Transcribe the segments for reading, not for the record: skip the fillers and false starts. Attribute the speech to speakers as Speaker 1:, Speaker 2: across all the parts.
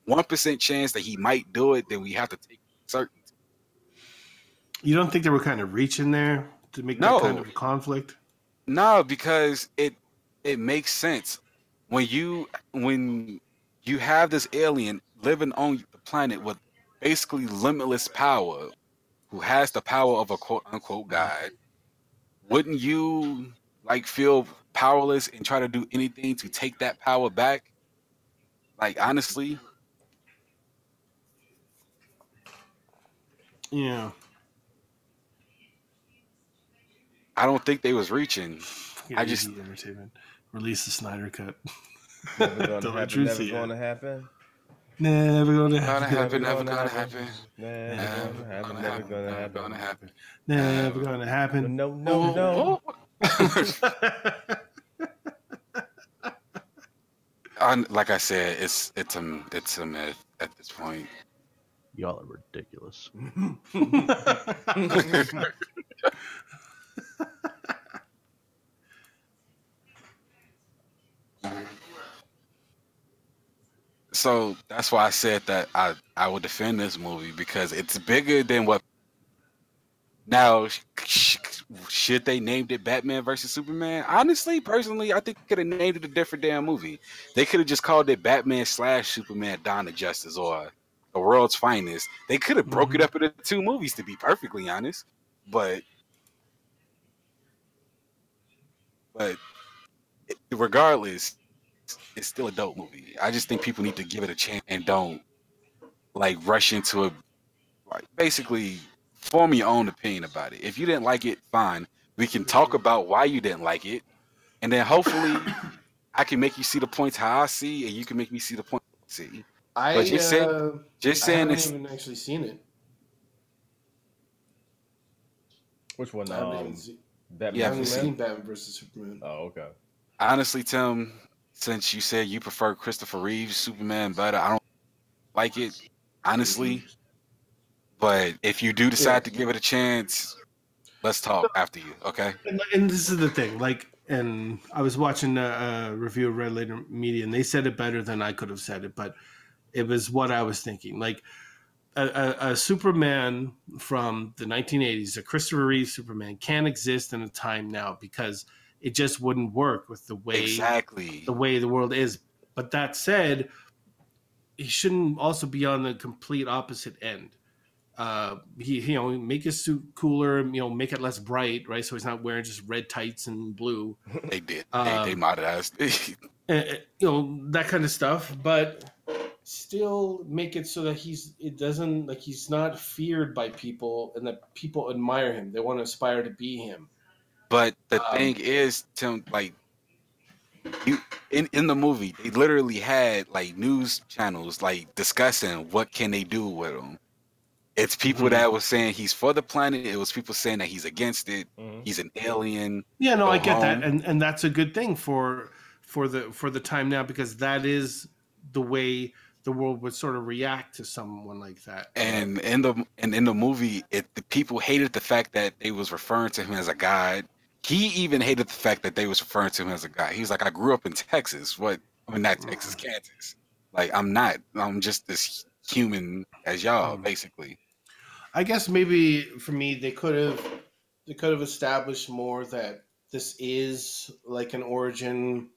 Speaker 1: 1% chance that he might do it, then we have to take certainty.
Speaker 2: You don't think they were kind of reaching there to make that kind of conflict?
Speaker 1: No, because it makes sense when you have this alien living on the planet with basically limitless power, who has the power of a quote unquote god. Wouldn't you like feel powerless and try to do anything to take that power back? Like honestly,
Speaker 2: yeah.
Speaker 1: I don't think they was reaching.
Speaker 2: I just entertainment. Release the Snyder cut.
Speaker 3: Never gonna happen. Never gonna happen.
Speaker 2: Never gonna happen.
Speaker 1: Never gonna happen.
Speaker 3: Never gonna happen.
Speaker 2: Never gonna happen.
Speaker 3: No.
Speaker 1: Like I said, it's a myth at this point.
Speaker 4: Y'all are ridiculous.
Speaker 1: So that's why I said that I would defend this movie, because it's bigger than what. Now, should they named it Batman versus Superman? Honestly, personally, I think they could have named it a different damn movie. They could have just called it Batman / Superman: Dawn of Justice or The World's Finest. They could have broke it up into 2 movies, to be perfectly honest. But regardless, it's still a dope movie. I just think people need to give it a chance and don't like rush into it. Like, basically, form your own opinion about it. If you didn't like it, fine. We can talk about why you didn't like it, and then hopefully I can make you see the points how I see, and you can make me see the points I see.
Speaker 2: But
Speaker 1: just saying,
Speaker 2: I haven't even actually seen it.
Speaker 3: Which one?
Speaker 2: I haven't seen Batman versus Superman.
Speaker 3: Oh, okay.
Speaker 1: Honestly, Tim, since you said you prefer Christopher Reeve's Superman better, I don't like it, honestly. But if you do decide to give it a chance, let's talk after you, okay?
Speaker 2: And this is the thing, like, and I was watching a review of Red Letter Media, and they said it better than I could have said it, but it was what I was thinking. Like, a Superman from the 1980s, a Christopher Reeve Superman, can't exist in a time now because it just wouldn't work with the way the world is. But that said, he shouldn't also be on the complete opposite end. He make his suit cooler, make it less bright, right? So he's not wearing just red tights and blue.
Speaker 1: They did. They modernized.
Speaker 2: That kind of stuff, but still make it so that he's not feared by people, and that people admire him. They want to aspire to be him.
Speaker 1: But the thing is, Tim, like, you in the movie, they literally had like news channels like discussing what can they do with him. It's people that were saying he's for the planet. It was people saying that he's against it. He's an alien.
Speaker 2: Yeah, no, I get that, and that's a good thing for the time now, because that is the way the world would sort of react to someone like that.
Speaker 1: And in the movie, the people hated the fact that they was referring to him as a god. He even hated the fact that they was referring to him as a god. He's like, I grew up in Texas. Not Texas, Kansas. Like, I'm just this human as y'all, basically.
Speaker 2: I guess maybe for me, they could have established more that this is like an origin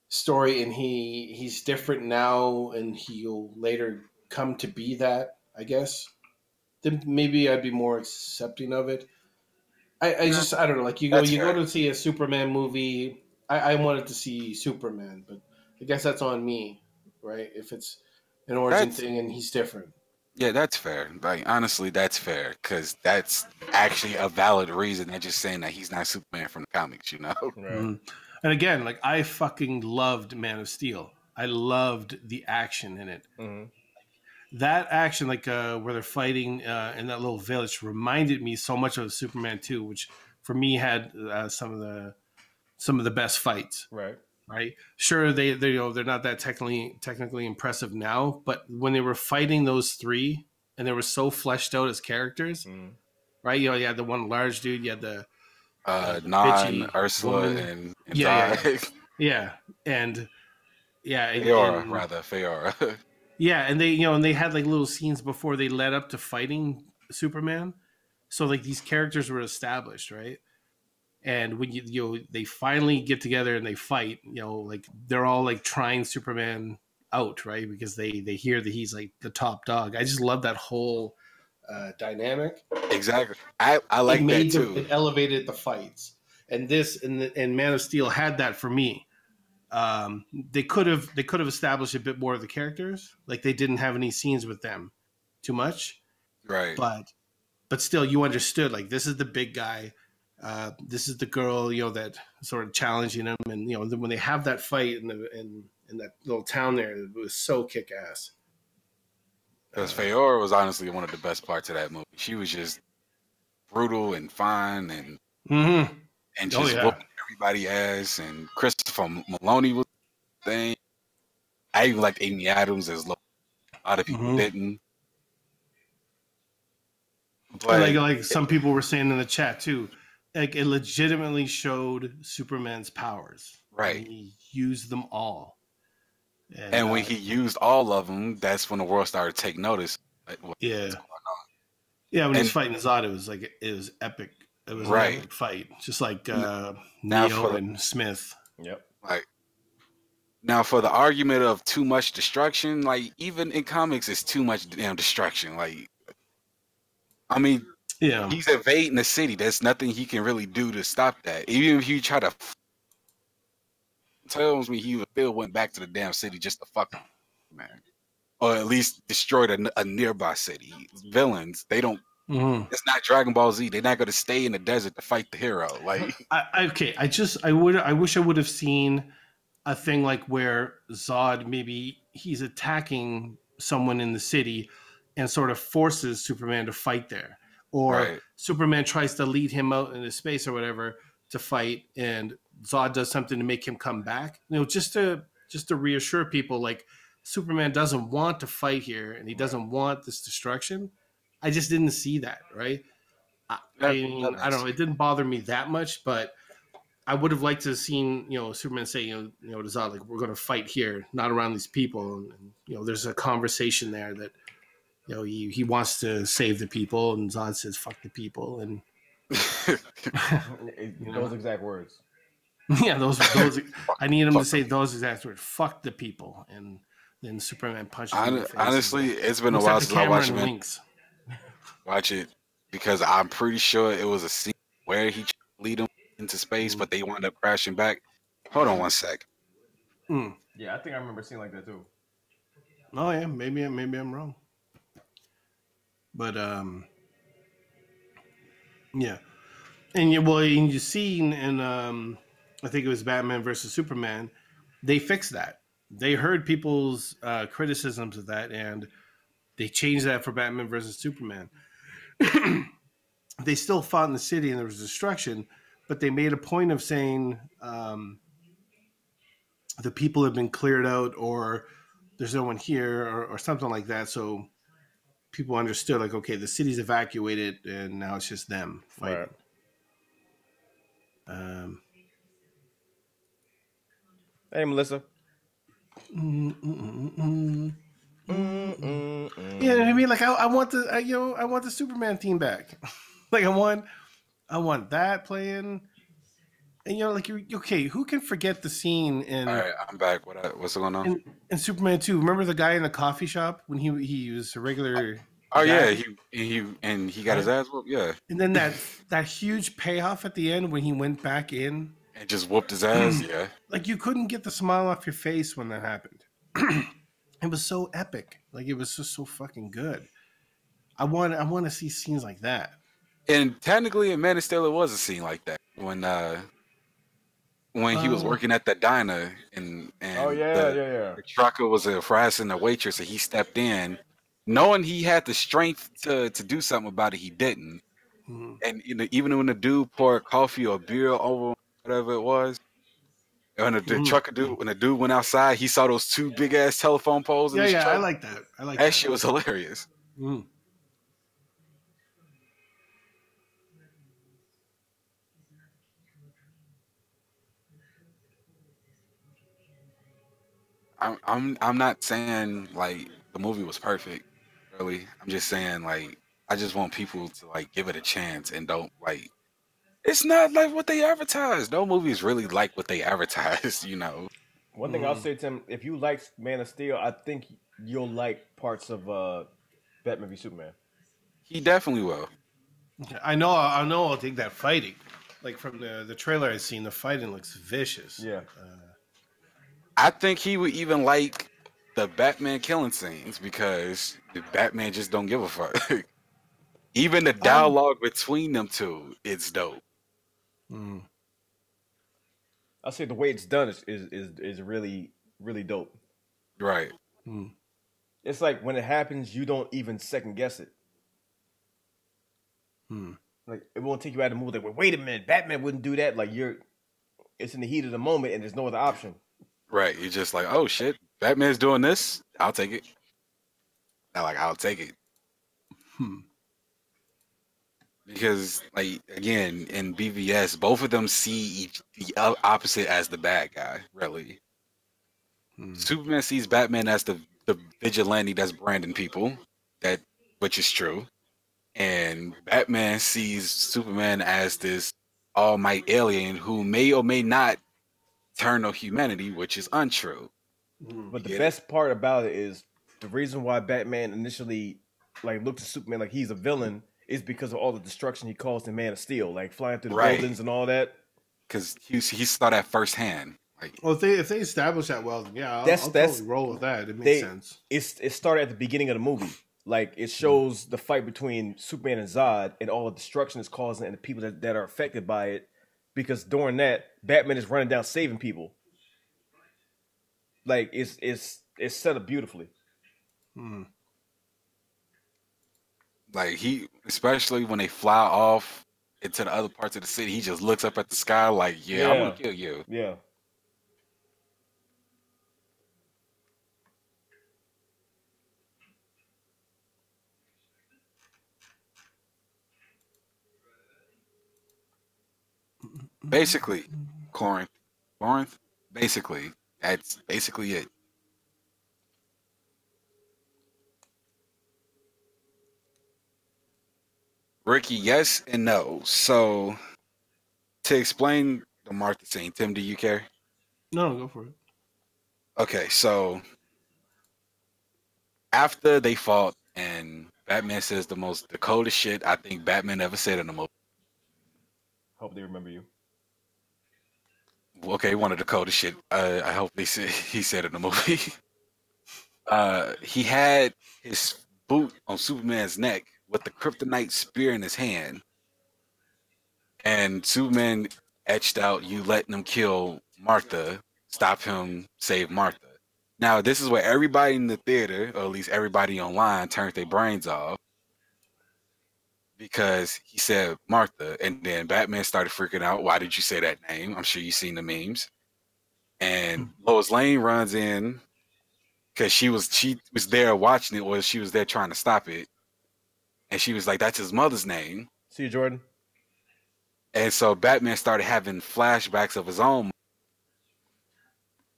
Speaker 2: story, and he's different now, and he'll later come to be that. I guess then maybe I'd be more accepting of it. I don't know. Like, you go to see a Superman movie. I wanted to see Superman, but I guess that's on me, right? If it's an origin thing and he's different.
Speaker 1: Yeah, that's fair. Like, honestly, that's fair, because that's actually a valid reason. They're just saying that he's not Superman from the comics, Right.
Speaker 2: And again, like, I fucking loved Man of Steel. I loved the action in it. That action, like where they're fighting in that little village, reminded me so much of Superman 2, which for me had some of the best fights. Right. Sure, they're not that technically impressive now, but when they were fighting those three and they were so fleshed out as characters, right? You had the one large dude, you had the
Speaker 1: Non, Ursula, and
Speaker 2: yeah, and
Speaker 1: Feyora.
Speaker 2: Yeah, and they had like little scenes before they led up to fighting Superman. So like these characters were established, right? And when they finally get together and they fight, like they're all like trying Superman out, right? Because they hear that he's like the top dog. I just love that whole dynamic.
Speaker 1: Exactly. I like that too.
Speaker 2: It elevated the fights, and and Man of Steel had that for me. They could have established a bit more of the characters. Like they didn't have any scenes with them too much,
Speaker 1: right?
Speaker 2: But still, you understood. Like this is the big guy. This is the girl, that sort of challenging him, and when they have that fight in that little town there, it was so kick ass.
Speaker 1: Because Feora was honestly one of the best parts of that movie. She was just brutal and fine and just whooping everybody ass. And Christopher Maloney was the thing. I even liked Amy Adams as low. A lot of people didn't.
Speaker 2: But like some people were saying in the chat too, like it legitimately showed Superman's powers.
Speaker 1: Right.
Speaker 2: He used them all.
Speaker 1: And when he used all of them, that's when the world started to take notice.
Speaker 2: Yeah. When he's fighting Zod, it was epic. It was an epic fight, just like Neo and Smith.
Speaker 3: Yep.
Speaker 1: Like now, for the argument of too much destruction, like even in comics, it's too much damn destruction. Like, I mean, he's invading the city. There's nothing he can really do to stop that. Even if you try to tells me he still went back to the damn city just to fuck him, man, or at least destroyed a nearby city. Villains, they don't. It's not Dragon Ball Z. They're not going to stay in the desert to fight the hero. Like,
Speaker 2: I wish I would have seen a thing like where Zod maybe he's attacking someone in the city and sort of forces Superman to fight there, or Superman tries to lead him out into space or whatever to fight, and Zod does something to make him come back. Just to reassure people, like Superman doesn't want to fight here, and he doesn't want this destruction. I just didn't see that, right? I don't know. It didn't bother me that much, but I would have liked to have seen, Superman say, to Zod, like, we're going to fight here, not around these people. And there's a conversation there that, he wants to save the people, and Zod says, fuck the people. And
Speaker 3: those exact words.
Speaker 2: Yeah, those. I need him to say those exact words. Fuck the people, and then Superman punches him in the face.
Speaker 1: Honestly, it's been a while since I watched it. Watch it, because I'm pretty sure it was a scene where he tried to lead him into space, but they wound up crashing back. Hold on one sec.
Speaker 3: Yeah, I think I remember seeing like that too.
Speaker 2: Oh yeah, maybe I'm wrong. But yeah, and you seen in I think it was Batman versus Superman, they fixed that. They heard people's criticisms of that, and they changed that for Batman versus Superman. They still fought in the city and there was destruction, but they made a point of saying the people have been cleared out, or there's no one here, or something like that. So people understood, like, okay, the city's evacuated and now it's just them fighting. Right.
Speaker 3: Hey, Melissa.
Speaker 2: Yeah, I mean, like, I want the Superman theme back. Like, I want that playing. And like, okay, who can forget the scene in?
Speaker 1: All right, I'm back. What's going on?
Speaker 2: In Superman 2, remember the guy in the coffee shop when he was a regular?
Speaker 1: Oh guy? Yeah, he got his ass whooped. Yeah.
Speaker 2: And then that huge payoff at the end when he went back in
Speaker 1: and just whooped his ass. Yeah.
Speaker 2: Like, you couldn't get the smile off your face when that happened. It was so epic. Like, it was just so fucking good. I want to see scenes like that.
Speaker 1: And technically, in Man of Steel, it was a scene like that when he was working at the diner and the trucker was harassing the waitress, and he stepped in, knowing he had the strength to do something about it. He didn't. And even when the dude poured coffee or beer over whatever it was, when the trucker dude, when the dude went outside, he saw those two big ass telephone poles. In his truck.
Speaker 2: I like that.
Speaker 1: That shit was hilarious. I'm not saying like the movie was perfect. Really, I'm just saying, like, I just want people to like give it a chance and don't like. It's not like what they advertise. No movie is really like what they advertise. You know.
Speaker 3: One thing I'll say to him, if you like Man of Steel, I think you'll like parts of Batman v Superman.
Speaker 1: He definitely will.
Speaker 2: I know I'll take that fighting. Like from the trailer I've seen, the fighting looks vicious.
Speaker 3: Yeah.
Speaker 1: I think he would even like the Batman killing scenes because the Batman just don't give a fuck. Even the dialogue between them two, it's dope.
Speaker 3: I'll say the way it's done is really, really dope.
Speaker 1: Right.
Speaker 3: It's like when it happens, you don't even second guess it. Like it won't take you out of the mood. Like, well, wait a minute, Batman wouldn't do that. Like it's in the heat of the moment, and there's no other option.
Speaker 1: Right. You're just like, oh shit, Batman's doing this. I'll take it. I'll take it. Because, like, again, in BVS, both of them see the opposite as the bad guy. Really. Superman sees Batman as the vigilante that's branding people, which is true. And Batman sees Superman as this all-might alien who may or may not turn on humanity, which is untrue.
Speaker 3: But the best part about it is the reason why Batman initially like looked at Superman like he's a villain is because of all the destruction he caused in Man of Steel, like flying through the buildings and all that.
Speaker 1: Because he saw that firsthand. Like,
Speaker 2: well, if they establish that well, then yeah, I'll totally roll with that. It makes sense.
Speaker 3: It started at the beginning of the movie. Like it shows the fight between Superman and Zod and all the destruction it's causing and the people that are affected by it. Because during that, Batman is running down saving people. Like it's set up beautifully.
Speaker 1: Like especially when they fly off into the other parts of the city, he just looks up at the sky like, yeah. I'm gonna kill you.
Speaker 3: Yeah.
Speaker 1: Basically, Corinth. Basically, that's basically it. Ricky, yes and no. So, to explain the Martha scene, Tim, do you care?
Speaker 2: No, go for it.
Speaker 1: Okay, so after they fought and Batman says the coldest shit I think Batman ever said in the movie.
Speaker 3: Hope they remember you.
Speaker 1: Okay, one of the coldest shit I hope he said in the movie. He had his boot on Superman's neck with the kryptonite spear in his hand. And Superman etched out, "You letting him kill Martha. Stop him, save Martha." Now, this is where everybody in the theater, or at least everybody online, turned their brains off. Because he said Martha, and then Batman started freaking out. Why did you say that name? I'm sure you've seen the memes. And Lois Lane runs in because she was there watching it, or she was there trying to stop it. And she was like, "That's his mother's name."
Speaker 3: See you, Jordan.
Speaker 1: And so Batman started having flashbacks of his own.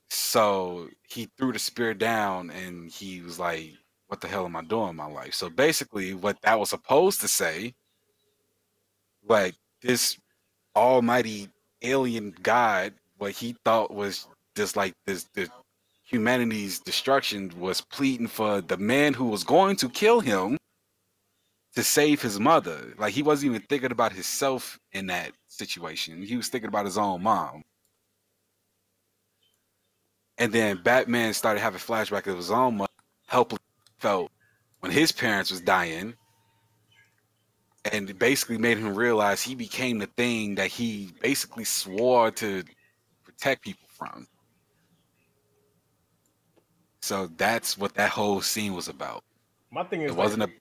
Speaker 1: So he threw the spear down and he was like, "What the hell am I doing in my life?" So basically what that was supposed to say, like, this almighty alien god, what he thought was just like the humanity's destruction, was pleading for the man who was going to kill him to save his mother. Like, he wasn't even thinking about himself in that situation. He was thinking about his own mom. And then Batman started having flashbacks of his own mother, helpless felt when his parents was dying, and it basically made him realize he became the thing that he basically swore to protect people from. So that's what that whole scene was about.
Speaker 3: My thing is,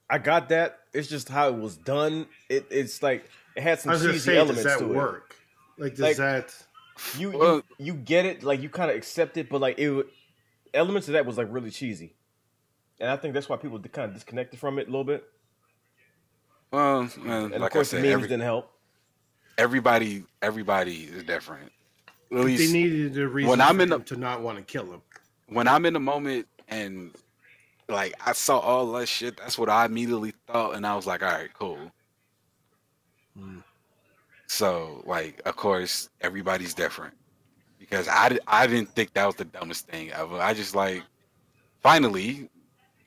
Speaker 3: I got that. It's just how it was done. It's like it had some cheesy elements
Speaker 2: does that
Speaker 3: to
Speaker 2: work? Like, does that
Speaker 3: you get it? Like, you kind of accept it, but like elements of that was like really cheesy, and I think that's why people kind of disconnected from it a little bit.
Speaker 1: Well,
Speaker 3: and
Speaker 1: like
Speaker 3: of course,
Speaker 1: I said,
Speaker 3: the memes didn't help.
Speaker 1: Everybody is different. At least
Speaker 2: they needed a reason to not want to kill him.
Speaker 1: When I'm in the moment, and like I saw all that shit. That's what I immediately thought, and I was like, all right, cool. So, like, of course, everybody's different because I didn't think that was the dumbest thing ever. I just like, finally,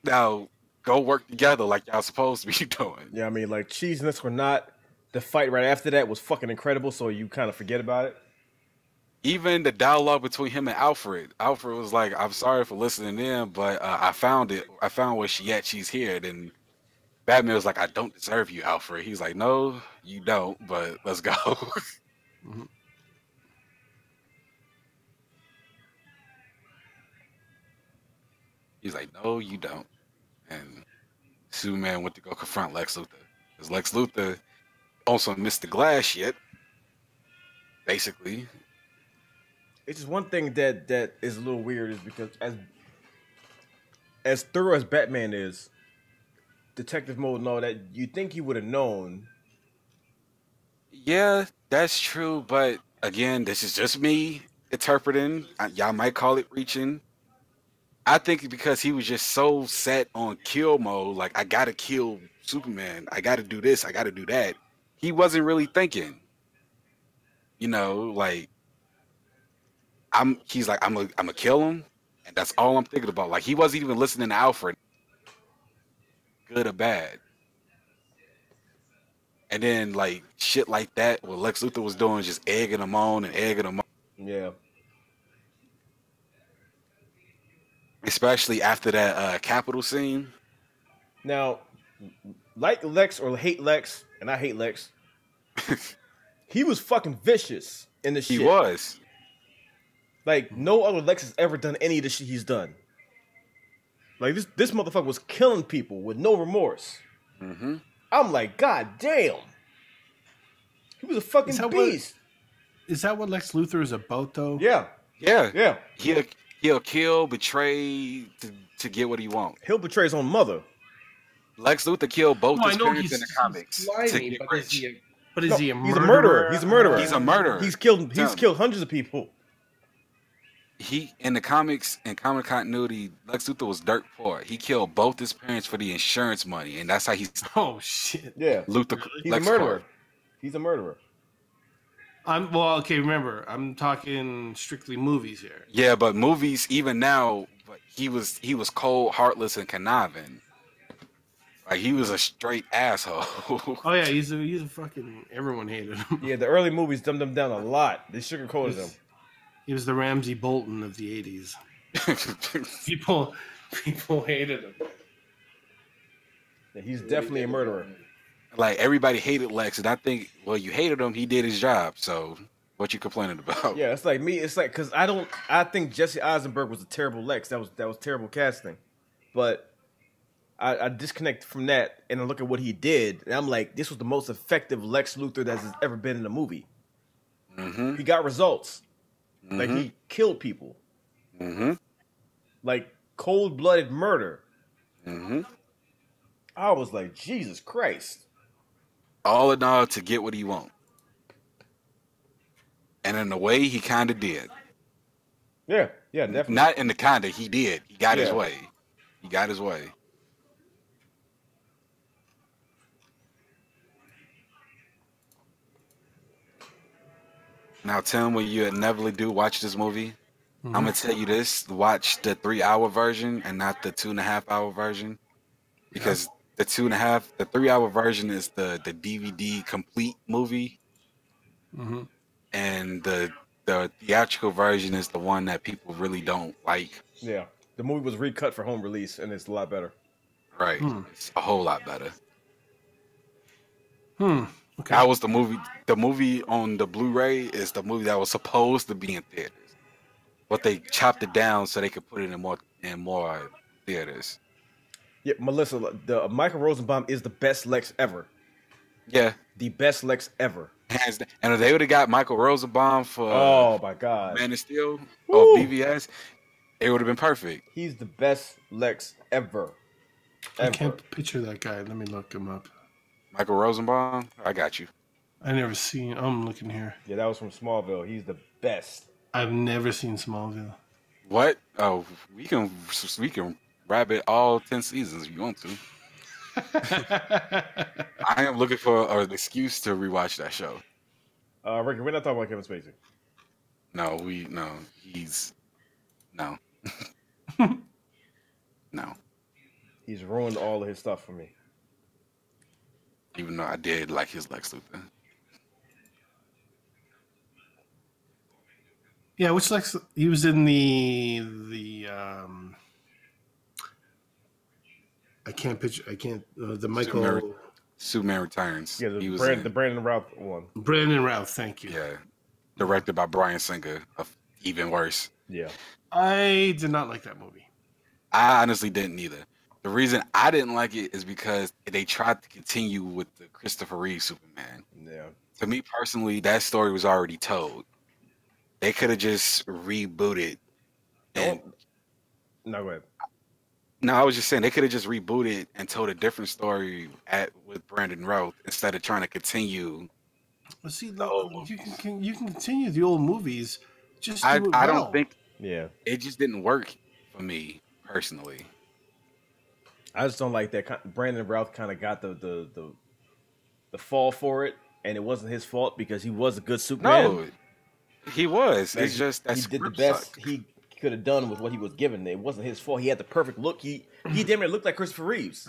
Speaker 1: now go work together like y'all supposed to be doing.
Speaker 3: Yeah, I mean, like, cheesiness or not, the fight right after that was fucking incredible, so you kind of forget about it.
Speaker 1: Even the dialogue between him and Alfred. Alfred was like, "I'm sorry for listening in, but I found it. I found where she at. She's here." Then Batman was like, "I don't deserve you, Alfred." He's like, "No, you don't. But let's go."
Speaker 2: Mhm.
Speaker 1: He's like, "No, you don't." And Superman went to go confront Lex Luthor because Lex Luthor also missed the glass shit. Basically,
Speaker 3: It's just one thing that is a little weird is because as thorough as Batman is, detective mode and all that, you think he would have known.
Speaker 1: yeah, that's true. But again, this is just me interpreting. Y'all might call it reaching. I think because he was just so set on kill mode, like I gotta kill Superman, I gotta do this, I gotta do that. He wasn't really thinking, like he's like I'm gonna kill him, and that's all I'm thinking about. Like he wasn't even listening to Alfred, good or bad. And then like shit like that, what Lex Luthor was doing, just egging him on and egging him on,
Speaker 3: Yeah.
Speaker 1: especially after that Capitol scene.
Speaker 3: Now, like Lex or hate Lex, and I hate Lex, he was fucking vicious in the shit.
Speaker 1: He was.
Speaker 3: Like, no other Lex has ever done any of the shit he's done. Like, this motherfucker was killing people with no remorse.
Speaker 1: Mm-hmm.
Speaker 3: I'm like, God damn. He was a fucking beast.
Speaker 2: Is that what Lex Luthor is about, though?
Speaker 3: Yeah.
Speaker 1: Yeah.
Speaker 3: Yeah.
Speaker 1: He'll kill, betray to get what he wants.
Speaker 3: He'll betray his own mother.
Speaker 1: Lex Luthor killed both
Speaker 2: No,
Speaker 1: his
Speaker 2: I know
Speaker 1: parents in the
Speaker 2: he's
Speaker 1: comics.
Speaker 2: slimy,
Speaker 1: to get
Speaker 2: but
Speaker 1: rich.
Speaker 2: is he a
Speaker 3: He's a
Speaker 2: murderer?
Speaker 3: murderer. He's a murderer.
Speaker 1: He's a murderer.
Speaker 3: He's killed hundreds of people.
Speaker 1: He in the comics and comic continuity, Lex Luthor was dirt poor. He killed both his parents for the insurance money, and that's how he's
Speaker 2: Oh shit!
Speaker 3: Yeah.
Speaker 1: Luthor.
Speaker 3: He's
Speaker 1: Lex
Speaker 3: a murderer.
Speaker 1: Luthor.
Speaker 3: He's a murderer.
Speaker 2: Okay. Remember, I'm talking strictly movies here.
Speaker 1: Yeah, but movies even now, but he was cold, heartless, and conniving. Like he was a straight asshole.
Speaker 2: Oh yeah, he's a fucking. Everyone hated him.
Speaker 3: Yeah, the early movies dumbed him down a lot. They sugarcoated him.
Speaker 2: He was the Ramsey Bolton of the '80s. People hated him.
Speaker 3: Yeah, he's definitely a murderer.
Speaker 1: Like everybody hated Lex, and I think, well, you hated him. He did his job. So what you complaining about?
Speaker 3: Yeah, it's like me. It's like because I think Jesse Eisenberg was a terrible Lex. That was terrible casting. But I disconnect from that and I look at what he did, and I'm like, this was the most effective Lex Luthor that has ever been in a movie.
Speaker 1: Mm-hmm.
Speaker 3: He got results.
Speaker 1: Mm-hmm.
Speaker 3: Like he killed people.
Speaker 1: Mm-hmm.
Speaker 3: Like cold-blooded murder.
Speaker 1: Mm-hmm.
Speaker 3: I was like, Jesus Christ.
Speaker 1: All in all, to get what he want. And in a way, he kind of did.
Speaker 3: Yeah, definitely.
Speaker 1: Not in the kind of, he did. He got his
Speaker 3: Yeah.
Speaker 1: way. He got his way. Now, Tim, when you inevitably do watch this movie, I'm going to tell you this. Watch the 3-hour version and not the 2.5-hour version. Because the 3-hour version is the DVD complete movie.
Speaker 2: Mm-hmm.
Speaker 1: And the theatrical version is the one that people really don't like.
Speaker 3: Yeah. The movie was recut for home release, and it's a lot better.
Speaker 1: Right. It's a whole lot better.
Speaker 2: Okay.
Speaker 1: That was the movie. The movie on the Blu-ray is the movie that was supposed to be in theaters, but they chopped it down so they could put it in more theaters.
Speaker 3: Yeah, Melissa, the Michael Rosenbaum is the best Lex ever.
Speaker 1: Yeah,
Speaker 3: The best Lex ever.
Speaker 1: hands down. And if they would have got Michael Rosenbaum for
Speaker 3: Oh my God.
Speaker 1: Man of Steel
Speaker 3: Woo!
Speaker 1: or BVS, it would have been perfect.
Speaker 3: He's the best Lex ever.
Speaker 2: I can't picture that guy. Let me look him up.
Speaker 1: Michael Rosenbaum, I got you.
Speaker 2: I never seen. I'm looking here.
Speaker 3: Yeah, that was from Smallville. He's the best.
Speaker 2: I've never seen Smallville.
Speaker 1: What? Oh, we can Rabbit all 10 seasons if you want to. I am looking for an excuse to rewatch that show.
Speaker 3: Ricky, we're not talking about Kevin Spacey.
Speaker 1: No, he's no. No.
Speaker 3: He's ruined all of his stuff for me.
Speaker 1: Even though I did like his Lex Luthor.
Speaker 2: Yeah, which Lex? He was in the I can't picture. I can't. The Michael
Speaker 1: Superman Returns.
Speaker 3: Yeah, the Brandon Routh one.
Speaker 2: Brandon Routh. Thank you.
Speaker 1: Yeah, directed by Bryan Singer. Even worse.
Speaker 3: Yeah,
Speaker 2: I did not like that movie.
Speaker 1: I honestly didn't either. The reason I didn't like it is because they tried to continue with the Christopher Reeve Superman.
Speaker 3: Yeah.
Speaker 1: To me personally, that story was already told. They could have just rebooted. And
Speaker 3: no, go ahead.
Speaker 1: No, I was just saying they could have just rebooted and told a different story with Brandon Routh instead of trying to continue.
Speaker 2: Well, see, you can continue the old movies. Just do it
Speaker 1: I
Speaker 2: well.
Speaker 1: don't think.
Speaker 3: Yeah,
Speaker 1: it just didn't work for me personally.
Speaker 3: I just don't like that. Brandon Routh kind of got the fall for it, and it wasn't his fault because he was a good Superman.
Speaker 1: No, he was.
Speaker 3: Like,
Speaker 1: it's just that
Speaker 3: he did the best he could have done with what he was given. It wasn't his fault. He had the perfect look. He damn near looked like Christopher Reeves.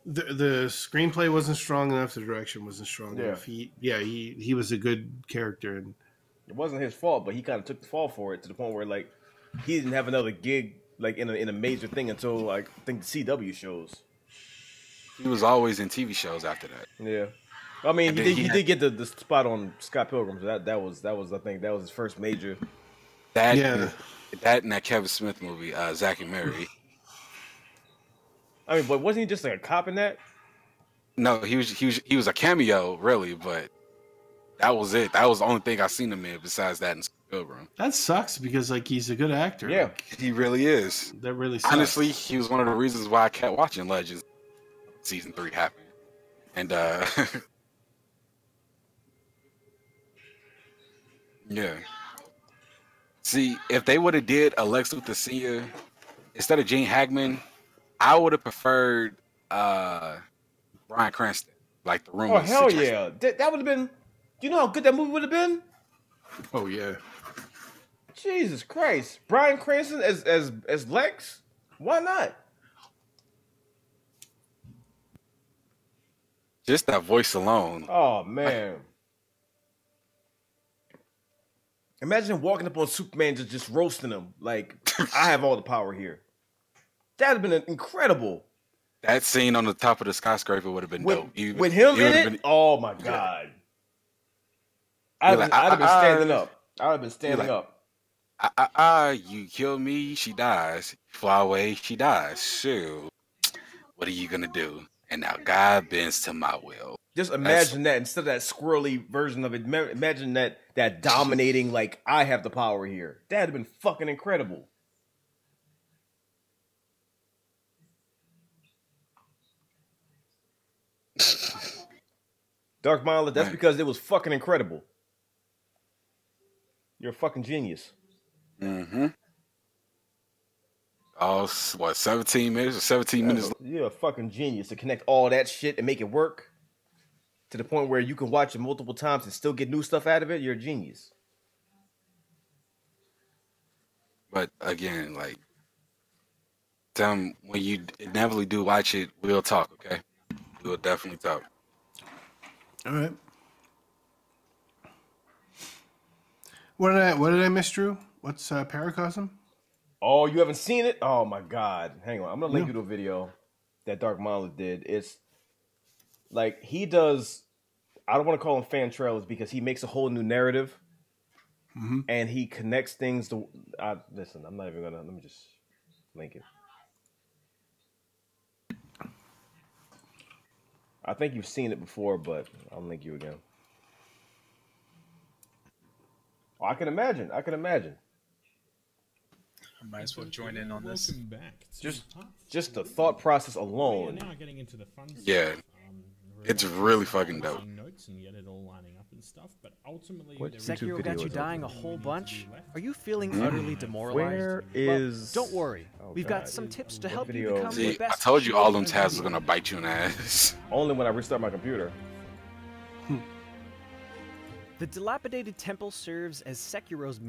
Speaker 2: The screenplay wasn't strong enough. The direction wasn't strong enough. He was a good character, and
Speaker 3: it wasn't his fault. But he kind of took the fall for it to the point where like he didn't have another gig like in a major thing until like I think the CW shows.
Speaker 1: He was always in TV shows after that.
Speaker 3: Yeah. I mean, he did get the spot on Scott Pilgrim. So that was I think that was his first major.
Speaker 1: That and that Kevin Smith movie, Zack and Mary.
Speaker 3: I mean, but wasn't he just like a cop in that?
Speaker 1: No, he was a cameo, really, but that was it. That was the only thing I seen him in besides that and Scott Pilgrim.
Speaker 2: that sucks because like he's a good actor.
Speaker 3: Yeah,
Speaker 2: like,
Speaker 1: he really is.
Speaker 2: that really sucks.
Speaker 1: Honestly, he was one of the reasons why I kept watching Legends. Season 3 happened, and yeah. See, if they would have did a Lex Luthor Senior instead of Gene Hackman, I would have preferred Bryan Cranston, like the room.
Speaker 3: Oh hell yeah, that would have been. You know how good that movie would have been?
Speaker 2: Oh yeah.
Speaker 3: Jesus Christ, Bryan Cranston as Lex? Why not?
Speaker 1: Just that voice alone.
Speaker 3: Oh man. Imagine walking up on Superman just roasting him like I have all the power here. That'd have been incredible.
Speaker 1: That scene on the top of the skyscraper would have been dope.
Speaker 3: With him in it? Oh my god. I'd have been standing up. I would have been standing up.
Speaker 1: You kill me, she dies. Fly away, she dies. Shoot. What are you gonna do? And now God bends to my will.
Speaker 3: Just imagine that instead of that squirrely version of it. Imagine that dominating, like, I have the power here. That'd have been fucking incredible. Dark Mile, that's because it was fucking incredible. You're a fucking genius.
Speaker 1: Mm-hmm. Oh, what, 17 minutes or 17 minutes?
Speaker 3: You're a fucking genius to connect all that shit and make it work to the point where you can watch it multiple times and still get new stuff out of it. You're a genius.
Speaker 1: But again, like, when you inevitably do watch it, we'll talk, okay? We'll definitely talk.
Speaker 2: All right. What did I miss, Drew? What's Paracosm?
Speaker 3: Oh, you haven't seen it? Oh my god. Hang on. I'm gonna link you to a video that Dark Monolith did. It's like he does, I don't want to call them fan trailers because he makes a whole new narrative. Mm-hmm. And he connects things to listen, I'm not even gonna let me just link it. I think you've seen it before, but I'll link you again. Oh, I can imagine.
Speaker 5: I might as well join in on this.
Speaker 6: Welcome back.
Speaker 3: Just the thought process alone.
Speaker 6: Now getting into the fun stuff.
Speaker 1: Yeah. It's really fucking dope.
Speaker 6: Notes and get it all lining up and stuff, but ultimately
Speaker 3: What
Speaker 6: there is
Speaker 3: YouTube
Speaker 7: Sekiro
Speaker 3: video
Speaker 7: got you
Speaker 3: is
Speaker 7: dying a
Speaker 6: that
Speaker 7: whole
Speaker 6: you need to
Speaker 7: bunch?
Speaker 6: do left.
Speaker 7: Are you feeling utterly demoralized?
Speaker 3: Where
Speaker 7: Well,
Speaker 3: is?
Speaker 7: don't worry.
Speaker 3: Oh,
Speaker 7: We've got
Speaker 3: God.
Speaker 7: some tips to
Speaker 3: What
Speaker 7: help you
Speaker 3: video?
Speaker 7: become
Speaker 1: See,
Speaker 7: the best.
Speaker 1: I told you all them
Speaker 7: shield
Speaker 1: tabs
Speaker 7: you
Speaker 1: are gonna bite you in the ass.
Speaker 3: Only when I restart my computer.
Speaker 7: The dilapidated temple serves as Sekiro's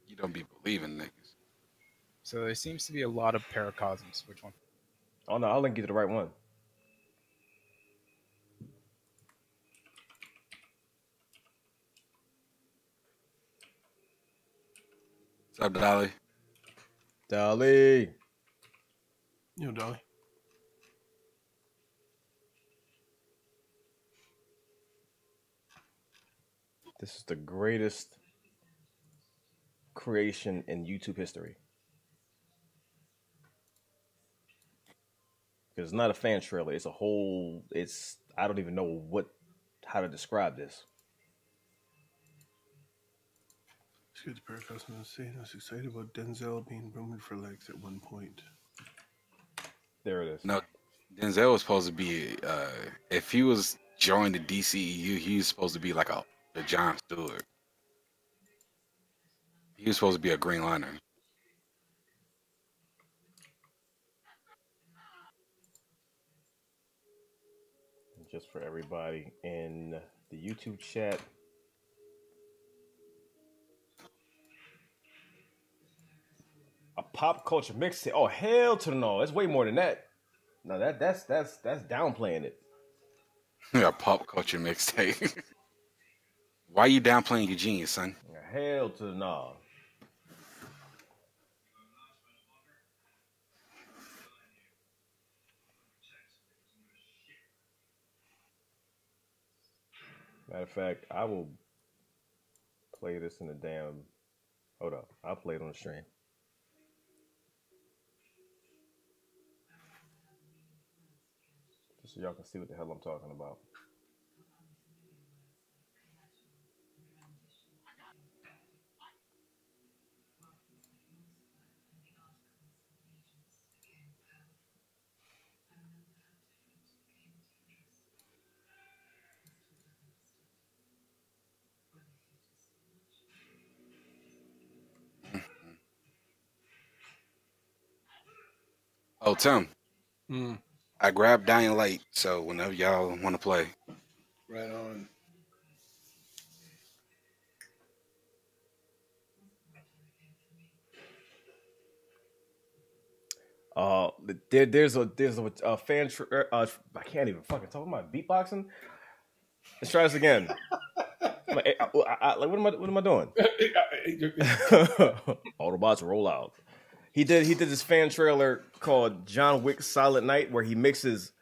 Speaker 1: You don't be believing niggas.
Speaker 5: So there seems to be a lot of paracosms. Which one?
Speaker 3: Oh no, I'll link you to the right one.
Speaker 1: What's up, Dolly?
Speaker 3: Dolly.
Speaker 2: You know, Dolly.
Speaker 3: This is the greatest creation in YouTube history. Because it's not a fan trailer. It's a whole. It's I don't even know how to describe this.
Speaker 2: Let's get to Paracos and say I was excited about Denzel being rumored for legs at one point.
Speaker 3: There it is.
Speaker 1: No, Denzel was supposed to be. If he was joined the DCEU, he was supposed to be like a John Stewart. He was supposed to be a Green Lantern.
Speaker 3: Just for everybody in the YouTube chat. A pop culture mixtape. Oh hell to the no! It's way more than that. No, that's downplaying it.
Speaker 1: A pop culture mixtape. Why you downplaying your genius, son?
Speaker 3: Hell to the no. Matter of fact, I will play this in the damn. Hold up, I'll play it on the stream. Just so y'all can see what the hell I'm talking about.
Speaker 1: Oh, Tim,
Speaker 2: Hmm.
Speaker 1: I grabbed Dying Light, so whenever y'all want to play.
Speaker 2: Right on.
Speaker 3: There's a fan. I can't even fucking talk about beatboxing. Let's try this again. Like, what am I doing? Autobots roll out. He did this fan trailer called John Wick Silent Night where he mixes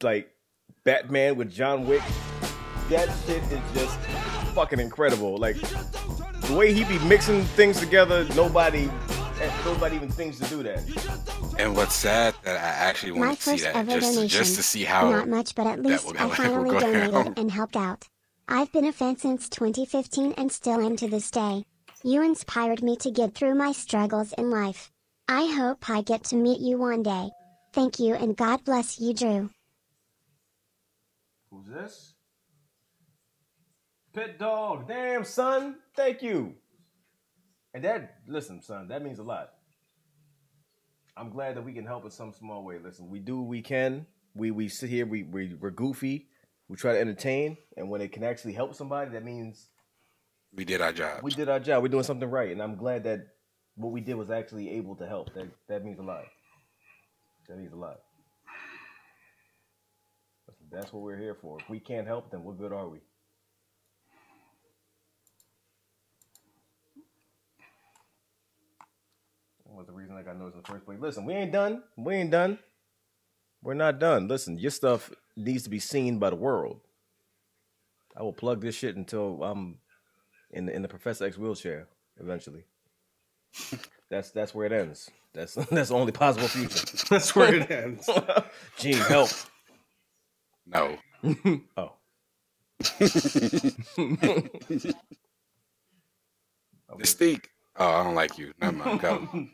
Speaker 3: like Batman with John Wick. That shit is just fucking incredible. Like the way he be mixing things together, nobody even thinks to do that.
Speaker 1: And what's sad that I actually
Speaker 8: My
Speaker 1: want to see
Speaker 8: first
Speaker 1: that
Speaker 8: ever donation.
Speaker 1: just to see how.
Speaker 8: Not much, but at least I finally
Speaker 1: go
Speaker 8: donated
Speaker 1: down.
Speaker 8: and helped out. I've been a fan since 2015 and still am to this day. You inspired me to get through my struggles in life. I hope I get to meet you one day. Thank you and God bless you, Drew.
Speaker 3: Who's this? Pit Dog. Damn, son. Thank you. And listen, son, that means a lot. I'm glad that we can help in some small way. Listen, we do what we can. We sit here, we're goofy. We try to entertain. And when it can actually help somebody, that means
Speaker 1: We did our job.
Speaker 3: we did our job. We're doing something right. And I'm glad that what we did was actually able to help. That means a lot. That means a lot. That's what we're here for. If we can't help, then what good are we? That was the reason I got noticed in the first place. Listen, we ain't done. We ain't done. We're not done. Listen, your stuff needs to be seen by the world. I will plug this shit until I'm in the Professor X wheelchair eventually. That's where it ends. That's the only possible future.
Speaker 2: That's where it ends.
Speaker 3: Gene, help.
Speaker 1: No.
Speaker 3: Oh.
Speaker 1: Mystique. Oh, I don't like you. Never mind. Go.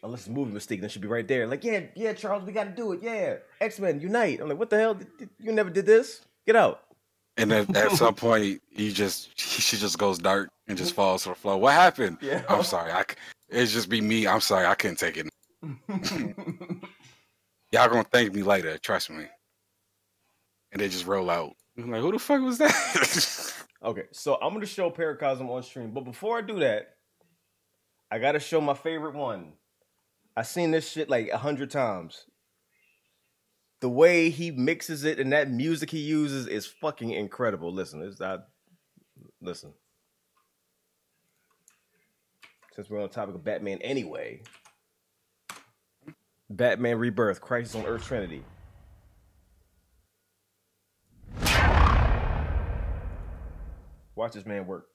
Speaker 3: Unless it's movie Mystique, then she'll be right there. Like, yeah, Charles, we got to do it. Yeah, X-Men, unite. I'm like, what the hell? You never did this. Get out.
Speaker 1: And then at some point, she just goes dark and just falls to the floor. What happened?
Speaker 3: Yeah.
Speaker 1: I'm sorry. It's just be me. I'm sorry. I couldn't take it. Y'all gonna thank me later. Trust me. And they just roll out. I'm like, who the fuck was that?
Speaker 3: Okay, so I'm gonna show Paracosm on stream, but before I do that, I gotta show my favorite one. I've seen this shit like 100 times. The way he mixes it and that music he uses is fucking incredible. Listen, listen. Since we're on the topic of Batman anyway, Batman Rebirth, Crisis on Earth Trinity. Watch this man work.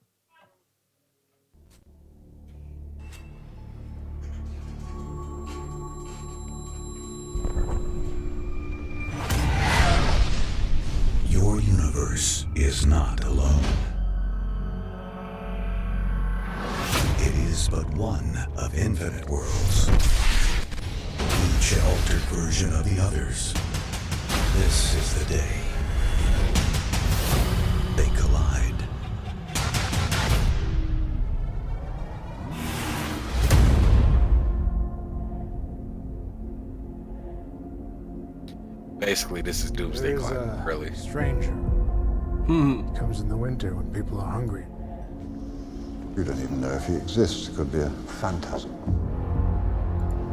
Speaker 6: Your universe is not alone. It is but one of infinite worlds, each an altered version of the others. This is the day they collide.
Speaker 1: Basically, this is Doomsday
Speaker 9: There's
Speaker 1: Clock,
Speaker 9: a
Speaker 1: really.
Speaker 9: stranger. He comes in the winter when people are hungry.
Speaker 10: You don't even know if he exists. It could be a phantasm.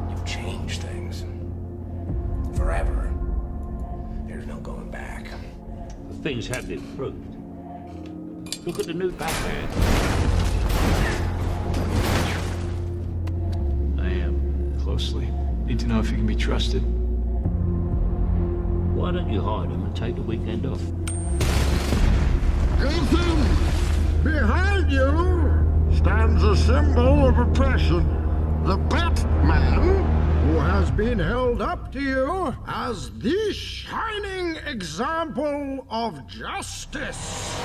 Speaker 11: You change things. Forever. There's no going back.
Speaker 12: Things have improved. Look at the new Batman. I am.
Speaker 13: Closely. Need to know if he can be trusted.
Speaker 12: Why don't you hide him and take the weekend off?
Speaker 14: Gotham! Behind you stands a symbol of oppression. The Batman, who has been held up to you as the shining example of justice.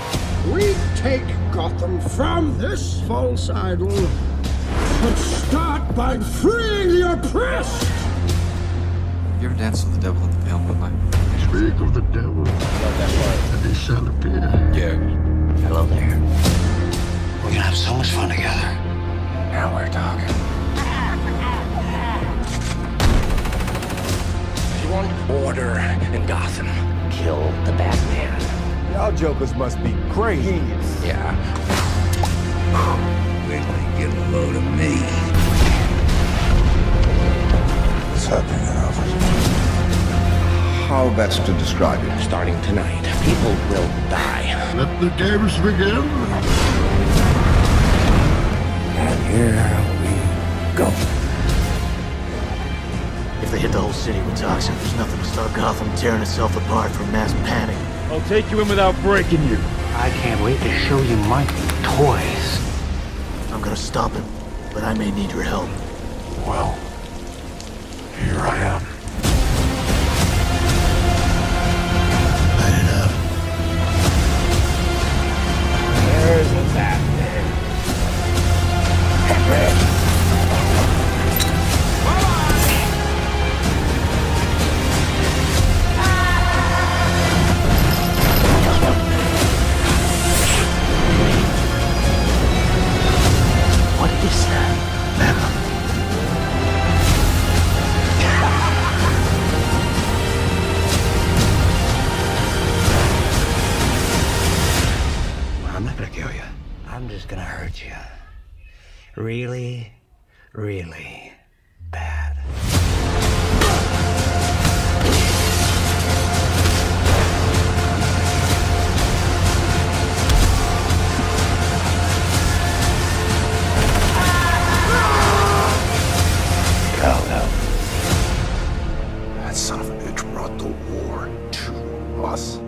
Speaker 14: We take Gotham from this false idol, but start by freeing the oppressed.
Speaker 15: You ever dance with the devil at the Pale Moonlight?
Speaker 14: Speak of the devil, and he shall appear.
Speaker 1: Yeah.
Speaker 11: Hello there. We're gonna have so much fun together. Now we're talking. If you want order in Gotham, kill the Batman.
Speaker 3: Y'all jokers must be crazy.
Speaker 11: Yeah.
Speaker 6: Wait till you get a load of me.
Speaker 10: What's happening in Alfred? How best to describe it?
Speaker 11: Starting tonight, people will die.
Speaker 14: Let the games begin.
Speaker 11: And here we go.
Speaker 16: If they hit the whole city with toxin, there's nothing to stop Gotham tearing itself apart from mass panic.
Speaker 13: I'll take you in without breaking you.
Speaker 11: I can't wait to show you my toys.
Speaker 16: I'm gonna stop him, but I may need your help.
Speaker 10: Well, here I am.
Speaker 11: There's the Batman.
Speaker 16: What is that? Venom.
Speaker 11: I'm not gonna kill you. I'm just gonna hurt you. Really, really bad.
Speaker 10: That son of a bitch brought the war to us.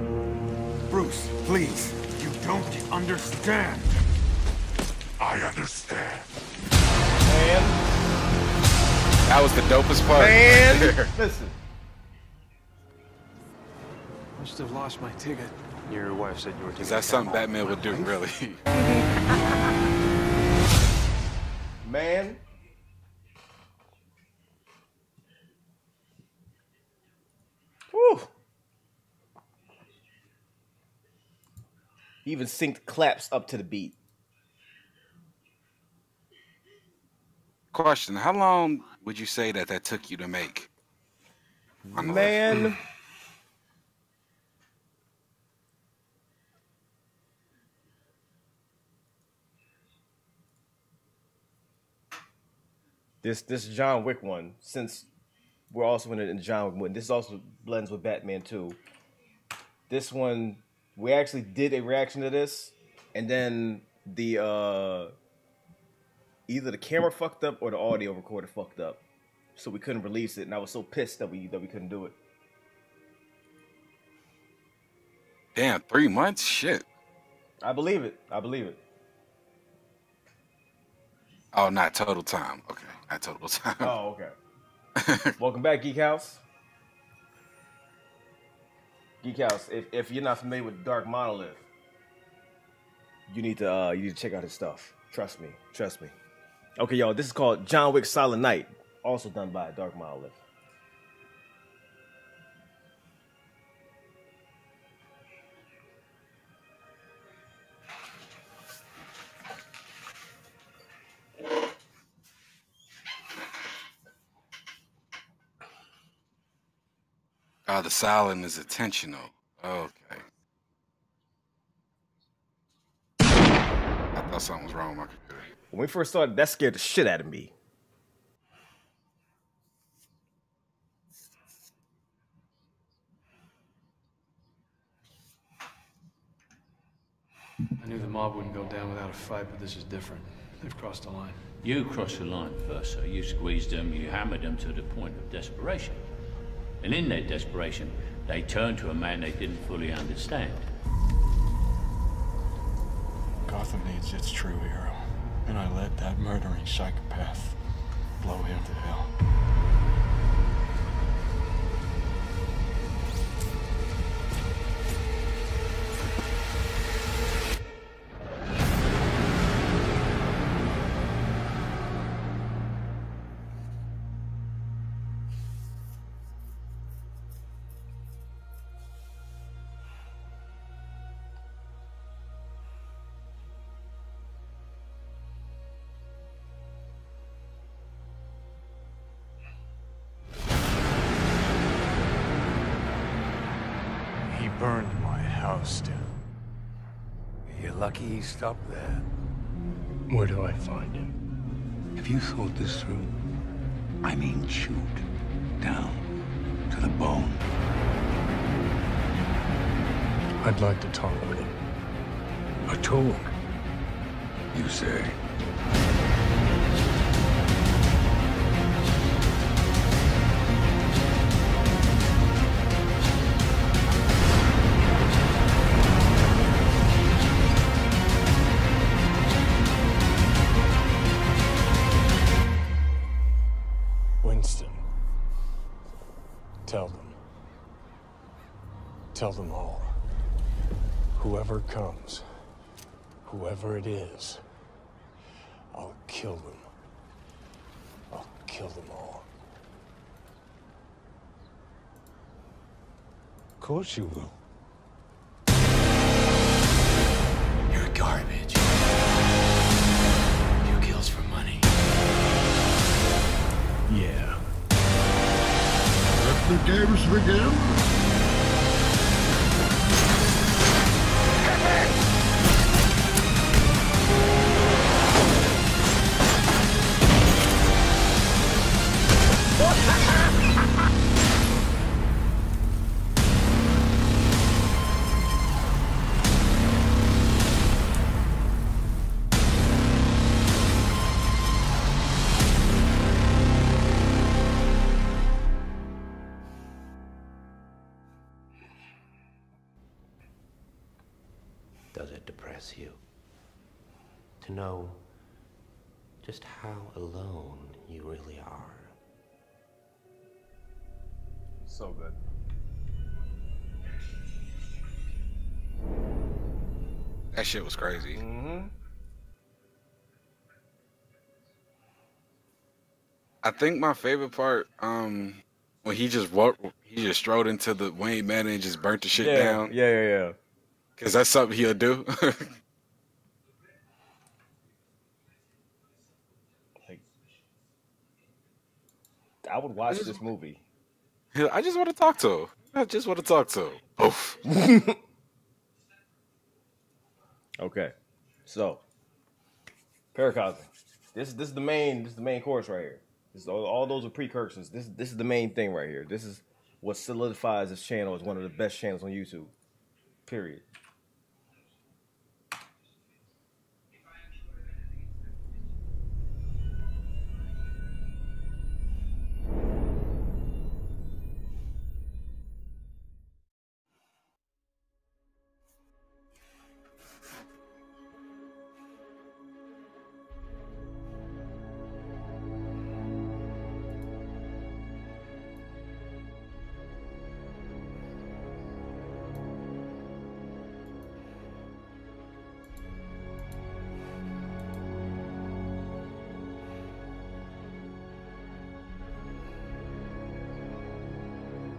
Speaker 14: Bruce, please. You don't understand. I understand.
Speaker 3: Man.
Speaker 1: That was the dopest part.
Speaker 3: Man.
Speaker 1: Right there.
Speaker 3: Listen.
Speaker 13: Must have lost my ticket.
Speaker 15: Your wife said you were taking.
Speaker 1: Is that something Batman would do, really?
Speaker 3: Man. Whew. He even synced claps up to the beat.
Speaker 1: Question: how long would you say that took you to make?
Speaker 3: Man, this John Wick one, since we're also in the John Wick one, this also blends with Batman too. This one, we actually did a reaction to this, and then the either the camera fucked up or the audio recorder fucked up, so we couldn't release it. And I was so pissed that we couldn't do it.
Speaker 1: Damn, 3 months? Shit.
Speaker 3: I believe it. I believe it.
Speaker 1: Oh, not total time. Okay, not total time.
Speaker 3: Oh, okay. Welcome back, Geek House. Geek House. If you're not familiar with Dark Monolith, you need to check out his stuff. Trust me. Trust me. Okay, y'all. This is called John Wick Silent Night, also done by Dark Monolith.
Speaker 1: The silent is intentional. Okay. I thought something was wrong with my computer.
Speaker 3: When we first started, that scared the shit out of me.
Speaker 13: I knew the mob wouldn't go down without a fight, but this is different. They've crossed the line.
Speaker 12: You crossed the line first, sir. You squeezed them, you hammered them to the point of desperation. And in their desperation, they turned to a man they didn't fully understand.
Speaker 9: Gotham needs its true hero, and I let that murdering psychopath blow him to hell.
Speaker 17: He burned my house down. You're lucky he stopped there.
Speaker 9: Where do I find him?
Speaker 17: Have you thought this through? I mean, chewed down to the bone.
Speaker 9: I'd like to talk with him.
Speaker 17: A talk, you say?
Speaker 9: Winston. Tell them. Tell them all. Whoever comes, whoever it is, I'll kill them. I'll kill them all. Of course you will.
Speaker 17: You're garbage. You kills for money.
Speaker 9: Yeah.
Speaker 14: Let the games begin.
Speaker 18: Does it depress you to know just how alone you really are?
Speaker 3: So good.
Speaker 1: That shit was crazy.
Speaker 3: Mm-hmm.
Speaker 1: I think my favorite part, when he just strode into the Wayne Manor and just burnt the shit down.
Speaker 3: Yeah.
Speaker 1: Because that's something he'll do.
Speaker 3: I would watch this movie.
Speaker 1: I just want to talk to him. I just want to talk to him. Oof.
Speaker 3: Okay, so paracosm. This is the main course right here. All those are precursors. This is the main thing right here. This is what solidifies this channel as one of the best channels on YouTube. Period.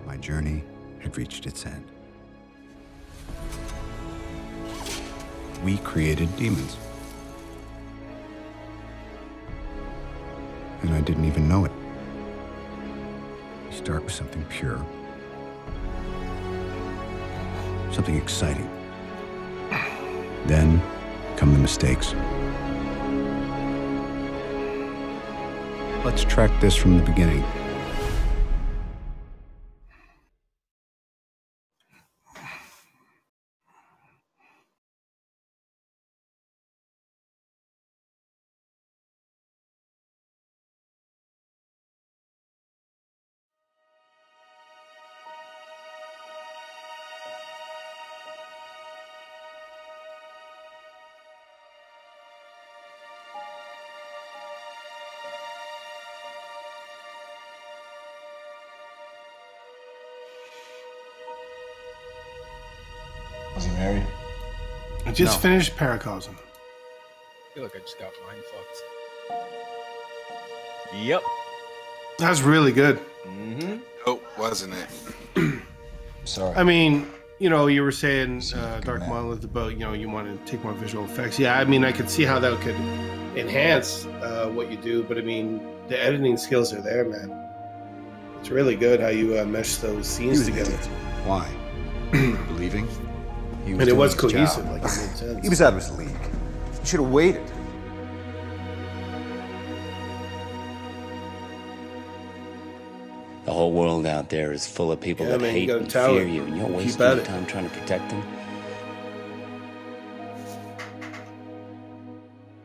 Speaker 6: My journey had reached its end. We created demons. And I didn't even know it. We start with something pure. Something exciting. Then come the mistakes. Let's track this from the beginning.
Speaker 13: Was he married?
Speaker 2: I just finished Paracosm.
Speaker 5: I feel like I just got mind fucked.
Speaker 3: Yep.
Speaker 2: That was really good.
Speaker 3: Mm-hmm.
Speaker 1: Oh, wasn't it?
Speaker 13: Sorry.
Speaker 2: I mean, you know, you were saying Dark Monolith about, you know, you want to take more visual effects. Yeah, I mean, I could see how that could enhance what you do, but I mean, the editing skills are there, man. It's really good how you mesh those scenes together.
Speaker 6: Why? Believing?
Speaker 2: And it was
Speaker 6: doing his
Speaker 2: cohesive,
Speaker 6: job.
Speaker 2: like it made sense.
Speaker 15: He was out of his league. He should have waited.
Speaker 19: The whole world out there is full of people that
Speaker 2: man,
Speaker 19: hate
Speaker 2: you got
Speaker 19: and
Speaker 2: talent.
Speaker 19: fear you, and you're
Speaker 2: Keep
Speaker 19: wasting
Speaker 2: at
Speaker 19: your
Speaker 2: it.
Speaker 19: time trying to protect them.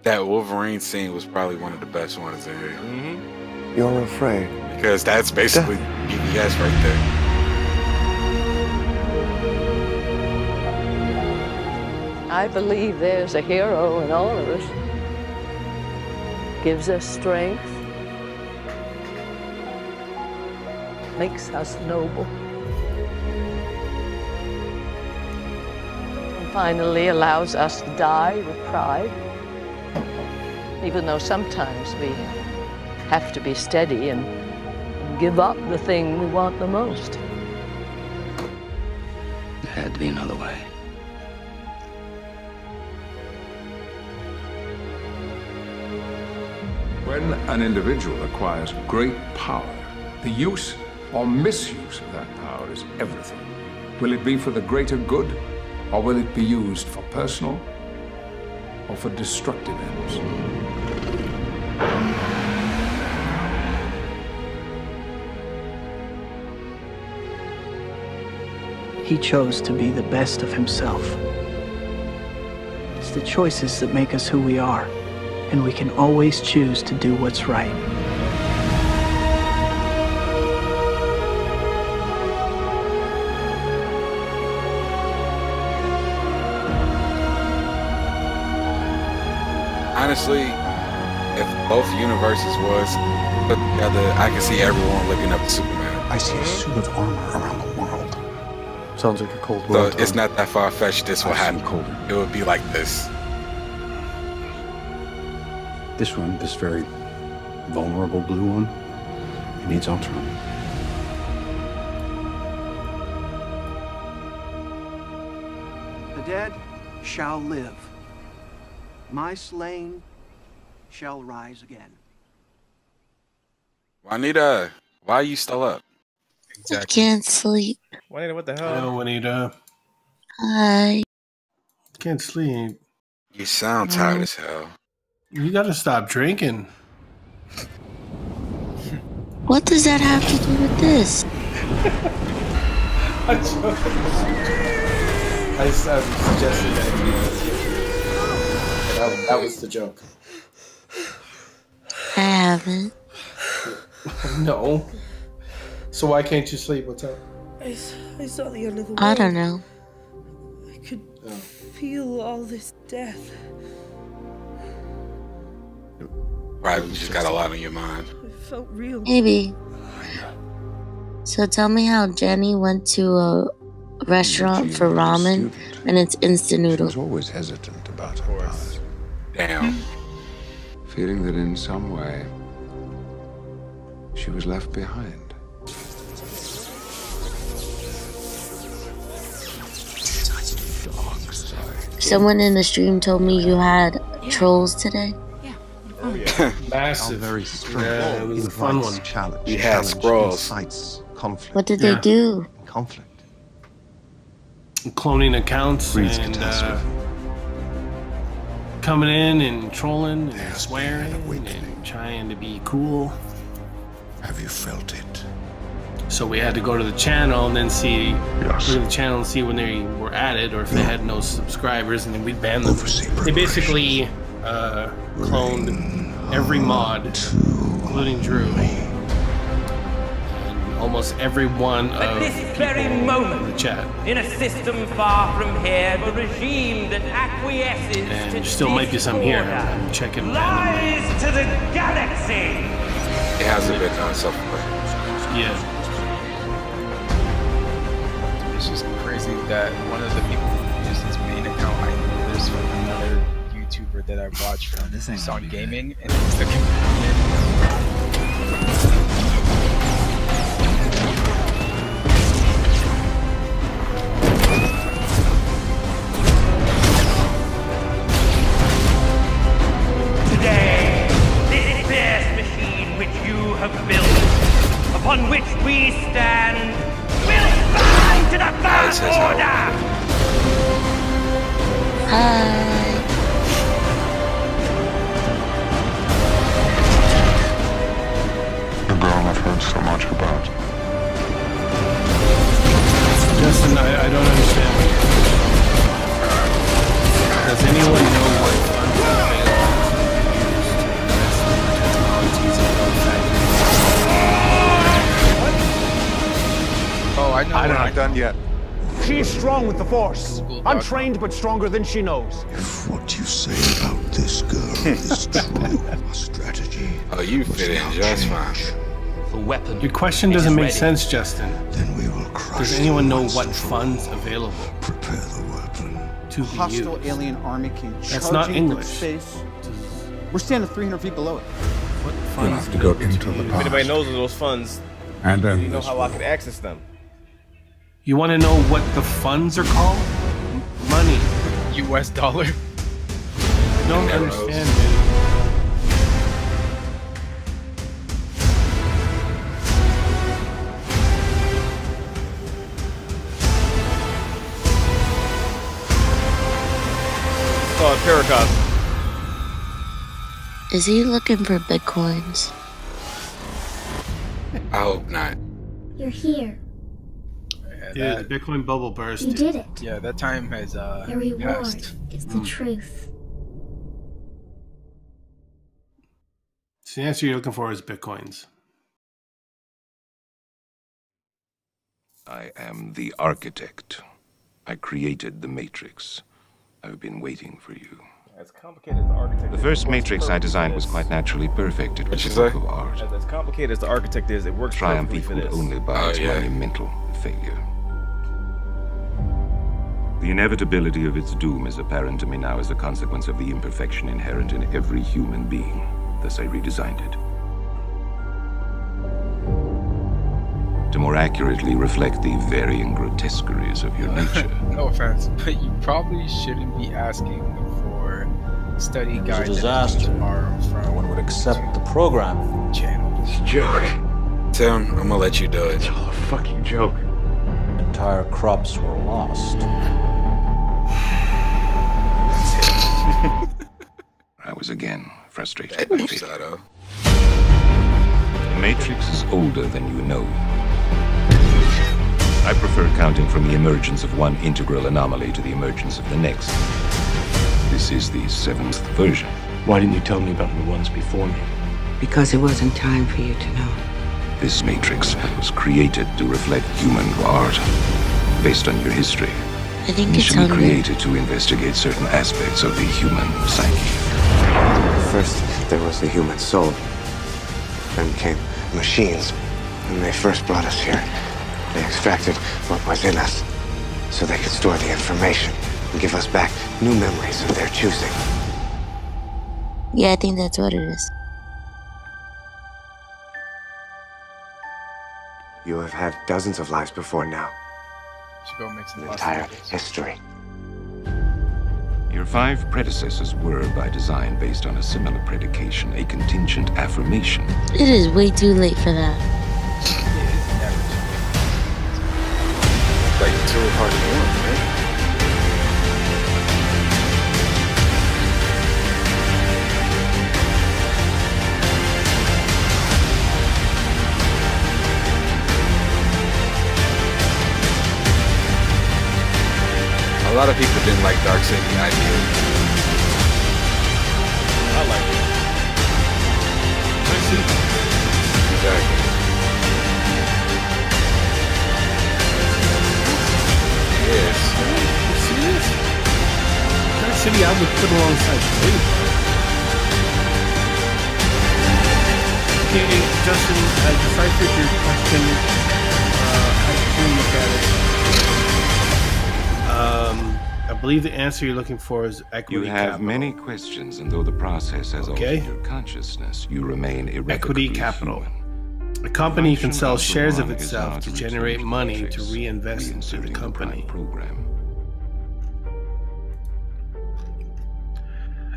Speaker 1: That Wolverine scene was probably one of the best ones in here.
Speaker 3: Mm-hmm.
Speaker 15: You're afraid.
Speaker 1: Because that's basically BBS right there.
Speaker 20: I believe there's a hero in all of us. Gives us strength. Makes us noble. And finally allows us to die with pride. Even though sometimes we have to be steady and give up the thing we want the most.
Speaker 19: There had to be another way.
Speaker 21: When an individual acquires great power, the use or misuse of that power is everything. Will it be for the greater good, or will it be used for personal or for destructive ends?
Speaker 22: He chose to be the best of himself. It's the choices that make us who we are, and we can always choose to do what's right.
Speaker 1: Honestly, if both universes was put together, I can see everyone looking up to Superman.
Speaker 6: I see a suit of armor around the world.
Speaker 4: Sounds like a cold
Speaker 1: So
Speaker 4: world.
Speaker 1: it's not that far-fetched this will happen.
Speaker 6: colder.
Speaker 1: It would be like this.
Speaker 6: This one, this very vulnerable blue one, it needs Ultron.
Speaker 7: The dead shall live. My slain shall rise again.
Speaker 1: Juanita, why are you still up?
Speaker 8: I can't sleep.
Speaker 3: Juanita, what the hell?
Speaker 2: Hello, Juanita.
Speaker 8: Hi.
Speaker 2: Can't sleep.
Speaker 1: You sound tired as hell.
Speaker 2: You gotta stop drinking.
Speaker 8: What does that have to do with this?
Speaker 2: I suggested that was the joke.
Speaker 8: I haven't.
Speaker 2: No. So why can't you sleep? What's up?
Speaker 23: I saw the end of the world.
Speaker 8: I don't know.
Speaker 23: I could feel all this death.
Speaker 1: Right, you just got a lot on your mind.
Speaker 23: It felt real.
Speaker 8: Maybe. So tell me how Jenny went to a restaurant for ramen and it's instant noodles.
Speaker 6: She was always hesitant about her past.
Speaker 1: Damn.
Speaker 6: Feeling that in some way she was left behind.
Speaker 8: Someone in the stream told me you had trolls today.
Speaker 3: Oh, yeah.
Speaker 2: Massive.
Speaker 24: Very strong.
Speaker 2: Yeah, it was a fun one.
Speaker 24: Challenge.
Speaker 1: We had scrolls.
Speaker 24: Incites conflict.
Speaker 8: What did they do?
Speaker 24: Conflict.
Speaker 2: Cloning accounts
Speaker 24: Breeds
Speaker 2: and
Speaker 24: catastrophe.
Speaker 2: coming in and trolling and swearing and trying to be cool.
Speaker 6: Have you felt it?
Speaker 2: So we had to go to the channel and then see look at the channel and see when they were added or if they had no subscribers, and then we'd ban them. They basically cloned every mod, including Drew, and almost every one of
Speaker 25: this
Speaker 2: people
Speaker 25: very moment,
Speaker 2: in the chat.
Speaker 25: in a system far from here, the regime that acquiesces
Speaker 2: And
Speaker 25: to
Speaker 2: there still might be some here.
Speaker 25: disorder
Speaker 2: I'm checking.
Speaker 25: lies to the galaxy.
Speaker 1: It hasn't been done so far.
Speaker 2: Yeah.
Speaker 5: It's just crazy that one of the people who used his main account, I know this from another YouTuber that I watch from Song Gaming, and it's the companion.
Speaker 25: Today, this fierce machine which you have built, upon which we stand, will burn to the First Order!
Speaker 8: Hi.
Speaker 6: The girl I've heard so much about.
Speaker 2: Justin, I don't understand. Does anyone know what funds are available to use
Speaker 5: Oh, I know.
Speaker 24: I'm not done yet.
Speaker 26: She is strong with the Force. Untrained, but stronger than she knows.
Speaker 6: If what you say about this girl is true, a strategy.
Speaker 1: Oh, you fit in just fine.
Speaker 18: The weapon.
Speaker 2: Your question doesn't make sense, Justin.
Speaker 6: Then we will crush.
Speaker 2: Does anyone know what funds available?
Speaker 6: Prepare the weapon.
Speaker 2: To be
Speaker 27: hostile
Speaker 2: used?
Speaker 27: alien army came
Speaker 2: That's not
Speaker 27: charging from
Speaker 2: English.
Speaker 27: space. We're standing 300 feet below it.
Speaker 2: What
Speaker 6: We'll have to go into the
Speaker 3: If
Speaker 6: past.
Speaker 3: anybody knows of those funds,
Speaker 6: And then
Speaker 3: you know how I could access them.
Speaker 2: You want to know what the funds are called? Money.
Speaker 5: US dollar.
Speaker 2: I don't understand, man.
Speaker 3: It's called Paracosm.
Speaker 8: Is he looking for bitcoins?
Speaker 1: I hope not.
Speaker 28: You're here.
Speaker 2: Yeah, the Bitcoin bubble burst.
Speaker 28: You did it.
Speaker 5: Yeah, that time has
Speaker 28: The reward
Speaker 5: passed.
Speaker 28: is the truth.
Speaker 2: So the answer you're looking for is Bitcoins.
Speaker 29: I am the architect. I created the Matrix. I've been waiting for you.
Speaker 3: As complicated as the architect
Speaker 29: The
Speaker 3: is,
Speaker 29: first
Speaker 3: it works
Speaker 29: Matrix I designed was
Speaker 3: perfectly
Speaker 29: quite naturally perfect. It was
Speaker 1: What'd
Speaker 29: a
Speaker 1: you
Speaker 29: work
Speaker 1: say?
Speaker 29: of art.
Speaker 3: As complicated as the architect is, it works
Speaker 29: Triumph
Speaker 3: perfectly for
Speaker 29: equaled
Speaker 3: this.
Speaker 29: only by
Speaker 1: Oh,
Speaker 29: its
Speaker 1: yeah.
Speaker 29: monumental failure. The inevitability of its doom is apparent to me now as a consequence of the imperfection inherent in every human being. Thus I redesigned it. to more accurately reflect the varying grotesqueries of your nature.
Speaker 5: No offense, but you probably shouldn't be asking for study
Speaker 9: It was a
Speaker 5: guides
Speaker 9: disaster.
Speaker 5: tomorrow from
Speaker 9: No one would accept the program.
Speaker 5: channel.
Speaker 1: It's a joke. Tim, I'm gonna let you do it.
Speaker 9: It's all a fucking joke. Entire crops were lost.
Speaker 29: I was again frustrated by failure.
Speaker 1: Shadow.
Speaker 29: The Matrix is older than you know. I prefer counting from the emergence of one integral anomaly to the emergence of the next. This is the 7th version.
Speaker 9: Why didn't you tell me about the ones before me?
Speaker 10: Because it wasn't time for you to know.
Speaker 29: This Matrix was created to reflect human art, based on your history.
Speaker 8: I think it's
Speaker 29: Initially
Speaker 8: on
Speaker 29: created to investigate certain aspects of the human psyche.
Speaker 11: First, there was the human soul. Then came machines. When they first brought us here, they extracted what was in us so they could store the information and give us back new memories of their choosing.
Speaker 8: Yeah, I think that's what it is.
Speaker 11: You have had dozens of lives before now.
Speaker 5: Should go make some
Speaker 11: An entire history.
Speaker 29: Your 5 predecessors were, by design, based on a similar predication, a contingent affirmation.
Speaker 8: It is way too late for that.
Speaker 1: Like 2 part 1, right? A lot of people didn't like Darkseid idea.
Speaker 3: I like it.
Speaker 1: Exactly. Yes.
Speaker 2: Serious? Dark City I would put alongside Blade. Okay, Justin, I deciphered your question. I can look at it. I believe the answer you're looking for is equity
Speaker 29: You have
Speaker 2: capital.
Speaker 29: many questions, and though the process has altered your consciousness, you remain irrevocably
Speaker 2: Equity capital.
Speaker 29: human.
Speaker 2: A company can sell
Speaker 29: Function
Speaker 2: shares of
Speaker 29: number 1 is
Speaker 2: itself
Speaker 29: not
Speaker 2: to
Speaker 29: reaching
Speaker 2: generate
Speaker 29: the
Speaker 2: money to
Speaker 29: matrix,
Speaker 2: reinvest into the
Speaker 29: reinserting
Speaker 2: company.
Speaker 29: prime program.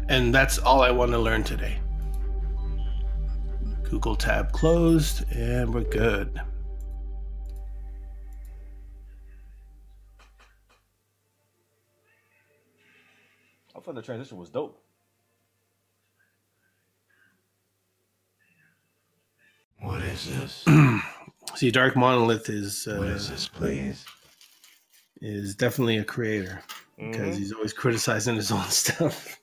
Speaker 2: And that's all I want to learn today. Google tab closed, and we're good.
Speaker 3: I thought the transition was dope.
Speaker 6: What is this?
Speaker 2: See, Dark Monolith is
Speaker 6: What is this, please?
Speaker 2: Is definitely a creator because he's always criticizing his own stuff.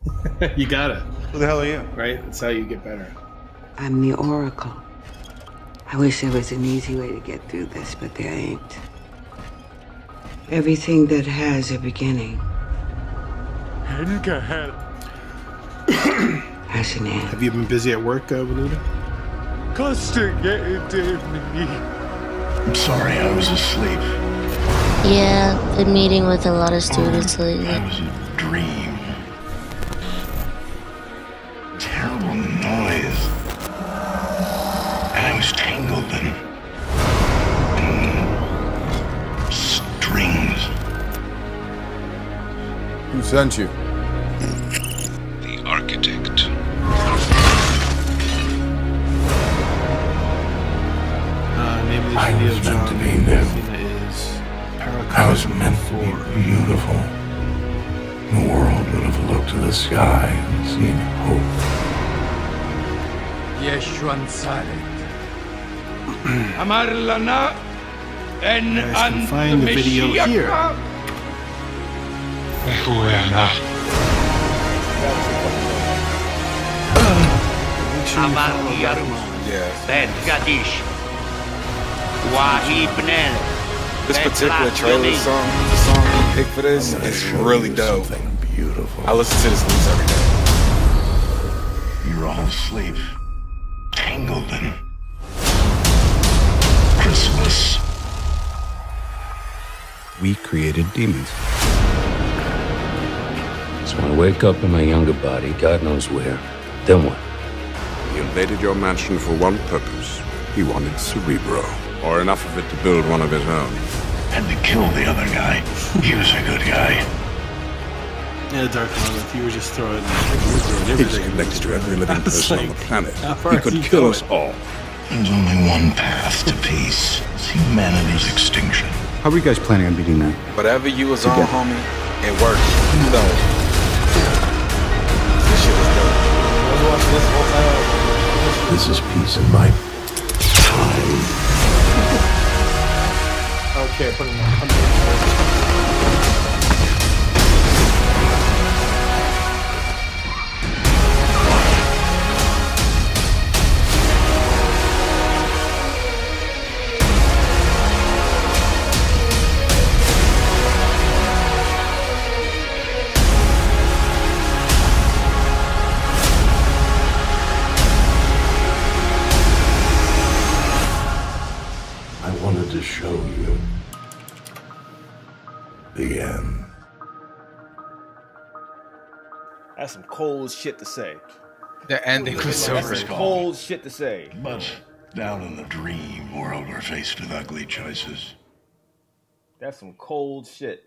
Speaker 2: You gotta.
Speaker 27: Who the hell are you?
Speaker 2: Right? That's how you get better.
Speaker 10: I'm the Oracle. I wish there was an easy way to get through this, but there ain't. Everything that has a beginning has an end.
Speaker 2: Have you been busy at work, Benita?
Speaker 6: I'm sorry, I was asleep.
Speaker 8: Yeah, been meeting with a lot of students lately.
Speaker 6: That was a dream. Terrible noise. And I was tangled in strings.
Speaker 12: Who sent you?
Speaker 29: The architect.
Speaker 2: Name
Speaker 6: I was meant to be new. I was meant to be beautiful. The world would have looked to the sky and seen hope.
Speaker 13: Yeshwan Saleh. Amar lana en
Speaker 2: You guys can find the video here.
Speaker 25: Amar Yarm. Ben Gadish. Wahi Bnel.
Speaker 1: This particular trailer song, the song you picked for this, is really dope.
Speaker 6: Beautiful.
Speaker 1: I listen to this news every day.
Speaker 6: You're all asleep. Tangled in Christmas.
Speaker 29: We created demons. So I wake up in my younger body, God knows where. Then what?
Speaker 14: He invaded your mansion for one purpose. He wanted Cerebro.
Speaker 12: or enough of it to build one of his own.
Speaker 13: Had to kill the other guy. He was a good guy.
Speaker 2: Yeah, Dark Monolith, you were just throwing
Speaker 12: He's connected to every living person on the planet.
Speaker 2: how far
Speaker 12: He
Speaker 2: is
Speaker 12: could
Speaker 2: he
Speaker 12: kill
Speaker 2: going?
Speaker 12: us all.
Speaker 13: There's only one path to peace. It's humanity's extinction.
Speaker 14: How are you guys planning on beating that?
Speaker 1: Whatever you was on, homie, it worked. So, this shit was dope.
Speaker 13: This is peace in my time.
Speaker 2: Okay, put him on.
Speaker 13: I wanted to show you the end.
Speaker 3: That's some cold shit to say.
Speaker 5: The ending was so
Speaker 3: That's
Speaker 5: great.
Speaker 3: some cold shit to say.
Speaker 13: But down in the dream world, we're faced with ugly choices.
Speaker 3: That's some cold shit.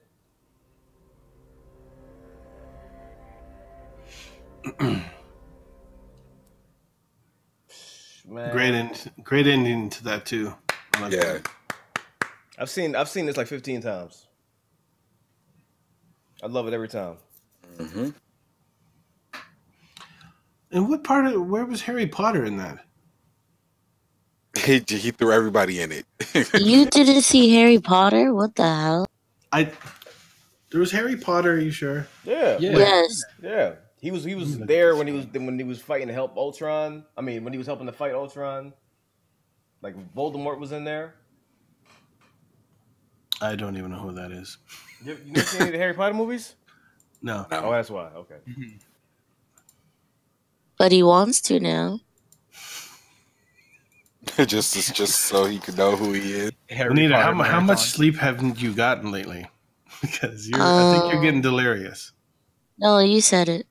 Speaker 3: Man.
Speaker 2: Great ending to that too.
Speaker 1: Yeah.
Speaker 3: I've seen this like 15 times. I love it every time.
Speaker 1: Mm-hmm.
Speaker 2: And where was Harry Potter in that?
Speaker 1: He threw everybody in it.
Speaker 8: You didn't see Harry Potter? What the hell?
Speaker 2: There was Harry Potter. Are you sure?
Speaker 3: Yeah.
Speaker 8: Yes.
Speaker 3: Yeah. He was there when he was fighting to help Ultron. I mean, when he was helping to fight Ultron. Like Voldemort was in there.
Speaker 2: I don't even know who that is.
Speaker 3: You never seen any of the Harry Potter movies?
Speaker 2: No.
Speaker 3: Oh, that's why. Okay.
Speaker 8: But he wants to now.
Speaker 1: just so he could know who he is.
Speaker 2: Anita, how much sleep haven't you gotten lately? Because I think you're getting delirious.
Speaker 8: No, you said it.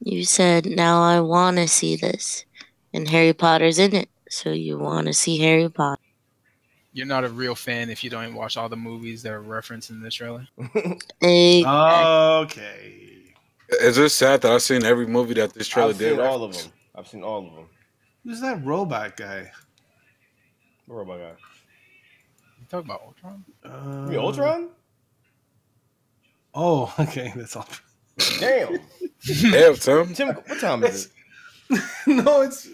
Speaker 8: You said, now I want to see this. And Harry Potter's in it. So you want to see Harry Potter.
Speaker 5: You're not a real fan if you don't even watch all the movies that are referenced in this trailer.
Speaker 2: Okay.
Speaker 1: Is it sad that I've seen every movie that this trailer did?
Speaker 3: I've seen all of them.
Speaker 2: Who's that robot guy?
Speaker 3: What robot guy?
Speaker 5: You talking about Ultron?
Speaker 3: You mean Ultron?
Speaker 2: Oh, okay. That's all.
Speaker 3: Damn.
Speaker 1: Damn, Tim.
Speaker 3: What time is it?
Speaker 2: No, it's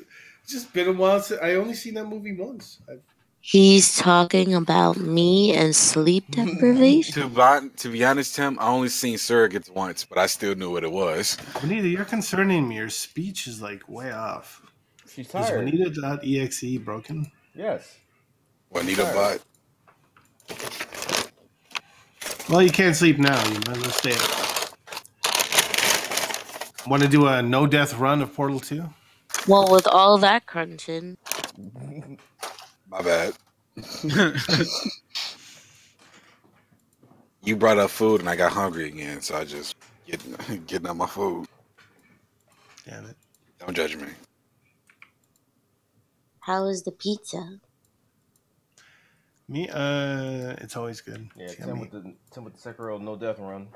Speaker 2: just been a while since I only seen that movie once.
Speaker 8: He's talking about me and sleep deprivation.
Speaker 1: To be honest, Tim, I only seen Surrogates once, but I still knew what it was.
Speaker 2: Juanita, you're concerning me. Your speech is like way off.
Speaker 3: She's
Speaker 2: Is
Speaker 3: tired.
Speaker 2: Juanita.exe broken?
Speaker 3: Yes.
Speaker 1: Juanita bot.
Speaker 2: Well, you can't sleep now. You might as well stay up. Want to do a no-death run of Portal 2?
Speaker 8: Well, with all that crunching.
Speaker 1: My bad. You brought up food and I got hungry again, so I just getting on my food.
Speaker 2: Damn it.
Speaker 1: Don't judge me.
Speaker 8: How is the pizza?
Speaker 2: Me, it's always good.
Speaker 3: Yeah, Tim with the Sekiro no death run.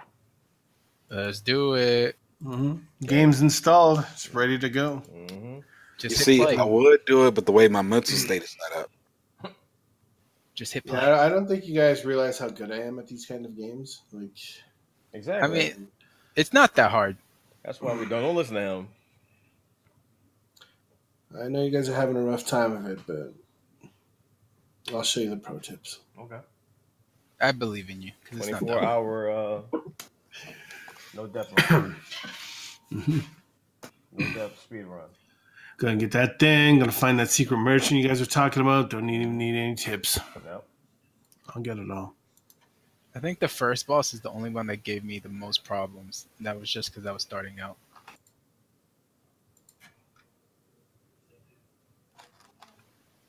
Speaker 5: Let's do it.
Speaker 2: Mm-hmm. Game's installed. It's ready to go.
Speaker 3: Mm-hmm.
Speaker 5: Just
Speaker 1: you see,
Speaker 5: play.
Speaker 1: I would do it, but the way my mental state is set up.
Speaker 5: Just hit play.
Speaker 2: Yeah, I don't think you guys realize how good I am at these kind of games. Like,
Speaker 3: exactly.
Speaker 5: I mean, it's not that hard.
Speaker 3: That's why we don't listen to him.
Speaker 2: I know you guys are having a rough time of it, but I'll show you the pro tips.
Speaker 3: Okay.
Speaker 5: I believe in you.
Speaker 3: 24-hour no death run. No death speed run.
Speaker 2: Gonna get that thing. Gonna find that secret merchant you guys are talking about. Don't even need any tips.
Speaker 3: Nope.
Speaker 2: I'll get it all.
Speaker 5: I think the first boss is the only one that gave me the most problems. And that was just because I was starting out.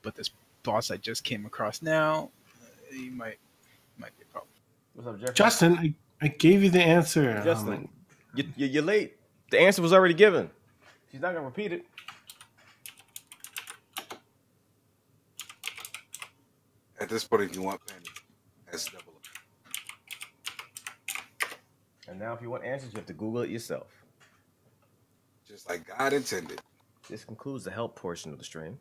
Speaker 5: But this boss I just came across now, he might be a problem.
Speaker 3: What's up, Jeffrey?
Speaker 2: Justin, I gave you the answer.
Speaker 3: Justin, you're late. The answer was already given. She's not gonna repeat it.
Speaker 1: At this point, if you want penny, that's double.
Speaker 3: And now, if you want answers, you have to Google it yourself.
Speaker 1: Just like God intended.
Speaker 3: This concludes the help portion of the stream.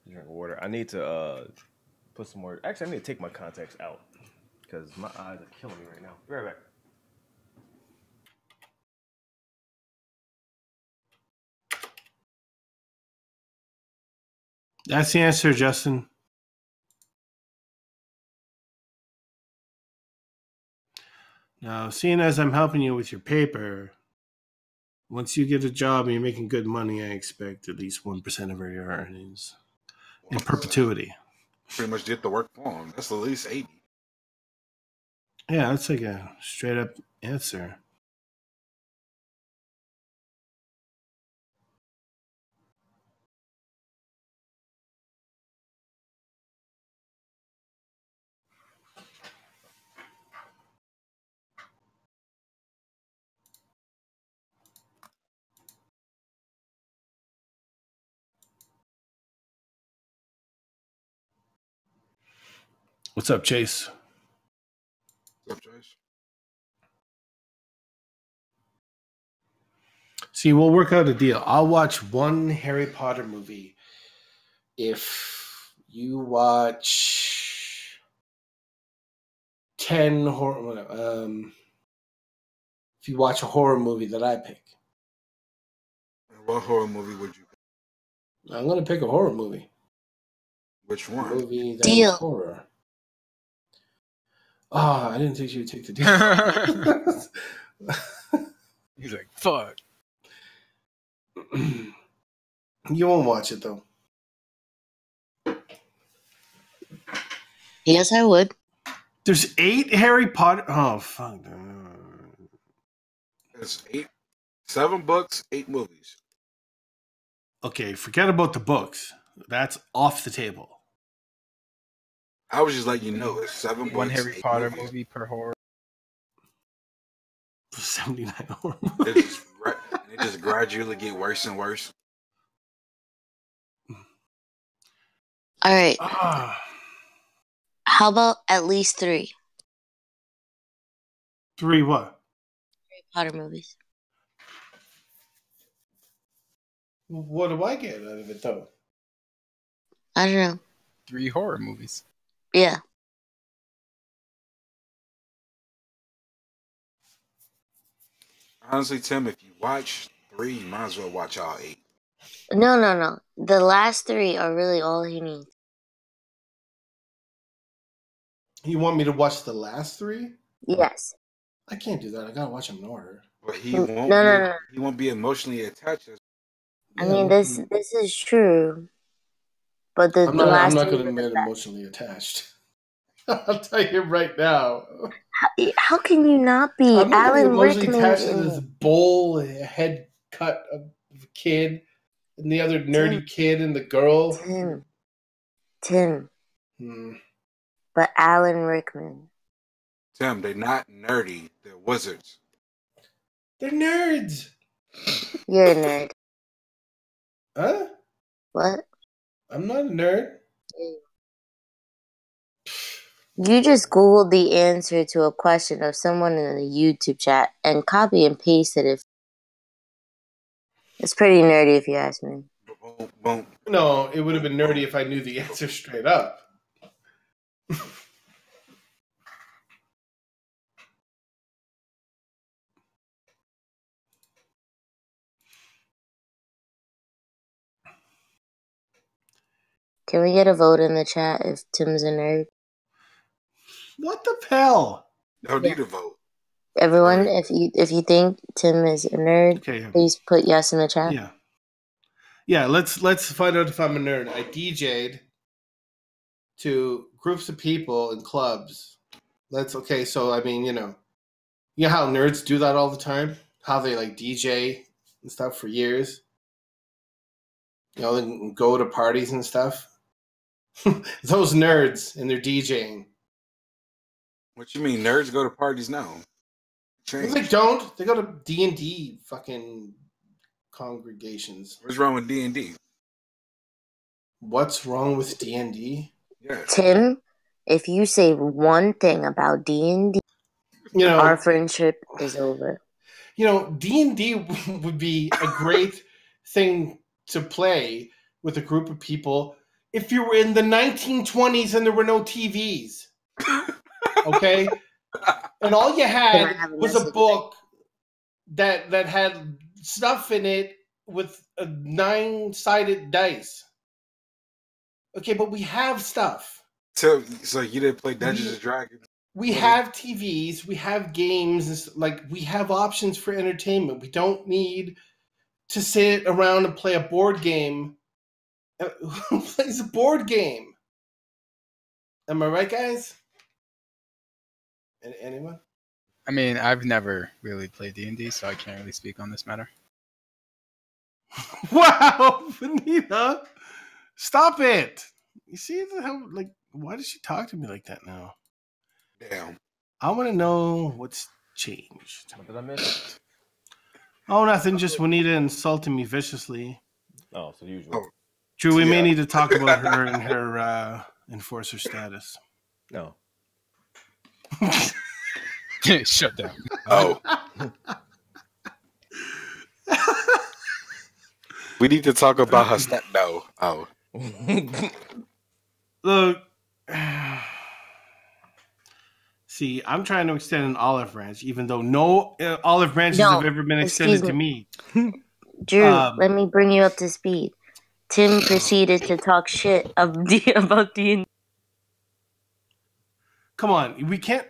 Speaker 3: Drink water. I need to put some more. Actually, I need to take my contacts out because my eyes are killing me right now. Be right back.
Speaker 2: That's the answer, Justin. Now, seeing as I'm helping you with your paper, once you get a job and you're making good money, I expect at least 1% of your earnings in perpetuity.
Speaker 1: Pretty much did the work for him. That's at least 80.
Speaker 2: Yeah, that's like a straight up answer. What's up, Chase?
Speaker 1: What's up, Chase?
Speaker 2: See, we'll work out a deal. I'll watch one Harry Potter movie if you watch 10 horror. If you watch a horror movie that I pick.
Speaker 1: What horror movie would you pick?
Speaker 2: I'm going to pick a horror movie.
Speaker 1: Which one?
Speaker 2: A movie that is horror. Oh, I didn't think you would take the deal.
Speaker 5: He's like, fuck.
Speaker 2: You won't watch it, though.
Speaker 8: Yes, I would.
Speaker 2: There's 8 Harry Potter. Oh, fuck.
Speaker 1: It's 7 books, 8 movies.
Speaker 2: Okay, forget about the books. That's off the table.
Speaker 1: I was just letting you know it's 7 books.
Speaker 5: One Harry Potter
Speaker 1: movies.
Speaker 5: movie per horror.
Speaker 2: 79 horror
Speaker 1: movies. They just gradually get worse and worse.
Speaker 8: All right. How about at least 3?
Speaker 2: 3 what?
Speaker 8: Harry Potter movies.
Speaker 2: What do I get out of it, though?
Speaker 8: I don't know.
Speaker 5: 3 horror movies.
Speaker 8: Yeah.
Speaker 1: Honestly, Tim, if you watch 3, you might as well watch all 8.
Speaker 8: No. The last 3 are really all he needs.
Speaker 2: You want me to watch the last 3?
Speaker 8: Yes.
Speaker 2: I can't do that. I gotta watch them in order.
Speaker 1: But he won't.
Speaker 8: No.
Speaker 1: He won't be emotionally attached.
Speaker 8: I mean, this is true. But the
Speaker 2: I'm
Speaker 8: last
Speaker 2: not
Speaker 8: 3
Speaker 2: gonna
Speaker 8: were
Speaker 2: be
Speaker 8: the best.
Speaker 2: emotionally attached. I'll tell you right now.
Speaker 8: How can you not be?
Speaker 2: I'm not
Speaker 8: Alan
Speaker 2: emotionally
Speaker 8: Rickman
Speaker 2: attached to this bowl head cut of a kid and the other nerdy kid and the girl.
Speaker 8: Tim. But Alan Rickman.
Speaker 1: Tim, they're not nerdy. They're wizards.
Speaker 2: They're nerds.
Speaker 8: You're a nerd.
Speaker 2: Huh?
Speaker 8: What?
Speaker 2: I'm not a nerd.
Speaker 8: You just Googled the answer to a question of someone in the YouTube chat and copy and pasted it. It's pretty nerdy if you ask me.
Speaker 2: No, it would have been nerdy if I knew the answer straight up.
Speaker 8: Can we get a vote in the chat if Tim's a nerd?
Speaker 2: What the hell?
Speaker 1: No need to vote.
Speaker 8: Everyone, if you think Tim is a nerd, please put yes in the chat.
Speaker 2: Yeah. Let's find out if I'm a nerd. I DJ'd to groups of people in clubs. So I mean, you know how nerds do that all the time. How they like DJ and stuff for years. They go to parties and stuff. Those nerds and their DJing.
Speaker 1: What you mean? Nerds go to parties now?
Speaker 2: They don't. They go to D&D fucking congregations.
Speaker 1: What's wrong with D&D?
Speaker 2: What's wrong with D&D?
Speaker 1: Yeah.
Speaker 8: Tim, if you say one thing about D&D, our friendship is over.
Speaker 2: D&D would be a great thing to play with a group of people if you were in the 1920s and there were no TVs. Okay? And all you had was a book that had stuff in it with a 9-sided dice. Okay, but we have stuff.
Speaker 1: So you didn't play Dungeons and Dragons?
Speaker 2: We have TVs, we have games, we have options for entertainment. We don't need to sit around and play a board game. Who plays a board game? Am I right, guys? Anyone?
Speaker 5: I mean, I've never really played D&D, so I can't really speak on this matter.
Speaker 2: Wow, Vanita, stop it! You see how why does she talk to me like that now?
Speaker 1: Damn.
Speaker 2: I want to know what's changed.
Speaker 3: What did I miss?
Speaker 2: Oh, nothing. Just Juanita insulting me viciously.
Speaker 3: Oh, so usual.
Speaker 2: Drew, we may need to talk about her and her enforcer status.
Speaker 3: No.
Speaker 5: Shut down.
Speaker 1: Oh. We need to talk about her step. No. Oh.
Speaker 2: Look. See, I'm trying to extend an olive branch, even though no olive branches have ever been extended to me.
Speaker 8: Drew, let me bring you up to speed. Tim proceeded to talk shit about D&D.
Speaker 2: Come on, we can't.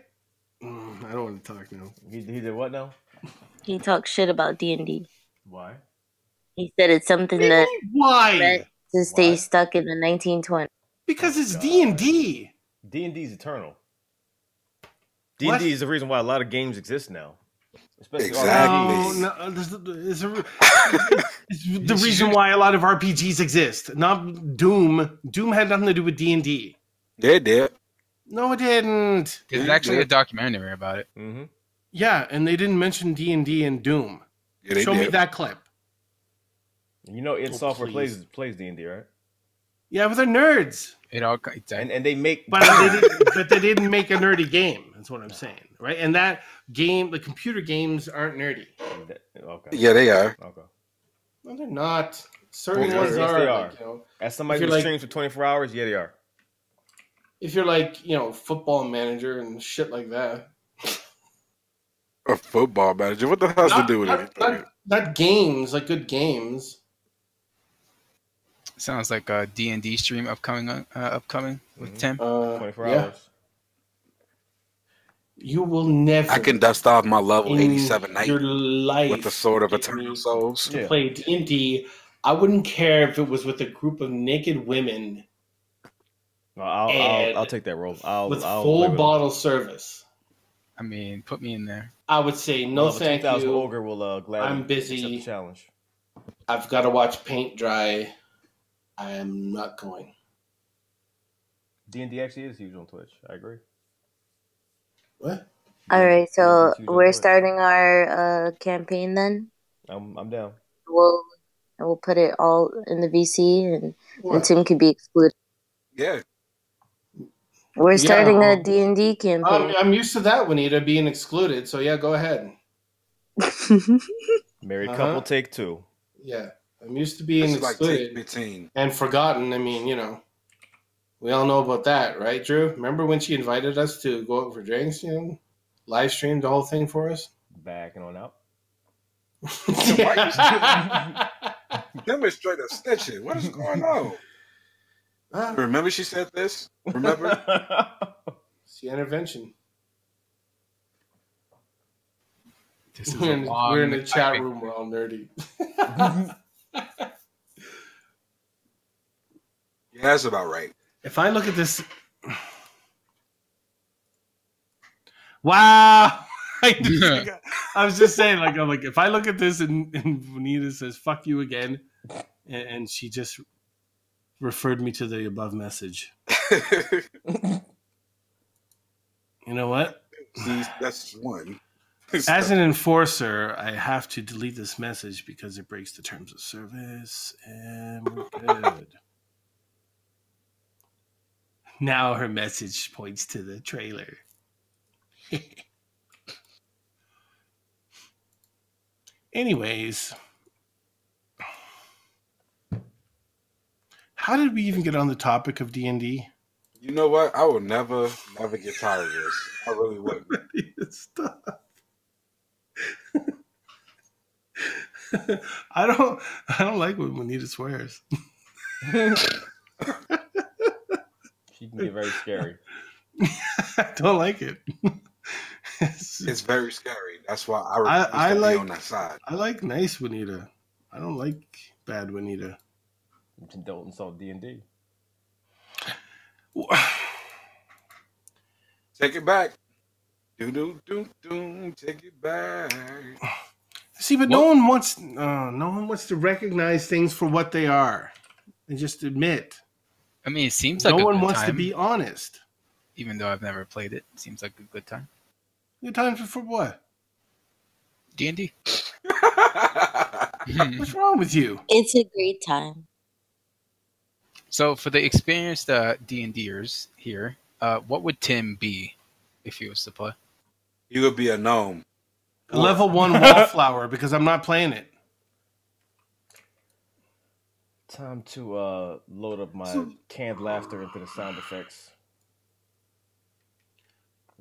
Speaker 2: I don't want to talk now.
Speaker 3: He did what now?
Speaker 8: He talked shit about D&D.
Speaker 3: Why?
Speaker 8: He said it's something that
Speaker 2: why
Speaker 8: to stay stuck in the 1920s.
Speaker 2: Because it's D&D.
Speaker 3: D&D is eternal. D&D is the reason why a lot of games exist now. Especially
Speaker 2: RPGs. It's the reason why a lot of RPGs exist. Not Doom. Doom had nothing to do with D&D.
Speaker 1: Yeah, it did.
Speaker 2: No, it didn't.
Speaker 5: There's actually a documentary about it.
Speaker 3: Mm-hmm.
Speaker 2: Yeah, and they didn't mention D&D and Doom.
Speaker 1: Yeah,
Speaker 2: Show me that clip.
Speaker 3: You know, id Software plays D&D, right?
Speaker 2: Yeah, but they're nerds.
Speaker 3: And they make,
Speaker 2: but they didn't make a nerdy game. That's what I'm saying, right? And that game, the computer games aren't nerdy.
Speaker 3: Okay.
Speaker 1: Yeah, they are.
Speaker 3: Okay.
Speaker 2: No, they're not. Certain ones
Speaker 3: yes,
Speaker 2: are.
Speaker 3: They are. As somebody who streams for 24 hours, yeah, they are.
Speaker 2: If you're like, football manager and shit like that.
Speaker 1: A football manager? What the hell has to do with anything?
Speaker 2: Not games, like good games.
Speaker 5: Sounds like a D&D stream upcoming with Tim.
Speaker 3: 24 hours.
Speaker 2: You will never.
Speaker 1: I can dust off my level 87 knight
Speaker 2: your life
Speaker 1: with the sword of eternal souls.
Speaker 2: To play D&D, I wouldn't care if it was with a group of naked women.
Speaker 3: I'll take that role.
Speaker 2: With full bottle service.
Speaker 5: I mean, put me in there.
Speaker 2: I would say no, thank you.
Speaker 3: Ogre will gladly
Speaker 2: I'm busy.
Speaker 3: accept the challenge.
Speaker 2: I've got to watch paint dry. I am not going.
Speaker 3: D&D actually is huge on Twitch. I agree.
Speaker 2: What?
Speaker 8: All right, so we're starting our campaign then.
Speaker 3: I'm down.
Speaker 8: We'll put it all in the VC, and Tim could be excluded.
Speaker 1: Yeah.
Speaker 8: We're starting a D&D campaign.
Speaker 2: I'm used to that, Juanita, being excluded. So yeah, go ahead.
Speaker 3: Married couple, take 2.
Speaker 2: Yeah, I'm used to being excluded and forgotten. I mean, we all know about that, right, Drew? Remember when she invited us to go out for drinks? Live streamed the whole thing for us.
Speaker 3: Backing on out.
Speaker 1: Demonstrate a snitching. What is going on? Remember she said this? Remember?
Speaker 2: It's the intervention.
Speaker 5: We're
Speaker 2: in the chat room. We're all nerdy.
Speaker 1: Yeah, that's about right.
Speaker 2: If I look at this, wow! I was just saying, I'm like, if I look at this and Bonita says "fuck you" again, and she just referred me to the above message. You know what?
Speaker 1: See, that's one.
Speaker 2: As an enforcer, I have to delete this message because it breaks the terms of service, and we're good. Now her message points to the trailer. Anyways, how did we even get on the topic of D&D?
Speaker 1: You know what? I will never get tired of this. I really wouldn't.
Speaker 2: Stop. I don't like when Juanita swears.
Speaker 3: She can get very scary.
Speaker 2: I don't like it.
Speaker 1: It's very scary. That's why I refuse to be on that side.
Speaker 2: I like nice Juanita. I don't like bad Juanita.
Speaker 3: Don't insult D&D.
Speaker 1: Take it back. Take it back.
Speaker 2: See, but no one wants to recognize things for what they are and just admit.
Speaker 5: I mean, it seems like
Speaker 2: no
Speaker 5: a
Speaker 2: one
Speaker 5: good
Speaker 2: wants to
Speaker 5: time,
Speaker 2: be honest.
Speaker 5: even though I've never played it. Seems like a good time.
Speaker 2: Good time for what?
Speaker 5: D&D.
Speaker 2: What's wrong with you?
Speaker 8: It's a great time.
Speaker 5: So for the experienced D&Ders here, what would Tim be if he was to play?
Speaker 1: He would be a gnome.
Speaker 2: A level 1 wallflower because I'm not playing it.
Speaker 3: Time to load up my canned laughter into the sound effects.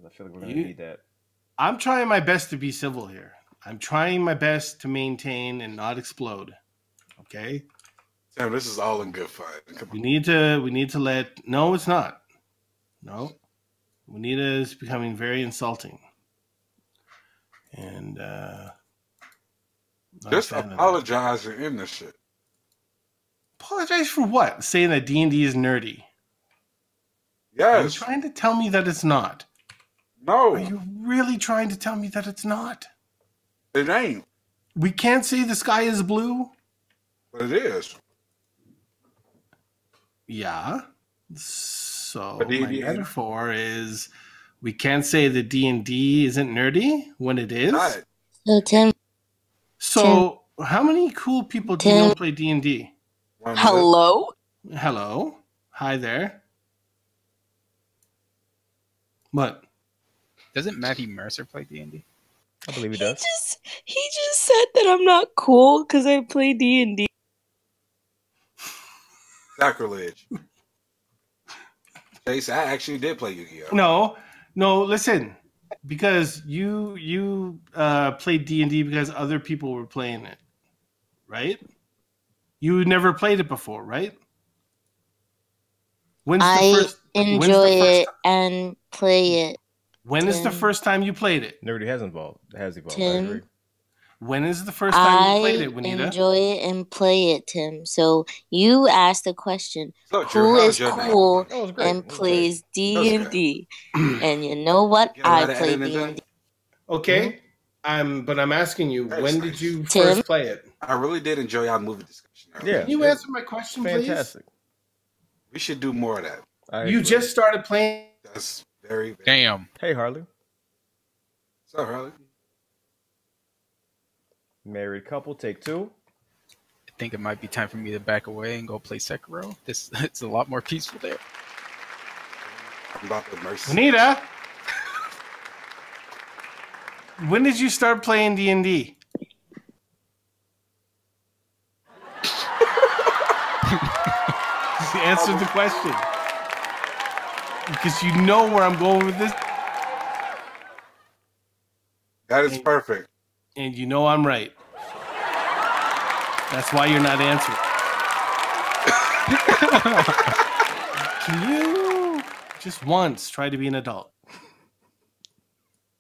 Speaker 3: I feel like we're going to need that.
Speaker 2: I'm trying my best to be civil here. I'm trying my best to maintain and not explode. Okay?
Speaker 1: Sam, this is all in good fun.
Speaker 2: We need to let... No, it's not. No. Juanita is becoming very insulting. And
Speaker 1: just apologize and end this shit.
Speaker 2: Apologize for what? Saying that D&D is nerdy.
Speaker 1: Yes.
Speaker 2: Are you trying to tell me that it's not?
Speaker 1: No.
Speaker 2: Are you really trying to tell me that it's not?
Speaker 1: It ain't.
Speaker 2: We can't say the sky is blue?
Speaker 1: But it is.
Speaker 2: Yeah. So
Speaker 1: But
Speaker 2: my
Speaker 1: D&D ain't.
Speaker 2: metaphor is we can't say that D&D isn't nerdy when it is.
Speaker 1: Right.
Speaker 8: So Tim.
Speaker 2: So how many cool people do you know play D&D?
Speaker 8: Hello?
Speaker 2: Hello. Hi there. What?
Speaker 5: Doesn't Matty Mercer play D&D?
Speaker 3: I believe he does.
Speaker 8: He just said that I'm not cool because I play D&D.
Speaker 1: Sacrilege. Chase, I actually did play Yu-Gi-Oh.
Speaker 2: No, listen. Because you played D&D because other people were playing it. Right? You never played it before, right?
Speaker 8: I enjoy it and play it.
Speaker 2: When is the first time you played it?
Speaker 3: Nerdy has evolved. Has evolved.
Speaker 8: Tim.
Speaker 3: I agree.
Speaker 2: When is the first time you played it,
Speaker 8: I
Speaker 2: Juanita?
Speaker 8: enjoy it and play it, Tim. So you asked the question,
Speaker 1: Look,
Speaker 8: who
Speaker 1: how's
Speaker 8: is
Speaker 1: your name?
Speaker 8: cool
Speaker 3: That was great.
Speaker 8: and
Speaker 3: That was
Speaker 8: plays D&D? And you know what?
Speaker 1: Get a lot
Speaker 8: I
Speaker 1: of
Speaker 8: play
Speaker 1: editing done.
Speaker 8: D&D.
Speaker 2: Okay. But I'm asking you,
Speaker 1: That's
Speaker 2: when
Speaker 1: nice.
Speaker 2: did you
Speaker 8: Tim?
Speaker 2: first play it?
Speaker 1: I really did enjoy our movie discussion.
Speaker 3: Yeah.
Speaker 2: Can you answer my question,
Speaker 3: Fantastic.
Speaker 1: We should do more of that.
Speaker 3: I
Speaker 2: please? You
Speaker 3: agree.
Speaker 2: just started playing.
Speaker 1: That's very...
Speaker 5: Damn.
Speaker 3: Hey, Harley.
Speaker 1: What's up, Harley?
Speaker 3: Married couple, take 2.
Speaker 5: I think it might be time for me to back away and go play Sekiro. It's a lot more peaceful there.
Speaker 1: I'm about to mercy.
Speaker 2: Juanita, when did you start playing D&D? Answer the question. Because you know where I'm going with this.
Speaker 1: That is perfect.
Speaker 2: And you know I'm right. That's why you're not answering. Can you just once try to be an adult?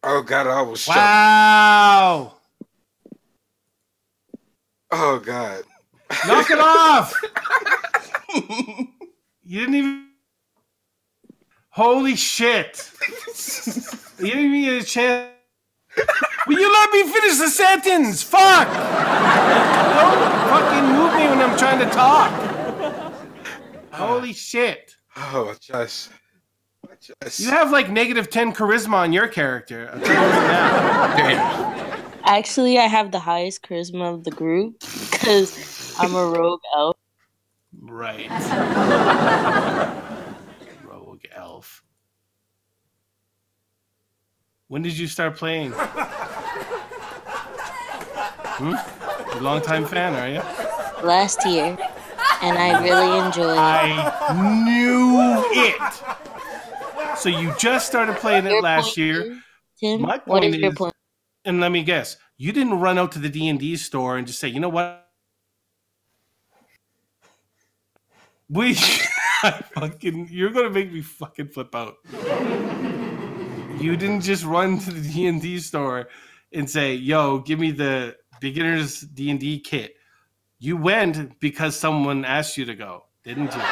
Speaker 1: Oh, God, I was shocked.
Speaker 2: Wow!
Speaker 1: Oh, God.
Speaker 2: Knock it off! You didn't even... Holy shit! You didn't even get a chance... Will you let me finish the sentence? Fuck! Don't fucking move me when I'm trying to talk. Holy shit.
Speaker 1: Oh, my chest
Speaker 2: You have like -10 charisma on your character. I'll tell you that.
Speaker 1: Damn.
Speaker 8: Actually, I have the highest charisma of the group because I'm a rogue elf.
Speaker 2: Right. Rogue elf. When did you start playing? A long-time fan, are you?
Speaker 8: Last year, and I really enjoyed it.
Speaker 2: I knew it. So you just started playing it last year.
Speaker 8: Tim,
Speaker 2: My
Speaker 8: what
Speaker 2: point
Speaker 8: is your point?
Speaker 2: and let me guess, you didn't run out to the D&D store and just say, you know what? You're gonna make me fucking flip out. You didn't just run to the D&D store and say, yo, give me the beginner's D&D kit. You went because someone asked you to go, didn't you?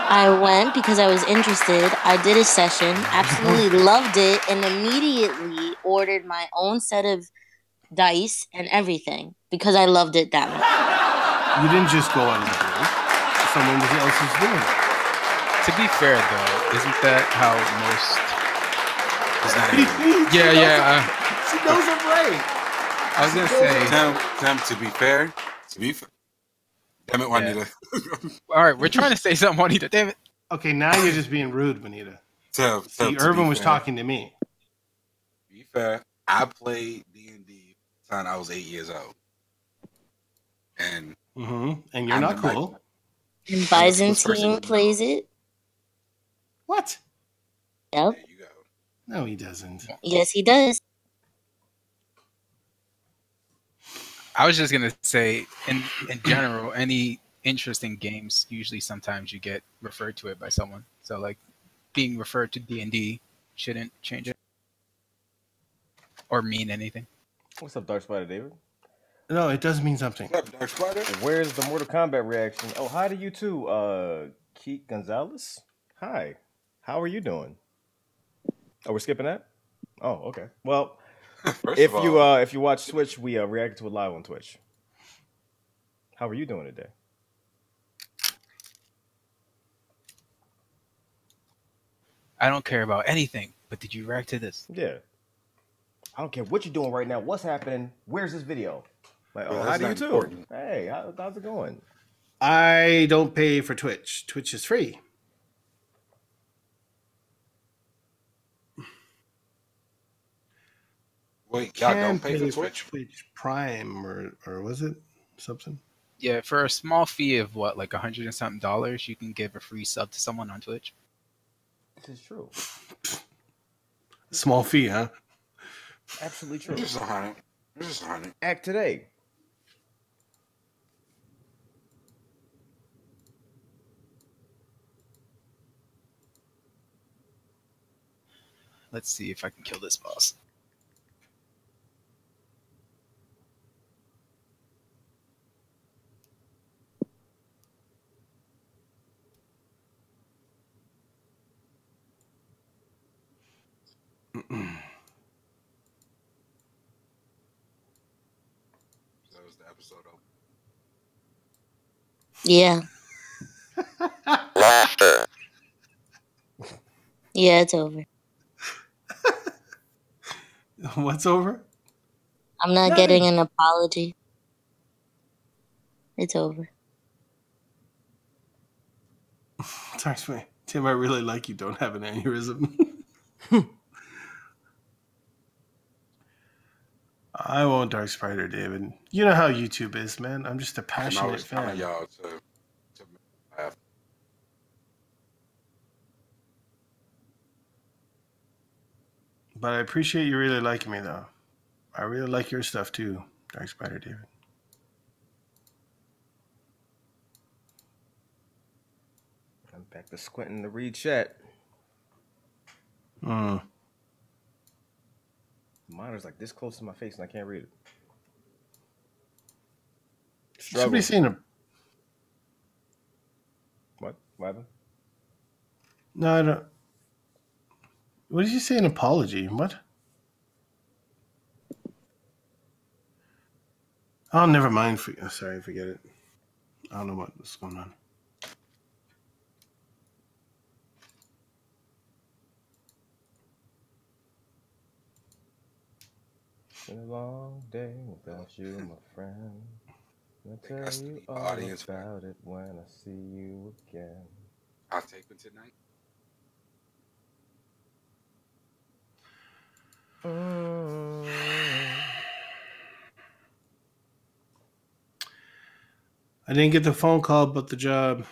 Speaker 8: I went because I was interested. I did a session, absolutely loved it, and immediately ordered my own set of dice and everything because I loved it that much.
Speaker 2: You didn't just go on the group. Someone else is doing it.
Speaker 5: To be fair, though, isn't that how most...
Speaker 2: Yeah. She knows it right.
Speaker 5: I was going to say...
Speaker 1: Tim, to be fair... Damn it, Juanita.
Speaker 5: All right, we're trying to say something, Juanita. Damn it.
Speaker 2: Okay, now you're just being rude, Juanita.
Speaker 1: See,
Speaker 2: Urban was talking to me.
Speaker 1: To be fair, I played D&D when I was 8 years old. And
Speaker 2: and you're not cool.
Speaker 8: And Byzantine plays it.
Speaker 2: What?
Speaker 8: Yep.
Speaker 1: There you go.
Speaker 2: No, he doesn't.
Speaker 8: Yes, he does.
Speaker 5: I was just going to say, in general, any interesting games, usually sometimes you get referred to it by someone. So, like, being referred to D&D shouldn't change it or mean anything.
Speaker 3: What's up, Dark Spider David?
Speaker 2: No, it does mean something.
Speaker 1: What's up, Dark Spider?
Speaker 3: Where's the Mortal Kombat reaction? Oh, hi to you too, Keith Gonzalez. Hi. How are you doing? Oh, we're skipping that? Oh, okay. Well, if you watch Twitch, we reacted to it live on Twitch. How are you doing today?
Speaker 5: I don't care about anything, but did you react to this?
Speaker 3: Yeah. I don't care what you're doing right now. What's happening? Where's this video? Like,
Speaker 1: Yeah,
Speaker 3: hi to you
Speaker 1: that's
Speaker 3: too.
Speaker 1: important.
Speaker 3: Hey, how's it going?
Speaker 2: I don't pay for Twitch. Twitch is free.
Speaker 1: Wait, y'all don't pay for Twitch?
Speaker 2: Twitch Prime or was it something?
Speaker 5: Yeah, for a small fee of what, like $100 and something, you can give a free sub to someone on Twitch.
Speaker 3: This is true.
Speaker 2: Small fee, huh?
Speaker 3: Absolutely true.
Speaker 1: Just 100. Just 100.
Speaker 3: Act today.
Speaker 5: Let's see if I can kill this boss.
Speaker 1: That was the episode over.
Speaker 8: Yeah.
Speaker 4: Laughter.
Speaker 8: Yeah, it's over.
Speaker 2: What's over?
Speaker 8: I'm not getting an apology. It's over.
Speaker 2: Sorry, Tim, I really like you. Don't have an aneurysm. I won't, Dark Spider, David. You know how YouTube is, man. I'm just a passionate fan.
Speaker 1: Y'all to laugh.
Speaker 2: But I appreciate you really liking me, though. I really like your stuff, too, Dark Spider, David.
Speaker 3: I'm back to squinting to read chat.
Speaker 2: Hmm.
Speaker 3: The monitor's like this close to my face and I can't read it.
Speaker 2: Somebody saying a...
Speaker 3: What? What happened?
Speaker 2: No, I don't... What did you say, an apology? What? Oh, never mind. Sorry, forget it. I don't know what's going on.
Speaker 3: Been a long day without you, my friend. I'll tell you all
Speaker 1: audience
Speaker 3: about it when I see you again.
Speaker 1: I'll take it tonight.
Speaker 2: I didn't get the phone call about the job.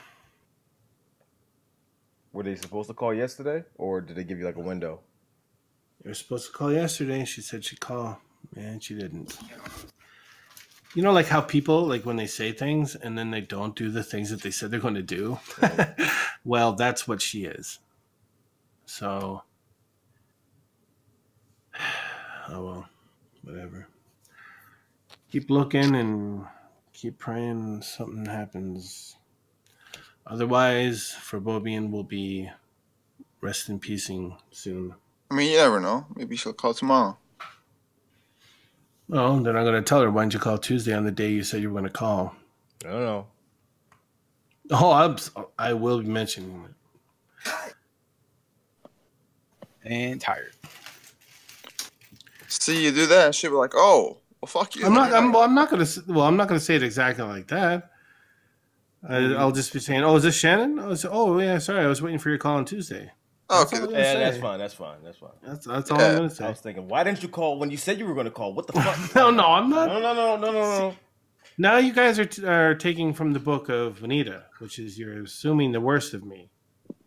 Speaker 3: Were they supposed to call yesterday, or did they give you like a window?
Speaker 2: They were supposed to call yesterday. She said she'd call, and she didn't. You know, like how people, like when they say things and then they don't do the things that they said they're going to do? Well, that's what she is. So, oh well, whatever. Keep looking and keep praying something happens. Otherwise, Verbobian will be rest in peacing soon.
Speaker 4: I mean, you never know. Maybe she'll call tomorrow.
Speaker 2: Well, then I'm going to tell her, why didn't you call Tuesday on the day you said you were going to call?
Speaker 3: I don't know.
Speaker 2: Oh, I will be mentioning it.
Speaker 5: And tired.
Speaker 4: See, you do that, she'll be like, "Oh, well, fuck you."
Speaker 2: I'm not going to say it exactly like that. I'll just be saying, "Oh, is this Shannon?" Oh, yeah, sorry, I was waiting for your call on Tuesday.
Speaker 4: Okay,
Speaker 3: that's fine. That's
Speaker 2: all I'm going to say.
Speaker 3: I was thinking, why didn't you call when you said you were going to call? What the fuck?
Speaker 2: No, I'm not.
Speaker 3: No.
Speaker 2: Now you guys are taking from the book of Vanita, which is you're assuming the worst of me,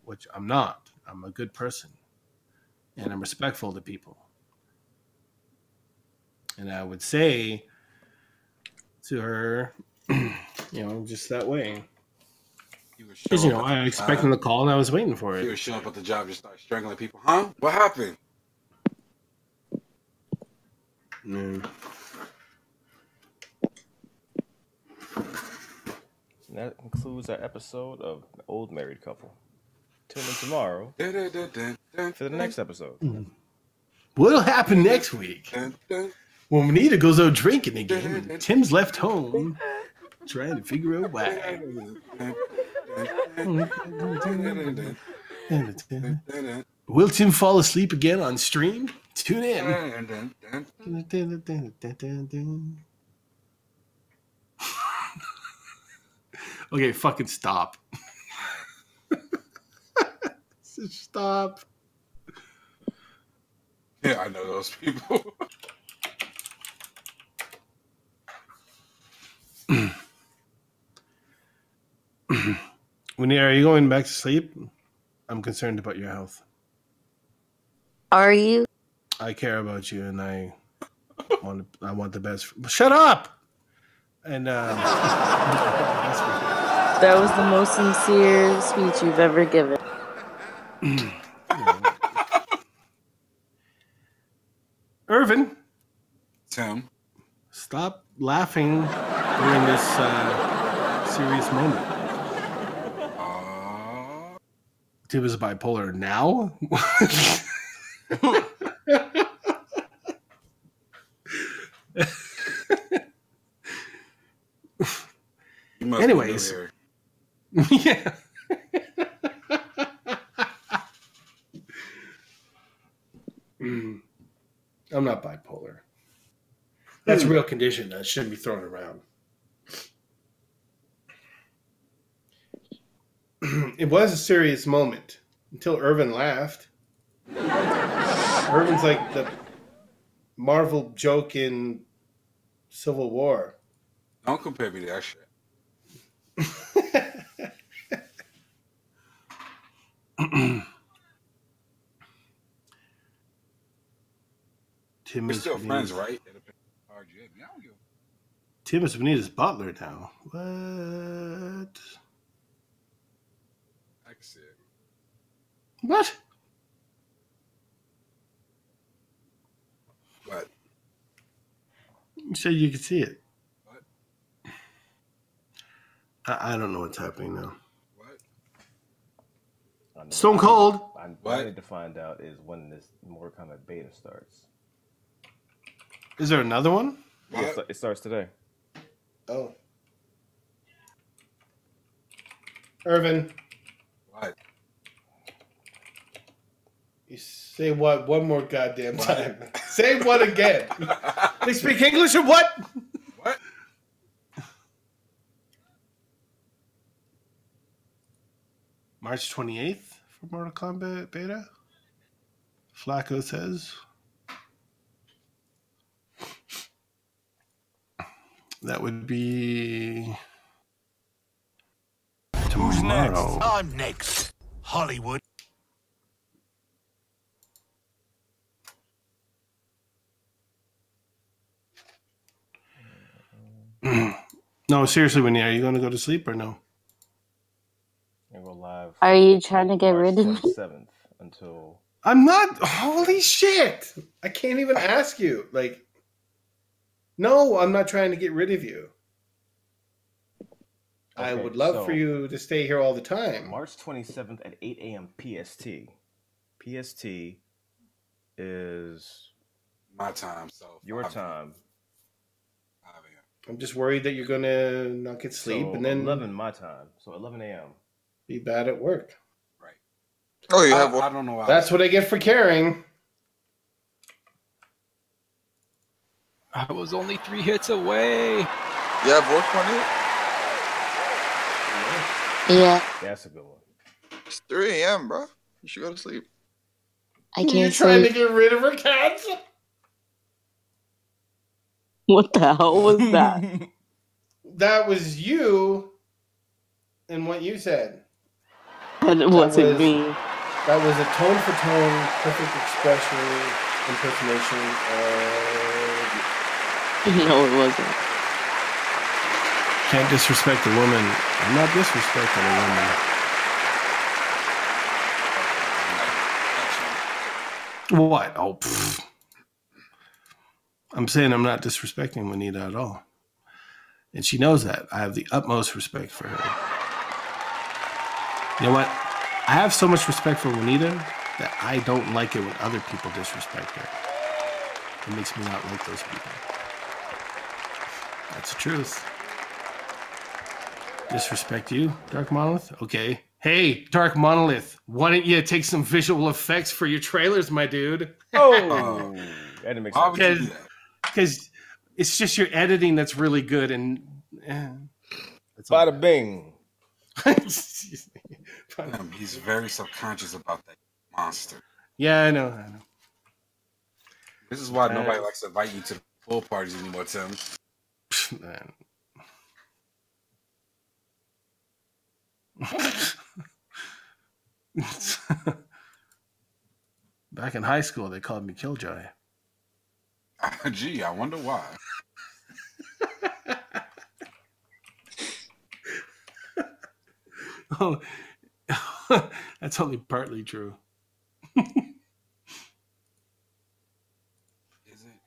Speaker 2: which I'm not. I'm a good person, and I'm respectful to people. And I would say to her, just that way. Because, I was expecting the call and I was waiting for it.
Speaker 1: You were showing up at the job, just start strangling people. Huh? What happened?
Speaker 3: And that concludes our episode of Old Married Couple. Tune in tomorrow for the next episode.
Speaker 2: What'll happen next week? When Vanita goes out drinking again and Tim's left home trying to figure out why. Will Tim fall asleep again on stream? Tune in. Okay, fucking stop. Stop.
Speaker 1: Yeah, I know those people.
Speaker 2: Are you going back to sleep? I'm concerned about your health.
Speaker 8: Are you?
Speaker 2: I care about you, and I want the best. Shut up! And
Speaker 8: that was the most sincere speech you've ever given.
Speaker 2: Irvin,
Speaker 1: Tim,
Speaker 2: stop laughing during this serious moment. Tim is bipolar now? Anyways. Yeah. I'm not bipolar. That's a real condition that shouldn't be thrown around. It was a serious moment until Irvin laughed. Irvin's like the Marvel joke in Civil War.
Speaker 1: Don't compare me to that shit.
Speaker 2: Tim
Speaker 1: We're
Speaker 2: is
Speaker 1: still friends, right?
Speaker 2: Tim is Vanita's butler now. What?
Speaker 1: I can see it.
Speaker 2: What?
Speaker 1: What?
Speaker 2: You said you could see it.
Speaker 1: What?
Speaker 2: I don't know what's happening now.
Speaker 1: What?
Speaker 2: Stone Cold.
Speaker 3: What I need to find out is when this Mortal Kombat beta starts.
Speaker 2: Is there another one?
Speaker 3: Yeah, it starts today.
Speaker 2: Oh. Irvin.
Speaker 1: What?
Speaker 2: You say what one more goddamn time. Say what again. They speak English or what?
Speaker 1: What?
Speaker 2: March 28th for Mortal Kombat beta. Flacco says. That would be tomorrow.
Speaker 13: Who's next? I'm next. Hollywood.
Speaker 2: No, seriously, Winnie, are you going to go to sleep or no?
Speaker 3: And go live.
Speaker 8: Are you trying to get
Speaker 3: March
Speaker 8: rid of me?
Speaker 3: 27th until.
Speaker 2: I'm not. Holy shit! I can't even ask you. Like, no, I'm not trying to get rid of you. I
Speaker 3: Okay,
Speaker 2: would love
Speaker 3: so
Speaker 2: for you to stay here all the time.
Speaker 3: March 27th at 8 a.m. PST. PST is
Speaker 1: my time, so
Speaker 3: your time.
Speaker 2: I'm just worried that you're gonna not get sleep
Speaker 3: So
Speaker 2: and then
Speaker 3: 11 my time. So 11 a.m.
Speaker 2: be bad at work.
Speaker 4: Oh, you have.
Speaker 1: I don't know why.
Speaker 2: That's what I get for caring.
Speaker 5: I was only 3 hits away.
Speaker 4: You have work on it?
Speaker 8: Yeah.
Speaker 3: That's a good one.
Speaker 4: It's 3 a.m., bro. You should go to sleep.
Speaker 8: I
Speaker 2: You're
Speaker 8: can't
Speaker 2: trying
Speaker 8: sleep.
Speaker 2: to get rid of her cats?
Speaker 8: What the hell was that?
Speaker 2: That was you and what you said.
Speaker 8: But it wasn't me.
Speaker 2: That was a tone for tone, perfect expression, impersonation of...
Speaker 8: No, it wasn't.
Speaker 2: Can't disrespect a woman. I'm not disrespecting a woman. What? Oh, pfft. I'm saying I'm not disrespecting Juanita at all. And she knows that. I have the utmost respect for her. You know what? I have so much respect for Juanita that I don't like it when other people disrespect her. It makes me not like those people. That's the truth. Disrespect you, Dark Monolith? Okay. Hey, Dark Monolith, why don't you take some visual effects for your trailers, my dude?
Speaker 3: Oh, that didn't make sense.
Speaker 2: Because it's just your editing that's really good and...
Speaker 3: Bada bing.
Speaker 1: He's very subconscious about that monster.
Speaker 2: Yeah, I know.
Speaker 1: This is why nobody likes to invite you to pool parties anymore, Tim.
Speaker 2: Man. Back in high school, they called me Killjoy.
Speaker 1: Gee, I wonder why.
Speaker 2: Oh, that's only partly true.
Speaker 1: Is it?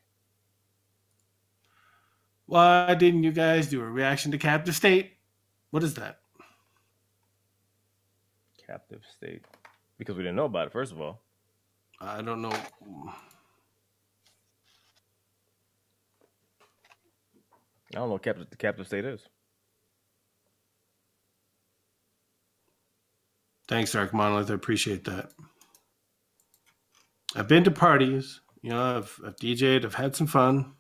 Speaker 2: Why didn't you guys do a reaction to Captive State? What is that?
Speaker 3: Captive State. Because we didn't know about it, first of all.
Speaker 2: I don't know.
Speaker 3: I don't know what the Captive State is.
Speaker 2: Thanks, Dark Monolith. I appreciate that. I've been to parties. You know, I've DJ'd. I've had some fun.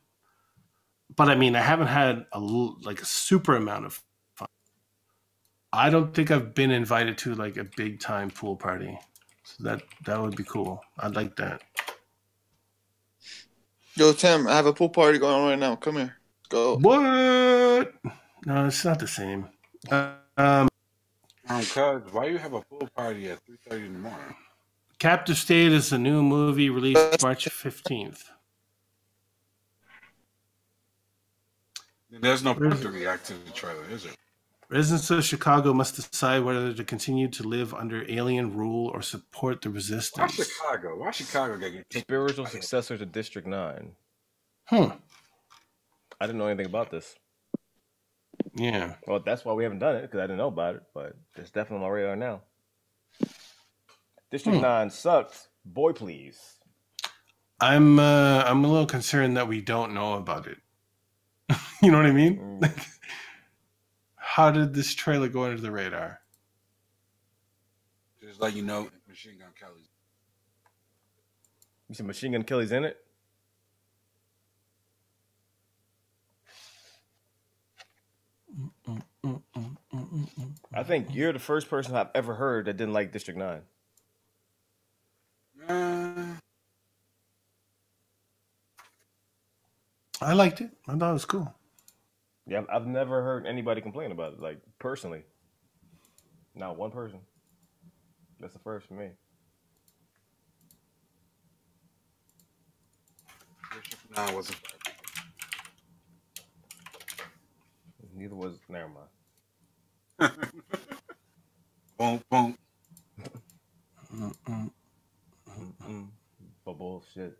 Speaker 2: But I mean, I haven't had a super amount of fun. I don't think I've been invited to like a big time pool party. So that would be cool. I'd like that.
Speaker 4: Yo, Tim, I have a pool party going on right now. Come here. Go.
Speaker 2: What? No, it's not the same.
Speaker 1: Cuz, why you have a pool party at 3:30 in the morning?
Speaker 2: Captive State is a new movie released March 15th.
Speaker 1: There's no point to react to the trailer, is it?
Speaker 2: Residents of Chicago must decide whether to continue to live under alien rule or support the resistance.
Speaker 1: Why Chicago? Why Chicago get
Speaker 3: spiritual successor to District 9?
Speaker 2: I
Speaker 3: didn't know anything about this.
Speaker 2: Yeah.
Speaker 3: Well, that's why we haven't done it, because I didn't know about it, but it's definitely on my radar now. District 9 sucks. Boy, please.
Speaker 2: I'm a little concerned that we don't know about it. You know what I mean? How did this trailer go under the radar?
Speaker 1: Just let you know, Machine Gun Kelly's.
Speaker 3: You said Machine Gun Kelly's in it? I think you're the first person I've ever heard that didn't like District 9.
Speaker 2: I liked it. I thought it was cool.
Speaker 3: Yeah, I've never heard anybody complain about it, like, personally. Not one person. That's the first for me.
Speaker 1: Nah, wasn't.
Speaker 3: Neither was. Never mind.
Speaker 1: Boom, boom.
Speaker 3: But bullshit.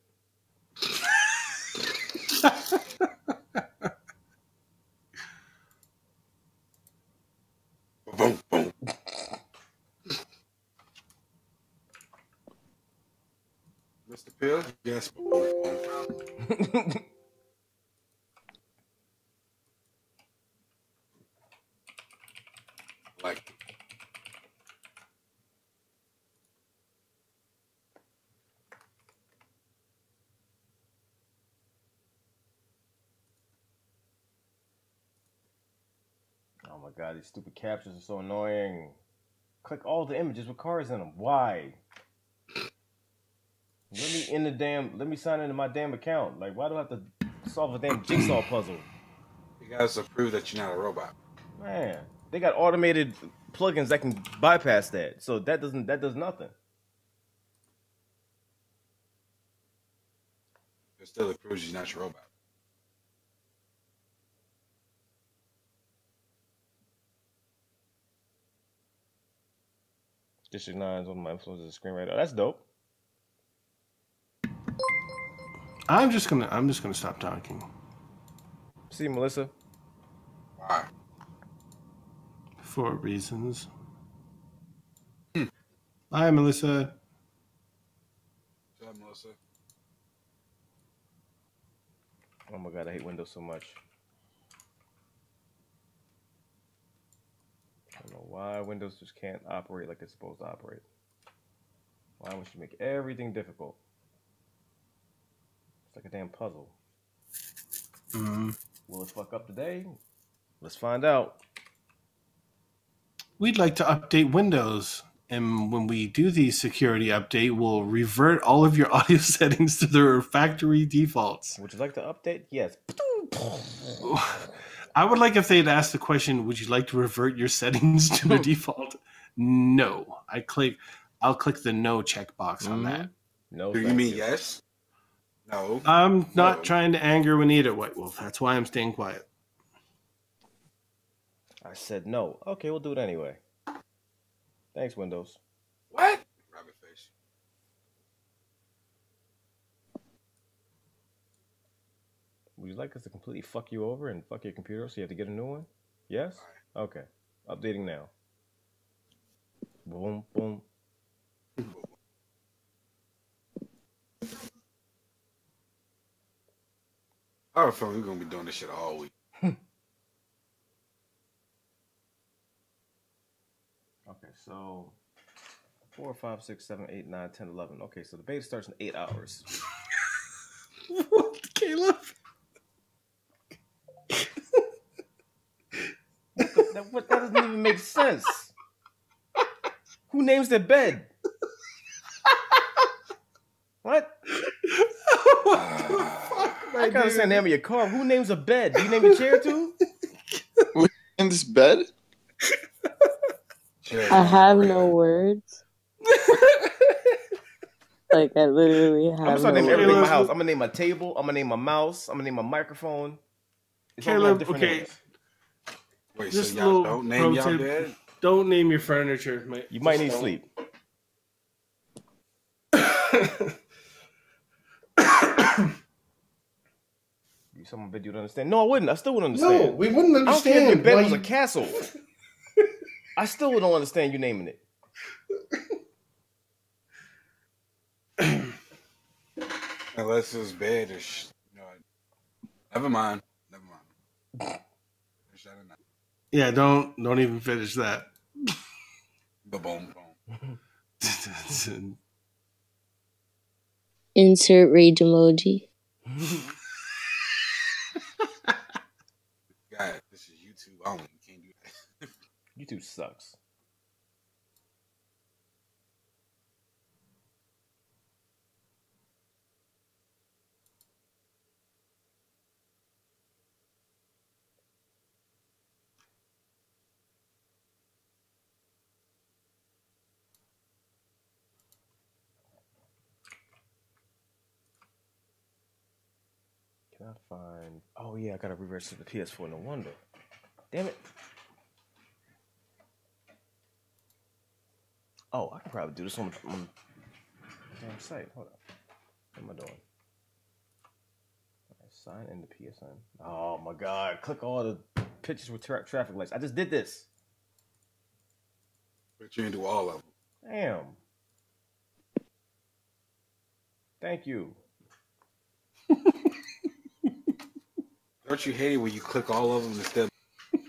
Speaker 1: Boom, boom. Mr. Pill? Yes. Boom, boom. Like.
Speaker 3: Oh my god, these stupid captions are so annoying. Click all the images with cars in them. Why? Let me sign into my damn account. Like, why do I have to solve a damn jigsaw puzzle?
Speaker 1: You guys to prove that you're not a robot.
Speaker 3: Man, they got automated plugins that can bypass that. So that does nothing.
Speaker 1: It still proves you're not your robot.
Speaker 3: District 9 is one of my influences as a screenwriter. That's dope.
Speaker 2: I'm just gonna stop talking.
Speaker 3: See, Melissa.
Speaker 1: Why?
Speaker 2: For reasons. Hi, Melissa.
Speaker 1: What's up, Melissa?
Speaker 3: Oh my god, I hate Windows so much. I don't know why Windows just can't operate like it's supposed to operate. Why would you make everything difficult? It's like a damn puzzle. Will it fuck up today? Let's find out.
Speaker 2: We'd like to update Windows, and when we do the security update, we'll revert all of your audio settings to their factory defaults.
Speaker 3: Would you like to update? Yes.
Speaker 2: I would like if they'd asked the question, would you like to revert your settings to the default? No. I'll click the no checkbox on that.
Speaker 3: No.
Speaker 1: Do you mean yes? No.
Speaker 2: I'm not trying to anger Juanita White Wolf. That's why I'm staying quiet.
Speaker 3: I said no. Okay, we'll do it anyway. Thanks, Windows.
Speaker 1: What? Rabbit face.
Speaker 3: Would you like us to completely fuck you over and fuck your computer so you have to get a new one? Yes? Okay. Updating now. Boom, boom.
Speaker 1: I have a feeling we're going to be doing this shit all week.
Speaker 3: Okay, so 4, 5, 6, 7, 8, 9, 10, 11. Okay, so the beta starts in 8 hours.
Speaker 2: What, Caleb?
Speaker 3: That doesn't even make sense. Who names their bed? What?
Speaker 2: What the fuck?
Speaker 3: I can't understand the name of your car. Who names a bed? Do you name your chair too?
Speaker 4: In this bed?
Speaker 8: I have no words. Like, I literally have
Speaker 3: I'm just gonna
Speaker 8: no
Speaker 3: name everything in my
Speaker 8: words.
Speaker 3: house. I'm gonna name my table. I'm gonna name my mouse. I'm gonna name my microphone. It's all
Speaker 2: Caleb,
Speaker 3: different
Speaker 2: okay.
Speaker 3: names.
Speaker 1: Wait,
Speaker 2: Just
Speaker 1: so
Speaker 2: a
Speaker 1: y'all
Speaker 2: little
Speaker 1: don't name
Speaker 2: pro
Speaker 1: y'all
Speaker 2: tip.
Speaker 1: bed?
Speaker 2: Don't name your furniture.
Speaker 3: You might
Speaker 2: Just
Speaker 3: need
Speaker 2: don't.
Speaker 3: sleep. You some bed you'd understand. No, I wouldn't. I still wouldn't understand.
Speaker 2: No, we wouldn't
Speaker 3: I don't care
Speaker 2: understand.
Speaker 3: if your bed
Speaker 2: why
Speaker 3: was a
Speaker 2: you-
Speaker 3: castle. I still don't understand you naming it.
Speaker 1: Unless it's bed or never mind. Never mind.
Speaker 2: Yeah, don't even finish that.
Speaker 1: Boom, boom.
Speaker 8: Insert rage emoji.
Speaker 1: God, this is YouTube only. You can't do that.
Speaker 3: dude sucks. Cannot find. Oh yeah, I gotta reverse to the PS4. No wonder. Damn it. Oh, I can probably do this on the damn site. Hold on. What am I doing? Sign in the PSN. Oh my god! Click all the pictures with traffic lights. I just did this.
Speaker 1: But you didn't do all of them.
Speaker 3: Damn. Thank you.
Speaker 1: Don't you hate it when you click all of them instead?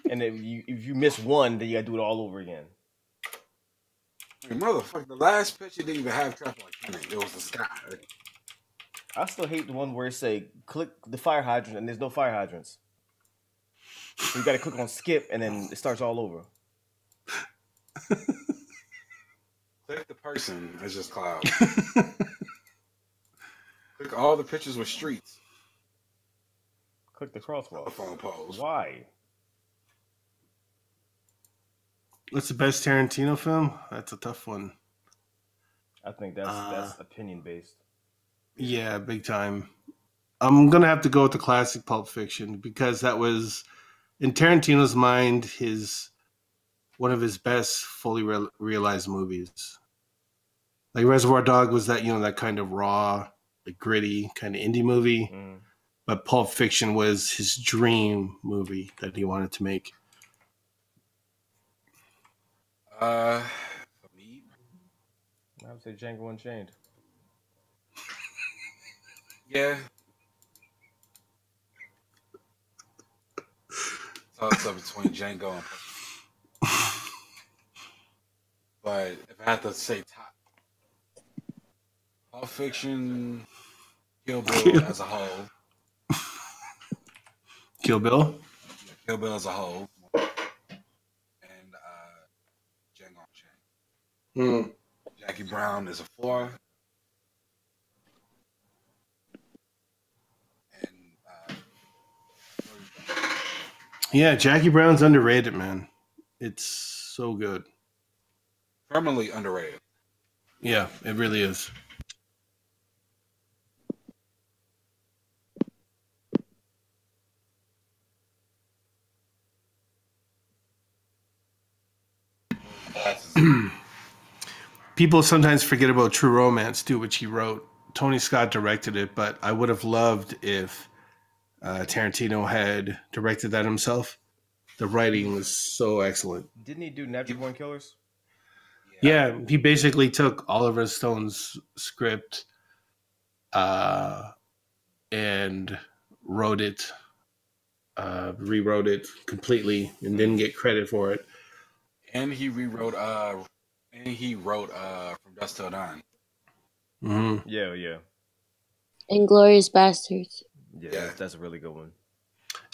Speaker 3: And then if you miss one, then you gotta do it all over again.
Speaker 1: Hey, motherfucker, the last picture didn't even have traffic lights in it. It was the sky.
Speaker 3: I still hate the one where it say click the fire hydrant and there's no fire hydrants. So you gotta click on skip and then it starts all over.
Speaker 1: Click the person. It's just clouds. Click all the pictures with streets.
Speaker 3: Click the crosswalk.
Speaker 1: Phone pose.
Speaker 3: Why?
Speaker 2: What's the best Tarantino film? That's a tough one.
Speaker 3: I think that's opinion based.
Speaker 2: Yeah, big time. I'm gonna have to go with the classic Pulp Fiction because that was, in Tarantino's mind, one of his best fully realized movies. Like Reservoir Dog was that, that kind of raw, like gritty kind of indie movie, but Pulp Fiction was his dream movie that he wanted to make.
Speaker 1: For me,
Speaker 3: I would say Django Unchained.
Speaker 1: Yeah. Toss up between Django and but if I have to say top, Pulp Fiction, Kill Bill as a whole.
Speaker 2: Kill Bill?
Speaker 1: Kill Bill as a whole. And Django Unchained. Jackie Brown is a 4.
Speaker 2: Yeah, Jackie Brown's underrated, man. It's so good.
Speaker 1: Permanently underrated.
Speaker 2: Yeah, it really is. People sometimes forget about True Romance too, which he wrote. Tony Scott directed it, but I would have loved if Tarantino had directed that himself. The writing was so excellent.
Speaker 3: Didn't he do Natural Born Killers?
Speaker 2: Yeah, he basically took Oliver Stone's script and wrote it, rewrote it completely, and didn't get credit for it.
Speaker 1: And he rewrote From Dusk Till Dawn.
Speaker 2: Mm-hmm.
Speaker 3: Yeah.
Speaker 8: Inglourious Bastards.
Speaker 3: Yeah, that's a really good one.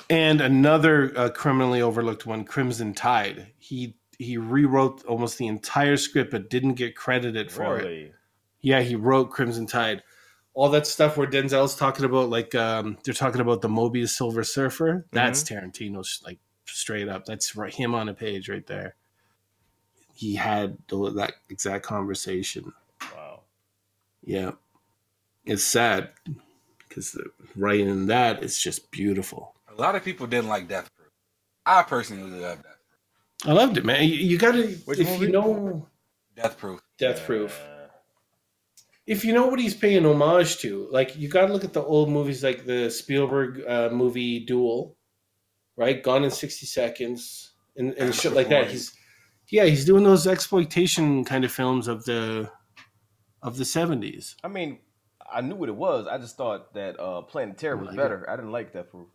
Speaker 2: And another criminally overlooked one, Crimson Tide. He rewrote almost the entire script, but didn't get credited for it. Yeah, he wrote Crimson Tide. All that stuff where Denzel's talking about, like they're talking about the Mobius Silver Surfer. That's Tarantino's, like straight up. That's him on a page right there. He had that exact conversation.
Speaker 3: Wow.
Speaker 2: Yeah, it's sad because the writing in that is just beautiful.
Speaker 1: A lot of people didn't like Death Proof. I personally love Death Proof.
Speaker 2: I loved it, man. You got to, if you know...
Speaker 1: Death Proof.
Speaker 2: Death Proof. If you know what he's paying homage to, like, you got to look at the old movies like the Spielberg movie Duel, right? Gone in 60 Seconds, and shit like that. He's doing those exploitation kind of films of the 70s.
Speaker 3: I mean, I knew what it was. I just thought that Planet Terror was better. I didn't like Death Proof.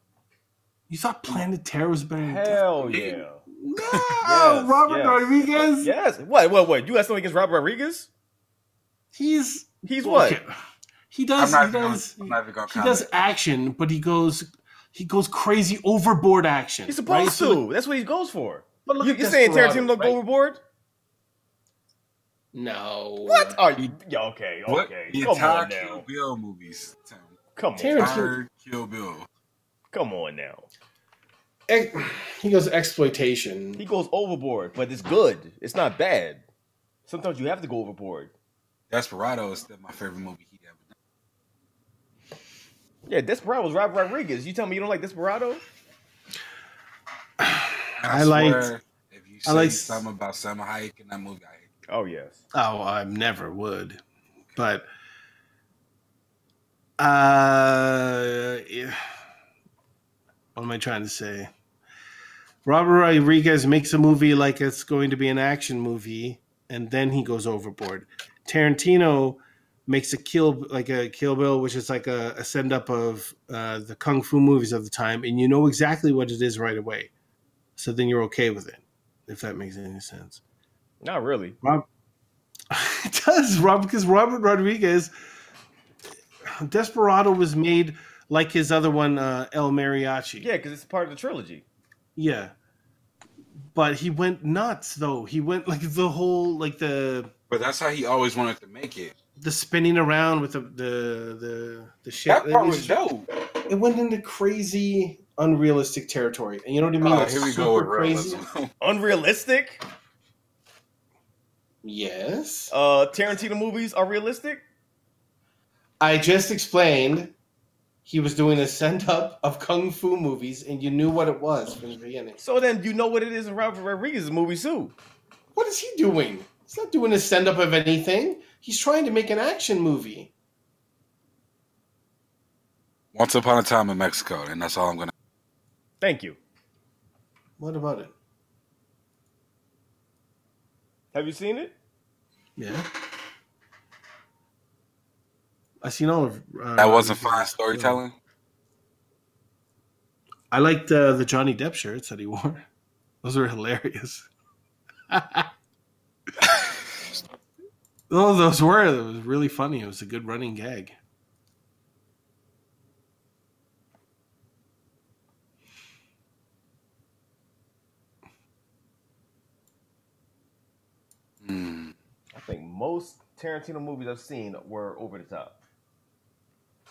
Speaker 2: You thought Planet Terror was better than
Speaker 3: Hell
Speaker 2: Death Proof?
Speaker 3: Yeah.
Speaker 2: No,
Speaker 3: yes,
Speaker 2: Robert Rodriguez.
Speaker 3: Yes. What? You got something against Robert Rodriguez?
Speaker 2: He's
Speaker 3: what?
Speaker 2: He does action, but he goes crazy overboard action.
Speaker 3: He's supposed to. That's what he goes for.
Speaker 2: But look
Speaker 3: You're saying
Speaker 2: Desperado,
Speaker 3: Tarantino don't go overboard?
Speaker 2: No.
Speaker 3: What? Are you? Yeah, okay.
Speaker 1: What? The
Speaker 3: Come
Speaker 1: entire
Speaker 3: on now.
Speaker 1: Kill Bill movies. Tim.
Speaker 3: Come on.
Speaker 1: Entire Kill Bill.
Speaker 3: Come on now.
Speaker 2: He goes exploitation.
Speaker 3: He goes overboard, but it's good. It's not bad. Sometimes you have to go overboard.
Speaker 1: Desperado is still my favorite movie he ever done.
Speaker 3: Yeah, Desperado was Robert Rodriguez. You tell me you don't like Desperado?
Speaker 2: I liked.
Speaker 1: If you say something about Salma Hayek in that movie, I hate it.
Speaker 3: Oh yes.
Speaker 2: Oh, I never would. But yeah. What am I trying to say? Robert Rodriguez makes a movie like it's going to be an action movie, and then he goes overboard. Tarantino makes a Kill Bill, which is like a send up of the kung fu movies of the time, and you know exactly what it is right away. So then you're okay with it, if that makes any sense.
Speaker 3: Not really.
Speaker 2: It does, because Robert Rodriguez, Desperado was made like his other one, El Mariachi.
Speaker 3: Yeah, because it's part of the trilogy.
Speaker 2: Yeah. But he went nuts, though. He went like the whole, like the...
Speaker 1: But that's how he always wanted to make it.
Speaker 2: The spinning around with the shit.
Speaker 1: That part was dope.
Speaker 2: It went into crazy, unrealistic territory. And you know what I mean?
Speaker 1: Oh, here we go with
Speaker 2: crazy.
Speaker 3: Unrealistic?
Speaker 2: Yes.
Speaker 3: Tarantino movies are realistic?
Speaker 2: I just explained he was doing a send-up of kung fu movies, and you knew what it was from the beginning.
Speaker 3: So then you know what it is in Robert Rodriguez's movies, too.
Speaker 2: What is he doing? He's not doing a send-up of anything. He's trying to make an action movie.
Speaker 1: Once Upon a Time in Mexico, and that's all I'm going to...
Speaker 3: Thank you.
Speaker 2: What about it?
Speaker 3: Have you seen it?
Speaker 2: Yeah. I've seen all of...
Speaker 1: that wasn't fine storytelling?
Speaker 2: I liked the Johnny Depp shirts that he wore. Those were hilarious. Oh, those were. It was really funny. It was a good running gag.
Speaker 3: I think most Tarantino movies I've seen were over the top.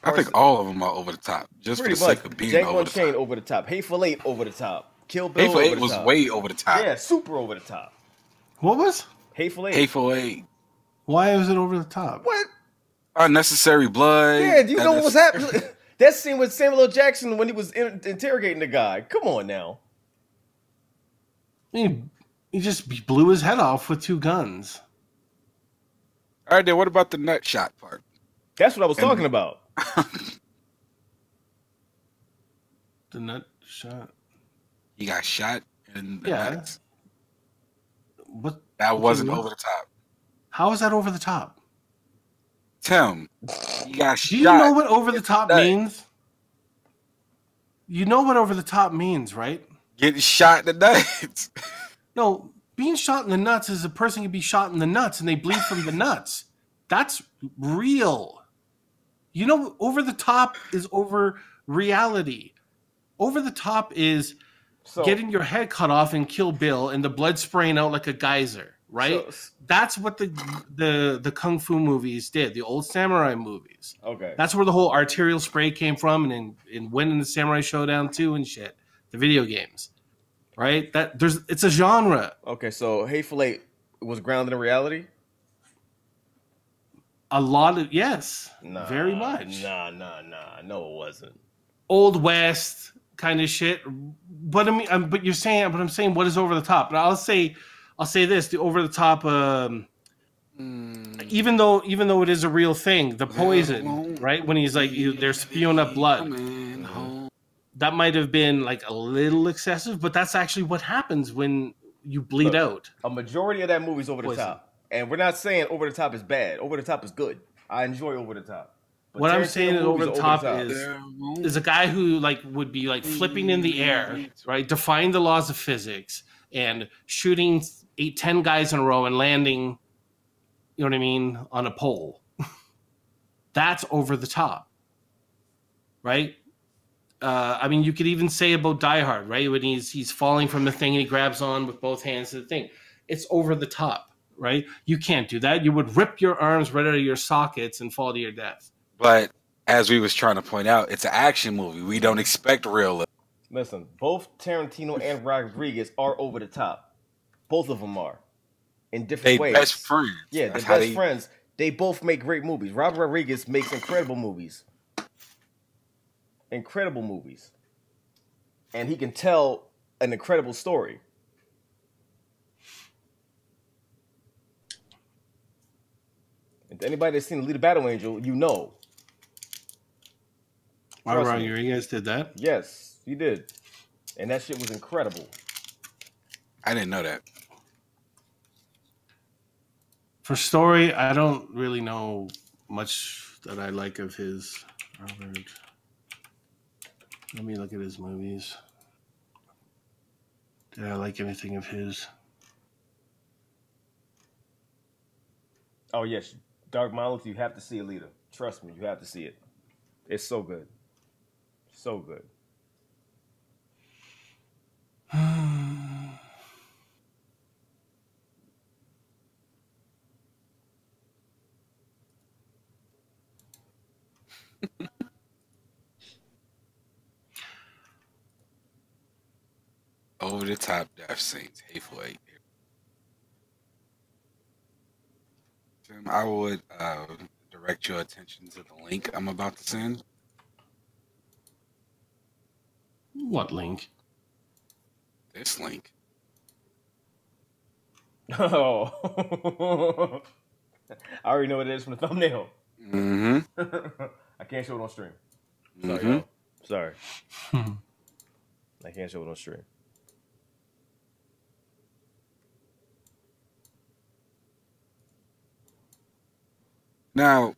Speaker 1: I think all of them are over the top, just
Speaker 3: Pretty
Speaker 1: for the
Speaker 3: much.
Speaker 1: sake of being
Speaker 3: Django
Speaker 1: over the
Speaker 3: Unchained
Speaker 1: top.
Speaker 3: over the top. Hateful Eight over the top. Kill Bill
Speaker 1: Hateful
Speaker 3: over
Speaker 1: Eight
Speaker 3: the
Speaker 1: was
Speaker 3: top.
Speaker 1: way over the top.
Speaker 3: Yeah, super over the top.
Speaker 2: What was?
Speaker 3: Hateful Eight.
Speaker 1: Hateful Eight.
Speaker 2: Why was it over the top?
Speaker 3: What?
Speaker 1: Unnecessary blood.
Speaker 3: Yeah, do you know what was happening? That scene with Samuel L. Jackson when he was interrogating the guy. Come on now.
Speaker 2: He just blew his head off with two guns.
Speaker 1: All right, then what about the nut shot part?
Speaker 3: That's what I was talking about.
Speaker 2: The nut shot.
Speaker 1: He got shot in the
Speaker 2: Yeah.
Speaker 1: nuts.
Speaker 2: What?
Speaker 1: That wasn't over the top.
Speaker 2: How is that over the top?
Speaker 1: Tim, he got
Speaker 2: Do you
Speaker 1: shot.
Speaker 2: know what over the top
Speaker 1: Nut.
Speaker 2: means? You know what over the top means, right?
Speaker 1: Getting shot in the nuts.
Speaker 2: No, being shot in the nuts is a person can be shot in the nuts and they bleed from the nuts. That's real. You know, over the top is over reality. Over the top is getting your head cut off in Kill Bill and the blood spraying out like a geyser, right? That's what the Kung Fu movies did, the old samurai movies.
Speaker 3: Okay.
Speaker 2: That's where the whole arterial spray came from and winning the Samurai Showdown 2 and shit. The video games. Right? It's a genre.
Speaker 3: Okay, so Hateful Eight was grounded in reality?
Speaker 2: A lot of very much.
Speaker 3: Nah. No, it wasn't.
Speaker 2: Old West kind of shit. But I mean, but I'm saying what is over the top? But I'll say this: the over the top. Even though it is a real thing, the poison, right? When he's like, they're spewing up blood. That might have been like a little excessive, but that's actually what happens when you bleed out.
Speaker 3: A majority of that movie is over the top. And we're not saying over the top is bad. Over the top is good. I enjoy over the top. But
Speaker 2: what I'm
Speaker 3: Tarantino
Speaker 2: saying is
Speaker 3: movies
Speaker 2: over the
Speaker 3: are
Speaker 2: top is a guy who like would be like flipping in the air, right? Defying the laws of physics and shooting 8-10 guys in a row and landing, you know what I mean, on a pole. That's over the top. Right? I mean, you could even say about Die Hard, right? When he's falling from the thing and he grabs on with both hands to the thing. It's over the top, right? You can't do that. You would rip your arms right out of your sockets and fall to your death.
Speaker 1: But as we was trying to point out, it's an action movie. We don't expect real.
Speaker 3: Listen, both Tarantino and Rodriguez are over the top. Both of them are. In different ways.
Speaker 1: Best friends.
Speaker 3: Yeah, they're best friends. They both make great movies. Robert Rodriguez makes incredible movies. Incredible movies. And he can tell an incredible story. And to anybody that's seen Alita Battle Angel, you know.
Speaker 2: Robert Rodriguez did that?
Speaker 3: Yes, he did. And that shit was incredible.
Speaker 1: I didn't know that.
Speaker 2: For story, I don't really know much that I like of his. Robert. Let me look at his movies. Did I like anything of his?
Speaker 3: Oh, yes. Dark Monolith, you have to see Alita. Trust me, you have to see it. It's so good. So good.
Speaker 1: Over the top death scenes. Hateful Eight. I would direct your attention to the link I'm about to send.
Speaker 2: What link?
Speaker 1: This link.
Speaker 3: Oh. I already know what it is from the thumbnail.
Speaker 1: Mm-hmm.
Speaker 3: I can't show it on stream.
Speaker 1: Mm-hmm.
Speaker 3: Sorry. I can't show it on stream.
Speaker 1: Now,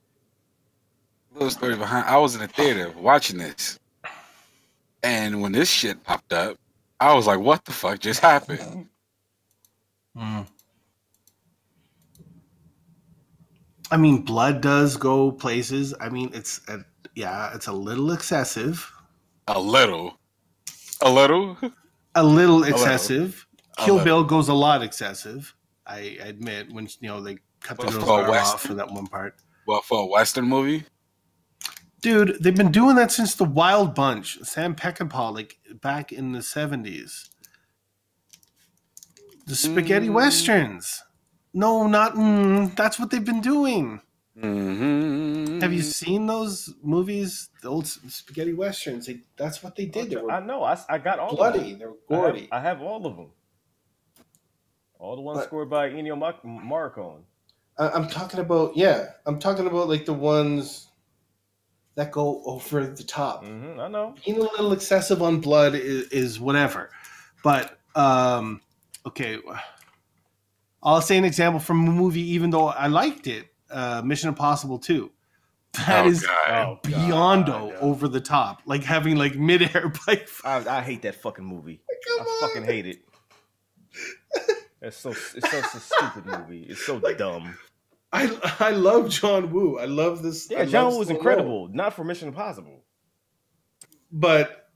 Speaker 1: little story behind. I was in the theater watching this, and when this shit popped up, I was like, "What the fuck just happened?"
Speaker 2: I mean, blood does go places. I mean, it's a little excessive.
Speaker 1: A little
Speaker 2: excessive. Kill Bill goes a lot excessive. I admit when they cut the girl's arm off for that one part.
Speaker 1: Well, for a Western movie,
Speaker 2: dude, they've been doing that since the Wild Bunch, Sam Peckinpah, like back in the 70s. The spaghetti westerns. No, not. That's what they've been doing.
Speaker 1: Mm-hmm.
Speaker 2: Have you seen those movies? The old spaghetti westerns. That's what they did. They were
Speaker 3: I know. I got all
Speaker 2: bloody.
Speaker 3: of them.
Speaker 2: They were gory.
Speaker 3: I have all of them. All the ones scored by Ennio Morricone.
Speaker 2: I'm talking about like the ones that go over the top.
Speaker 3: Mm-hmm, I know.
Speaker 2: Being a little excessive on blood is whatever. But, okay. I'll say an example from a movie, even though I liked it, Mission Impossible 2. That is beyond over the top. Like having like mid-air bike.
Speaker 3: I hate that fucking movie. I fucking hate it. It's such a stupid movie. It's so dumb.
Speaker 2: I love John Woo. I love this.
Speaker 3: Yeah, John Woo was incredible. Not for Mission Impossible.
Speaker 2: But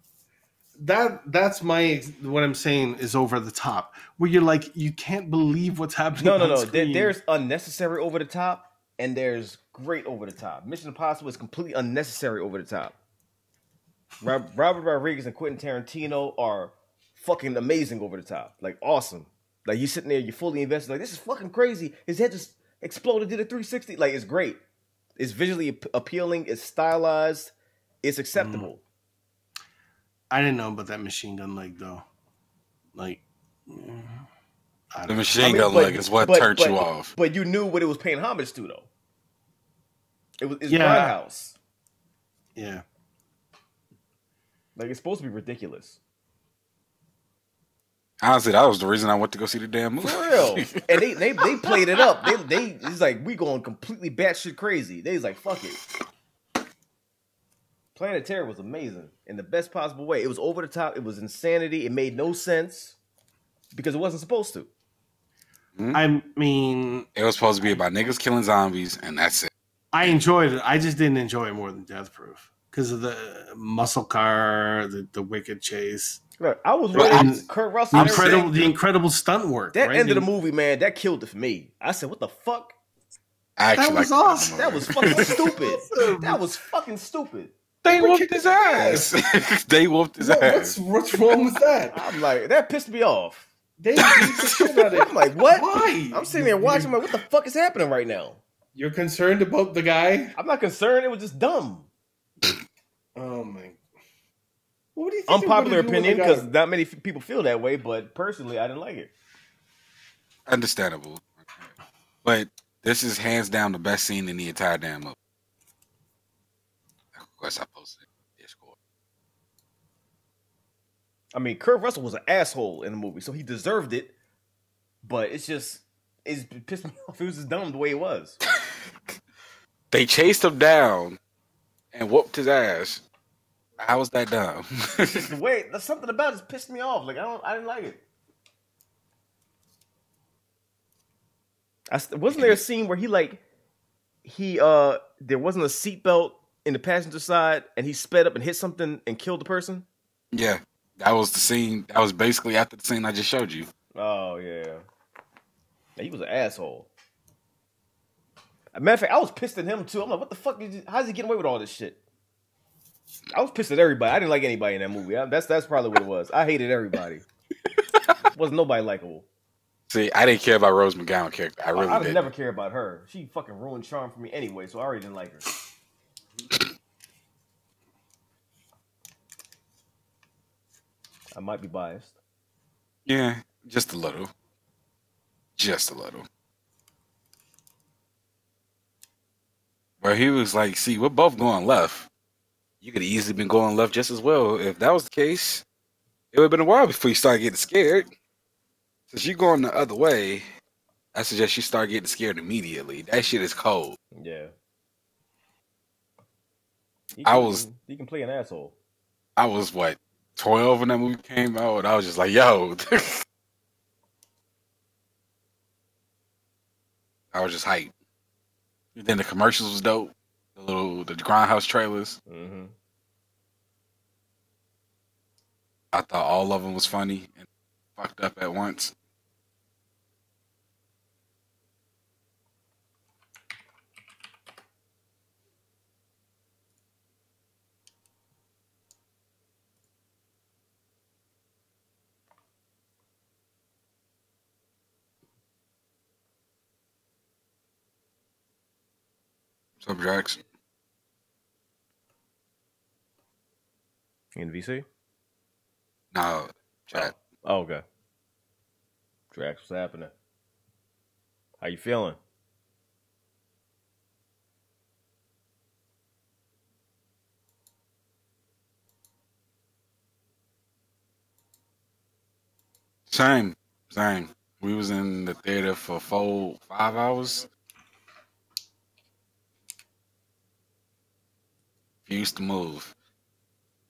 Speaker 2: that's what I'm saying is over the top. Where you're like, you can't believe what's happening.
Speaker 3: No. There's unnecessary over the top, and there's great over the top. Mission Impossible is completely unnecessary over the top. Robert Rodriguez and Quentin Tarantino are fucking amazing over the top. Like, awesome. Like, you're sitting there, you're fully invested. Like, this is fucking crazy. His head just exploded, did a 360. Like, it's great. It's visually appealing. It's stylized. It's acceptable.
Speaker 2: I didn't know about that machine gun leg, though. Like,
Speaker 1: the machine gun leg is what turned you off.
Speaker 3: But you knew what it was paying homage to, though. It's Grindhouse.
Speaker 2: Yeah.
Speaker 3: Like, it's supposed to be ridiculous.
Speaker 1: Honestly, that was the reason I went to go see the damn movie.
Speaker 3: For real. And they played it up. It's like, we going completely batshit crazy. They was like, fuck it. Planet Terror was amazing in the best possible way. It was over the top. It was insanity. It made no sense because it wasn't supposed to.
Speaker 2: I mean,
Speaker 1: it was supposed to be about niggas killing zombies, and that's it.
Speaker 2: I enjoyed it. I just didn't enjoy it more than Death Proof because of the muscle car, the wicked chase.
Speaker 3: Look, I was ready. Kurt Russell,
Speaker 2: the incredible stunt work.
Speaker 3: That
Speaker 2: right?
Speaker 3: end of the movie, man, that killed it for me. I said, "What the fuck?"
Speaker 2: That was awesome.
Speaker 3: That was fucking stupid. That was fucking stupid.
Speaker 1: They whooped his ass. They whooped his ass.
Speaker 2: What's wrong with that?
Speaker 3: I'm like, that pissed me off.
Speaker 2: They beat the shit out of it.
Speaker 3: I'm like, what?
Speaker 2: Why?
Speaker 3: I'm sitting there watching. I'm like, what the fuck is happening right now?
Speaker 2: You're concerned about the guy?
Speaker 3: I'm not concerned. It was just dumb.
Speaker 2: Oh my. What do you think?
Speaker 3: Unpopular opinion, because not many people feel that way, but personally, I didn't like it.
Speaker 1: Understandable. But this is hands down the best scene in the entire damn movie. Of course, I posted Discord.
Speaker 3: I mean, Kurt Russell was an asshole in the movie, so he deserved it. But it pissed me off. It was just dumb the way it was.
Speaker 1: They chased him down and whooped his ass. How was that dumb?
Speaker 3: Just the way, there's something about it pissed me off. Like I didn't like it. Wasn't there a scene where there wasn't a seatbelt in the passenger side and he sped up and hit something and killed the person?
Speaker 1: Yeah, that was the scene. That was basically after the scene I just showed you.
Speaker 3: Oh yeah, he was an asshole. As a matter of fact, I was pissed at him too. I'm like, what the fuck? How's he getting away with all this shit? I was pissed at everybody. I didn't like anybody in that movie. That's probably what it was. I hated everybody. Wasn't nobody likable.
Speaker 1: See, I didn't care about Rose McGowan character. I really didn't.
Speaker 3: Never care about her. She fucking ruined charm for me anyway, so I already didn't like her. I might be biased.
Speaker 1: Yeah, just a little. Just a little. But he was like, see, we're both going left. You could have easily been going left just as well. If that was the case, it would have been a while before you started getting scared. Since you're going the other way, I suggest you start getting scared immediately. That shit is cold.
Speaker 3: Yeah. He can play an asshole.
Speaker 1: I was, 12 when that movie came out? And I was just like, yo. I was just hyped. And then the commercials was dope. The Grindhouse trailers.
Speaker 3: Mm-hmm.
Speaker 1: I thought all of them was funny and fucked up at once. What's up, Jax?
Speaker 3: In VC?
Speaker 1: No, chat.
Speaker 3: Oh, okay. Drax, what's happening? How you feeling?
Speaker 1: Same. We was in the theater for 5 hours. Refused to move.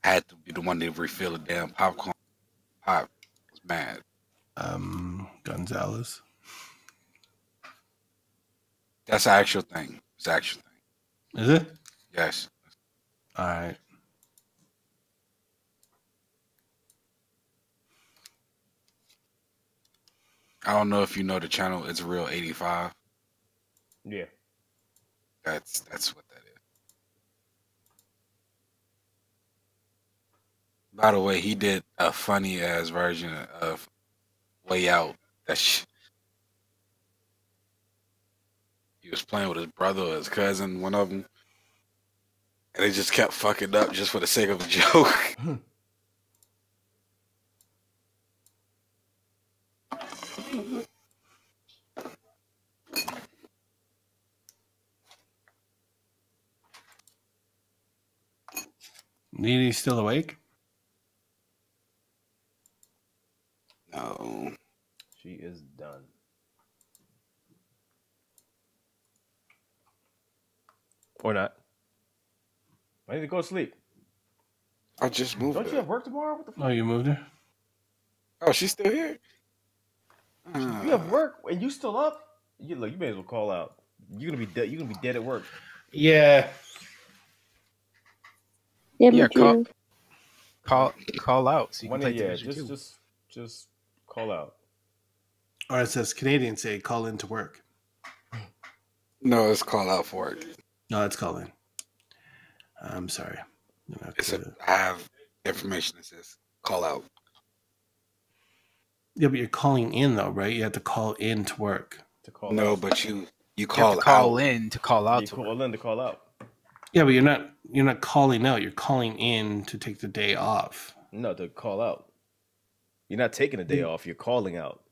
Speaker 1: Had to be the one to refill the damn popcorn. Pop was mad.
Speaker 2: Gonzalez.
Speaker 1: That's an actual thing. It's an actual thing.
Speaker 2: Is it?
Speaker 1: Yes.
Speaker 2: All right.
Speaker 1: I don't know if you know the channel. It's Real 85.
Speaker 3: Yeah.
Speaker 1: That's what that is. By the way, he did a funny ass version of Way Out. He was playing with his brother or his cousin, one of them, and they just kept fucking up just for the sake of a joke.
Speaker 2: Nene's still awake?
Speaker 1: No.
Speaker 3: She is done. Or not. I need to go to sleep.
Speaker 1: I just moved.
Speaker 3: Don't you have work tomorrow? What the fuck?
Speaker 2: Oh, you moved her?
Speaker 1: Oh, she's still here?
Speaker 3: You have work and you still up? You may as well call out. You're gonna be dead. You're gonna be dead at work.
Speaker 2: Yeah.
Speaker 8: Yeah,
Speaker 5: Yeah,
Speaker 8: me too.
Speaker 5: call out so you
Speaker 3: One
Speaker 5: can
Speaker 3: of
Speaker 5: play
Speaker 3: yeah,
Speaker 5: Division 2.
Speaker 3: just call out.
Speaker 2: Or it says Canadians say call in to work.
Speaker 1: No, it's call out for it.
Speaker 2: No, it's call in. I'm sorry.
Speaker 1: I have information that says call out.
Speaker 2: Yeah, but you're calling in though, right? You have to call in to work.
Speaker 3: To call
Speaker 1: No,
Speaker 3: out.
Speaker 1: but you
Speaker 5: You
Speaker 1: call
Speaker 5: have to call
Speaker 1: out.
Speaker 5: in to call out.
Speaker 3: You call in to call out.
Speaker 2: Yeah, but you're not calling out. You're calling in to take the day off.
Speaker 3: No, to call out. You're not taking a day off. You're calling out.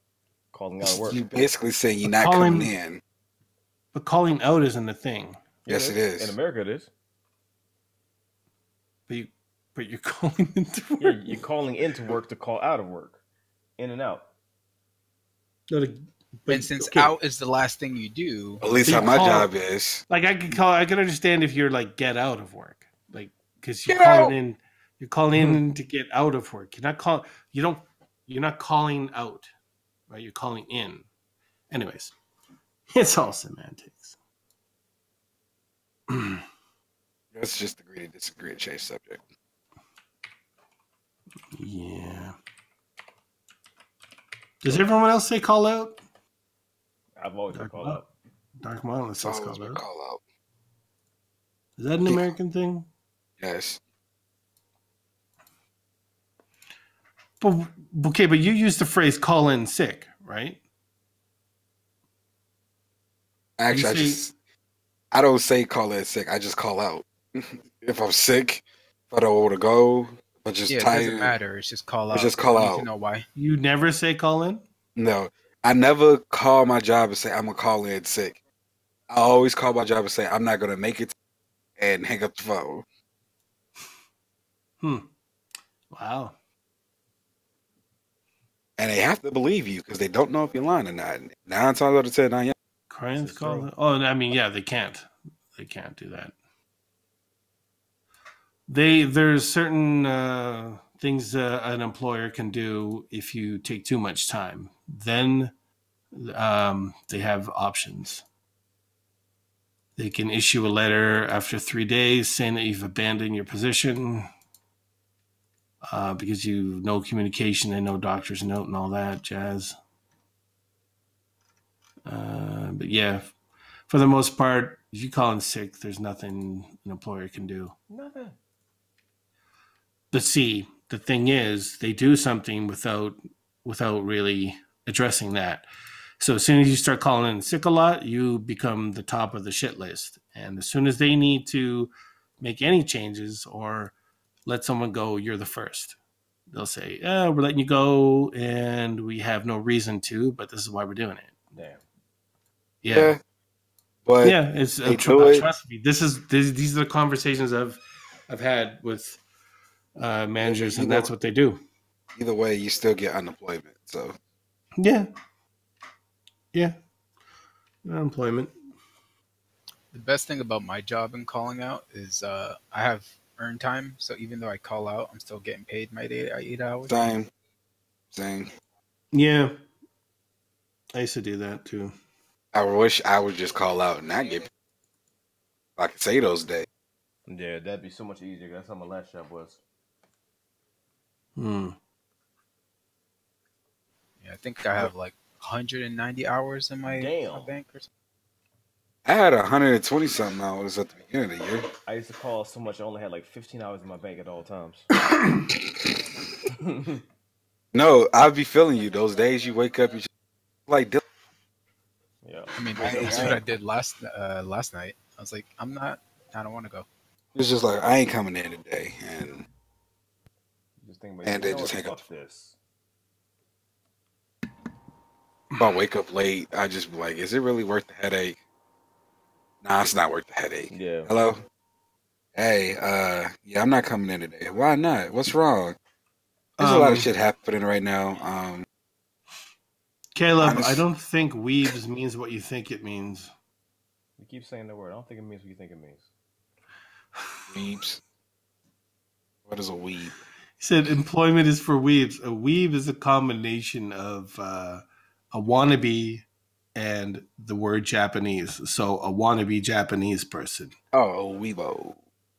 Speaker 3: Calling out of work.
Speaker 1: You basically saying you're not
Speaker 2: calling,
Speaker 1: coming in.
Speaker 2: But calling out isn't a thing.
Speaker 1: Yes, it is.
Speaker 3: In America, it is.
Speaker 2: But you're calling into work.
Speaker 3: Yeah, you're calling into work to call out of work. In and out.
Speaker 5: And since out is the last thing you do,
Speaker 1: at least how my job is.
Speaker 2: Like I can understand if you're like get out of work, like because you're calling in to get out of work. You're not calling out, right? You're calling in. Anyways, it's all semantics.
Speaker 1: Let's just agree to disagree and change subject.
Speaker 2: Yeah. Does everyone else say call out?
Speaker 3: I've always been called out.
Speaker 2: Dark Monolith says call out.
Speaker 1: Call out.
Speaker 2: Is that an American thing?
Speaker 1: Yes.
Speaker 2: But okay, but you use the phrase call in sick, right?
Speaker 1: Actually, I don't say call in sick. I just call out. If I'm sick, if I don't want to go, if I'm just tired.
Speaker 5: It doesn't matter. It's just call out.
Speaker 1: It's just call out.
Speaker 5: Need to know why.
Speaker 2: You never say call in?
Speaker 1: No. I never call my job and say I'm going to call in sick. I always call my job and say I'm not going to make it and hang up the phone.
Speaker 2: Wow.
Speaker 1: And they have to believe you because they don't know if you're lying or not. 9 times out of 10, I am.
Speaker 2: Crimes call it? Oh, I mean, yeah, they can't. They can't do that. There's certain things an employer can do if you take too much time. Then they have options. They can issue a letter after 3 days saying that you've abandoned your position because you no communication and no doctor's note and all that jazz. But yeah, for the most part, if you call in sick, there's nothing an employer can do.
Speaker 3: Nothing.
Speaker 2: But see, the thing is, they do something without really addressing that. So as soon as you start calling in sick a lot, you become the top of the shit list. And as soon as they need to make any changes or let someone go, you're the first. They'll say, we're letting you go and we have no reason to, but this is why we're doing it.
Speaker 3: Damn.
Speaker 2: Yeah.
Speaker 1: But
Speaker 2: yeah, it's trust me. These are the conversations I've had with managers, and that's what they do.
Speaker 1: Either way, you still get unemployment. So
Speaker 2: yeah, unemployment.
Speaker 5: The best thing about my job in calling out is I have earn time, so even though I call out, I'm still getting paid my 8 hours.
Speaker 1: Same.
Speaker 2: Yeah, I used to do that too.
Speaker 1: I wish I would just call out and not get paid. I could say those days.
Speaker 3: Yeah, that'd be so much easier. That's how my last job was.
Speaker 5: Yeah, I think I have like 190 hours in my bank or something.
Speaker 1: I had 120 something hours at the beginning of the year.
Speaker 3: I used to call so much I only had like 15 hours in my bank at all times.
Speaker 1: No, I'd be feeling you. Those days you wake up, you just like.
Speaker 5: Yeah, I mean, that's what I did last night. I was like, I don't want to go.
Speaker 1: It's just like I ain't coming in today, and
Speaker 3: just think about
Speaker 1: they just hang up.
Speaker 3: This.
Speaker 1: If I wake up late, I just be like, is it really worth the headache? Nah, it's not worth the headache.
Speaker 3: Yeah.
Speaker 1: Hello? Hey, yeah, I'm not coming in today. Why not? What's wrong? There's a lot of shit happening right now.
Speaker 2: Caleb, I don't think weebs means what you think it means.
Speaker 3: You keep saying the word. I don't think it means what you think it means.
Speaker 1: Weebs? What is a weeb?
Speaker 2: He said employment is for weebs. A weeb is a combination of a wannabe and the word Japanese. So a wannabe Japanese person.
Speaker 1: Oh, a weebo.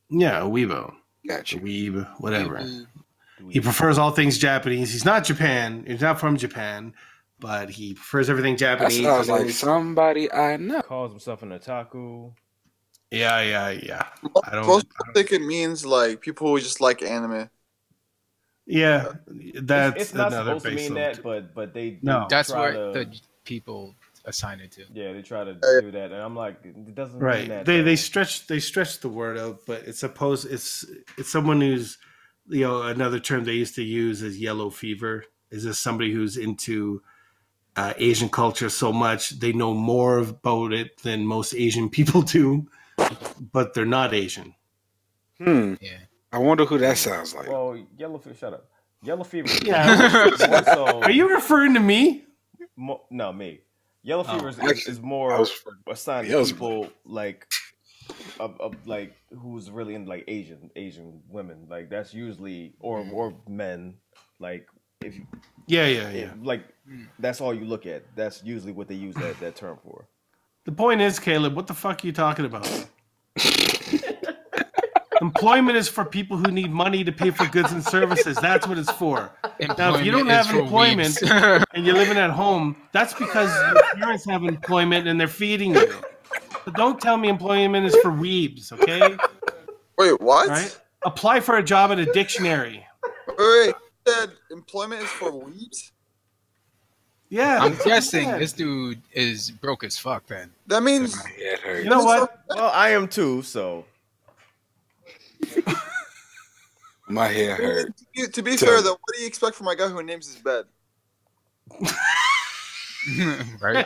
Speaker 2: Yeah, a weebo.
Speaker 1: Gotcha.
Speaker 2: Weeb, whatever. He prefers all things Japanese. He's not Japan. He's not from Japan, but he prefers everything
Speaker 1: That
Speaker 2: Japanese.
Speaker 1: sounds like somebody I know.
Speaker 3: Calls himself an otaku.
Speaker 2: Yeah. I don't.
Speaker 4: Most people think it means like people who just like anime.
Speaker 2: Yeah, that's
Speaker 3: it's not
Speaker 2: another
Speaker 3: supposed to mean that, but they
Speaker 5: That's
Speaker 3: try
Speaker 5: what
Speaker 3: to,
Speaker 5: the people assign it to.
Speaker 3: Yeah, they try to do that, and I'm like, it doesn't mean that.
Speaker 2: They stretch the word out, but it's someone who's, another term they used to use is yellow fever. Is this somebody who's into Asian culture so much they know more about it than most Asian people do, but they're not Asian.
Speaker 5: Yeah.
Speaker 1: I wonder who that sounds like.
Speaker 3: Well, yellow fever. Shut up. Yellow fever.
Speaker 2: Yeah. Are you referring to me?
Speaker 3: No, me. Yellow fever is more assigned to people like who's really into like Asian women. Like that's usually or men. Like if you
Speaker 2: yeah.
Speaker 3: Like that's all you look at. That's usually what they use that term for.
Speaker 2: The point is, Caleb, what the fuck are you talking about? Employment is for people who need money to pay for goods and services. That's what it's for. Now, if you don't have employment and you're living at home, that's because your parents have employment and they're feeding you. But don't tell me employment is for weebs, okay?
Speaker 4: Wait, what?
Speaker 2: Right? Apply for a job at a dictionary.
Speaker 4: Wait, you said employment is for weebs?
Speaker 2: Yeah.
Speaker 5: I'm guessing this dude is broke as fuck then.
Speaker 4: That means...
Speaker 2: You know what?
Speaker 3: Well, I am too, so...
Speaker 1: My head hurt.
Speaker 4: To be fair, though, what do you expect from a guy who names his bed?
Speaker 5: Right?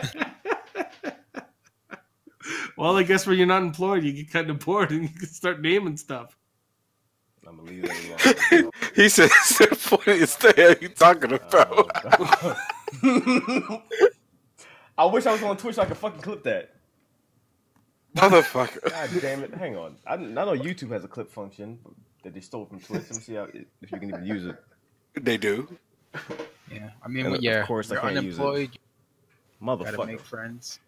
Speaker 2: Well, I guess when you're not employed, you get kind of bored and you can start naming stuff.
Speaker 3: I'm gonna leave that alone.
Speaker 1: He said, "What is the hell you talking about?"
Speaker 3: I wish I was on Twitch so I could fucking clip that.
Speaker 1: Motherfucker.
Speaker 3: God damn it. Hang on. I know YouTube has a clip function that they stole from Twitch. Let me see if you can even use it.
Speaker 1: They do.
Speaker 5: Yeah. I mean,
Speaker 3: And
Speaker 5: yeah.
Speaker 3: of course I
Speaker 5: you're
Speaker 3: can't use it.
Speaker 5: unemployed.
Speaker 3: Motherfucker.
Speaker 5: Gotta make friends.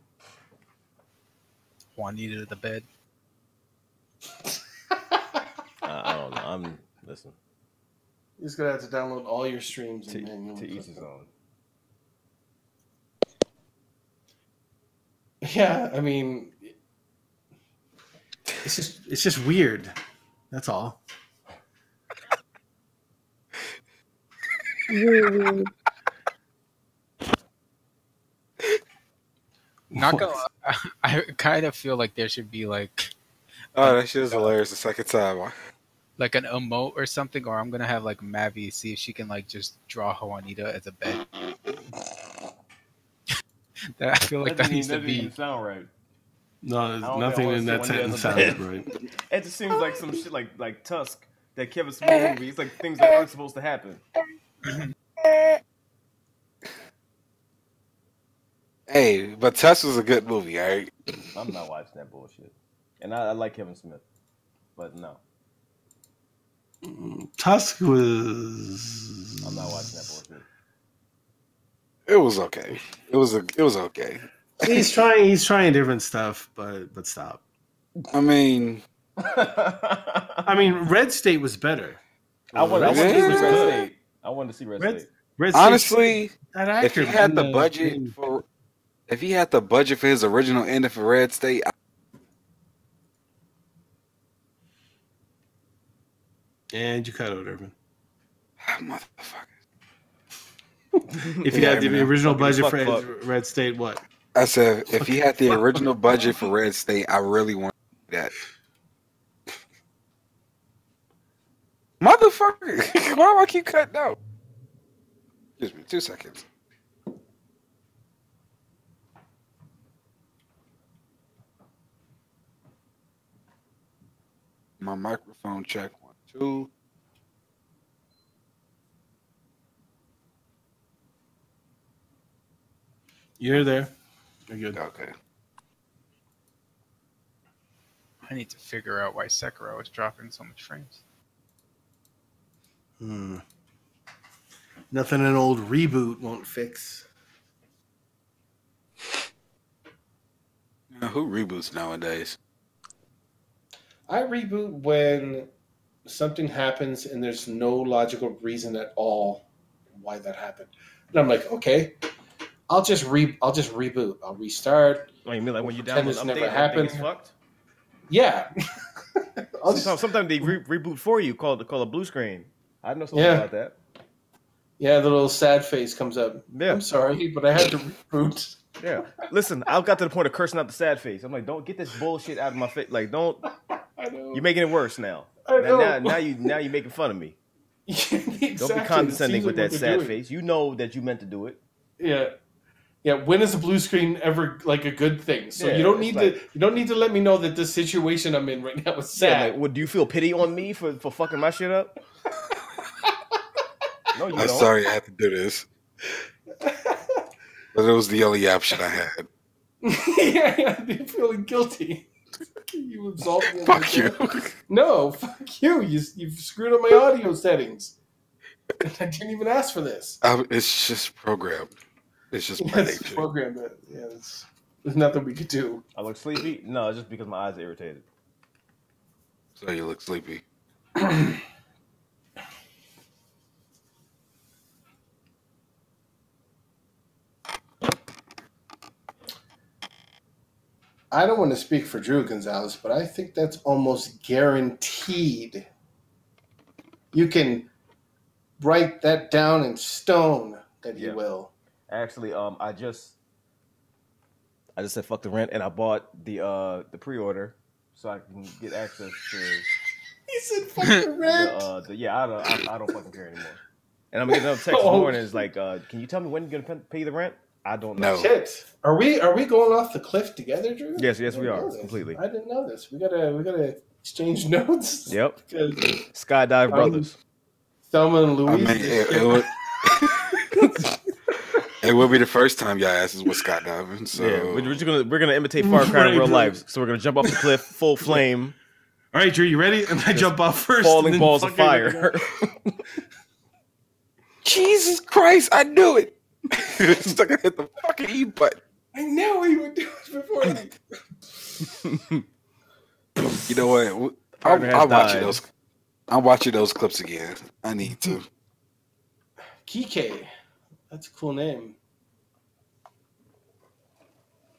Speaker 5: Juanita to the bed.
Speaker 3: I don't know. Listen.
Speaker 2: You're just gonna have to download all your streams
Speaker 3: to each his own.
Speaker 2: Yeah, I mean, it's just weird. That's all.
Speaker 5: Not gonna lie, I kind of feel like there should be like
Speaker 1: Oh, that shit is hilarious the second time.
Speaker 5: like an emote or something, or I'm gonna have like Mavi see if she can like just draw Juanita as a bed. I feel like that needs to be.
Speaker 3: Doesn't sound right.
Speaker 2: No, nothing in that sentence sounds right.
Speaker 3: It just seems like some shit like Tusk, that Kevin Smith movie. It's like things that aren't supposed to happen.
Speaker 1: Hey, but Tusk was a good movie, all right?
Speaker 3: I'm not watching that bullshit. And I like Kevin Smith, but no.
Speaker 2: Tusk was...
Speaker 3: I'm not watching that bullshit.
Speaker 1: It was okay. It was okay.
Speaker 2: He's trying different stuff, but stop.
Speaker 1: I mean,
Speaker 2: Red State was better.
Speaker 3: I wanted to see Red State. I wanted to see Red State.
Speaker 1: Honestly,
Speaker 2: that
Speaker 1: if he had the budget for his original ending for Red State,
Speaker 2: and you cut out Irvin.
Speaker 1: Motherfucker.
Speaker 2: If you had the original budget for Red State, what?
Speaker 1: I said, if he had the original budget for Red State, I really want that. Motherfucker, why do I keep cutting out? Excuse me, 2 seconds. My microphone check 1, 2.
Speaker 2: You're there. You're good.
Speaker 1: Okay.
Speaker 5: I need to figure out why Sekiro is dropping so much frames.
Speaker 2: Nothing an old reboot won't fix.
Speaker 1: Who reboots nowadays?
Speaker 2: I reboot when something happens and there's no logical reason at all why that happened. And I'm like, okay, I'll just reboot. I'll restart.
Speaker 3: Oh, you mean like when you
Speaker 2: pretend
Speaker 3: download
Speaker 2: it's
Speaker 3: an
Speaker 2: never
Speaker 3: update, everything
Speaker 2: happened.
Speaker 3: is fucked?
Speaker 2: Yeah.
Speaker 3: Sometimes they reboot for you, called a blue screen. I know something about that.
Speaker 2: Yeah, the little sad face comes up.
Speaker 3: Yeah.
Speaker 2: I'm sorry, but I had to reboot.
Speaker 3: Yeah. Listen, I got to the point of cursing out the sad face. I'm like, don't get this bullshit out of my face. Like, don't.
Speaker 2: I know.
Speaker 3: You're making it worse now.
Speaker 2: I know.
Speaker 3: Now you're making fun of me.
Speaker 2: Exactly.
Speaker 3: Don't be condescending with
Speaker 2: Like
Speaker 3: that sad face. You know that you meant to do it.
Speaker 2: Yeah. Yeah, when is a blue screen ever like a good thing? So
Speaker 3: Yeah,
Speaker 2: you don't need to let me know that the situation I'm in right now is sad.
Speaker 3: Yeah, like, what, do you feel pity on me for fucking my shit up? No, you
Speaker 1: I'm
Speaker 3: don't.
Speaker 1: sorry I had to do this. But it was the only option I had.
Speaker 2: Yeah, you're feeling guilty. You absolved me.
Speaker 1: Fuck you.
Speaker 2: No, fuck you. You've screwed up my audio settings. I didn't even ask for this.
Speaker 1: It's just programmed. It's just my
Speaker 2: It's
Speaker 1: nature.
Speaker 2: programmed. Yeah, there's nothing we could do.
Speaker 3: I look sleepy? No, it's just because my eyes are irritated.
Speaker 1: So you look sleepy.
Speaker 2: I don't want to speak for Drew Gonzalez, but I think that's almost guaranteed. You can write that down in stone that he will.
Speaker 3: Actually, I just said fuck the rent, and I bought the pre-order so I can get access to.
Speaker 2: He said fuck the rent.
Speaker 3: I don't fucking care anymore. And I'm gonna get another text this morning. It's like, can you tell me when you're gonna pay the rent? I don't know.
Speaker 2: Shit. Are we going off the cliff together, Drew?
Speaker 3: Yes, we are completely.
Speaker 2: I didn't know this. We gotta exchange notes.
Speaker 3: Yep. Skydive Brothers.
Speaker 2: Thelma and Louise.
Speaker 1: It will be the first time y'all asses was skydiving. So
Speaker 3: yeah, we're gonna imitate Far Cry in real life. So we're gonna jump off the cliff, full flame.
Speaker 2: All right, Drew, you ready? And I jump off first.
Speaker 3: Falling balls of fire.
Speaker 1: Jesus Christ, I knew it. Stuck to hit the fucking E button.
Speaker 2: I know he would do it before.
Speaker 1: You know what? I'm watching those clips again. I need to.
Speaker 2: Kike. That's a cool name.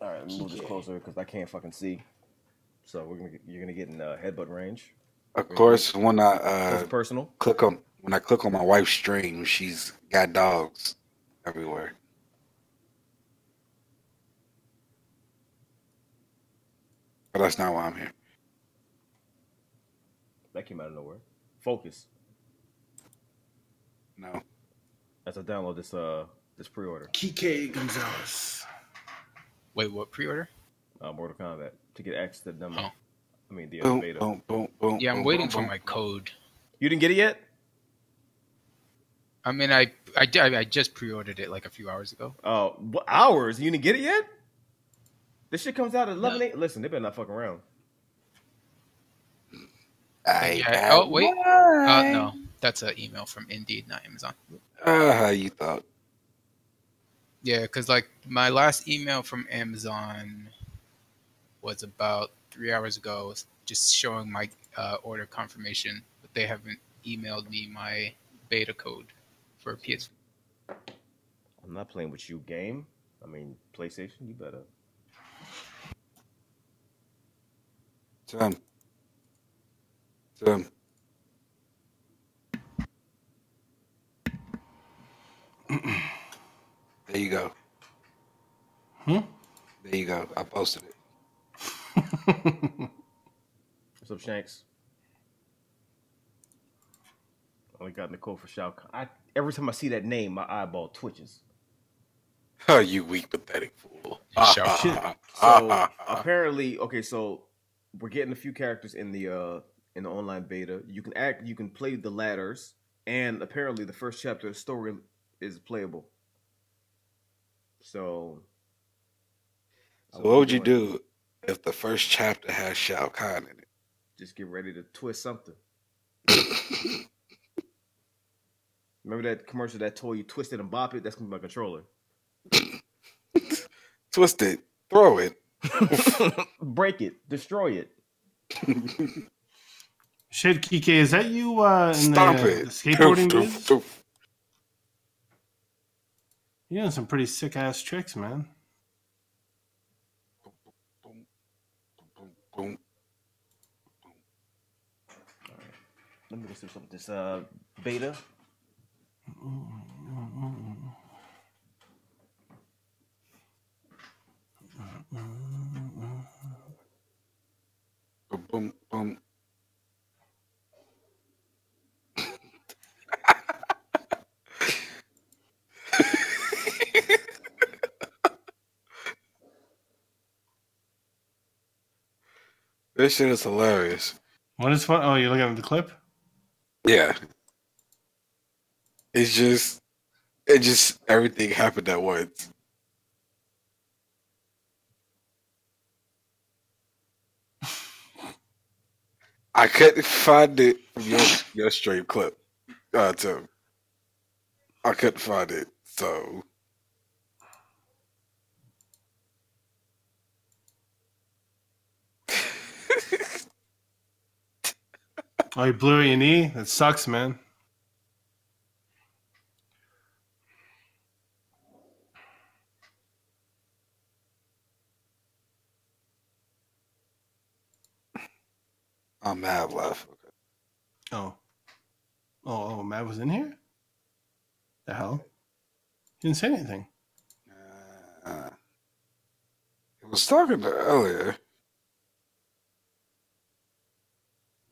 Speaker 3: All right, let me move this closer because I can't fucking see. So you're gonna get in headbutt range.
Speaker 1: Of course, when I
Speaker 3: personal.
Speaker 1: click on my wife's stream, she's got dogs everywhere. But that's not why I'm here.
Speaker 3: That came out of nowhere. Focus.
Speaker 1: No.
Speaker 3: That's a download this pre-order.
Speaker 2: Kike Gonzalez.
Speaker 5: Wait, what pre-order?
Speaker 3: Mortal Kombat to get access to the demo.
Speaker 5: Oh.
Speaker 3: I mean the
Speaker 1: Boom,
Speaker 3: beta.
Speaker 1: boom, boom, boom,
Speaker 5: Yeah, I'm
Speaker 1: boom,
Speaker 5: waiting
Speaker 1: boom,
Speaker 5: for
Speaker 1: boom.
Speaker 5: my code.
Speaker 3: You didn't get it yet?
Speaker 5: I mean, I just pre-ordered it like a few hours ago.
Speaker 3: Oh, what hours? You didn't get it yet? This shit comes out at 11 8. Listen, they better not fuck around.
Speaker 5: Oh wait, no, that's an email from Indeed, not Amazon.
Speaker 1: How you thought?
Speaker 5: Yeah, because like my last email from Amazon was about 3 hours ago, just showing my order confirmation, but they haven't emailed me my beta code for PS.
Speaker 3: I'm not playing with you, game. I mean, PlayStation, you better.
Speaker 1: Tim. There you go. There you go. I posted it.
Speaker 3: What's up, Shanks? Only got Nicole for Shao Kahn. Every time I see that name, my eyeball twitches.
Speaker 1: Oh, you weak, pathetic fool.
Speaker 3: So apparently, okay, so we're getting a few characters in the online beta. You can play the ladders, and apparently the first chapter of the story is playable. So
Speaker 1: what would you do if the first chapter has Shao Kahn in it?
Speaker 3: Just get ready to twist something. Remember that commercial that told you twist it and bop it? That's gonna be my controller.
Speaker 1: Twist it, throw it,
Speaker 3: break it, destroy it.
Speaker 2: Shit, Kike, is that you in
Speaker 1: Stop
Speaker 2: the
Speaker 1: it.
Speaker 2: skateboarding biz? You're doing some pretty sick ass tricks, man.
Speaker 1: Boom.
Speaker 3: Let me go see something. This beta.
Speaker 1: Boom, boom. This shit is hilarious.
Speaker 2: What is fun? Oh, you're looking at the clip?
Speaker 1: Yeah. It just everything happened at once. I couldn't find it from your stream clip, Tim. I couldn't find it, so
Speaker 2: Oh, you blew your knee? That sucks, man.
Speaker 1: I'm mad left.
Speaker 2: Oh, Matt was in here? The hell? He didn't say anything.
Speaker 1: He was talking to earlier.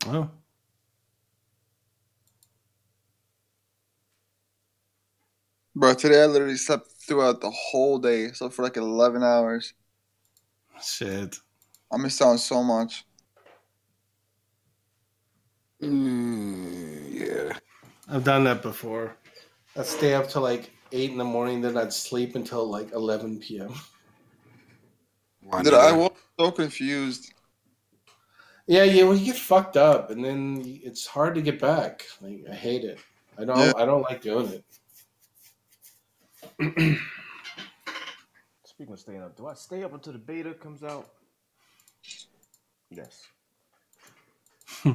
Speaker 2: Oh.
Speaker 4: Bro, today I literally slept throughout the whole day. So for like 11 hours.
Speaker 2: Shit.
Speaker 4: I missed out on so much.
Speaker 1: Yeah.
Speaker 2: I've done that before. I'd stay up till like 8 in the morning, then I'd sleep until like 11 p.m.
Speaker 4: Dude, I was so confused.
Speaker 2: Yeah, well, you get fucked up, and then it's hard to get back. Like, I hate it. I don't like doing it.
Speaker 3: Speaking of staying up, do I stay up until the beta comes out? Yes.
Speaker 2: Did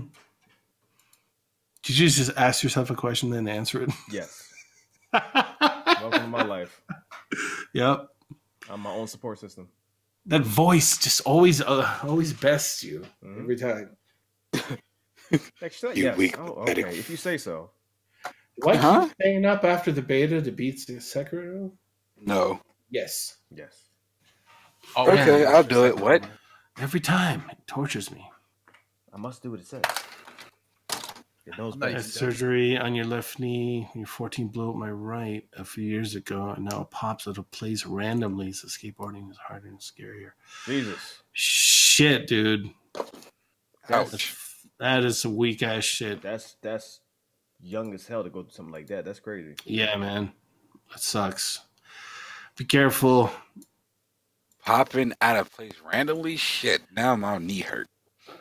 Speaker 2: you just ask yourself a question and then answer it?
Speaker 3: Yes. Welcome to my life.
Speaker 2: Yep.
Speaker 3: I'm my own support system.
Speaker 2: That voice just always bests you every time.
Speaker 3: Actually,
Speaker 1: You
Speaker 3: yes.
Speaker 1: weak,
Speaker 3: Oh,
Speaker 1: pathetic.
Speaker 3: okay. If you say so.
Speaker 2: Why keep staying up after the beta to beat Sekiro?
Speaker 1: No.
Speaker 2: Yes.
Speaker 3: Yes.
Speaker 5: Oh,
Speaker 1: Okay,
Speaker 5: man.
Speaker 1: I'll do it. What?
Speaker 2: Every time. It tortures me.
Speaker 3: I must do what it says. It knows
Speaker 2: I
Speaker 3: better.
Speaker 2: had surgery on your left knee. Your 14 blew up my right a few years ago, and now it pops out of place randomly. So skateboarding is harder and scarier.
Speaker 3: Jesus.
Speaker 2: Shit, dude.
Speaker 1: Ouch.
Speaker 2: That is some weak ass shit.
Speaker 3: That's young as hell to go through something like that. That's crazy.
Speaker 2: Yeah, man. That sucks. Be careful.
Speaker 1: Popping out of place randomly? Shit, now my knee hurt.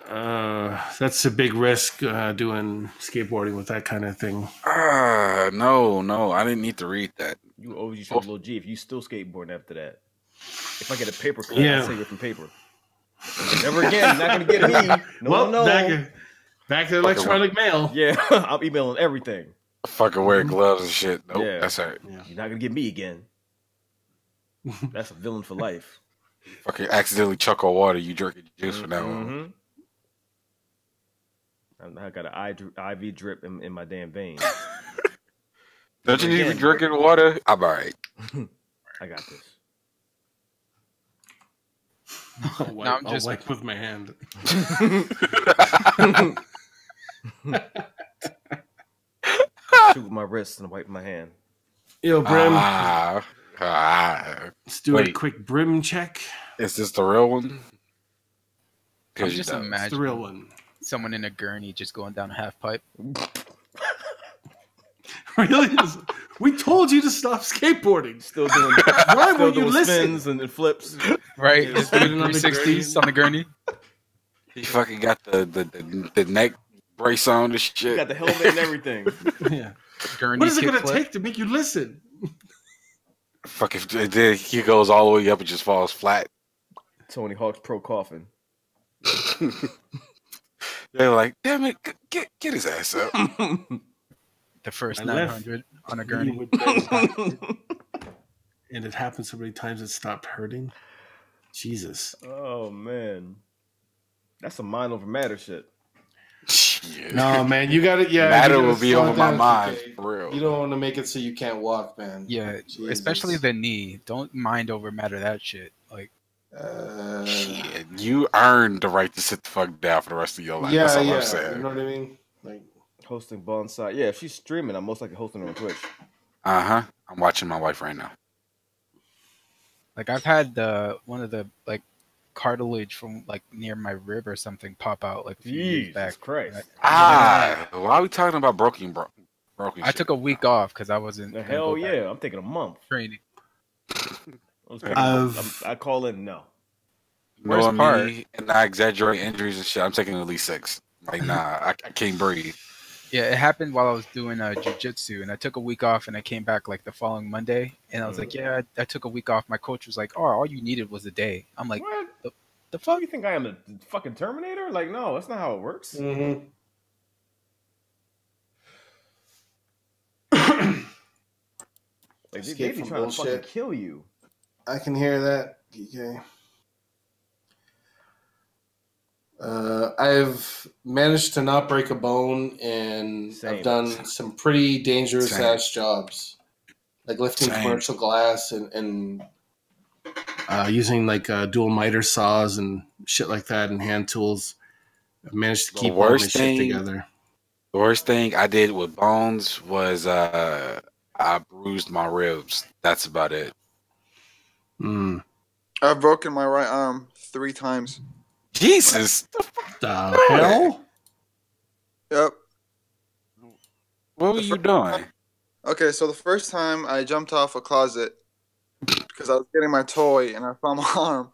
Speaker 2: That's a big risk doing skateboarding with that kind of thing.
Speaker 1: No, I didn't need to read that.
Speaker 3: You always use your little G. If you still skateboarding after that. If I get a paper cut,
Speaker 2: Yeah.
Speaker 3: I'll save it from paper. Never again. You're not going to get me. No.
Speaker 2: Back to electronic mail.
Speaker 3: Yeah, I'm emailing everything.
Speaker 1: Fucking wear gloves and shit. Nope,
Speaker 3: Yeah.
Speaker 1: that's all right.
Speaker 3: You're not going to get me again. That's a villain for life.
Speaker 1: Fucking accidentally chuck on water, you drinking juice from now on.
Speaker 3: Mm-hmm. I got an IV drip in my damn vein.
Speaker 1: Don't you need to be drinking water? I'm all right.
Speaker 3: I got this.
Speaker 2: I'll wipe with my hand.
Speaker 3: Shoot with my wrist and wipe my hand.
Speaker 2: Yo, Brim.
Speaker 1: Let's
Speaker 2: do a quick Brim check.
Speaker 1: Is this the real one?
Speaker 5: I'm just
Speaker 2: It's
Speaker 5: imagining
Speaker 2: the real one.
Speaker 5: someone in a gurney just going down a half pipe.
Speaker 2: Really? We told you to stop skateboarding.
Speaker 3: Still doing
Speaker 2: Why
Speaker 3: still
Speaker 2: would you
Speaker 3: doing
Speaker 2: listen?
Speaker 3: spins and flips.
Speaker 5: Right?
Speaker 2: Yeah,
Speaker 5: Just doing
Speaker 2: spinning on the
Speaker 5: 360s on the gurney.
Speaker 1: He fucking got the neck brace on and shit.
Speaker 3: You got the helmet and everything.
Speaker 2: Yeah.
Speaker 5: Gurney
Speaker 2: What is it going to
Speaker 5: kickflip.
Speaker 2: take to make you listen?
Speaker 1: Fucking, then he goes all the way up and just falls flat.
Speaker 3: Tony Hawk's Pro Coffin.
Speaker 1: They're like, damn it, get his ass up.
Speaker 5: The first
Speaker 2: I
Speaker 5: 900 on a
Speaker 2: You
Speaker 5: gurney.
Speaker 2: would bend backward, and it happened so many times it stopped hurting. Jesus.
Speaker 3: Oh man, that's some mind over matter shit.
Speaker 1: Yeah.
Speaker 2: No, man, you got to
Speaker 1: Matter will be over my mind, for real.
Speaker 2: You don't want to make it so you can't walk, man.
Speaker 5: Yeah,
Speaker 2: Jesus.
Speaker 5: especially the knee. Don't mind over matter that shit. Like,
Speaker 1: Shit, you earned the right to sit the fuck down for the rest of your life. That's all I'm saying.
Speaker 2: You know what I mean? Like
Speaker 3: hosting bonsai. Yeah, if she's streaming, I'm most likely hosting her on Twitch.
Speaker 1: I'm watching my wife right now.
Speaker 5: Like I've had one of the like cartilage from like near my rib or something pop out like a few years back.
Speaker 3: Christ.
Speaker 1: Why are we talking about broken
Speaker 5: I took a week off because I wasn't.
Speaker 3: The hell yeah, I'm taking a month
Speaker 5: training.
Speaker 3: I call in no.
Speaker 1: Worst part, and I exaggerate injuries and shit. I'm taking at least 6. Like nah, I can't breathe.
Speaker 5: Yeah, it happened while I was doing jiu-jitsu, and I took a week off, and I came back like the following Monday, and I was like, yeah, I took a week off. My coach was like, oh, all you needed was a day. I'm like,
Speaker 3: what?
Speaker 5: The fuck?
Speaker 3: You think I am the fucking Terminator? Like, no, that's not how it works.
Speaker 2: Mm-hmm.
Speaker 3: Like, they be trying to fucking kill you.
Speaker 2: I can hear that, DK. I've managed to not break a bone, and I've done some pretty dangerous ass jobs, like lifting commercial glass and using like dual miter saws and shit like that, and hand tools. I've managed to keep all my shit together.
Speaker 1: The worst thing I did with bones was I bruised my ribs. That's about it.
Speaker 4: I've broken my right arm 3 times.
Speaker 1: Jesus.
Speaker 2: The hell?
Speaker 4: Yep.
Speaker 1: What were you doing?
Speaker 4: Okay, so the first time I jumped off a closet because I was getting my toy and I found my arm.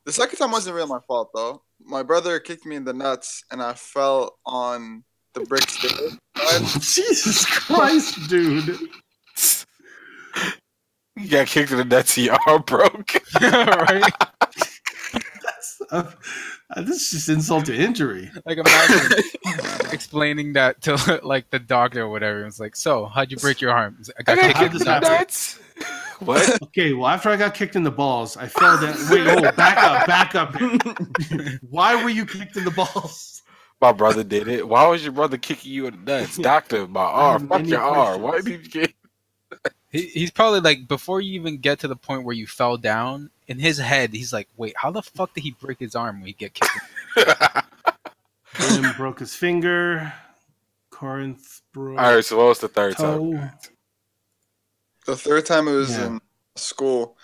Speaker 4: The second time wasn't really my fault, though. My brother kicked me in the nuts and I fell on the brick stairs.
Speaker 2: Jesus Christ, dude.
Speaker 1: You got kicked in the nuts and your arm broke.
Speaker 5: Right?
Speaker 2: This is just insult to injury.
Speaker 5: Like imagine explaining that to like the doctor or whatever. It's like, so how'd you break your arm? Like, I got kicked in the nuts.
Speaker 1: What?
Speaker 2: Okay, well after I got kicked in the balls, I fell down. Wait, back up. Why were you kicked in the balls?
Speaker 1: My brother did it. Why was your brother kicking you in the nuts? Doctor, my arm. Fuck your arm. Why did you get...
Speaker 5: He's probably like, before you even get to the point where you fell down, in his head, he's like, wait, how the fuck did he break his arm when he get kicked?
Speaker 2: William broke his finger. Corinth broke.
Speaker 1: All right, so what was the third time?
Speaker 4: The third time it was in school.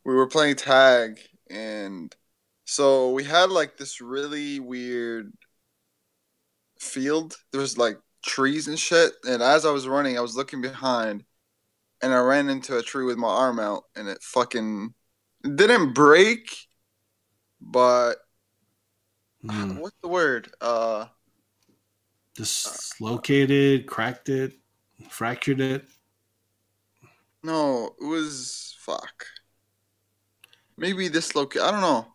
Speaker 4: We were playing tag, and so we had like this really weird field. There was like trees and shit, and as I was running, I was looking behind, and I ran into a tree with my arm out, and it fucking didn't break, but what's the word?
Speaker 2: Dislocated, cracked it, fractured it.
Speaker 4: No, it was fuck. Maybe dislocated. I don't know,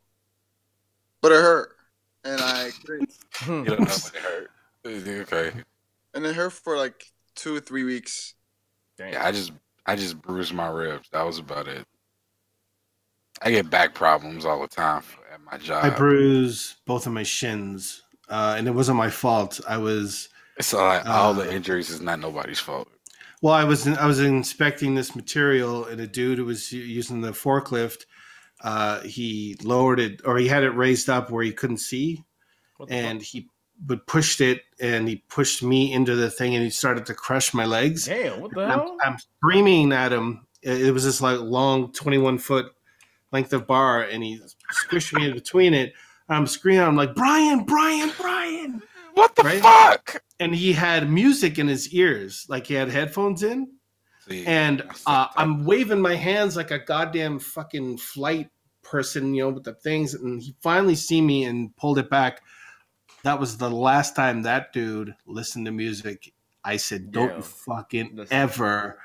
Speaker 4: but it hurt, and I couldn't.
Speaker 1: You don't know when it hurt. Okay.
Speaker 4: And it hurt for like 2 or 3 weeks.
Speaker 1: Damn. Yeah, I just bruised my ribs. That was about it. I get back problems all the time at my job.
Speaker 2: I bruised both of my shins, and it wasn't my fault.
Speaker 1: It's like all the injuries is not nobody's fault.
Speaker 2: Well, I was inspecting this material, and a dude who was using the forklift, he lowered it, or he had it raised up where he couldn't see, and he pushed it, and he pushed me into the thing, and he started to crush my legs.
Speaker 3: Damn, what the hell?
Speaker 2: I'm screaming at him. It was this like long 21-foot length of bar, and he squished me in between it. I'm screaming. I'm like, Brian!
Speaker 1: What the fuck?
Speaker 2: And he had music in his ears, like he had headphones in. And I'm waving my hands like a goddamn fucking flight person, with the things. And he finally see me and pulled it back. That was the last time that dude listened to music. I said, don't ever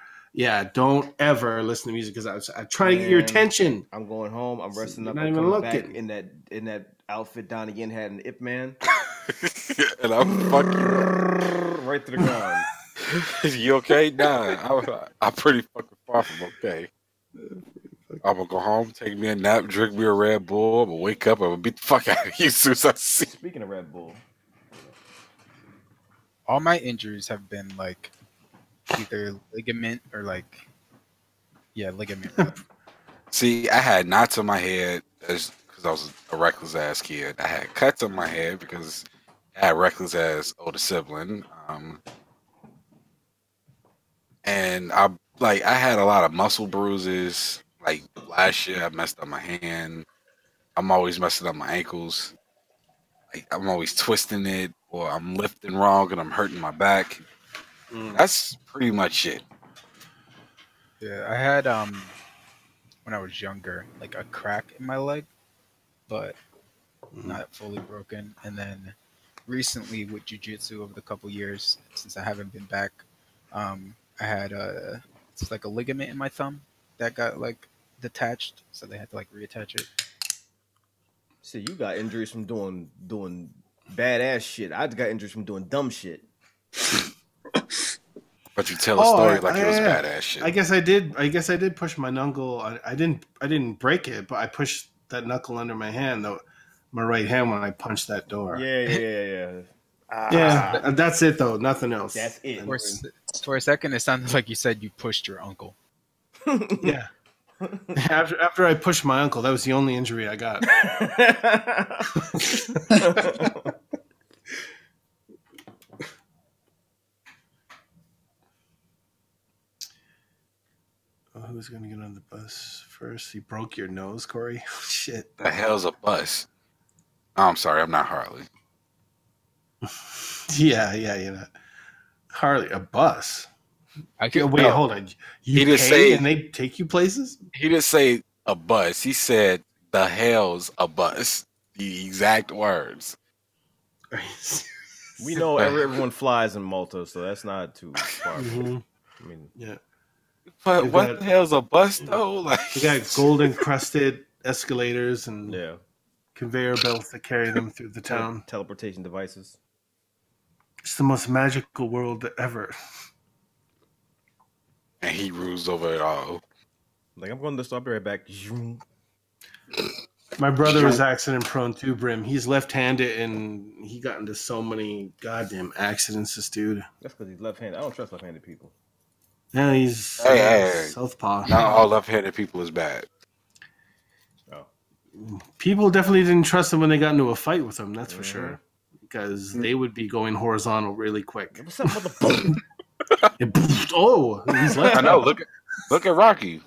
Speaker 2: listen to music, because I try to get your attention.
Speaker 3: I'm going home. I'm resting up.
Speaker 2: Not
Speaker 3: I'm
Speaker 2: even
Speaker 3: coming
Speaker 2: looking.
Speaker 3: back in that outfit Donnie Yen had in Ip Man.
Speaker 1: and I'm fucking
Speaker 3: right to the ground.
Speaker 1: You okay? Nah, I'm pretty fucking far from okay. I'm gonna go home, take me a nap, drink me a Red Bull. I'm gonna wake up. I'm gonna beat the fuck out of you as soon as I see.
Speaker 3: Speaking of Red Bull,
Speaker 5: all my injuries have been like either ligament or like, yeah, ligament.
Speaker 1: See, I had knots on my head because I was a reckless ass kid. I had cuts on my head because I had reckless ass older sibling. And I had a lot of muscle bruises. Like last year, I messed up my hand. I'm always messing up my ankles. Like I'm always twisting it, or I'm lifting wrong and I'm hurting my back. That's pretty much it.
Speaker 5: Yeah, I had when I was younger, like a crack in my leg, but not fully broken. And then recently with jujitsu over the couple years, since I haven't been back, I had it's like a ligament in my thumb that got like detached, so they had to like reattach it.
Speaker 3: See, you got injuries from doing badass shit. I got injuries from doing dumb shit.
Speaker 1: But you tell a story like it was badass shit.
Speaker 2: I guess I did push my knuckle. I didn't break it, but I pushed that knuckle under my hand, though, my right hand, when I punched that door.
Speaker 3: Yeah.
Speaker 2: Yeah, that's it though. Nothing else.
Speaker 3: That's it.
Speaker 5: For a second, it sounded like you said you pushed your uncle.
Speaker 2: Yeah. After I pushed my uncle, that was the only injury I got. Who's gonna get on the bus first? You broke your nose, Corey. Shit.
Speaker 1: The hell's a bus? Oh, I'm sorry, I'm not Harley.
Speaker 2: Yeah, you know. Harley, a bus. Wait,
Speaker 1: no.
Speaker 2: Hold on. You
Speaker 1: He
Speaker 2: pay
Speaker 1: just say,
Speaker 2: and they take you places?
Speaker 1: He didn't say a bus. He said the hell's a bus. The exact words.
Speaker 3: We know everyone flies in Malta, so that's not too far.
Speaker 2: Mm-hmm.
Speaker 3: I mean,
Speaker 2: yeah.
Speaker 1: But what the hell's a bus though? Like,
Speaker 2: we got gold encrusted escalators and
Speaker 3: yeah,
Speaker 2: conveyor belts that carry them through the town.
Speaker 3: Teleportation devices.
Speaker 2: It's the most magical world ever.
Speaker 1: And he rules over it all.
Speaker 3: Like, I'm going to stop right back.
Speaker 2: My brother was accident prone too, Brim. He's left-handed and he got into so many goddamn accidents, this dude.
Speaker 3: That's because he's left-handed. I don't trust left-handed people.
Speaker 2: No, he's southpaw.
Speaker 1: Not all left-handed people is bad.
Speaker 3: Oh.
Speaker 2: People definitely didn't trust him when they got into a fight with him, that's for sure. Because they would be going horizontal really quick.
Speaker 3: What's up, motherfucker?
Speaker 2: Oh, he's left.
Speaker 1: I know. Look at Rocky.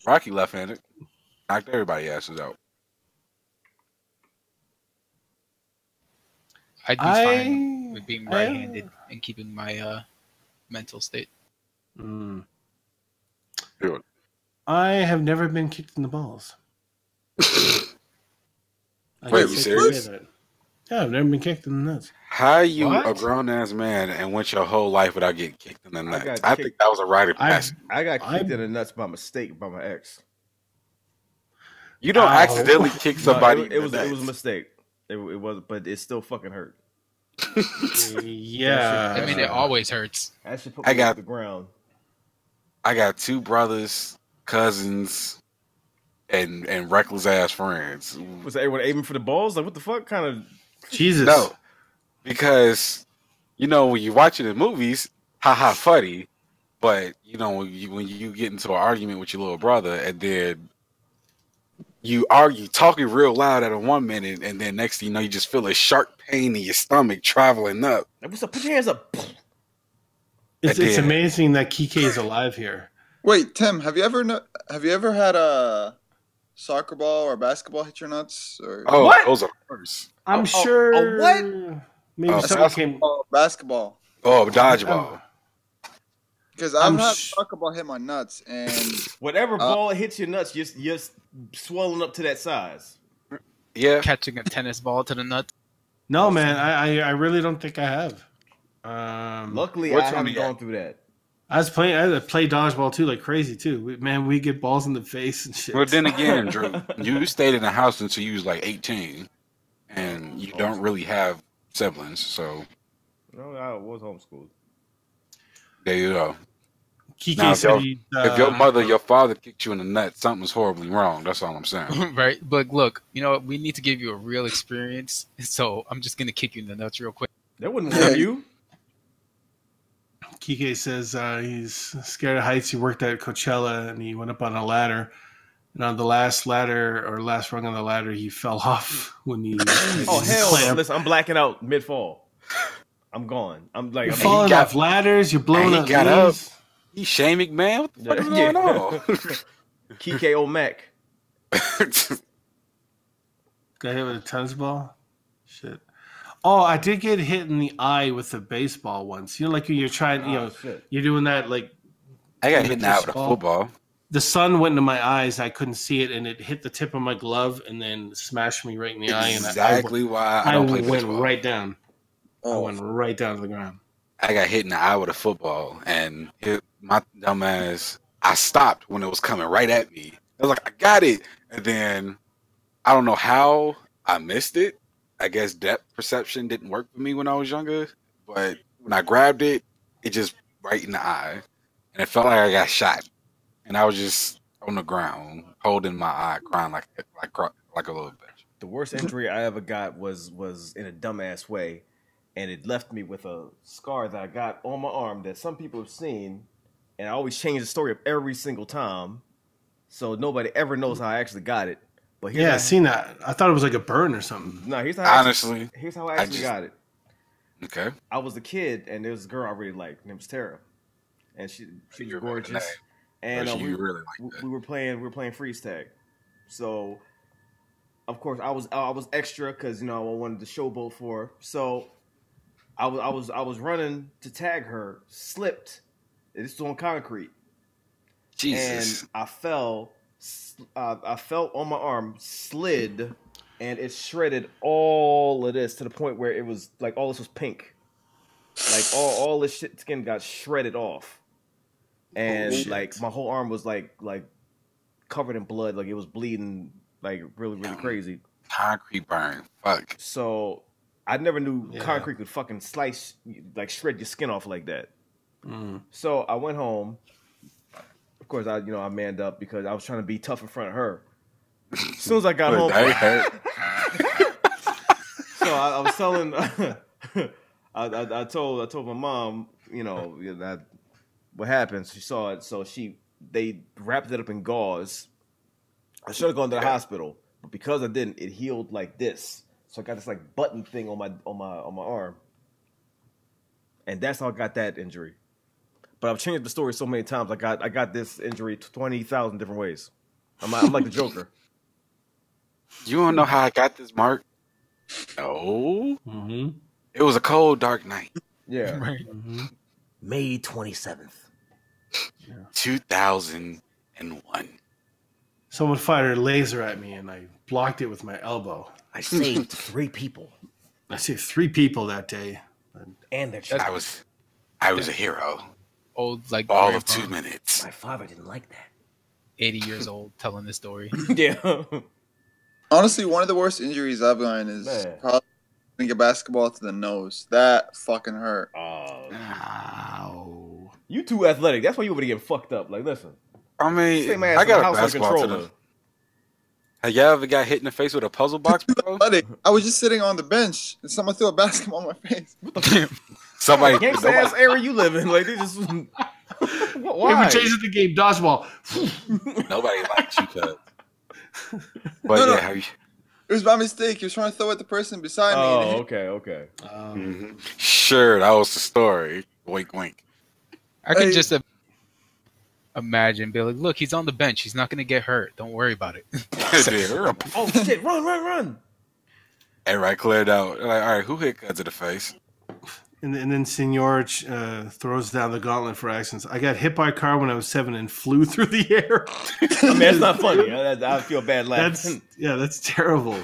Speaker 1: Rocky left-handed. Knocked everybody asses out.
Speaker 5: I'd be fine with being right-handed and keeping my mental state.
Speaker 2: I have never been kicked in the balls.
Speaker 1: Wait, you serious?
Speaker 2: Yeah, I've never been kicked in the nuts.
Speaker 1: How are you a grown-ass man and went your whole life without getting kicked in the nuts? I think that was a rite of passage.
Speaker 3: I got kicked in the nuts by mistake by my ex.
Speaker 1: You don't accidentally kick somebody.
Speaker 3: It was a mistake. It was, but it still fucking hurt.
Speaker 2: Yeah,
Speaker 5: I mean, it always hurts.
Speaker 3: That shit put me off the ground.
Speaker 1: I got 2 brothers, cousins, and reckless ass friends.
Speaker 3: Was everyone aiming for the balls? Like, what the fuck kind of?
Speaker 2: Jesus.
Speaker 1: No, because when you watch it in movies, haha, funny, but when you get into an argument with your little brother and then you argue talking real loud at one minute, and then next thing you know, you just feel a sharp pain in your stomach traveling up.
Speaker 3: What's up? Put your hands up.
Speaker 2: It's amazing that Kike is alive here.
Speaker 4: Wait, Tim, have you ever had a soccer ball or basketball hit your nuts? Or
Speaker 1: what? Those are worse.
Speaker 2: I'm sure.
Speaker 3: What?
Speaker 2: Maybe someone came.
Speaker 4: Basketball.
Speaker 1: Oh, dodgeball.
Speaker 4: Because I've had soccer ball hit my nuts, and
Speaker 3: whatever ball hits your nuts, just swelling up to that size.
Speaker 1: Yeah,
Speaker 5: catching a tennis ball to the nuts.
Speaker 2: No, man, I really don't think I have.
Speaker 3: Luckily, I haven't gone through that.
Speaker 2: I play dodgeball too, like crazy too. Man, we get balls in the face and shit.
Speaker 1: Well, then again, Drew, you stayed in the house until you was like 18, and you don't really have siblings, so
Speaker 3: No, I was homeschooled.
Speaker 1: there you go.
Speaker 2: Kike
Speaker 1: Now,
Speaker 2: said
Speaker 1: if your mother, your father kicked you in the nuts, something's horribly wrong. That's all I'm saying.
Speaker 5: Right? But look, you know what? We need to give you a real experience. So I'm just gonna kick you in the nuts real quick.
Speaker 3: That wouldn't harm you.
Speaker 2: Kike says he's scared of heights. He worked at Coachella and he went up on a ladder. And on the last ladder or last rung on the ladder, he fell off when he.
Speaker 3: Oh hell! Listen, I'm blacking out mid fall. I'm gone. I'm like
Speaker 2: you're falling off ladders. You're blowing up.
Speaker 1: He got up. He's Shane McMahon. What the fuck is going on?
Speaker 3: Kike O'Mac.
Speaker 2: Got hit with a tennis ball. Shit. Oh, I did get hit in the eye with a baseball once. You know, like when you're trying, you're doing that. Like
Speaker 1: I got hit in the eye with a football.
Speaker 2: The sun went into my eyes. I couldn't see it, and it hit the tip of my glove and then smashed me right in the eye.
Speaker 1: Exactly why I don't play baseball.
Speaker 2: Went right down. I went right down to the ground.
Speaker 1: I got hit in the eye with a football, and my dumb ass, I stopped when it was coming right at me. I was like, I got it. And then I don't know how I missed it. I guess depth perception didn't work for me when I was younger. But when I grabbed it, it just right in the eye. And it felt like I got shot. And I was just on the ground, holding my eye, crying like a little bitch.
Speaker 3: The worst injury I ever got was in a dumbass way. And it left me with a scar that I got on my arm that some people have seen. And I always change the story up every single time. So nobody ever knows how I actually got it. But
Speaker 2: I've seen that. I thought it was like a burn or something.
Speaker 3: No, here's how I actually got it.
Speaker 1: Okay.
Speaker 3: I was a kid, and there was a girl I really liked. Her name was Tara. And she was gorgeous. And we were playing freeze tag. So, of course, I was extra because, I wanted to showboat for her. So I was running to tag her, slipped. This was on concrete.
Speaker 1: Jesus.
Speaker 3: And I fell on my arm, slid, and it shredded all of this to the point where it was like all this was pink. Like all this shit skin got shredded off. And like my whole arm was like covered in blood, like it was bleeding like really, really crazy.
Speaker 1: Concrete burn. Fuck.
Speaker 3: So I never knew concrete could fucking slice, like shred your skin off like that.
Speaker 2: Mm.
Speaker 3: So I went home. Of course, I manned up because I was trying to be tough in front of her. As soon as I got home, so I was telling. I told my mom, that what happened. She saw it, so they wrapped it up in gauze. I should have gone to the hospital, but because I didn't, it healed like this. So I got this like button thing on my arm, and that's how I got that injury. But I've changed the story so many times. I got this injury 20,000 different ways. I'm like the Joker.
Speaker 1: You don't know how I got this, Mark? No.
Speaker 2: Mm-hmm.
Speaker 1: It was a cold, dark night.
Speaker 3: Yeah.
Speaker 5: Right.
Speaker 2: Mm-hmm.
Speaker 18: May 27th.
Speaker 1: 2001.
Speaker 2: Someone fired a laser at me, and I blocked it with my elbow.
Speaker 18: I saved 3 people.
Speaker 2: I saved 3 people that day.
Speaker 18: And their child.
Speaker 1: I was a hero.
Speaker 5: Old, like
Speaker 1: all of 2 minutes.
Speaker 18: My father didn't like that.
Speaker 5: 80 years old telling this story.
Speaker 3: Yeah.
Speaker 4: Honestly, one of the worst injuries I've gotten is probably a basketball to the nose. That fucking hurt.
Speaker 2: Ow.
Speaker 3: You too athletic. That's why you would have get fucked up. Like, listen.
Speaker 1: I mean, I got a basketball to the... Have you ever got hit in the face with a puzzle box, bro?
Speaker 4: I was just sitting on the bench and someone threw a basketball in my face.
Speaker 1: Somebody,
Speaker 3: gangsta ass area you live in, like they just. Why?
Speaker 2: We changed the game, dodgeball.
Speaker 1: Nobody likes you, cuz. But how you?
Speaker 4: It was by mistake. He was trying to throw at the person beside me.
Speaker 3: Oh, okay.
Speaker 1: Mm-hmm. Sure, that was the story. Wink, wink.
Speaker 5: I could just imagine, be like, look, he's on the bench. He's not going to get hurt. Don't worry about it.
Speaker 3: Oh, shit. Run.
Speaker 1: Everybody cleared out. Like, all right, who hit Cuz in the face?
Speaker 2: And then Senor throws down the gauntlet for actions. I got hit by a car when I was 7 and flew through the air.
Speaker 3: I mean, it's not funny. I feel bad laughing.
Speaker 2: That's terrible.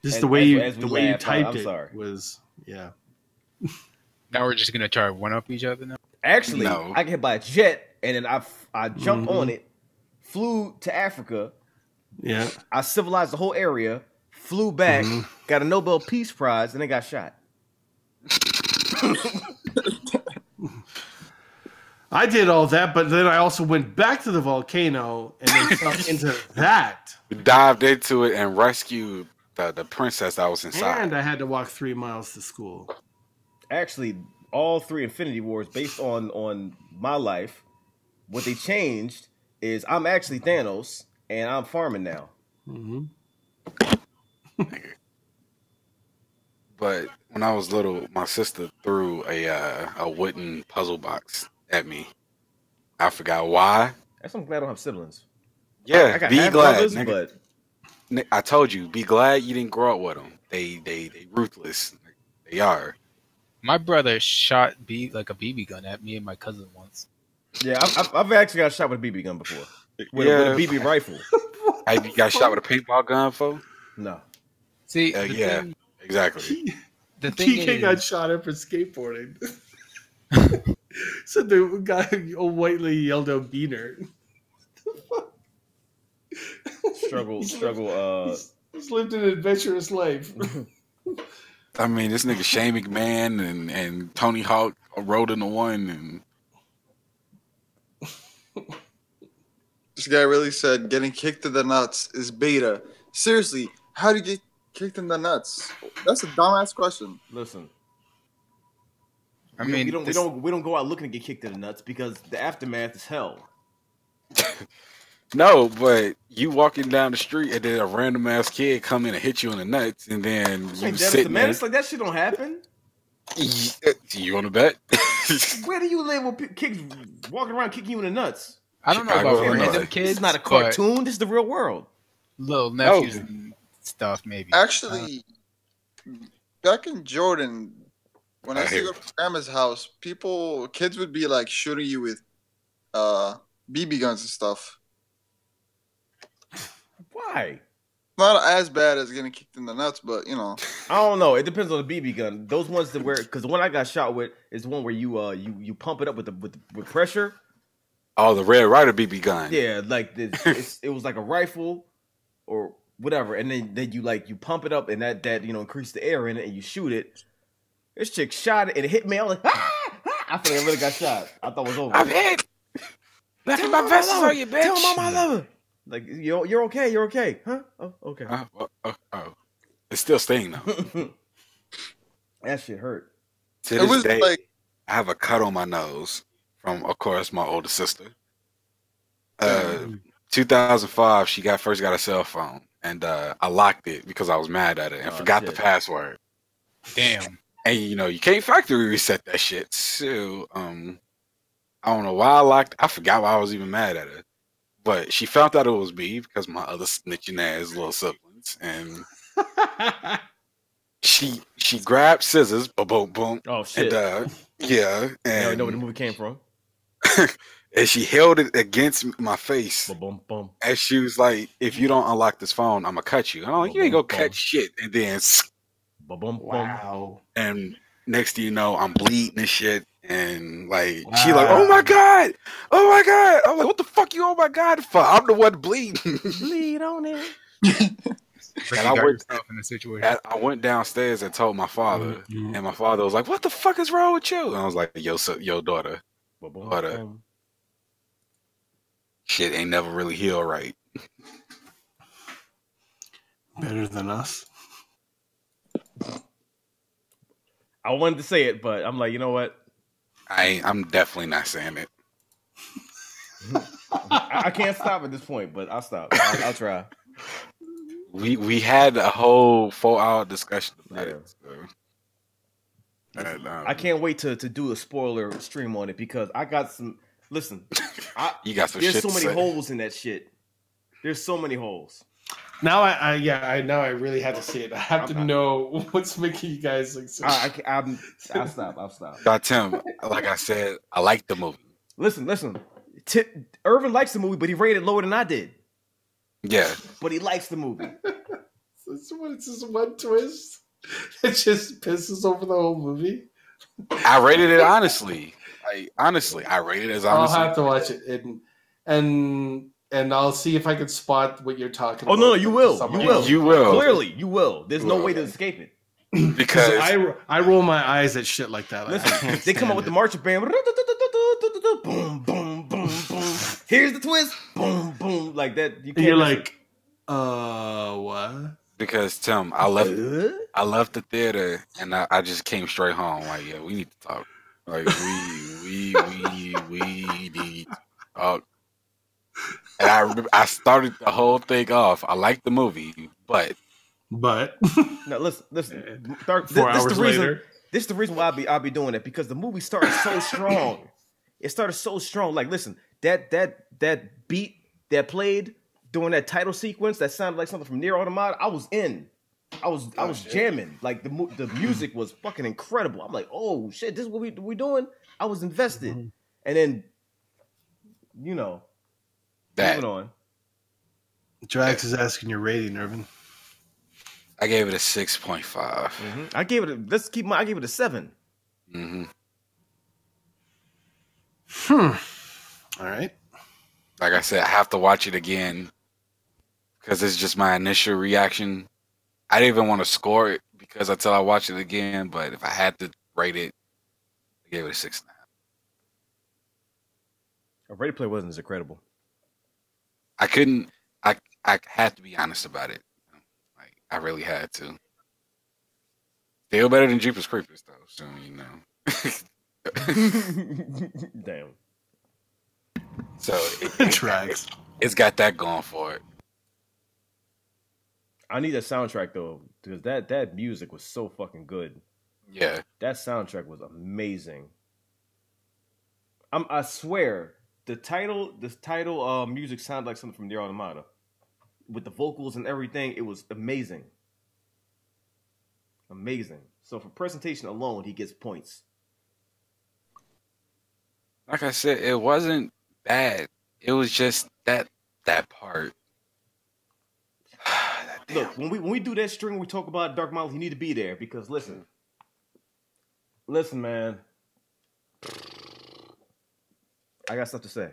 Speaker 2: Just the way you typed it was,
Speaker 5: Now we're just gonna try to one up each other now.
Speaker 3: Actually, I got hit by a jet, and then I jumped on it, flew to Africa.
Speaker 2: Yeah,
Speaker 3: I civilized the whole area, flew back, got a Nobel Peace Prize, and then got shot.
Speaker 2: I did all that, but then I also went back to the volcano and then fell into that.
Speaker 1: Dived into it and rescued the princess that was inside.
Speaker 2: And I had to walk 3 miles to school.
Speaker 3: Actually, all 3 Infinity Wars, based on my life, what they changed is I'm actually Thanos, and I'm farming now.
Speaker 2: Mm-hmm.
Speaker 1: But when I was little, my sister threw a wooden puzzle box at me. I forgot why.
Speaker 3: I'm glad I don't have siblings.
Speaker 1: Yeah,
Speaker 3: I got
Speaker 1: be
Speaker 3: half
Speaker 1: glad,
Speaker 3: brothers,
Speaker 1: nigga.
Speaker 3: but
Speaker 1: I told you, be glad you didn't grow up with them. They ruthless. They are.
Speaker 5: My brother shot a BB gun at me and my cousin once.
Speaker 3: Yeah, I've actually got shot with a BB gun before. With a BB rifle.
Speaker 1: Have you got shot with a paintball gun, folks?
Speaker 3: No.
Speaker 5: See,
Speaker 1: yeah, exactly.
Speaker 5: The thing is,
Speaker 2: got shot at for skateboarding. So the guy, old white lady, yelled out "Beaner."
Speaker 3: Struggle.
Speaker 2: He's lived an adventurous life.
Speaker 1: I mean, this nigga Shane McMahon and Tony Hawk rode in the one, and
Speaker 4: this guy really said getting kicked in the nuts is beta. Seriously, how do you get kicked in the nuts? That's a dumbass question.
Speaker 3: Listen,
Speaker 5: I mean,
Speaker 3: we don't go out looking to get kicked in the nuts because the aftermath is hell.
Speaker 1: No, but you walking down the street and then a random ass kid come in and hit you in the nuts, and then you sit
Speaker 3: man, it's like that shit don't happen.
Speaker 1: You want to bet?
Speaker 3: Where do you live with kids walking around kicking you in the nuts?
Speaker 5: I don't know about random kids.
Speaker 3: It's not a cartoon. This is the real world.
Speaker 5: Little nephews and stuff, maybe.
Speaker 4: Actually, back in Jordan, when I used to go to grandma's house, kids would be like shooting you with BB guns and stuff.
Speaker 3: Why?
Speaker 4: Not as bad as getting kicked in the nuts, but you know.
Speaker 3: I don't know. It depends on the BB gun. Those ones that because the one I got shot with is the one where you pump it up with pressure.
Speaker 1: Oh, the Red Ryder BB gun.
Speaker 3: Yeah, like it was like a rifle or whatever, and then you pump it up and that increase the air in it and you shoot it. This chick shot it and it hit me. I was like, I feel like I really got shot. I thought it was over.
Speaker 1: I'm hit. Look at my vest on you, bitch.
Speaker 3: Tell mama I love her. Like you're okay, huh? Oh, okay.
Speaker 1: Oh. It's still staying though.
Speaker 3: That shit hurt.
Speaker 1: To this day, I have a cut on my nose from, of course, my older sister. 2005, she first got a cell phone, and I locked it because I was mad at it and forgot the password.
Speaker 5: Damn.
Speaker 1: And you can't factory reset that shit. So I don't know why I locked. I forgot why I was even mad at her. But she found out it was me because my other snitching ass little siblings, and she grabbed scissors, boom, boom.
Speaker 3: Oh shit!
Speaker 1: And
Speaker 3: now I know where the movie came from.
Speaker 1: And she held it against my face,
Speaker 3: boom, boom.
Speaker 1: And she was like, "If you don't unlock this phone, I'm gonna cut you." And I'm like, "You ain't gonna cut shit." And then,
Speaker 2: wow.
Speaker 1: And next thing you know, I'm bleeding and shit. And she like, oh my god. I'm like, what the fuck you oh my god for? I'm the one bleeding.
Speaker 3: Bleed on it.
Speaker 1: And I went downstairs and told my father, and my father was like, what the fuck is wrong with you? And I was like, yo daughter, shit ain't never really healed right.
Speaker 2: Better than us.
Speaker 3: I wanted to say it, but I'm like, you know what?
Speaker 1: I'm definitely not saying it.
Speaker 3: I can't stop at this point, but I'll stop. I'll try.
Speaker 1: We had a whole 4-hour discussion about it. So. And,
Speaker 3: I can't wait to do a spoiler stream on it because I got some. Listen,
Speaker 1: you got some.
Speaker 3: There's
Speaker 1: shit
Speaker 3: so many holes in that shit. There's so many holes.
Speaker 2: Now I really had to see it. I have to know what's making you guys like. So
Speaker 3: I'll stop.
Speaker 1: Tim, like I said, I like the movie.
Speaker 3: Listen. Irvin likes the movie, but he rated lower than I did.
Speaker 1: Yeah,
Speaker 3: but he likes the movie.
Speaker 2: It's just one twist that just pisses over the whole movie.
Speaker 1: I rated it honestly. I rated it as honestly.
Speaker 2: I'll have to watch it and I'll see if I can spot what you're talking about.
Speaker 3: Oh no, you will.
Speaker 1: You will.
Speaker 3: Clearly, you will. There's no way to escape it.
Speaker 1: Because
Speaker 2: I roll my eyes at shit like that. Like,
Speaker 3: listen, they come up with the marching band. Boom, boom, boom, boom. Here's the twist. Boom, boom. Like that. You can't.
Speaker 2: You're like, what?
Speaker 1: Because Tim, I left the theater and I just came straight home. Like, yeah, we need to talk. Like, we need to talk. And I started the whole thing off. I liked the movie, but
Speaker 3: no, listen.
Speaker 2: 4 hours later,
Speaker 3: this is the reason why I'll be doing it, because the movie started so strong. It started so strong. Like, listen, that beat that played during that title sequence that sounded like something from Nier Automata. I was in. I was jamming. Like the music was fucking incredible. I'm like, oh shit, this is what we doing. I was invested, and then moving on.
Speaker 2: Drax is asking your rating, Irvin.
Speaker 1: I gave it a 6.5.
Speaker 3: I gave it I gave it a 7.
Speaker 2: All right.
Speaker 1: Like I said, I have to watch it again because it's just my initial reaction. I didn't even want to score it because until I watch it again, but if I had to rate it, I gave it a 6.5.
Speaker 3: Ready Player wasn't as incredible.
Speaker 1: I had to be honest about it. Like, I really had to. Still better than Jeepers Creepers, though, so you know.
Speaker 3: Damn.
Speaker 1: So it's got that going for it.
Speaker 3: I need a soundtrack though, because that music was so fucking good.
Speaker 1: Yeah,
Speaker 3: that soundtrack was amazing. I swear, the title music sounded like something from Nier Automata, with the vocals and everything. It was amazing, amazing. So for presentation alone, he gets points.
Speaker 1: Like I said, it wasn't bad. It was just that part.
Speaker 3: Look, when we do that string, we talk about Dark Miles. You need to be there because listen, man. I got stuff to say.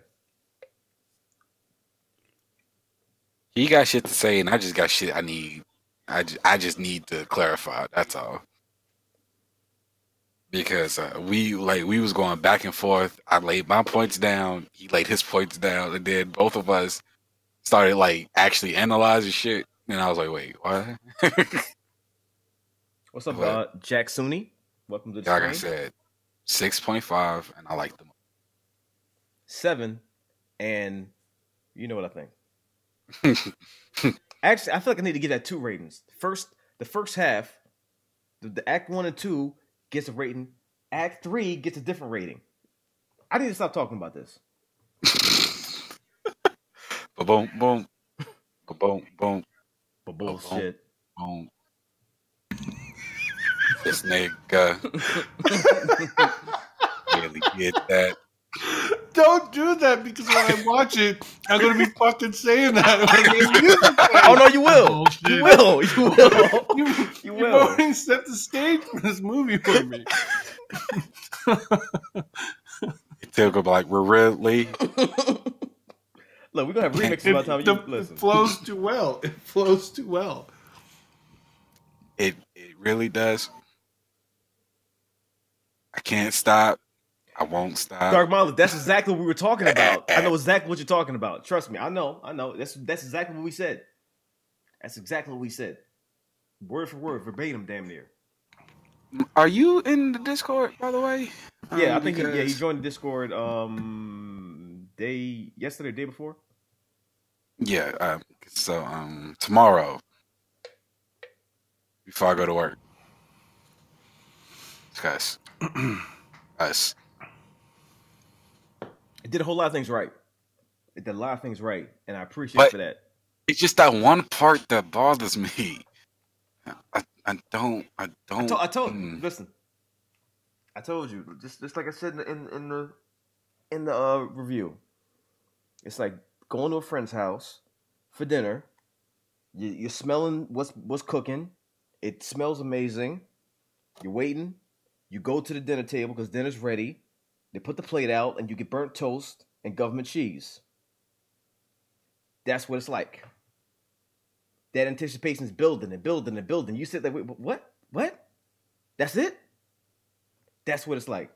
Speaker 1: He got shit to say, and I just got shit I need. I just need to clarify. That's all. Because we was going back and forth. I laid my points down. He laid his points down, and then both of us started like actually analyzing shit. And I was like, "Wait, what?"
Speaker 3: What's up, Jack Suni? Welcome to the
Speaker 1: like
Speaker 3: stream.
Speaker 1: I said, 6.5, and I like them
Speaker 3: 7, and you know what I think. Actually, I feel like I need to give that 2 ratings. The first half, the Act 1 and 2 gets a rating. Act 3 gets a different rating. I need to stop talking about this.
Speaker 1: Boom, boom, boom, boom,
Speaker 3: bullshit.
Speaker 1: Boom. This nigga really get that.
Speaker 2: Don't do that, because when I watch it, I'm gonna be fucking saying that.
Speaker 3: Oh no, you will. You will. You will.
Speaker 2: You've already set the stage for this movie for me.
Speaker 1: They'll go like, "We're really."
Speaker 3: Look, we're gonna have remixes by the time you listen.
Speaker 2: It flows too well. It flows too well.
Speaker 1: It really does. I can't stop. I won't stop.
Speaker 3: Dark Miles, that's exactly what we were talking about. I know exactly what you're talking about. Trust me, I know. That's exactly what we said. That's exactly what we said. Word for word, verbatim, damn near.
Speaker 1: Are you in the Discord, by the way?
Speaker 3: Yeah, I think he joined the Discord yesterday, day before.
Speaker 1: Yeah, so tomorrow, before I go to work. Because us.
Speaker 3: It did a whole lot of things right. It did a lot of things right, and I appreciate it for that.
Speaker 1: It's just that one part that bothers me. I don't.
Speaker 3: I told you. Listen, I told you. Just like I said in the review. It's like going to a friend's house for dinner. You're smelling what's cooking. It smells amazing. You're waiting. You go to the dinner table because dinner's ready. They put the plate out, and you get burnt toast and government cheese. That's what it's like. That anticipation is building and building and building. You sit there, wait, what? What? That's it? That's what it's like.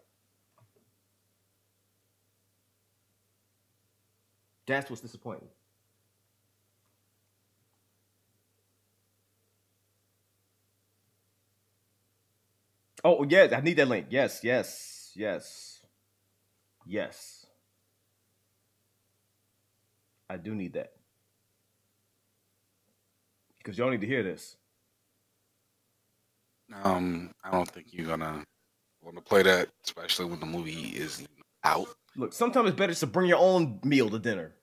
Speaker 3: That's what's disappointing. Oh, yes, I need that link. Yes. I do need that. Because y'all need to hear this.
Speaker 1: I don't think you're gonna want to play that, especially when the movie is out.
Speaker 3: Look, sometimes it's better just to bring your own meal to dinner.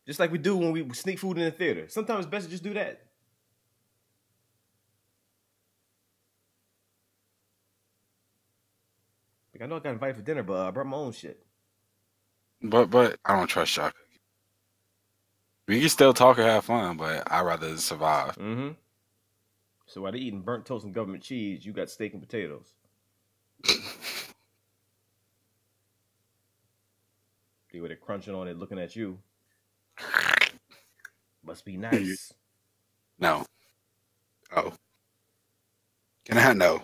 Speaker 3: Just like we do when we sneak food in the theater. Sometimes it's best to just do that. Like, I know I got invited for dinner, but I brought my own shit.
Speaker 1: But I don't trust y'all. We can still talk and have fun, but I'd rather survive.
Speaker 3: Mm-hmm. So while they're eating burnt toast and government cheese, you got steak and potatoes. See where they're crunching on it, looking at you. Must be nice.
Speaker 1: No. Oh. Can I know?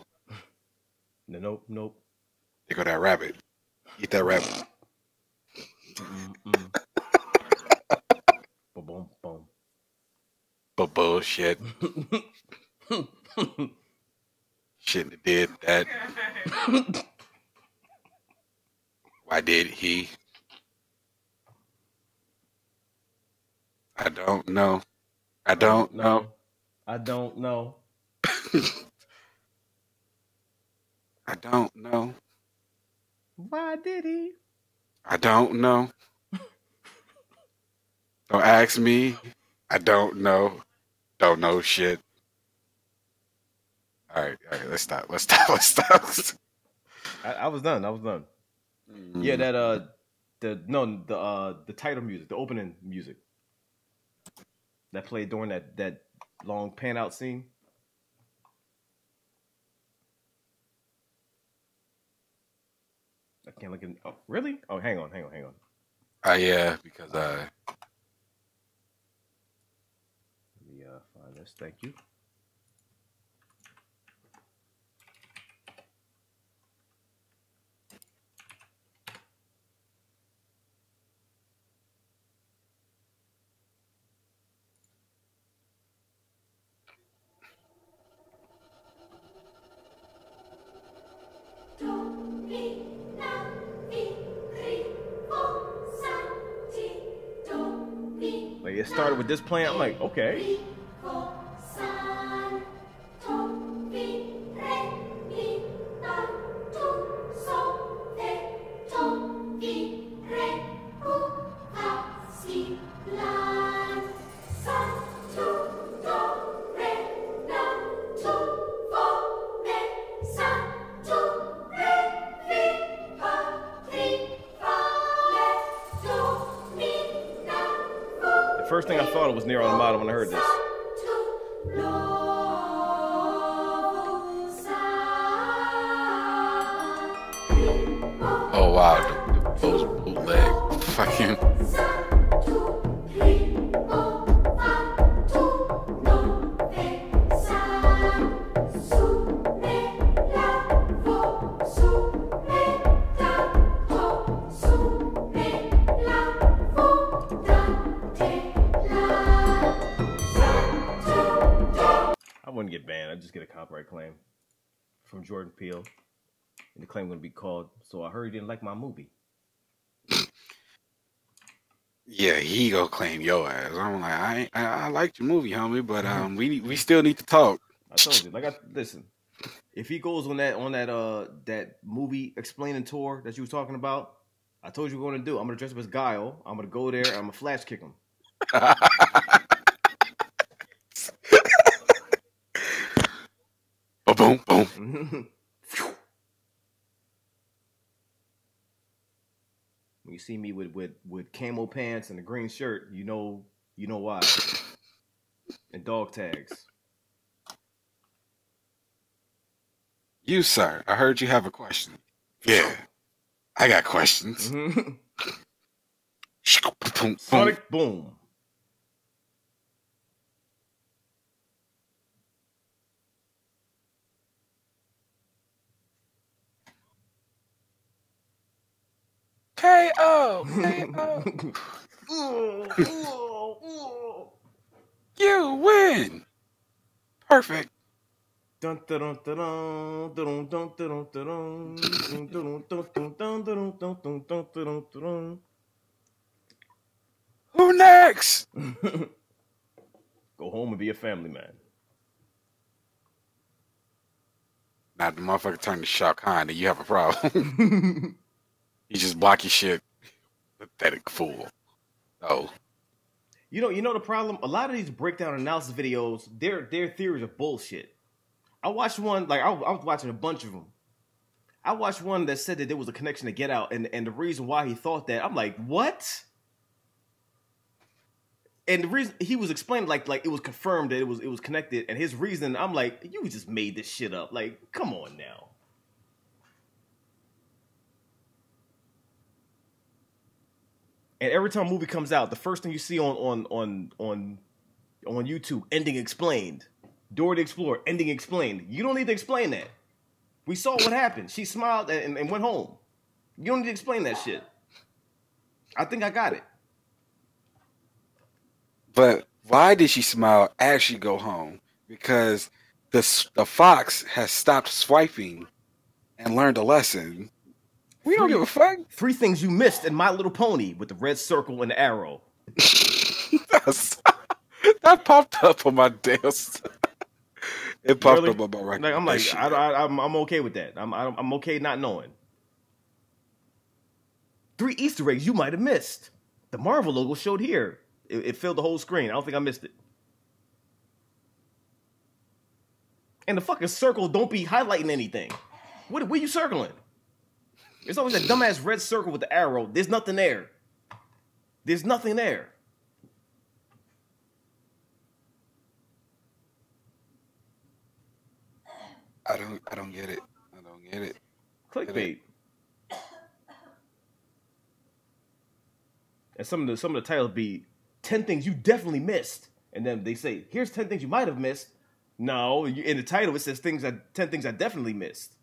Speaker 3: Nope.
Speaker 1: They go that rabbit. Eat that rabbit.
Speaker 3: Boom, boom.
Speaker 1: But bullshit. Shouldn't have did that. Why did he? I don't know. I don't know.
Speaker 3: I don't know.
Speaker 1: I don't know.
Speaker 3: Why did he?
Speaker 1: I don't know. Don't ask me. I don't know. Don't know shit. All right, let's stop.
Speaker 3: I was done. Yeah, that the title music, the opening music that played during that long pan out scene. I can't look in. Oh, really? Oh, hang on.
Speaker 1: Yeah, because
Speaker 3: Let me find this. Thank you. Like it started with this playing. I'm like, okay. First thing I thought it was Near Automata when I heard this.
Speaker 1: oh wow, those bootleg fucking.
Speaker 3: I wouldn't get banned. I'd just get a copyright claim from Jordan Peele. And the claim would be called, "So I heard you didn't like my movie."
Speaker 1: Yeah, he go claim your ass. I'm like, I liked your movie, homie, but we still need to talk.
Speaker 3: I told you, listen. If he goes on that movie explaining tour that you was talking about, I told you what we're gonna do. I'm gonna dress up as Guile. I'm gonna go there. I'm gonna flash kick him.
Speaker 1: Boom, boom.
Speaker 3: When you see me with camo pants and a green shirt, you know why. And dog tags.
Speaker 1: You, sir, I heard you have a question. Yeah, I got questions.
Speaker 3: Sonic boom.
Speaker 1: KO. You win. Perfect.
Speaker 3: Dun, dun, dun, dun, dun, dun, dun, dun, dun, dun, dun, dun, dun, dun, dun, dun, dun, dun, dun, dun.
Speaker 1: Who next?
Speaker 3: Go home and be a family man.
Speaker 1: Now the motherfucker turned to Shao Kahn and you have a problem. You just block your shit. Pathetic fool. Oh.
Speaker 3: You know the problem? A lot of these breakdown analysis videos, their theories are bullshit. I watched one, like I was watching a bunch of them. I watched one that said that there was a connection to Get Out, and the reason why he thought that, I'm like, what? And the reason he was explaining, like it was confirmed that it was connected, and his reason, I'm like, you just made this shit up. Like, come on now. And every time a movie comes out, the first thing you see on YouTube, ending explained. Dora the Explorer, ending explained. You don't need to explain that. We saw what happened. She smiled and went home. You don't need to explain that shit. I think I got it.
Speaker 1: But why did she smile as she go home? Because the fox has stopped swiping and learned a lesson. We don't give a fuck.
Speaker 3: 3 things you missed in My Little Pony with the red circle and the arrow.
Speaker 1: That popped up on my desk. It popped up on my record.
Speaker 3: Like, I'm like, I'm okay with that. I'm okay not knowing. 3 Easter eggs you might have missed. The Marvel logo showed here. It filled the whole screen. I don't think I missed it. And the fucking circle don't be highlighting anything. What are you circling? There's always that dumbass red circle with the arrow. There's nothing there. There's nothing there.
Speaker 1: I don't get it. I don't get it.
Speaker 3: Clickbait. And some of the titles be 10 things you definitely missed, and then they say, "Here's 10 things you might have missed." No, in the title it says 10 things I definitely missed.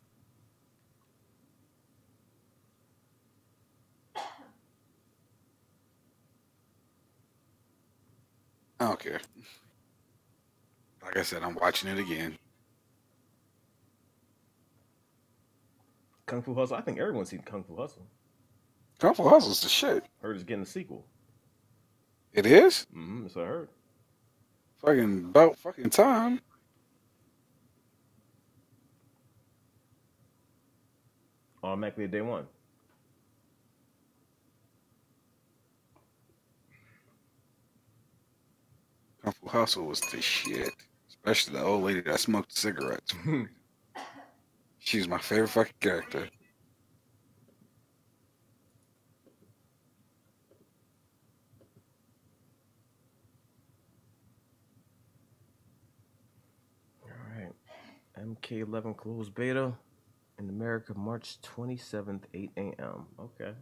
Speaker 1: I don't care. Like I said, I'm watching it again.
Speaker 3: Kung Fu Hustle. I think everyone's seen Kung Fu Hustle.
Speaker 1: Kung Fu Hustle's the shit.
Speaker 3: Heard it's getting a sequel.
Speaker 1: It is?
Speaker 3: Mm-hmm, that's what I heard.
Speaker 1: About fucking time.
Speaker 3: Automatically at day one.
Speaker 1: Kung Fu Hustle was the shit. Especially the old lady that smoked cigarettes. She's my favorite fucking character.
Speaker 3: Alright. MK11 closed beta in America March 27th, 8 a.m. Okay.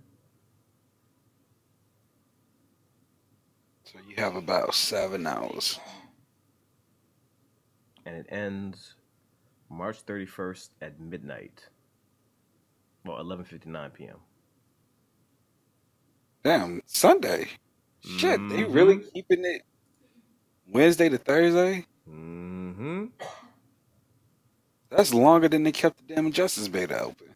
Speaker 1: So you have about 7 hours.
Speaker 3: And it ends March 31st at midnight. Well, 11:59 p.m.
Speaker 1: Damn, Sunday. Shit, they really keeping it Wednesday to Thursday?
Speaker 3: Mm-hmm.
Speaker 1: That's longer than they kept the damn Injustice beta open.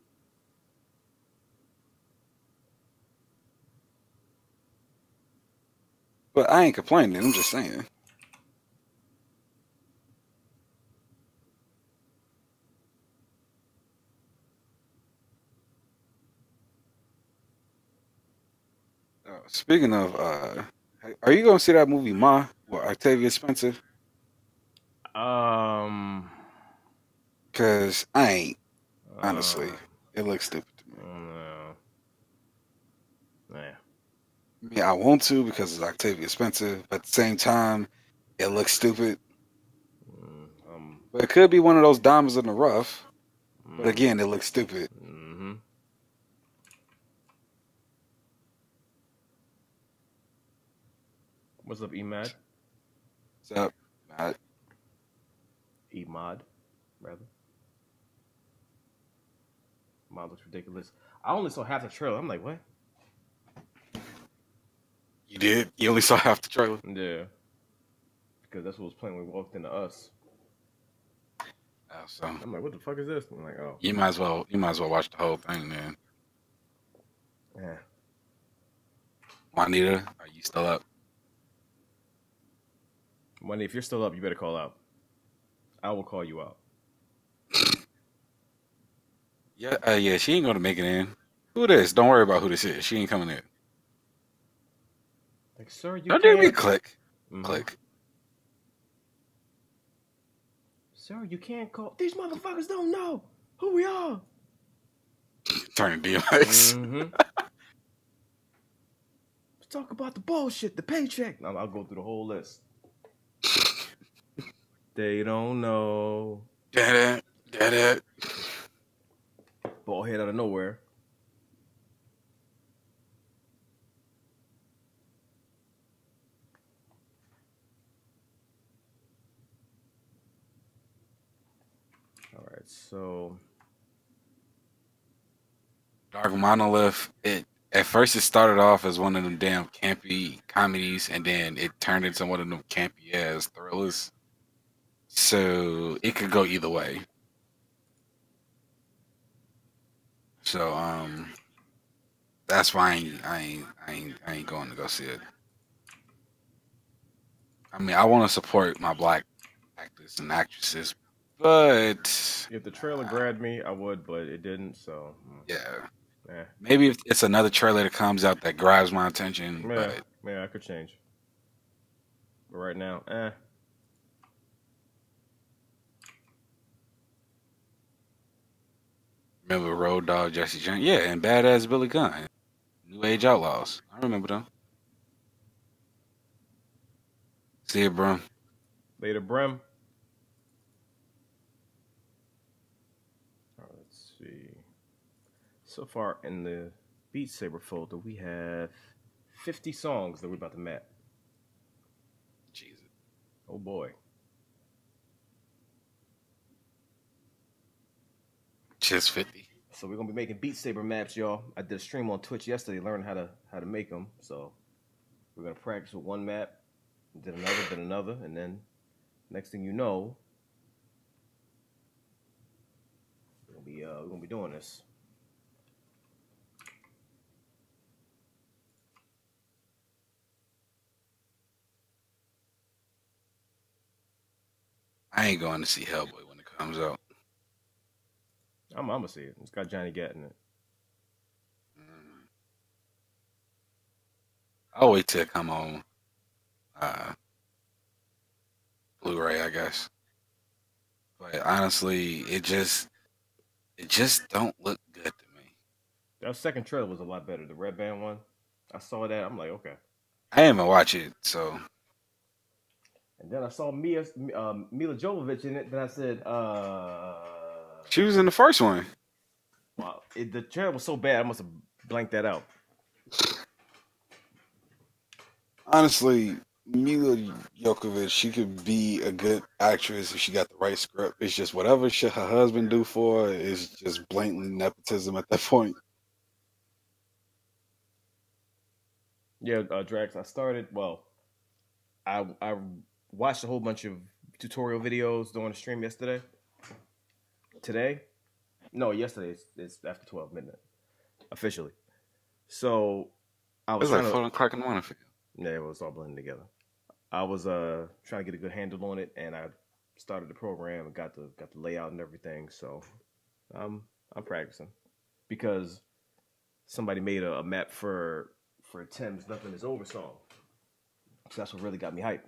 Speaker 1: But I ain't complaining, I'm just saying. Speaking of, are you gonna see that movie Ma with Octavia Spencer? Cause I ain't. Honestly, it looks stupid to me.
Speaker 3: Yeah.
Speaker 1: I want to because it's Octavia Spencer, but at the same time, it looks stupid. But it could be one of those diamonds in the rough. But again, it looks stupid.
Speaker 3: Mm-hmm. What's up, Emad?
Speaker 1: What's up, Matt?
Speaker 3: Emad, rather. Mod looks ridiculous. I only saw half the trailer. I'm like, what?
Speaker 1: You did? You only saw half the trailer?
Speaker 3: Yeah. Because that's what was playing when we walked into Us.
Speaker 1: So
Speaker 3: I'm like, what the fuck is this? I'm like, oh.
Speaker 1: You might as well watch the whole thing, man.
Speaker 3: Yeah.
Speaker 1: Juanita, are you still up?
Speaker 3: Juanita, if you're still up, you better call out. I will call you out.
Speaker 1: Yeah, she ain't gonna make it in. Who this? Don't worry about who this is. She ain't coming in.
Speaker 3: Like, sir, you
Speaker 1: don't
Speaker 3: can't.
Speaker 1: do me click. Click.
Speaker 3: Sir, you can't call. These motherfuckers don't know who we are.
Speaker 1: Turn DMX.
Speaker 3: Let's talk about the bullshit, the paycheck. I'll go through the whole list. They don't know.
Speaker 1: Get it.
Speaker 3: Ball head out of nowhere. All right, so
Speaker 1: Dark Monolith. At first it started off as one of them damn campy comedies, and then it turned into one of them campy ass thrillers. So it could go either way. So that's why I ain't going to go see it. I mean, I want to support my black actors and actresses, but
Speaker 3: if the trailer grabbed me, I would, but it didn't. So
Speaker 1: yeah.
Speaker 3: Yeah.
Speaker 1: Maybe if it's another trailer that comes out that grabs my attention.
Speaker 3: Yeah, I could change. But right now,
Speaker 1: Remember Road Dogg, Jesse James? Yeah, and Badass Billy Gunn. New Age Outlaws. I remember them. See you, bro.
Speaker 3: Later, Brim. Let's see. So far in the Beat Saber folder, we have 50 songs that we're about to map.
Speaker 1: Jesus.
Speaker 3: Oh boy.
Speaker 1: Just 50.
Speaker 3: So we're gonna be making Beat Saber maps, y'all. I did a stream on Twitch yesterday, learning how to make them. So we're gonna practice with one map, then another, and then next thing you know, we're gonna be doing this.
Speaker 1: I ain't going to see Hellboy when it comes out.
Speaker 3: I'm gonna see it. It's got Johnny Gat in it.
Speaker 1: I'll wait till it come on Blu-ray, I guess. But honestly, it just don't look good to me.
Speaker 3: That second trailer was a lot better. The Red Band one. I saw that. I'm like, okay.
Speaker 1: I didn't even watch it, so.
Speaker 3: And then I saw Mila Jovovich in it. Then I said,
Speaker 1: She was in the first one.
Speaker 3: Wow, the trailer was so bad, I must have blanked that out.
Speaker 1: Honestly, Mila Jovovich, she could be a good actress if she got the right script. It's just whatever shit her husband do for her is just blatantly nepotism at that point.
Speaker 3: Yeah, Drax. I watched a whole bunch of tutorial videos during the stream yesterday. Today? No, yesterday. It's after 12 midnight. Officially. So, I was
Speaker 1: like 4 o'clock in the morning for you.
Speaker 3: Yeah, it was all blending together. I was trying to get a good handle on it, and I started the program and got the layout and everything. So, I'm practicing. Because somebody made a map for Tim's Nothing Is Over song. So that's what really got me hyped.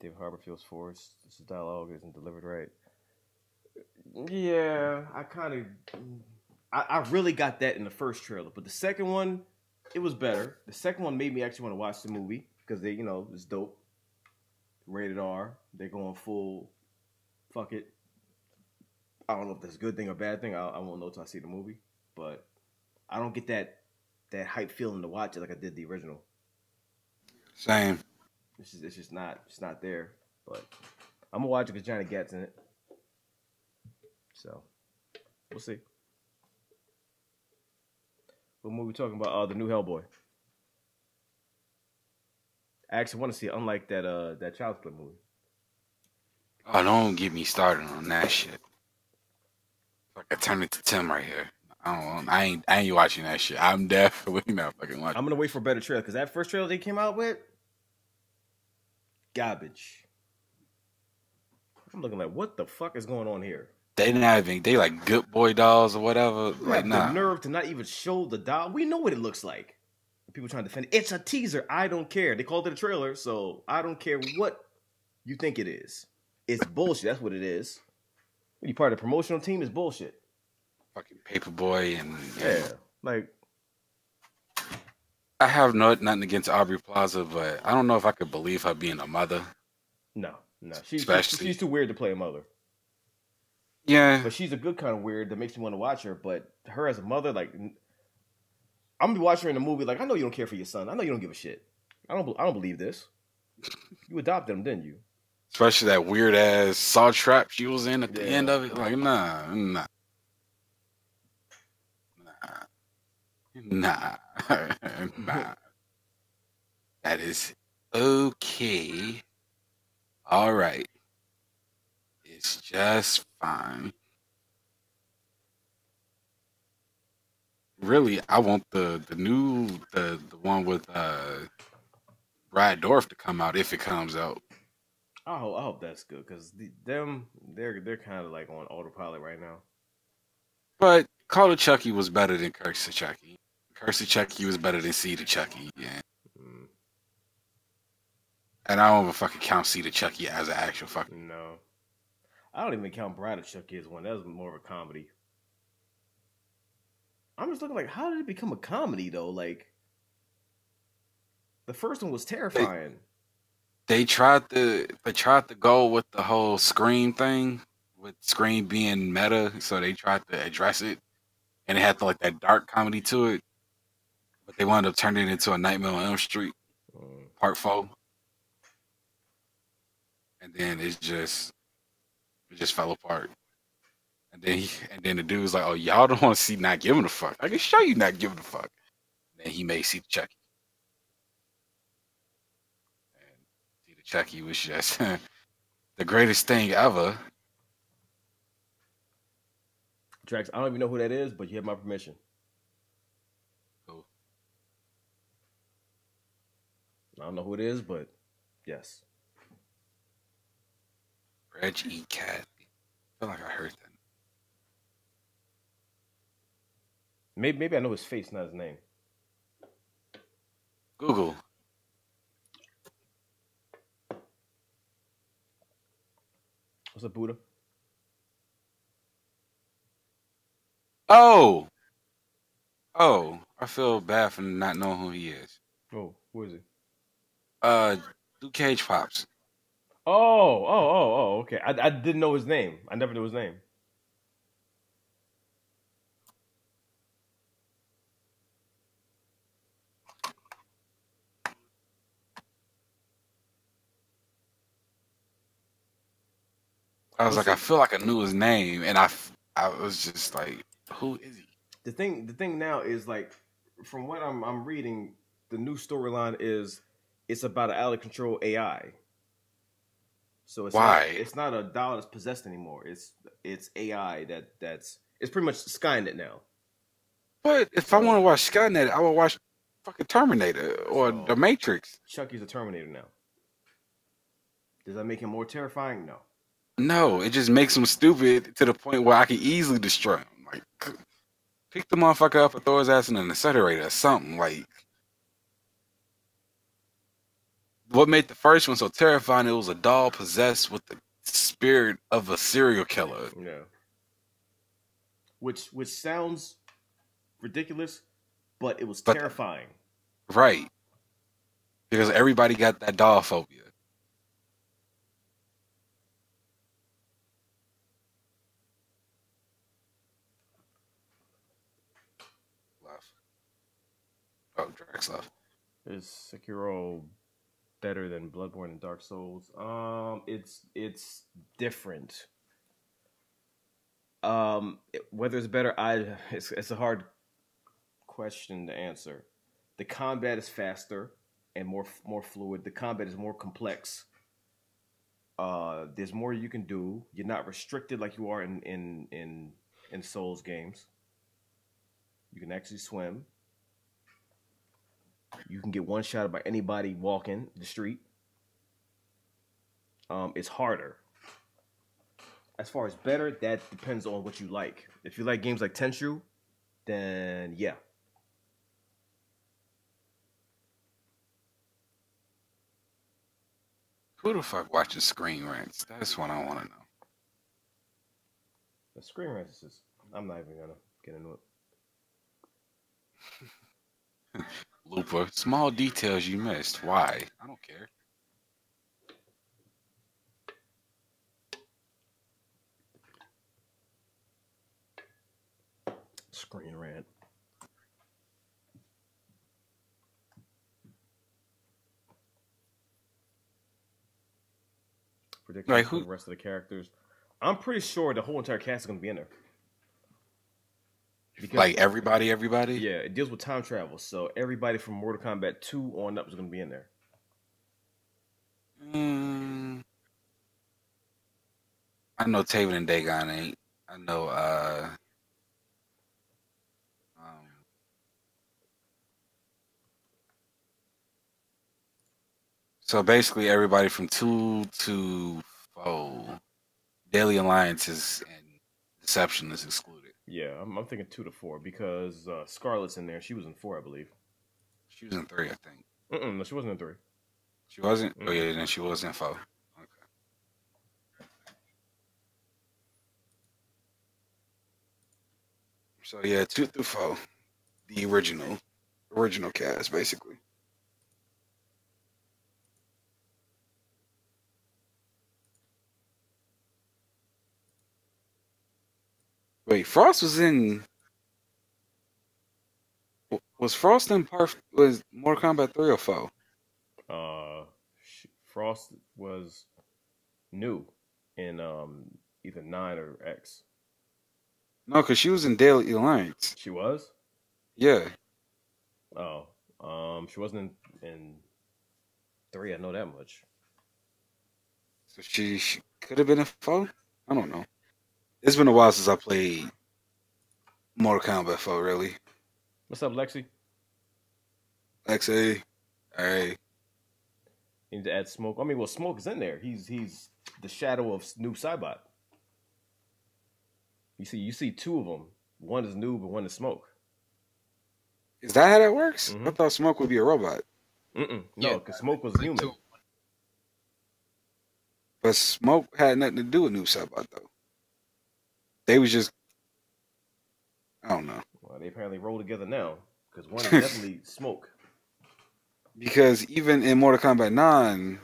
Speaker 3: David Harbour feels forced. This dialogue isn't delivered right. Yeah, I really got that in the first trailer, but the second one, it was better. The second one made me actually want to watch the movie because they, it's dope. Rated R. They're going full. Fuck it. I don't know if that's a good thing or bad thing. I won't know till I see the movie, but I don't get that hype feeling to watch it like I did the original.
Speaker 1: Same.
Speaker 3: It's just not there. But I'm gonna watch it because Johnny Gat's in it. So We'll see. What movie we talking about? The new Hellboy. I actually want to see it, unlike that Child's Play movie.
Speaker 1: Oh, don't get me started on that shit. Like I turn it to Tim right here. I ain't watching that shit. I'm definitely not fucking watching.
Speaker 3: I'm gonna wait for a better trailer because that first trailer they came out with, garbage. I'm looking like, what the fuck is going on here?
Speaker 1: They like good boy dolls or whatever.
Speaker 3: You
Speaker 1: like
Speaker 3: have
Speaker 1: nah.
Speaker 3: the nerve to not even show the doll. We know what it looks like. People trying to defend it. It's a teaser. I don't care. They called it a trailer, so I don't care what you think it is. It's bullshit. That's what it is. When you part of the promotional team, it's bullshit.
Speaker 1: Fucking Paperboy and
Speaker 3: yeah, like
Speaker 1: I have nothing against Aubrey Plaza, but I don't know if I could believe her being a mother.
Speaker 3: No, she's too weird to play a mother.
Speaker 1: Yeah,
Speaker 3: but she's a good kind of weird that makes me want to watch her. But her as a mother, like, I'm gonna be watching her in a movie. Like, I know you don't care for your son. I know you don't give a shit. I don't believe this. You adopted him, didn't you?
Speaker 1: Especially that weird ass saw trap she was in at the end of it. Like, nah. That is okay. All right. It's just fine. Really, I want the one with Brad Dourif to come out if it comes out.
Speaker 3: I hope that's good because they're kind of like on autopilot right now.
Speaker 1: But Call of Chucky was better than Curse of Chucky. Curse of Chucky was better than Seed of Chucky. Yeah. And I don't even fucking count Seed of Chucky as an actual fucking.
Speaker 3: No. I don't even count Bride of Chucky as one. That was more of a comedy. I'm just looking like, how did it become a comedy though? Like, the first one was terrifying.
Speaker 1: They tried to go with the whole Scream thing, with Scream being meta, so they tried to address it, and it had like that dark comedy to it. But they wound up turning it into a Nightmare on Elm Street, Part 4, and then it just fell apart. And then the dude was like, "Oh, y'all don't want to see Not Giving a Fuck? I can show you Not Giving a Fuck." And then he made See the Chucky. And See the Chucky was just the greatest thing ever.
Speaker 3: Drax, I don't even know who that is, but you have my permission.
Speaker 1: Cool.
Speaker 3: I don't know who it is, but yes.
Speaker 1: Reg E. Cat. I feel like I heard that.
Speaker 3: Maybe I know his face, not his name.
Speaker 1: Google.
Speaker 3: What's up, Buddha?
Speaker 1: Oh, I feel bad for not knowing who he is.
Speaker 3: Oh, who is he?
Speaker 1: Luke Cage Pops.
Speaker 3: Oh, okay. I didn't know his name. I never knew his name.
Speaker 1: I was like, I feel like I knew his name, and I was just like, who is he?
Speaker 3: The thing now is like, from what I'm reading, the new storyline is it's about an out of control AI. So it's not a doll that's possessed anymore. It's AI that's it's pretty much Skynet now.
Speaker 1: But if I want to watch Skynet, I will watch fucking Terminator or The Matrix.
Speaker 3: Chucky's a Terminator now. Does that make him more terrifying? No.
Speaker 1: No, it just makes him stupid to the point where I can easily destroy him. Like, pick the motherfucker up and throw his ass in an incinerator or something. Like, what made the first one so terrifying? It was a doll possessed with the spirit of a serial killer.
Speaker 3: Yeah. Which sounds ridiculous, but it was terrifying.
Speaker 1: Right. Because everybody got that doll phobia. Oh, Drax left.
Speaker 3: Is Sekiro better than Bloodborne and Dark Souls? It's different. Whether it's better, it's a hard question to answer. The combat is faster and more fluid. The combat is more complex. There's more you can do. You're not restricted like you are in Souls games. You can actually swim. You can get one shot by anybody walking the street. It's harder. As far as better, that depends on what you like. If you like games like Tenchu, then yeah.
Speaker 1: Who the fuck watches Screen Rants? That's what I want to know.
Speaker 3: The Screen Rants is I'm not even gonna get into it.
Speaker 1: Looper, small details you missed. Why? I don't care.
Speaker 3: Screen Rant. Prediction for the rest of the characters. I'm pretty sure the whole entire cast is going to be in there.
Speaker 1: Because, like everybody?
Speaker 3: Yeah, it deals with time travel. So everybody from Mortal Kombat 2 on up is going to be in there.
Speaker 1: I know Taven and Dagon ain't. I know so basically everybody from 2 to 4. Daily Alliances and Deception is excluded.
Speaker 3: Yeah, I'm thinking 2 to 4 because Scarlett's in there. She was in 4, I believe.
Speaker 1: She was in 3, I think.
Speaker 3: No, she wasn't in 3.
Speaker 1: She wasn't? Oh yeah, then she was in 4. Okay. So yeah, 2 through 4. The original cast, basically. Wait, Frost was in. Was Frost in was Mortal Kombat 3 or 4?
Speaker 3: Frost was new in either 9 or X.
Speaker 1: No, because she was in Daily Alliance.
Speaker 3: She was?
Speaker 1: Yeah.
Speaker 3: Oh. She wasn't in 3, I know that much.
Speaker 1: So she could have been in 4? I don't know. It's been a while since I played Mortal Kombat 4, really.
Speaker 3: What's up, Lexi?
Speaker 1: Lexi. Hey.
Speaker 3: You need to add Smoke. I mean, well, Smoke is in there. He's the shadow of Noob Saibot. You see 2 of them. One is Noob and one is Smoke.
Speaker 1: Is that how that works? I thought Smoke would be a robot.
Speaker 3: No, because Smoke was human.
Speaker 1: But Smoke had nothing to do with Noob Saibot, though. They was just, I don't know.
Speaker 3: Well, they apparently roll together now because one is definitely Smoke.
Speaker 1: Because even in Mortal Kombat 9,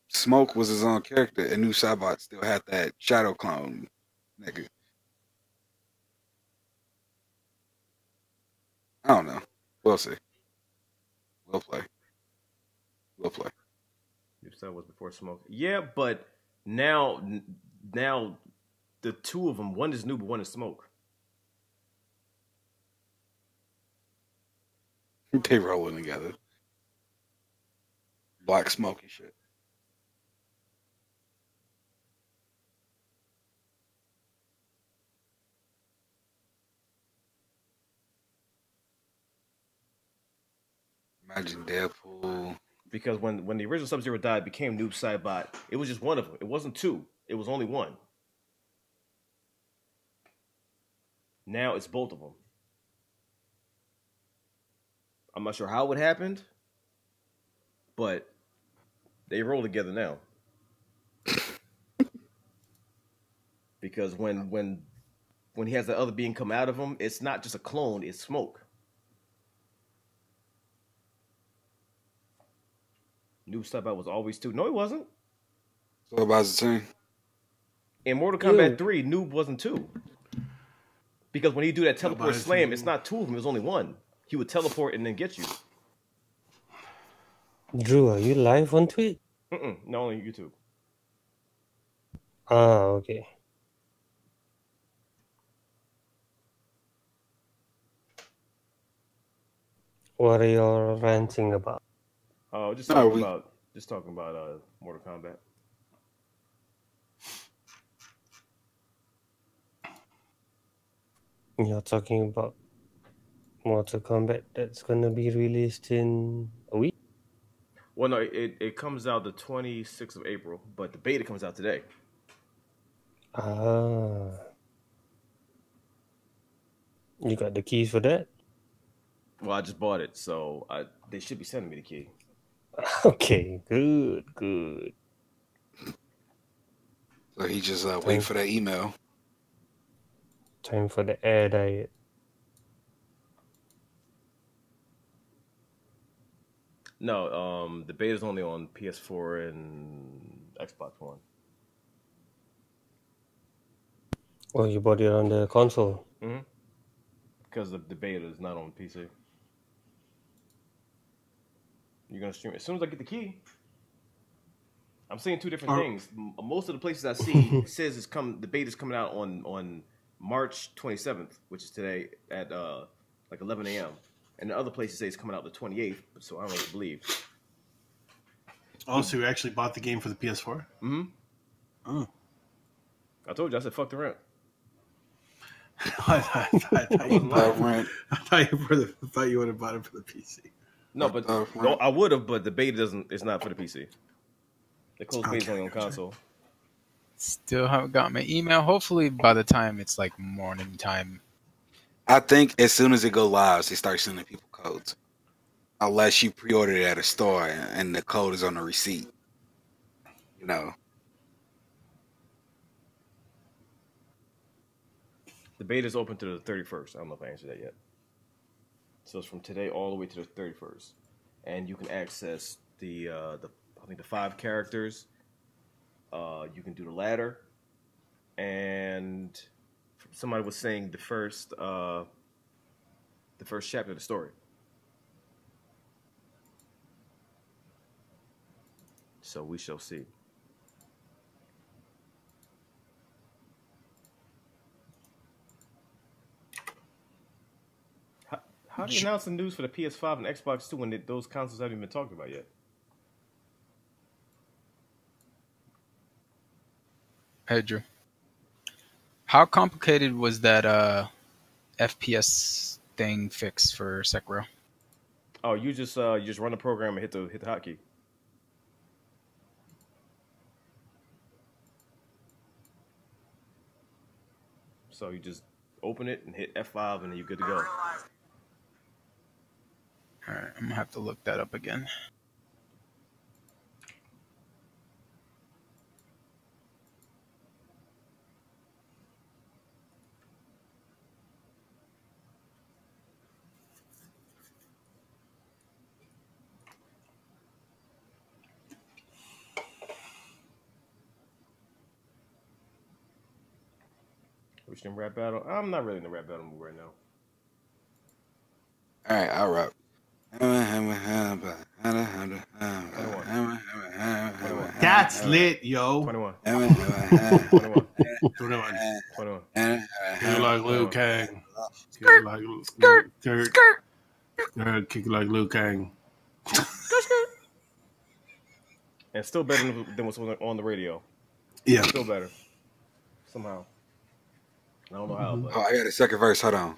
Speaker 1: Smoke was his own character, and Noob Saibot still had that shadow clone nigga. I don't know. We'll see. We'll play. Noob
Speaker 3: Saibot was before Smoke. Yeah, but now the 2 of them, one is Noob, one is Smoke.
Speaker 1: They rolling together. Black Smoke and shit. Imagine Deadpool.
Speaker 3: Because when the original Sub-Zero died, became Noob Saibot, it was just one of them. It wasn't 2. It was only one. Now it's both of them. I'm not sure how it happened, but they roll together now. Because when he has the other being come out of him, it's not just a clone, it's Smoke. Noob Saibot was always 2. No, he wasn't.
Speaker 1: So about the same.
Speaker 3: In Mortal Kombat 3, Noob wasn't 2. Because when he do that teleport slam, it's not 2 of them, it's only one. He would teleport and then get you.
Speaker 7: Drew, are you live on Twitch?
Speaker 3: No, only YouTube.
Speaker 7: Ah, okay. What are you ranting about?
Speaker 3: Oh, just
Speaker 1: No,
Speaker 3: talking about Mortal Kombat.
Speaker 7: You're talking about Mortal Kombat that's gonna be released in a week?
Speaker 3: Well, no, it comes out the 26th of April, but the beta comes out today.
Speaker 7: Ah. You got the keys for that?
Speaker 3: Well, I just bought it, so they should be sending me the key.
Speaker 7: Okay, good.
Speaker 1: So he just wait for that email.
Speaker 7: Time for the air diet.
Speaker 3: No, the beta's only on PS4 and Xbox One.
Speaker 7: Oh, you bought it on the console?
Speaker 3: Mm-hmm. Because the beta is not on PC. You're gonna stream it as soon as I get the key. I'm seeing two different things. Most of the places I see says the beta's coming out on March 27th, which is today at like 11 a.m. And the other places say it's coming out the 28th, so I don't know what to believe.
Speaker 2: Oh, so you actually bought the game for the PS4?
Speaker 3: Mm-hmm.
Speaker 2: Oh.
Speaker 3: I told you, I said fuck the rent.
Speaker 2: I thought you would have bought it for the PC.
Speaker 3: No, but no, I would have, but the beta it's not for the PC. The closed beta is only on console.
Speaker 5: Still haven't got my email. Hopefully by the time it's like morning time.
Speaker 1: I think as soon as it go live, they start sending people codes. Unless you pre-order it at a store and the code is on the receipt. You know.
Speaker 3: The beta is open to the 31st. I don't know if I answered that yet. So it's from today all the way to the 31st, and you can access the I think the 5 characters. You can do the ladder, and somebody was saying the first chapter of the story. So we shall see. How do you announce the news for the PS5 and Xbox 2 when those consoles haven't even been talked about yet?
Speaker 5: Hey, Drew. How complicated was that FPS thing fix for Sekiro?
Speaker 3: Oh, you just run the program and hit the hotkey. So you just open it and hit F5 and then you're good to go.
Speaker 5: Alright, I'm gonna have to look that up again.
Speaker 3: Which in rap battle? I'm not really in the rap battle mood right now.
Speaker 1: All right, I'll rap.
Speaker 2: That's lit, yo.
Speaker 3: 21.
Speaker 2: 21. Kick it like Liu Kang. Kick it like Kick it like Liu Kang.
Speaker 3: And still better than what's on the radio.
Speaker 2: Yeah.
Speaker 3: Still better. Somehow. I don't know how, but...
Speaker 1: Oh, I got a second verse. Hold on.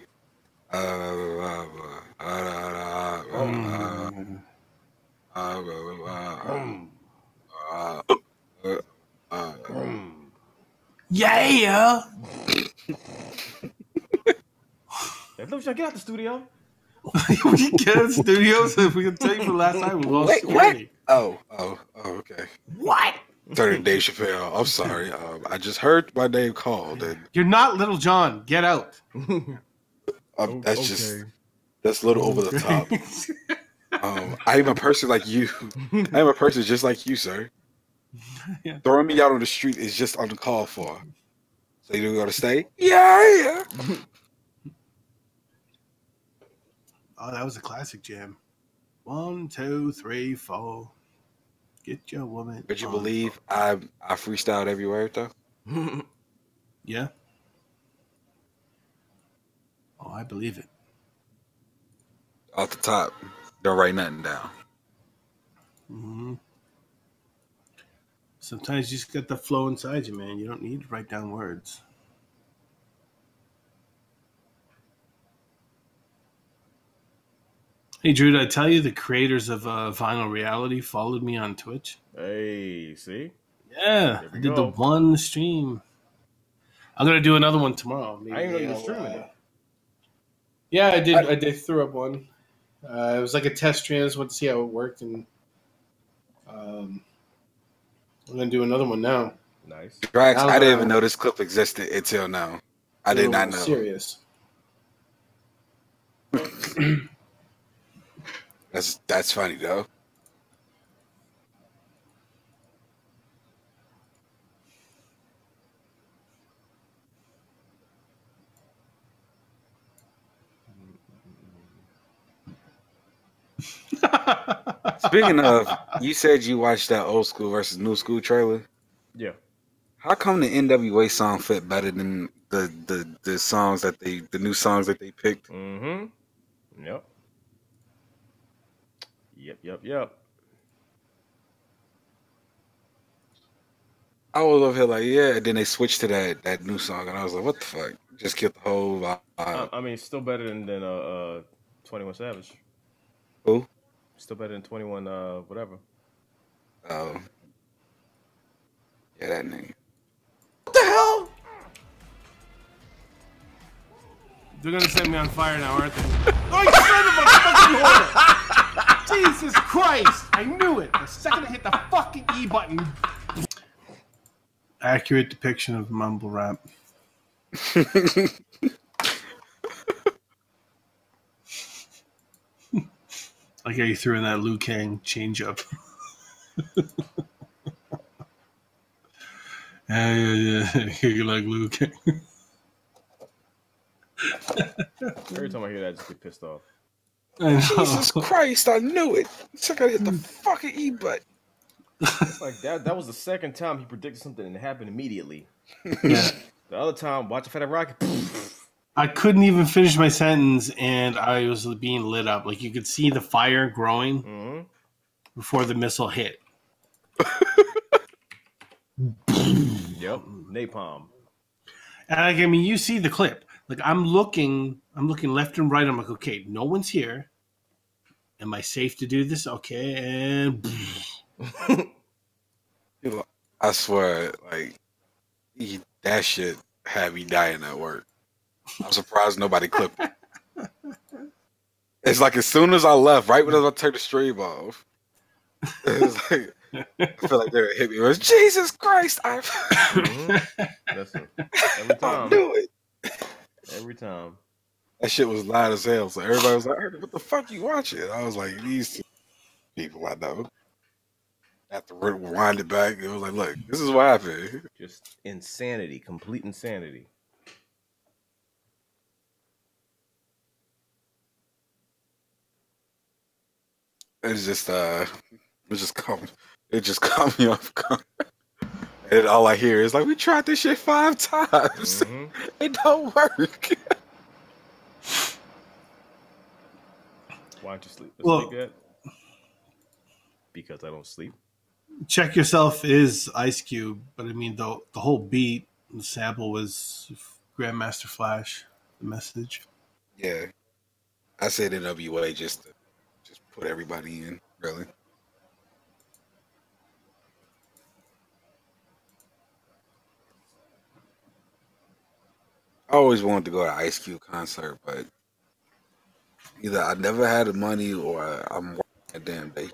Speaker 2: Yeah.
Speaker 3: Get out the studio.
Speaker 2: We get out the studio so we can tell you the last time we lost security.
Speaker 1: Oh, okay.
Speaker 2: What?
Speaker 1: Turning Dave Chappelle. I'm sorry. I just heard my name called. And
Speaker 2: You're not Little John. Get out.
Speaker 1: That's a little over the top. I am a person like you. I am a person just like you, sir.
Speaker 2: Yeah.
Speaker 1: Throwing me out on the street is just uncalled for. So you're going to stay? Yeah.
Speaker 2: Oh, that was a classic jam. 1, 2, 3, 4. Get your woman.
Speaker 1: Would you believe I freestyled every word though?
Speaker 2: Yeah. Oh, I believe it.
Speaker 1: off the top. Don't write nothing down.
Speaker 2: Mm-hmm. Sometimes you just get the flow inside you, man. You don't need to write down words. Hey, Drew, did I tell you the creators of Vinyl Reality followed me on Twitch?
Speaker 3: Hey, see?
Speaker 2: Yeah, I did the one stream. I'm gonna do another one tomorrow. Maybe
Speaker 3: I didn't know you were streaming it.
Speaker 2: Yeah, I did. I did throw up one. It was like a test stream. I just wanted to see how it worked, and I'm gonna do another one now.
Speaker 3: Nice.
Speaker 1: Drax, I didn't even know this clip existed until now. I did not know.
Speaker 2: Serious.
Speaker 1: That's funny though. Speaking of, you said you watched that old school versus new school trailer.
Speaker 3: Yeah.
Speaker 1: How come the NWA song fit better than the songs that the new songs that they picked?
Speaker 3: Mm-hmm. Yep. Yep.
Speaker 1: I was over here like, yeah, and then they switched to that new song, and I was like, what the fuck? Just killed the whole vibe.
Speaker 3: I mean, it's still better than 21 Savage.
Speaker 1: Who?
Speaker 3: Still better than 21 whatever.
Speaker 1: Oh. Yeah, that name.
Speaker 2: What the hell? They're gonna set me on fire now, aren't they? Oh, you son of a fucking whore! Jesus Christ! I knew it. The second I hit the fucking E button. Accurate depiction of mumble rap. Like how you threw in that Liu Kang change up. Yeah. You like Liu Kang.
Speaker 3: Every time I hear that, I just get pissed off.
Speaker 1: Jesus Christ, I knew it. I gotta hit the fucking E button.
Speaker 3: It's like that was the second time he predicted something and it happened immediately.
Speaker 2: Yeah.
Speaker 3: The other time, watch a fat rocket.
Speaker 2: I couldn't even finish my sentence, and I was being lit up. Like you could see the fire growing before the missile hit.
Speaker 3: Yep, napalm.
Speaker 2: And I mean, you see the clip. Like I'm looking left and right. I'm like, okay, no one's here. Am I safe to do this? Okay, and
Speaker 1: I swear, like that shit had me dying at work. I'm surprised nobody clipped it. It's like as soon as I left, right when I was about to turn the stream off, it was like I feel like they hit me. It was Jesus Christ!
Speaker 3: Listen, every time.
Speaker 1: I knew it.
Speaker 3: Every time.
Speaker 1: That shit was loud as hell. So everybody was like, "What the fuck you watching?" I was like, "These two people I know." I have to rewind it back. It was like, "Look, this is what happened."
Speaker 3: Just insanity, complete insanity.
Speaker 1: It just caught me off guard. And all I hear is like, we tried this shit 5 times. It don't work.
Speaker 3: Why don't you sleep?
Speaker 2: Well,
Speaker 3: yet? Because I don't sleep.
Speaker 2: Check Yourself is Ice Cube, but I mean the whole beat, the sample was Grandmaster Flash. The message.
Speaker 1: Yeah, I said NWA just to put everybody in, really. I always wanted to go to an Ice Cube concert, but either I never had the money or I'm working that damn day.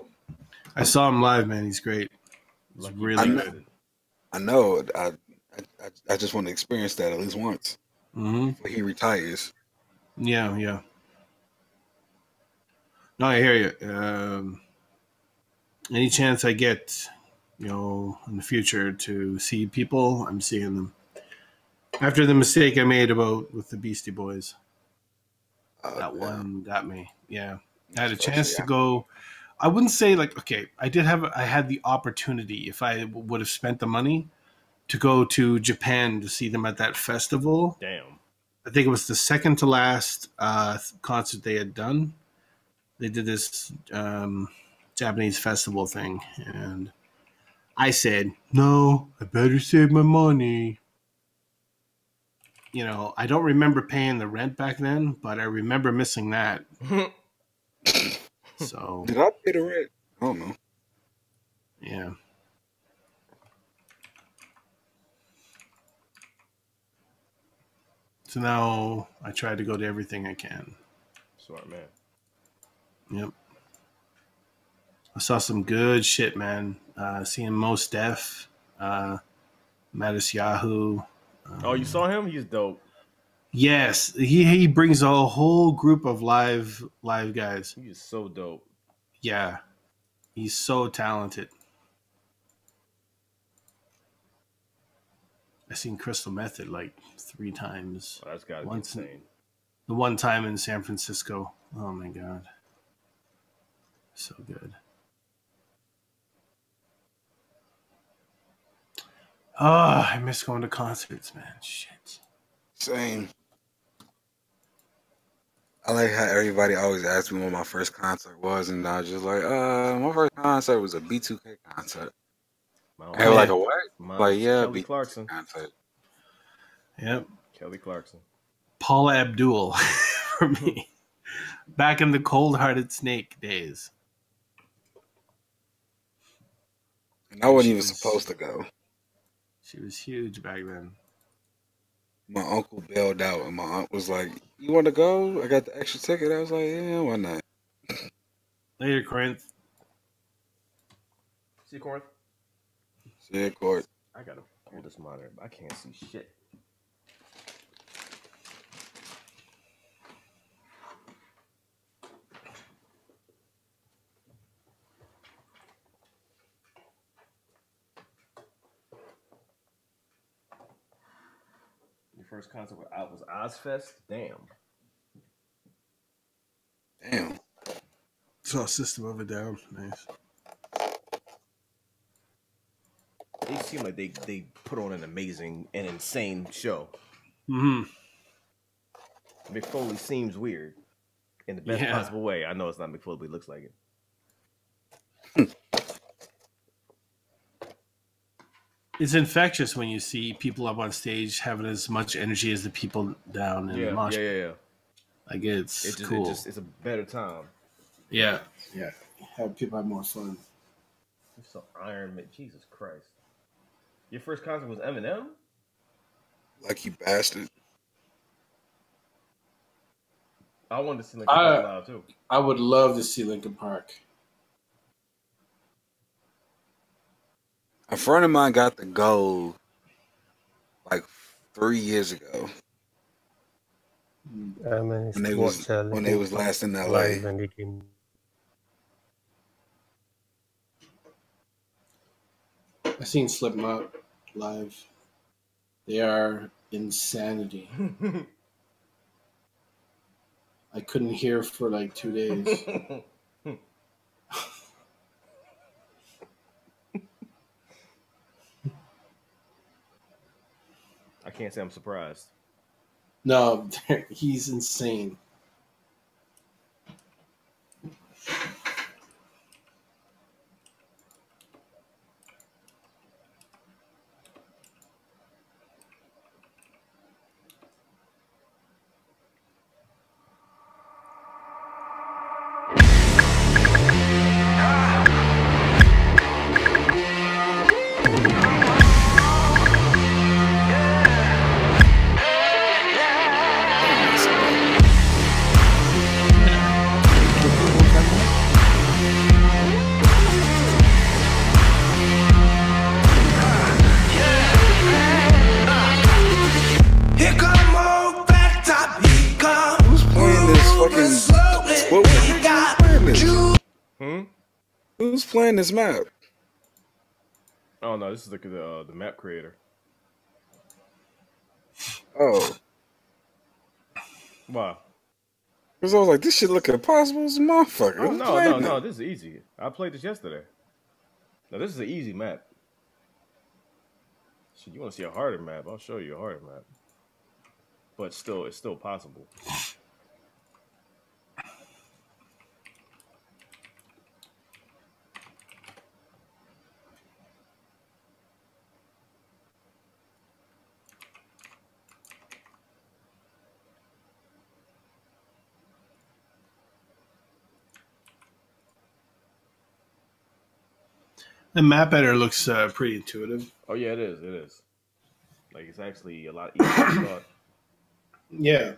Speaker 2: I saw him live, man. He's great. He's really good.
Speaker 1: I know. I just want to experience that at least once. Before he retires.
Speaker 2: Yeah. No, I hear you. Any chance I get, in the future to see people, I'm seeing them. After the mistake I made with the Beastie Boys, that one got me. Yeah, I had a chance to go. I wouldn't say I had the opportunity if I would have spent the money to go to Japan to see them at that festival.
Speaker 3: Damn.
Speaker 2: I think it was the second to last concert they had done. they did this Japanese festival thing, and I said, "No, I better save my money." You know, I don't remember paying the rent back then, but I remember missing that. So
Speaker 1: did I pay the rent? I don't know.
Speaker 2: Yeah. So now I try to go to everything I can.
Speaker 3: Smart man.
Speaker 2: Yep. I saw some good shit, man. Seeing Mos Def, Mattis Yahoo.
Speaker 3: Oh, you saw him? He's dope.
Speaker 2: Yes, he brings a whole group of live guys.
Speaker 3: He is so dope.
Speaker 2: Yeah, he's so talented. I seen Crystal Method like 3 times.
Speaker 3: Oh, that's gotta be insane.
Speaker 2: The one time in San Francisco. Oh my god, so good. Oh, I miss going to concerts, man. Shit.
Speaker 1: Same. I like how everybody always asks me what my first concert was, and I was just like, my first concert was a B2K concert. They were like, a what? Like, yeah,
Speaker 3: Kelly Clarkson
Speaker 1: concert.
Speaker 2: Yep.
Speaker 3: Kelly Clarkson.
Speaker 2: Paula Abdul for me. Back in the Cold-Hearted Snake days.
Speaker 1: And I wasn't even supposed to go.
Speaker 2: She was huge back then.
Speaker 1: My uncle bailed out, and my aunt was like, "You want to go? I got the extra ticket." I was like, "Yeah, why not?"
Speaker 2: Later, Corinth.
Speaker 3: See you, Corinth.
Speaker 1: See you, Corinth.
Speaker 3: I gotta pull this monitor. I can't see shit. Your first concert was Ozfest? Damn.
Speaker 2: Saw System of a Down. Nice.
Speaker 3: They seem like they put on an amazing and insane show.
Speaker 2: Mm-hmm.
Speaker 3: Mick Foley seems weird in the best possible way. I know it's not Mick Foley, but he looks like it.
Speaker 2: It's infectious when you see people up on stage having as much energy as the people down in the mosh pit.
Speaker 3: Yeah.
Speaker 2: Like it's cool.
Speaker 3: It's a better time.
Speaker 2: Yeah. Have people have more fun.
Speaker 3: It's so Iron Man. Jesus Christ. Your first concert was Eminem?
Speaker 1: Like you bastard.
Speaker 3: I wanted to see Linkin Park live too.
Speaker 2: I would love to see Linkin Park.
Speaker 1: A friend of mine got to go like 3 years ago. When they was last in LA.
Speaker 2: I seen Slipknot live. They are insanity. I couldn't hear for like 2 days.
Speaker 3: I can't say I'm surprised.
Speaker 2: No, he's insane.
Speaker 1: Who's playing this map?
Speaker 3: Oh no, this is the map creator.
Speaker 1: Oh.
Speaker 3: Wow.
Speaker 1: Because I was like, this shit look impossible as a motherfucker.
Speaker 3: Oh, no, this is easy. I played this yesterday. Now this is an easy map. Shit, you want to see a harder map? I'll show you a harder map. But still, it's still possible.
Speaker 2: The map editor looks pretty intuitive.
Speaker 3: Oh yeah, it is. It is. Like it's actually a lot easier than I thought.
Speaker 2: Yeah.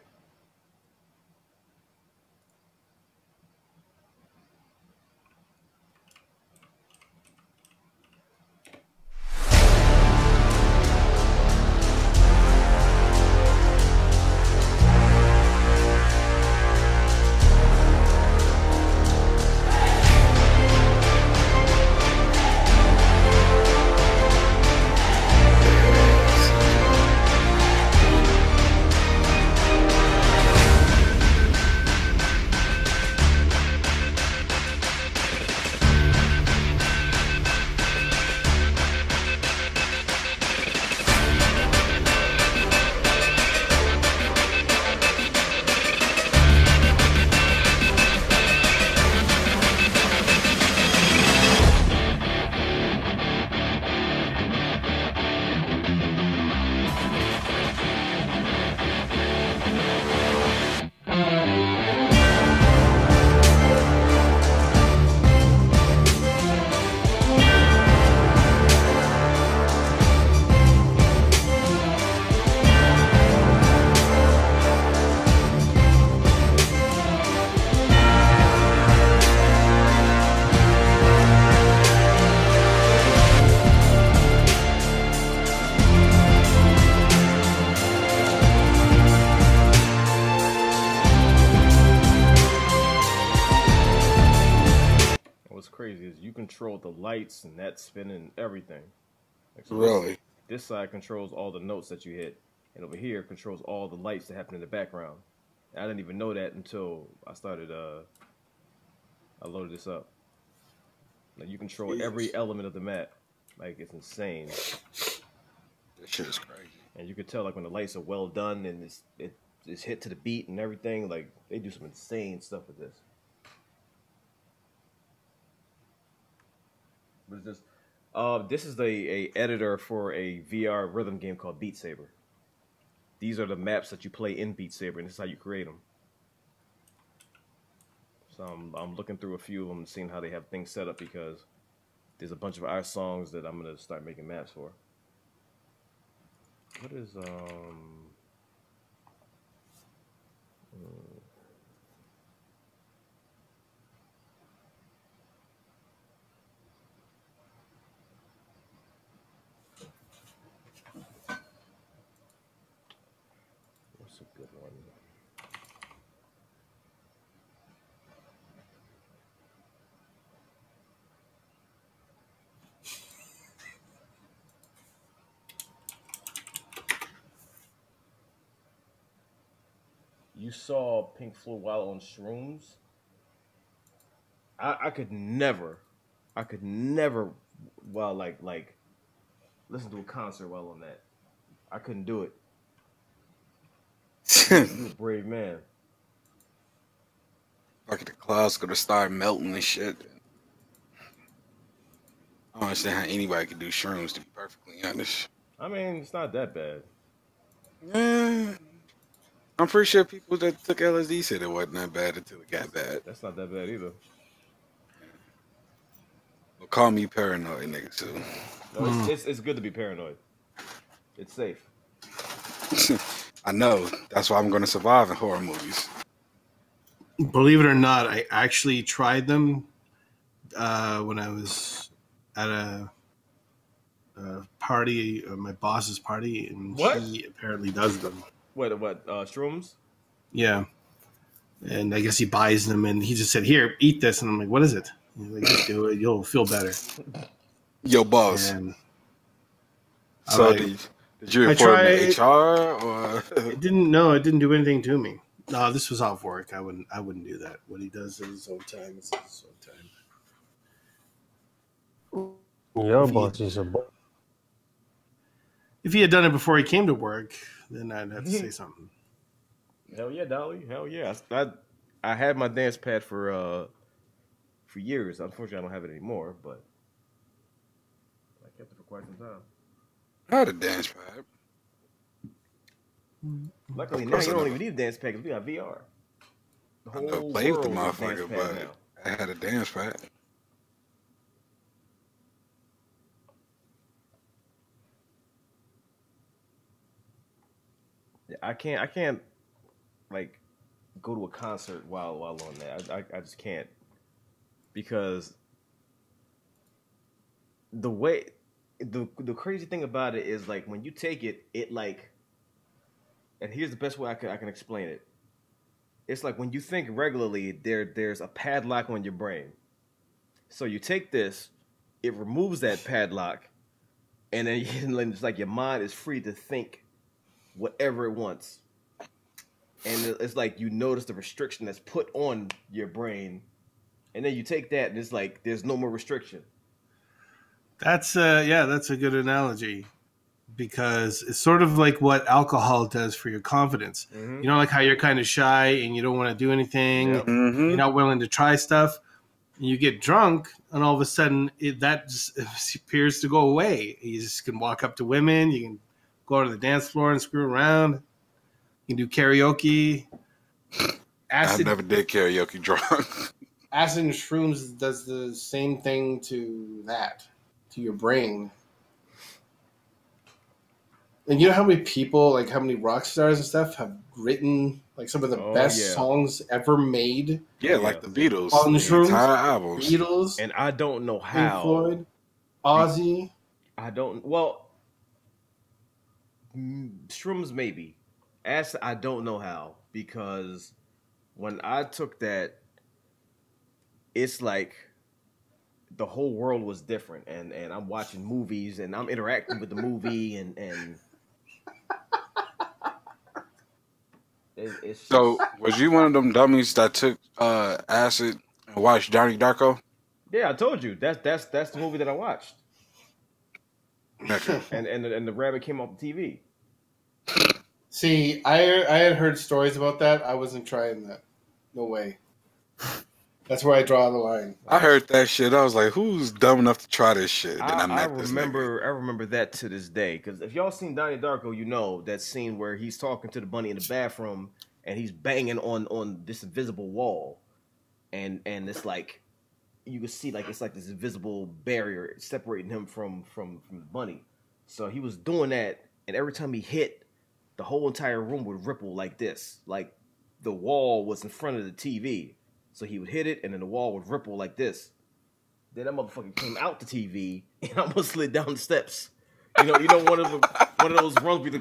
Speaker 3: Crazy is you control the lights and that spinning and everything. Like, so
Speaker 1: Really?
Speaker 3: This side controls all the notes that you hit, and over here controls all the lights that happen in the background. And I didn't even know that until I started. I loaded this up. Like you control every element of the map. Like it's insane.
Speaker 1: This shit is crazy.
Speaker 3: And you can tell like when the lights are well done and it's hit to the beat and everything. Like they do some insane stuff with this. What is this? This is a editor for a VR rhythm game called Beat Saber. These are the maps that you play in Beat Saber, and this is how you create them. So I'm looking through a few of them and seeing how they have things set up because there's a bunch of our songs that I'm gonna start making maps for. What is what's a good one? You saw Pink Floyd while on shrooms. I could never while like listen to a concert while on that. I couldn't do it. You're a brave man.
Speaker 1: Fucking the clouds gonna start melting and shit. I don't understand how anybody could do shrooms, to be perfectly honest.
Speaker 3: I mean, it's not that bad.
Speaker 1: Yeah. I'm pretty sure people that took LSD said it wasn't that bad until it got bad.
Speaker 3: That's not that bad either.
Speaker 1: Well, call me paranoid, nigga, too.
Speaker 3: No, it's good to be paranoid. It's safe.
Speaker 1: I know. That's why I'm going to survive in horror movies.
Speaker 2: Believe it or not, I actually tried them when I was at a party, my boss's party, and he apparently does them.
Speaker 3: What, shrooms?
Speaker 2: Yeah. And I guess he buys them, and he just said, "Here, eat this." And I'm like, "What is it?" And he's like, "Just do it. You'll feel better."
Speaker 1: Yo, boss.
Speaker 2: And
Speaker 1: so
Speaker 2: like,
Speaker 1: did you report him to HR? Or?
Speaker 2: It didn't do anything to me. No, this was off work. I wouldn't do that. What he does at his own time is his own time.
Speaker 7: Your boss is a boss.
Speaker 2: If he had done it before he came to work, then I'd have to say something.
Speaker 3: Hell yeah, Dolly. Hell yeah. I had my dance pad for years. Unfortunately, I don't have it anymore, but I kept it for quite some time.
Speaker 1: I had a dance pad.
Speaker 3: Luckily, now you don't even need a dance pad because we got VR. The
Speaker 1: I
Speaker 3: whole
Speaker 1: played with the
Speaker 3: world is a dance
Speaker 1: motherfucker,
Speaker 3: pad
Speaker 1: but
Speaker 3: now.
Speaker 1: I had a dance pad.
Speaker 3: I can't like go to a concert while on that. I just can't, because the crazy thing about it is like when you take it, it like, and here's the best way I can explain it. It's like when you think regularly, there's a padlock on your brain. So you take this, it removes that padlock, and then it's like your mind is free to think whatever it wants. And it's like you notice the restriction that's put on your brain, and then you take that, and it's like there's no more restriction.
Speaker 2: That's a good analogy, because it's sort of like what alcohol does for your confidence.
Speaker 3: Mm-hmm.
Speaker 2: You know, like how you're kind of shy and you don't want to do anything.
Speaker 3: Yep.
Speaker 1: Mm-hmm.
Speaker 2: You're not willing to try stuff. And you get drunk, and all of a sudden that just appears to go away. You just can walk up to women. You can go to the dance floor and screw around. You can do karaoke.
Speaker 1: I never did karaoke drunk.
Speaker 2: Acid and shrooms does the same thing to your brain. And you know how many people, like how many rock stars and stuff, have written like some of the best songs ever made?
Speaker 1: Yeah, like the Beatles.
Speaker 2: On the shrooms,
Speaker 1: entire albums.
Speaker 2: Beatles.
Speaker 3: And I don't know how.
Speaker 2: Pink Floyd, Ozzy.
Speaker 3: Shrooms maybe. I don't know how, because when I took that, it's like the whole world was different, and I'm watching movies and I'm interacting with the movie and it's just...
Speaker 1: So was you one of them dummies that took acid and watched Donnie Darko?
Speaker 3: Yeah, I told you that's the movie that I watched. and the rabbit came off the TV.
Speaker 2: See, I had heard stories about that. I wasn't trying that. No way. That's where I draw the line.
Speaker 1: I heard that shit. I was like, "Who's dumb enough to try this shit?" Then
Speaker 3: I remember that to this day, because if y'all seen Donnie Darko, you know that scene where he's talking to the bunny in the bathroom and he's banging on this invisible wall, and it's like you can see like it's like this invisible barrier separating him from the bunny. So he was doing that, and every time he hit, the whole entire room would ripple like this, like the wall was in front of the TV. So he would hit it, and then the wall would ripple like this. Then that motherfucker came out the TV and almost slid down the steps. You know, one of those runs be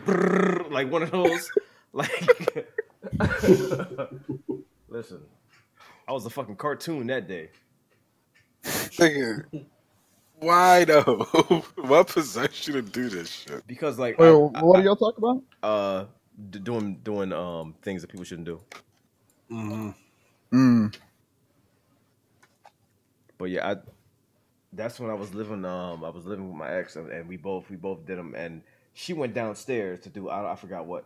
Speaker 3: like one of those. Like, listen, I was a fucking cartoon that day.
Speaker 1: Why though? What possessed you to do this shit?
Speaker 3: Because like,
Speaker 15: wait, what are y'all talking about?
Speaker 3: Doing things that people shouldn't do.
Speaker 2: Mm-hmm.
Speaker 3: But yeah, that's when I was living with my ex, and we both did them, and she went downstairs to do I forgot what.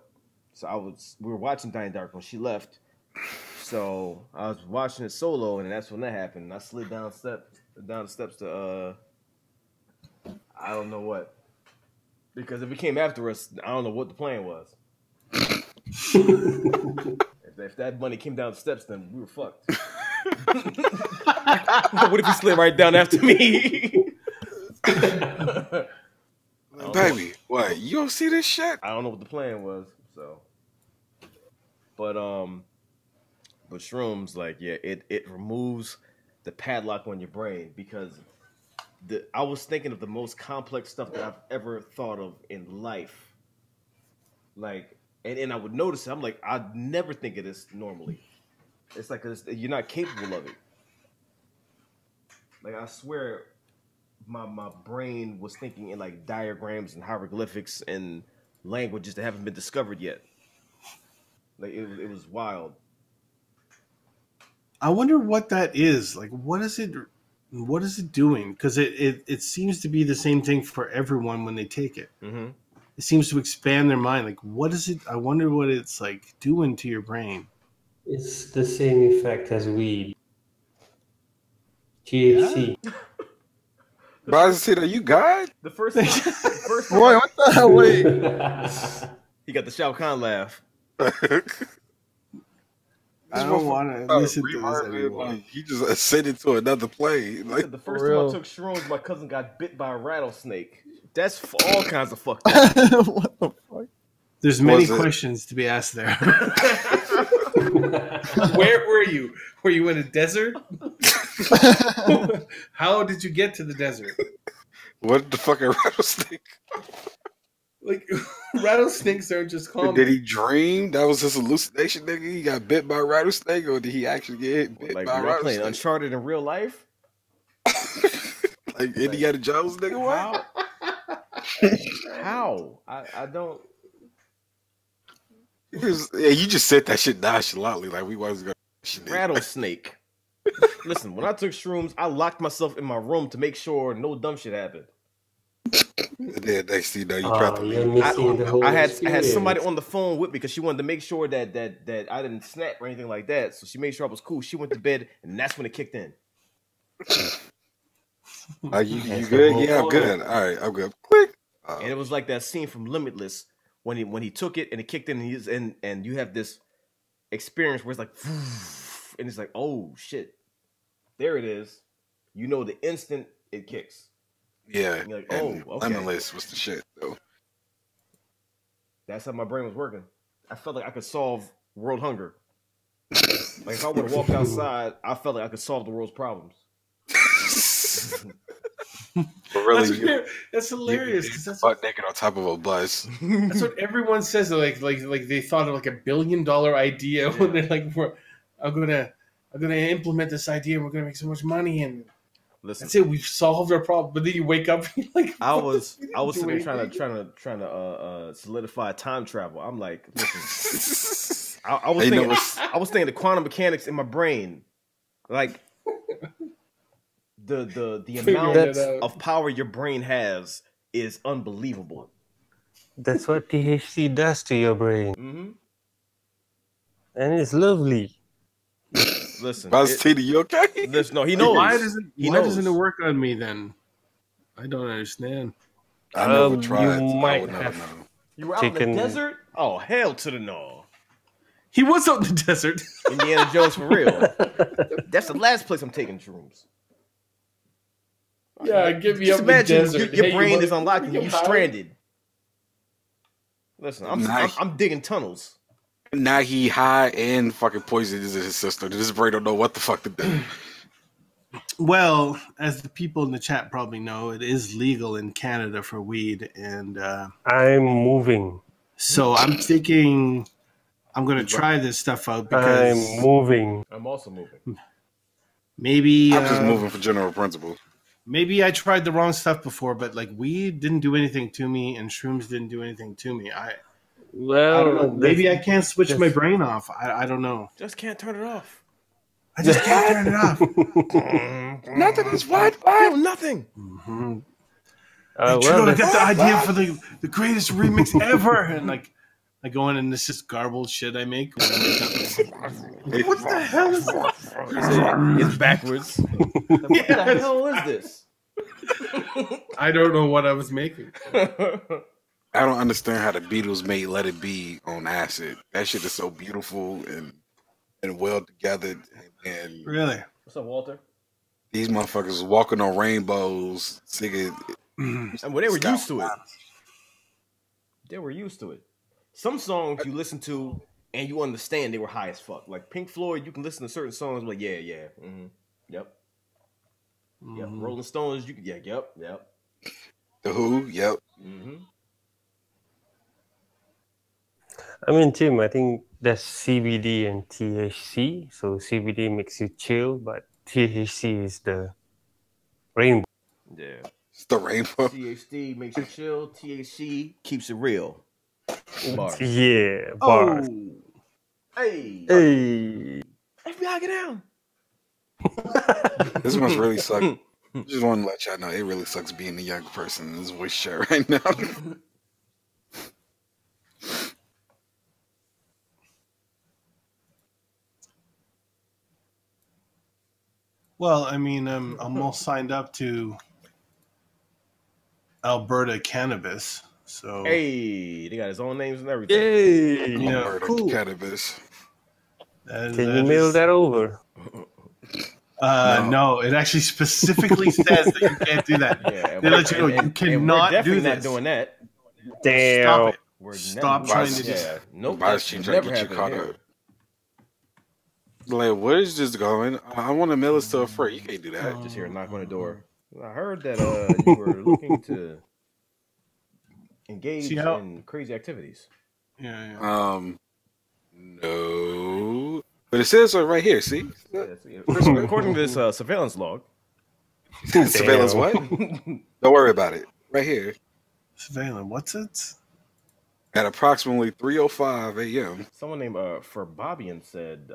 Speaker 3: So we were watching Donnie Darko, and she left. So I was watching it solo, and that's when that happened. And I slid down the steps to I don't know what, because if it came after us, I don't know what the plan was. If that bunny came down the steps, then we were fucked. What if he slid right down after me?
Speaker 1: Baby, what? You don't see this shit?
Speaker 3: I don't know what the plan was. So, but shrooms, like, yeah, it removes the padlock on your brain, because I was thinking of the most complex stuff that I've ever thought of in life. Like, and I would notice it. I'm like, I'd never think of this normally. It's like you're not capable of it. Like, I swear, my brain was thinking in like diagrams and hieroglyphics and languages that haven't been discovered yet. Like, it was wild.
Speaker 2: I wonder what that is. Like, what is it doing? Because it seems to be the same thing for everyone when they take it.
Speaker 3: Mm-hmm.
Speaker 2: It seems to expand their mind. Like, what is it? I wonder what it's like doing to your brain.
Speaker 7: It's the same effect as weed. THC.
Speaker 1: Yeah. But I said, are you God?
Speaker 3: The first
Speaker 15: Boy, what the hell? Wait.
Speaker 3: He got the Shao Kahn laugh.
Speaker 2: I don't want to listen to this anymore.
Speaker 1: He just ascended to another plane. Like,
Speaker 3: the first time I took shrooms, my cousin got bit by a rattlesnake. That's all kinds of fucked up.
Speaker 15: What the fuck?
Speaker 2: There's many questions to be asked there. Where were you? Were you in a desert? How did you get to the desert?
Speaker 1: What the fucking rattlesnake?
Speaker 2: Like, rattlesnakes aren't just common.
Speaker 1: Did he dream? That was his hallucination, nigga? He got bit by a rattlesnake, or did he actually get bit by a rattlesnake?
Speaker 3: Playing Uncharted in real life?
Speaker 1: Like Indiana Jones, nigga? What?
Speaker 3: How? I don't...
Speaker 1: You just said that shit nonchalantly, like we wasn't gonna...
Speaker 3: Rattlesnake. Listen, when I took shrooms, I locked myself in my room to make sure no dumb shit happened.
Speaker 1: Yeah, next thing you know, you tried
Speaker 3: to. I had somebody on the phone with me because she wanted to make sure that I didn't snap or anything like that. So she made sure I was cool. She went to bed, and that's when it kicked in.
Speaker 1: Are you good? Yeah, I'm good. All right, I'm good. Quick.
Speaker 3: And it was like that scene from Limitless when he took it and it kicked in, and you have this experience where it's like, and it's like, oh shit, there it is. You know the instant it kicks.
Speaker 1: Yeah,
Speaker 3: and you're like, oh, okay.
Speaker 1: Limitless was the shit though.
Speaker 3: That's how my brain was working. I felt like I could solve world hunger. Like if I would have walked outside, I felt like I could solve the world's problems.
Speaker 1: But really,
Speaker 2: that's hilarious.
Speaker 1: That's butt naked on top of a bus.
Speaker 2: That's what everyone says. Like they thought of like $1 billion idea when they're like, I'm gonna implement this idea and we're gonna make so much money and.
Speaker 3: Listen,
Speaker 2: that's it. We've solved our problem. But then you wake up, and you're like,
Speaker 3: I was sitting there trying to solidify time travel. I'm like, listen, I was thinking the quantum mechanics in my brain, like the amount of power your brain has is unbelievable.
Speaker 7: That's what THC does to your brain, and it's lovely.
Speaker 3: Listen,
Speaker 1: Tina, you okay?
Speaker 3: Listen, no, he knows.
Speaker 2: Why doesn't it work on me then? I don't understand.
Speaker 1: I never tried.
Speaker 7: You might have.
Speaker 3: You were out in the desert? Oh, hell to the no.
Speaker 2: He was out in the desert.
Speaker 3: Indiana Jones for real. That's the last place I'm taking shrooms.
Speaker 2: Yeah, give me
Speaker 3: just
Speaker 2: up
Speaker 3: imagine
Speaker 2: the desert.
Speaker 3: Your brain is unlocked and you're stranded. Listen, I'm digging tunnels.
Speaker 1: Now he high and fucking poison is in his system. This brain don't know what the fuck to do.
Speaker 2: Well, as the people in the chat probably know, it is legal in Canada for weed, and
Speaker 7: I'm moving.
Speaker 2: So I'm thinking I'm going to try this stuff out because
Speaker 7: I'm moving.
Speaker 3: I'm also moving.
Speaker 2: Maybe
Speaker 1: I'm just moving for general principles.
Speaker 2: Maybe I tried the wrong stuff before, but like weed didn't do anything to me, and shrooms didn't do anything to me. I don't know. Maybe I can't switch my brain off. I don't know.
Speaker 3: Just can't turn it off.
Speaker 2: I just can't turn it off.
Speaker 3: Nothing is what? I feel nothing.
Speaker 2: Mm-hmm. I got the idea for the greatest remix ever, and like I go in and it's just garbled shit I make. What the hell is that?
Speaker 3: It's backwards. What the hell is this?
Speaker 2: I don't know what I was making.
Speaker 1: I don't understand how the Beatles made "Let It Be" on acid. That shit is so beautiful and well together. And
Speaker 2: really,
Speaker 3: what's up, Walter?
Speaker 1: These motherfuckers walking on rainbows, singing.
Speaker 3: And well, they were used to it. They were used to it. Some songs you listen to and you understand they were high as fuck. Like Pink Floyd, you can listen to certain songs like yep, yep. Rolling Stones, you can yep.
Speaker 1: The Who, yep.
Speaker 7: I mean, Tim, I think there's CBD and THC. So CBD makes you chill, but THC is the rainbow.
Speaker 3: Yeah.
Speaker 1: It's the rainbow.
Speaker 3: THC makes you chill. THC keeps it real. Bars.
Speaker 7: Yeah, bars.
Speaker 3: Oh. Hey. FBI, get down.
Speaker 1: This must really suck. Just want to let y'all know it really sucks being a young person in this voice chat right now.
Speaker 2: Well, I mean, I'm all signed up to Alberta Cannabis. So
Speaker 3: hey, they got his own names and everything.
Speaker 7: Hey,
Speaker 2: yeah,
Speaker 1: Alberta
Speaker 2: cool.
Speaker 1: Cannabis.
Speaker 7: Can you mail that over?
Speaker 2: No, it actually specifically says that you can't do that.
Speaker 3: Yeah,
Speaker 2: they let you know you cannot do this.
Speaker 3: Not doing that.
Speaker 7: Damn.
Speaker 2: Stop it. Stop trying to just.
Speaker 3: Nope.
Speaker 1: Bias cheap trying to get you caught up. Like, where is this going? I want to mail this to a friend. You can't do that.
Speaker 3: Just hear a knock on the door. I heard that you were looking to engage in crazy activities.
Speaker 2: Yeah.
Speaker 1: No. But it says so right here. See?
Speaker 3: According to this surveillance log.
Speaker 1: Surveillance what? Don't worry about it. Right here.
Speaker 2: Surveillance. What's it?
Speaker 1: At approximately 3:05 a.m.
Speaker 3: Someone named Forbabian said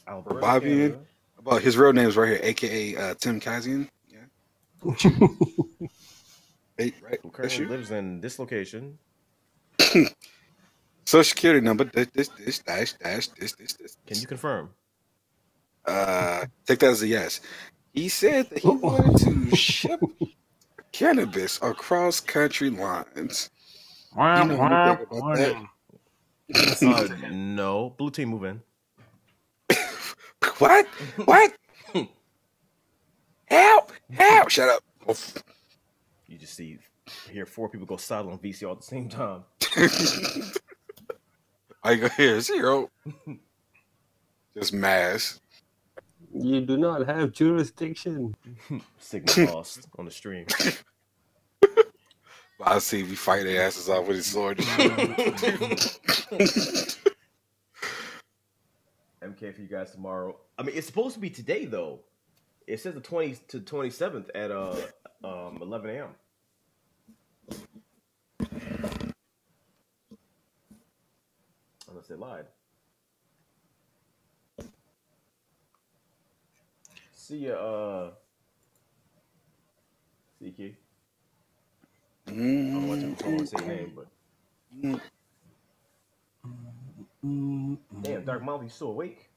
Speaker 3: Alberta.
Speaker 1: Forbabian? About his real name is right here, aka Tim Kazian. Yeah. Hey, right.
Speaker 3: Who currently lives in this location.
Speaker 1: Social security number. This.
Speaker 3: Can you confirm?
Speaker 1: Take that as a yes. He said that he wanted to ship cannabis across country lines. You know about that?
Speaker 3: No. Blue team, move in.
Speaker 1: What? Help! Shut up.
Speaker 3: You just hear 4 people go silent on VCR at the same time.
Speaker 1: I go here, 0. Just mass.
Speaker 7: You do not have jurisdiction.
Speaker 3: Signal lost on the stream.
Speaker 1: I see if you fight their asses off with his sword.
Speaker 3: MK for you guys tomorrow. I mean, it's supposed to be today though. It says the 20th to 27th at 11 a.m. Unless they lied. See ya, CK. I don't know what to say your name, but damn, Dark Mouth, you still awake?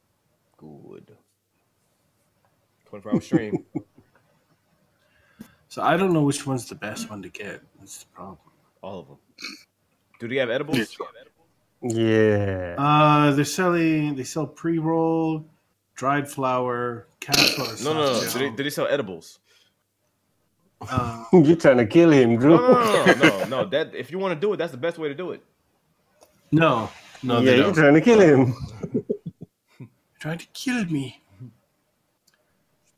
Speaker 3: Good. 24-hour stream.
Speaker 2: So I don't know which one's the best one to get. That's the problem.
Speaker 3: All of them. Do they have edibles?
Speaker 7: Yeah.
Speaker 2: They sell pre-roll, dried flour, capsule.
Speaker 3: No. Do they sell edibles?
Speaker 7: You're trying to kill him, Drew.
Speaker 3: No. That if you want to do it, that's the best way to do it.
Speaker 2: No.
Speaker 7: Yeah, you're trying to kill him.
Speaker 2: You're trying to kill me.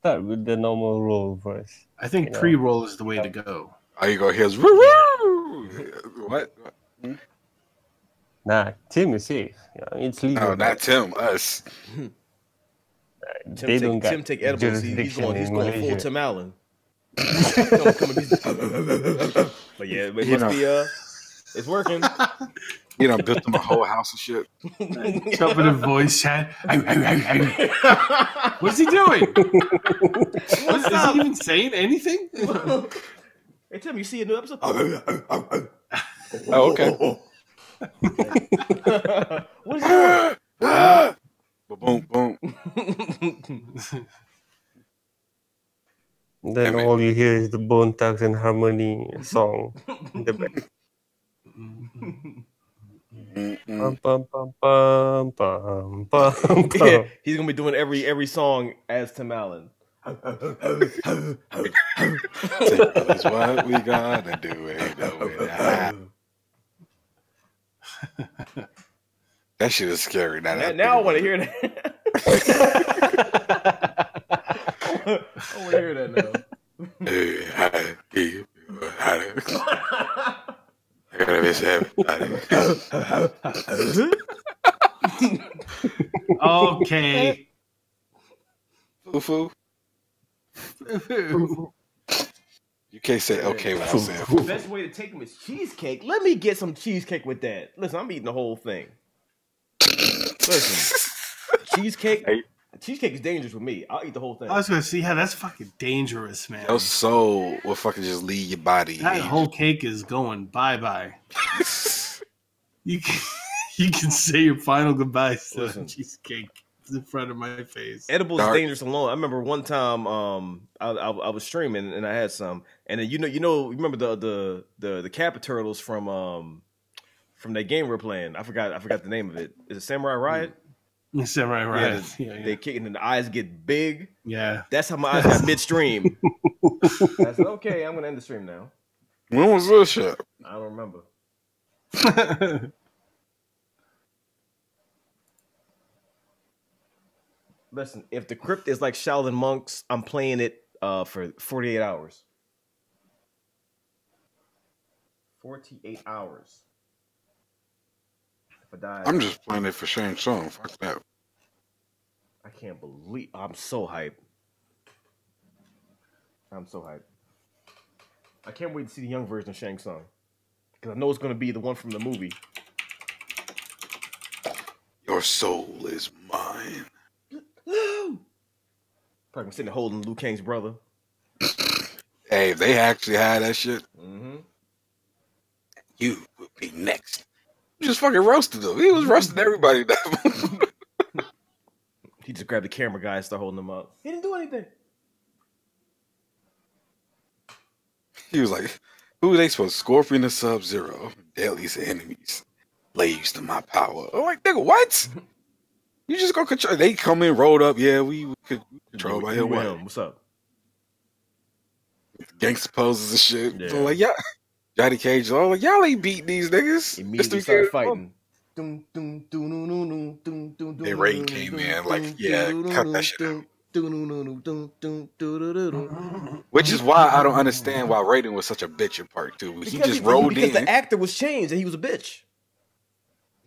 Speaker 7: Start with the normal roll first.
Speaker 2: I think pre-roll is the way to go.
Speaker 1: Oh, you go here. What?
Speaker 7: Nah, Tim is safe. Yeah, it's legal.
Speaker 1: No, not Tim. Us.
Speaker 3: Tim take edibles. He's going full Tim Allen. But yeah, it must be it's working.
Speaker 1: You know, built him a whole house of shit.
Speaker 2: Jumping a voice chat. What's he doing? Is he even saying anything?
Speaker 3: Hey Tim, you see a new episode?
Speaker 1: Oh, okay.
Speaker 3: What is that?
Speaker 1: Boom.
Speaker 7: Then all you hear is the Bone Thugs and Harmony song. In the back. Pum, pum, pum, pum, pum, pum, pum.
Speaker 3: Yeah, he's gonna be doing every song as Tim Allen.
Speaker 1: That's what we gotta do. That shit is scary. Now
Speaker 3: I want to hear that. I want to hear that now.
Speaker 1: I gotta miss everybody.
Speaker 2: Okay.
Speaker 1: Foo-foo. You can't say okay without saying
Speaker 3: The
Speaker 1: foo-foo.
Speaker 3: best way to take them is cheesecake. Let me get some cheesecake with that. Listen, I'm eating the whole thing. Listen, cheesecake. Cheesecake is dangerous with me. I'll eat the whole thing.
Speaker 2: I was gonna see, that's fucking dangerous, man.
Speaker 1: Your soul will fucking just leave your body.
Speaker 2: That whole cake is going bye. You can say your final goodbyes to the cheesecake in front of my face.
Speaker 3: Edibles is dangerous alone. I remember one time I was streaming and I had some, and then you remember the Kappa Turtles from that game we were playing. I forgot the name of it. Is it Samurai Riot?
Speaker 2: Samurai Riot.
Speaker 3: Yeah, they kick and the eyes get big.
Speaker 2: Yeah.
Speaker 3: That's how my eyes got midstream. I said, okay, I'm gonna end the stream now.
Speaker 1: When was this shit?
Speaker 3: I don't remember. Listen, if the crypt is like Shaolin monks, I'm playing it for 48 hours. 48 hours. If I die,
Speaker 1: I'm just playing it for Shang Tsung. Fuck that.
Speaker 3: I can't believe I'm so hyped. I'm so hyped. I can't wait to see the young version of Shang Tsung. Because I know it's going to be the one from the movie.
Speaker 1: Your soul is mine.
Speaker 3: Probably sitting there holding Liu Kang's brother.
Speaker 1: Hey, if they actually had that shit, you would be next. You just fucking roasted him. He was roasting everybody.
Speaker 3: He just grabbed the camera guy and started holding him up. He didn't do anything.
Speaker 1: He was like, who are they supposed to? Scorpion and Sub-Zero. Deadliest enemies. Slaves to my power. I'm like, nigga, what? You just go control. They come in, rolled up. Yeah, we could control by him.
Speaker 3: What's up?
Speaker 1: Gangster poses and shit.
Speaker 3: Yeah.
Speaker 1: So like, yeah. Johnny Cage, all like, y'all ain't beating these niggas.
Speaker 3: Immediately started fighting.
Speaker 1: Then Raiden came in, like, yeah, cut that shit out. Which is why I don't understand why Raiden was such a bitch in part 2. He just rolled in.
Speaker 3: Because the actor was changed and he was a bitch.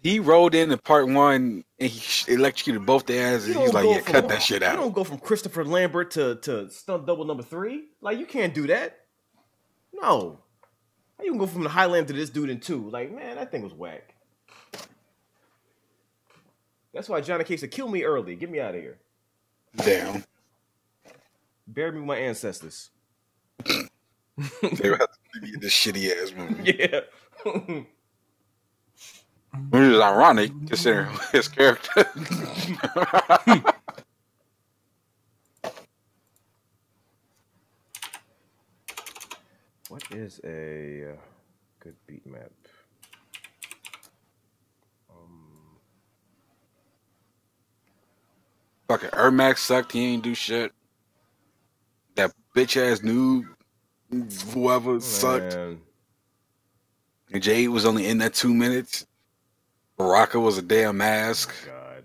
Speaker 1: He rolled in part 1 and he electrocuted both their asses. He's like, yeah, cut that shit out.
Speaker 3: You don't go from Christopher Lambert to stunt double number 3. Like, you can't do that. No. How you can go from the Highlander to this dude in 2? Like, man, that thing was whack. That's why Johnny Cage said, kill me early. Get me out of here.
Speaker 1: Damn.
Speaker 3: Bury me with my ancestors.
Speaker 1: They would have to be this shitty ass movie.
Speaker 3: Yeah.
Speaker 1: Which is ironic, considering his character.
Speaker 3: What is a good beat map?
Speaker 1: Fucking Ermac sucked. He ain't do shit. That bitch ass noob, whoever sucked. And Jade was only in that 2 minutes. Baraka was a damn mask.
Speaker 3: Oh, God.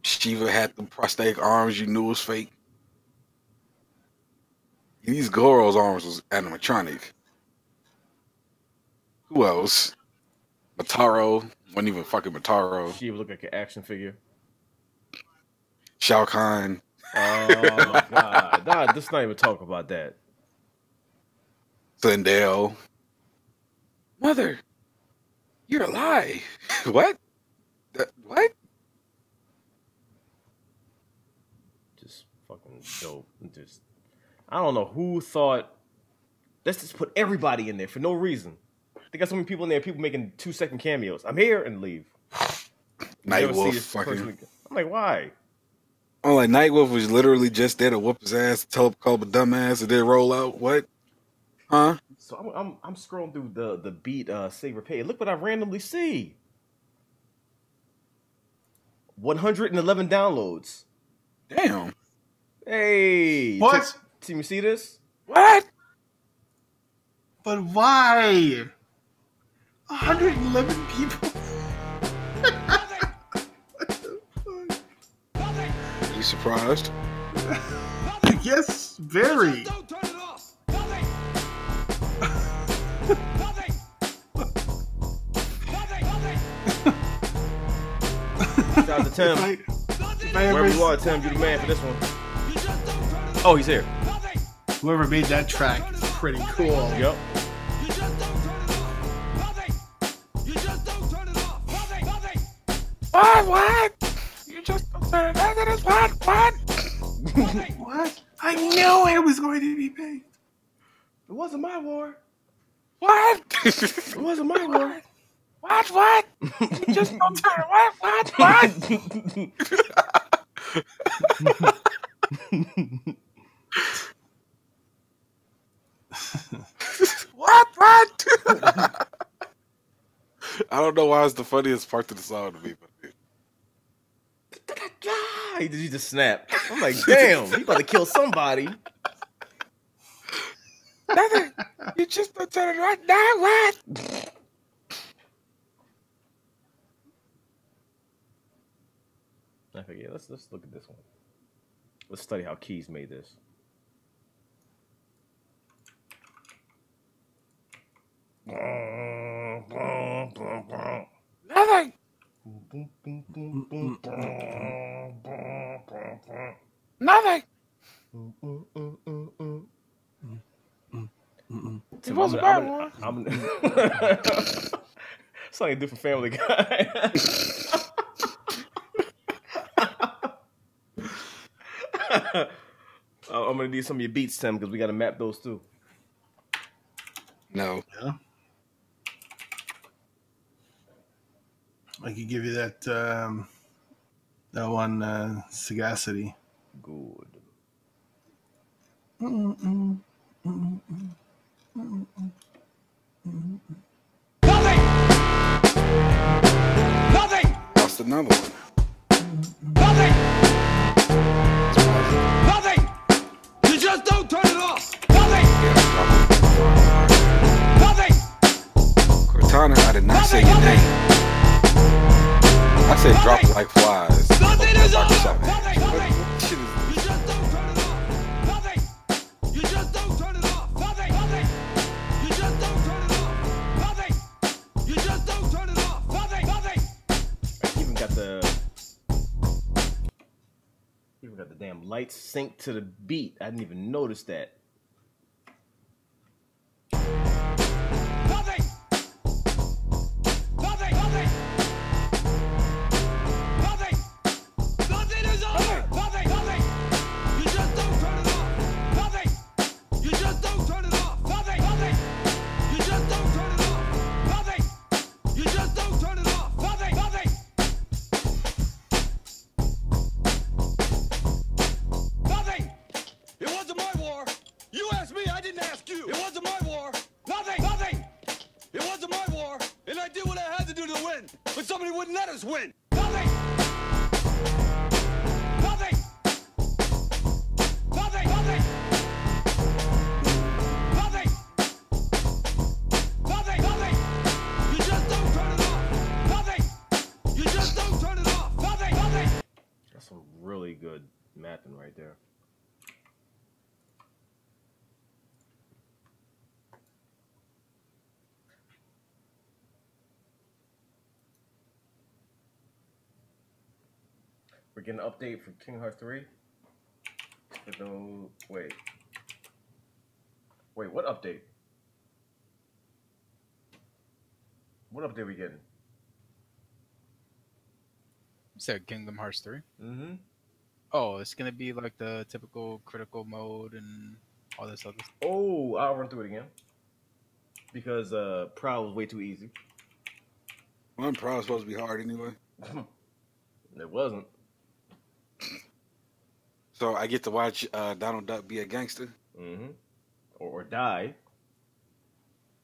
Speaker 1: Shiva had the prosthetic arms you knew was fake. These Goro's arms was animatronic. Who else? Mataro. Wasn't even fucking Mataro.
Speaker 3: Shiva looked like an action figure.
Speaker 1: Shao Kahn.
Speaker 3: Oh my God. Nah, let's not even talk about that.
Speaker 1: Sindel. Mother, you're alive. What? What?
Speaker 3: Just fucking dope. Just, I don't know who thought, let's just put everybody in there for no reason. They got so many people in there, people making 2-second cameos. I'm here and leave.
Speaker 1: Nightwolf fucking.
Speaker 3: I'm like, why?
Speaker 1: Oh, like Nightwolf was literally just there to whoop his ass, tell him call him a dumbass, and then roll out. What? Huh?
Speaker 3: So I'm scrolling through the beat Saber page. Look what I randomly see. 111 downloads.
Speaker 1: Damn.
Speaker 3: Hey.
Speaker 2: What?
Speaker 3: Team, you see this?
Speaker 1: What?
Speaker 2: But why? 111 people?
Speaker 1: Are you surprised?
Speaker 2: Yes, very.
Speaker 3: Shout out to Tim. Wherever you are, Tim, you're the man for this one. Oh, he's here.
Speaker 2: Whoever made that track is pretty cool.
Speaker 3: Yep.
Speaker 1: What? You just don't turn it on. That is what?
Speaker 2: What? I knew it was going to be paid.
Speaker 3: It wasn't my war.
Speaker 1: What?
Speaker 3: It wasn't my war.
Speaker 1: What? You just don't turn it. What? What? I don't know why it's the funniest part of the song to me, but
Speaker 3: Did you just snap? I'm like, damn, he about to kill somebody.
Speaker 1: Nothing. You just don't turn it right now. What?
Speaker 3: matter of fact, yeah, let's look at this one. Let's study how Keys made this.
Speaker 1: Nothing. Nothing.
Speaker 3: Tim, I'm it's like a different Family Guy. I'm gonna need some of your beats, Tim, because we gotta map those too.
Speaker 1: No.
Speaker 2: Yeah. I could give you that that one Sagacity.
Speaker 3: Good.
Speaker 25: Nothing!
Speaker 1: That's another one.
Speaker 25: Nothing! Nothing! You just don't turn it off! Nothing! Nothing!
Speaker 1: Cortana, I did not say your name. I said drop it like flies.
Speaker 25: Nothing is over!
Speaker 1: Nothing! Shit is
Speaker 25: You just don't turn it off! Nothing! You just don't turn it off! Nothing! Nothing! You just don't turn it off! Nothing! You just don't turn it off! Nothing! Nothing!
Speaker 3: I even got the damn lights synced to the beat. I didn't even notice that.
Speaker 25: Nothing! Nothing! Nothing! Nothing! Nothing is over! Nothing! Nothing! You just don't turn it off! Nothing! You just don't turn it off! Nothing! Nothing! You just don't turn it off! Nothing! You just don't turn it off! Nothing! Nothing! Nothing! It wasn't my war! You asked me, I didn't ask you! It wasn't my war! Nothing! Nothing! It wasn't my war, and I did what I had to do to win, but somebody wouldn't let us win! Nothing! Nothing! Nothing! Nothing! Nothing! Nothing! Nothing! You just don't turn it off! Nothing! You just don't turn it off! Nothing! Nothing!
Speaker 3: That's some really good mapping right there. We're getting an update for Kingdom Hearts 3. No, wait. Wait, what update? What update are we getting?
Speaker 5: You said Kingdom Hearts 3?
Speaker 3: Mm-hmm.
Speaker 5: Oh, it's gonna be like the typical critical mode and all this other stuff.
Speaker 3: Oh, I'll run through it again. Because Prowl was way too easy.
Speaker 1: One Prowl was supposed to be hard anyway.
Speaker 3: It wasn't.
Speaker 1: So I get to watch Donald Duck be a gangster.
Speaker 3: Mm-hmm. Or die.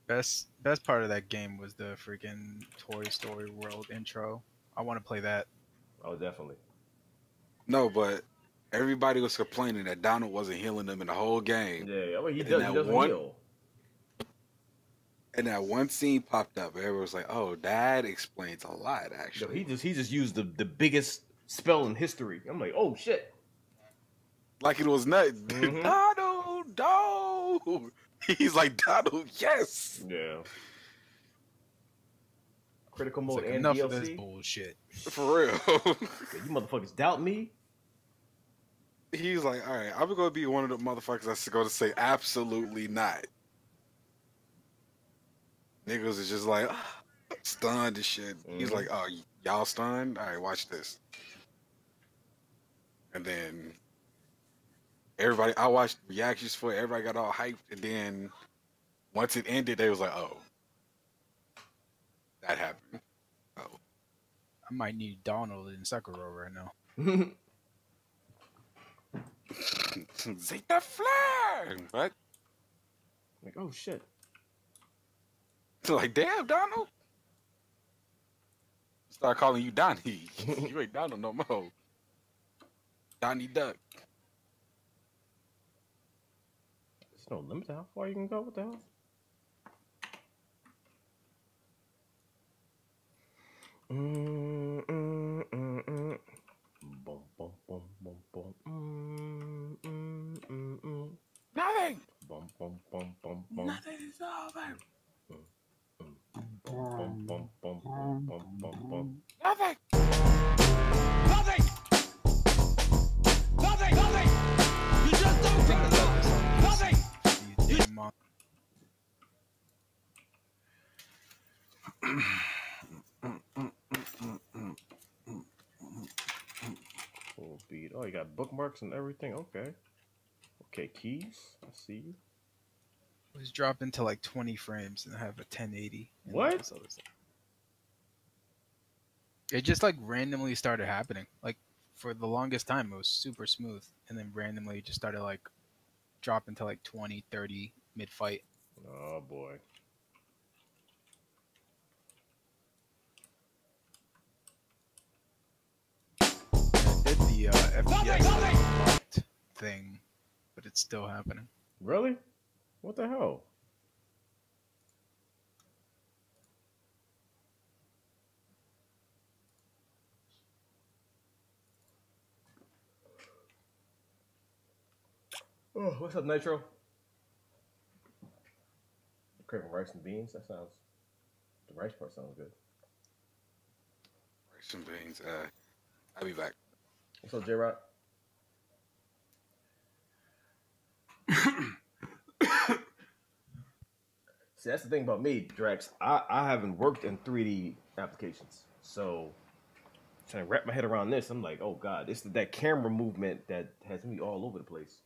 Speaker 5: Best part of that game was the freaking Toy Story World intro. I want to play that.
Speaker 3: Oh, definitely.
Speaker 1: No, but everybody was complaining that Donald wasn't healing them in the whole game.
Speaker 3: Yeah, I mean, he doesn't heal.
Speaker 1: And that one scene popped up. Everyone was like, "Oh, that explains a lot." Actually,
Speaker 3: Yo, he just used the biggest spell in history. I'm like, oh shit.
Speaker 1: Like it was nothing.
Speaker 3: Mm-hmm.
Speaker 1: Donald, no. He's like, Donald, yes.
Speaker 3: Yeah. Critical mode
Speaker 5: like,
Speaker 3: and
Speaker 5: enough
Speaker 3: DLC.
Speaker 5: of this bullshit.
Speaker 1: For real.
Speaker 3: You motherfuckers doubt me?
Speaker 1: He's like, all right, I'm going to be one of the motherfuckers that's going to say absolutely not. Niggas is just like, stunned and shit.
Speaker 3: Mm-hmm.
Speaker 1: He's like, oh, y'all stunned? All right, watch this. And then everybody, I watched reactions for it. Everybody got all hyped. And then once it ended, they was like, oh, that happened. Oh.
Speaker 5: I might need Donald in Sekiro right now.
Speaker 1: Zeta Flare! What?
Speaker 3: Like, oh shit.
Speaker 1: Like, damn, Donald. Start calling you Donnie. You ain't Donald no more. Donnie Duck.
Speaker 3: There's no limit to how far you can go. What the hell? Boom. Bum, bum, bum, bum, bum.
Speaker 2: Nothing is over.
Speaker 3: Bum, bum, bum, bum, bum, bum, bum.
Speaker 25: Nothing. Nothing. Nothing. Nothing. You just don't turn it off. Nothing.
Speaker 3: Full beat. Oh, you got bookmarks and everything. Okay. Okay, keys. I see you.
Speaker 5: It was dropping to like 20 frames and I have a 1080.
Speaker 3: What?
Speaker 5: It just like randomly started happening. Like for the longest time, it was super smooth. And then randomly it just started like dropping to like 20, 30 mid fight.
Speaker 3: Oh, boy.
Speaker 5: I did the FPS unlocked thing, but it's still happening.
Speaker 3: Really? What the hell? Oh, what's up, Nitro? Craving rice and beans? That sounds... The rice part sounds good.
Speaker 1: Rice and beans. I'll be back.
Speaker 3: What's up, J-Rock? See, that's the thing about me, Drax. I haven't worked in 3D applications. So, trying to wrap my head around this, I'm like, oh, God. It's that camera movement that has me all over the place.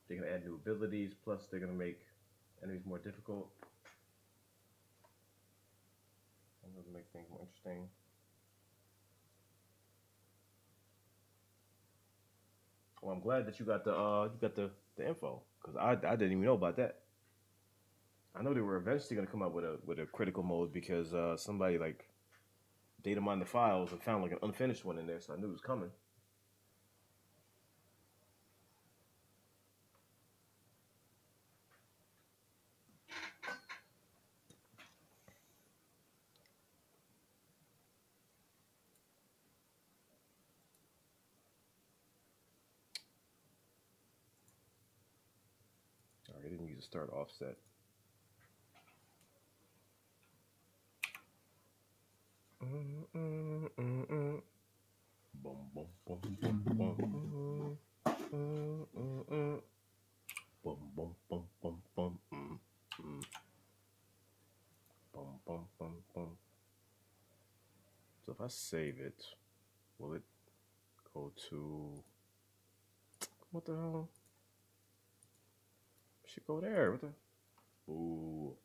Speaker 3: They're going to add new abilities, plus they're going to make enemies more difficult. I'm going to make things more interesting. Well, I'm glad that you got the info, because I didn't even know about that. I know they were eventually going to come up with a critical mode because somebody like data mined the files and found like an unfinished one in there, so I knew it was coming. All right, I didn't use a start offset. Bum, bum, bum, bum, bum. Bum, bum, bum, bum, bum. Bum, bum, bum, bum. So if I save it, will it go to... What the hell? Should go there. What the... Ooh.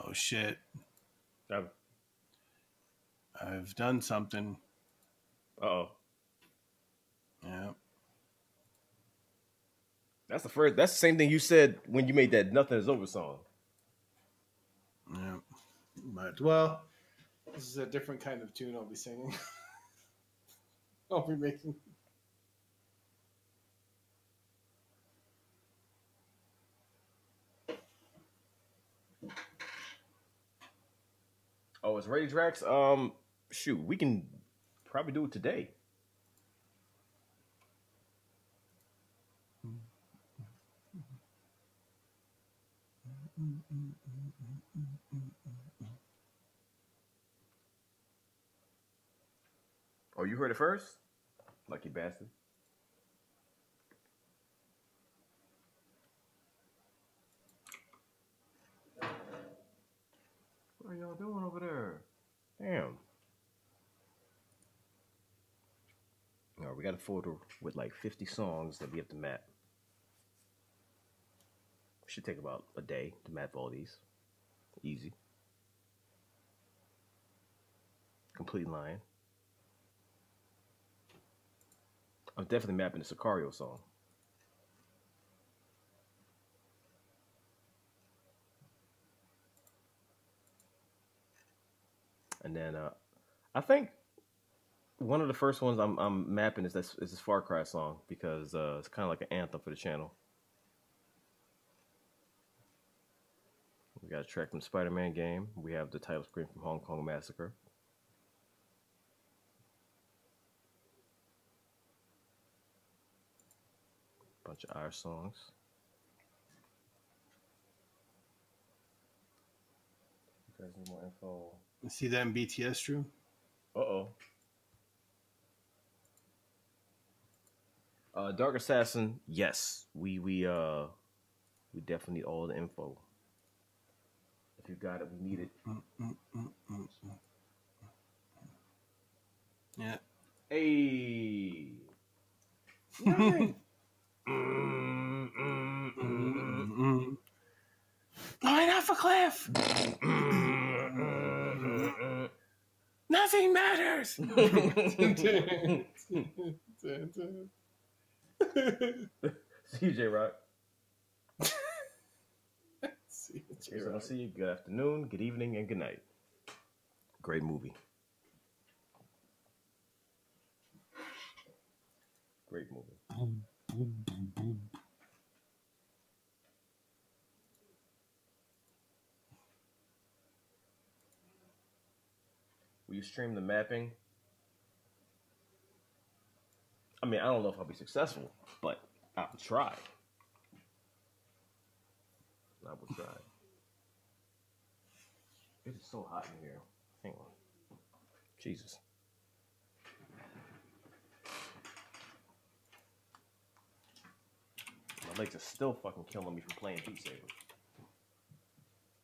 Speaker 2: Oh shit! I've done something.
Speaker 3: Uh-oh.
Speaker 2: Yeah.
Speaker 3: That's the same thing you said when you made that "Nothing Is Over" song.
Speaker 2: Yeah. But well, this is a different kind of tune I'll be singing. I'll be making.
Speaker 3: Oh, it's ready, Drax. Shoot, we can probably do it today. Oh, you heard it first? Lucky bastard. What are y'all doing over there? Damn. All right, we got a folder with like 50 songs that we have to map. Should take about a day to map all these. Easy. Complete line. I'm definitely mapping the Sicario song. And then I think one of the first ones I'm mapping is this Far Cry song because it's kind of like an anthem for the channel. got a track from the Spider-Man game. We have the title screen from Hong Kong Massacre. Bunch of our songs. You guys need more info?
Speaker 2: You see that in BTS, Drew?
Speaker 3: Uh-oh. Dark Assassin, yes. We definitely need all the info. If you got it, we need it.
Speaker 2: Yeah.
Speaker 3: Hey.
Speaker 2: Line off a cliff. Nothing matters.
Speaker 3: CJ Rock. So I'll see you. Good afternoon, good evening, and good night. Great movie. Great movie. Will you stream the mapping? I mean, I don't know if I'll be successful, but I will try. I will try. It is so hot in here. Hang on. Jesus. My legs are still fucking killing me from playing Beat Saber.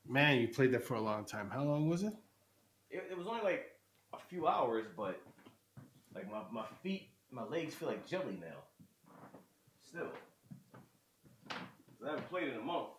Speaker 2: Man, you played that for a long time. How long was it?
Speaker 3: It was only like a few hours, but like my feet, my legs feel like jelly now. Still. I haven't played in a month.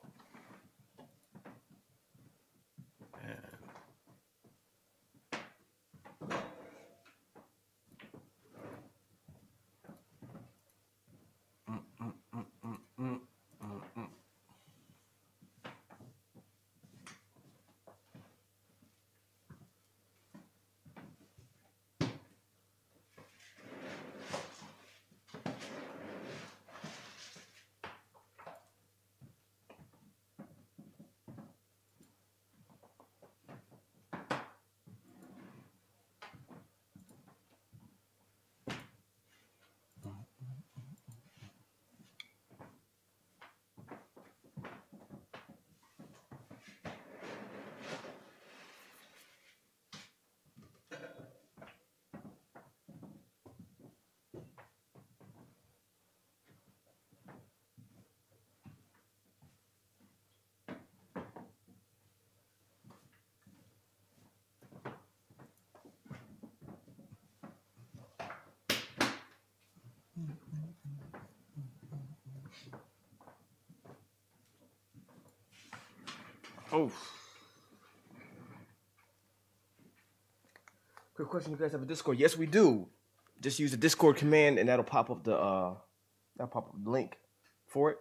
Speaker 3: Oh. Quick question: you guys have a Discord? Yes, we do. Just use the Discord command, and that'll pop up the link for it.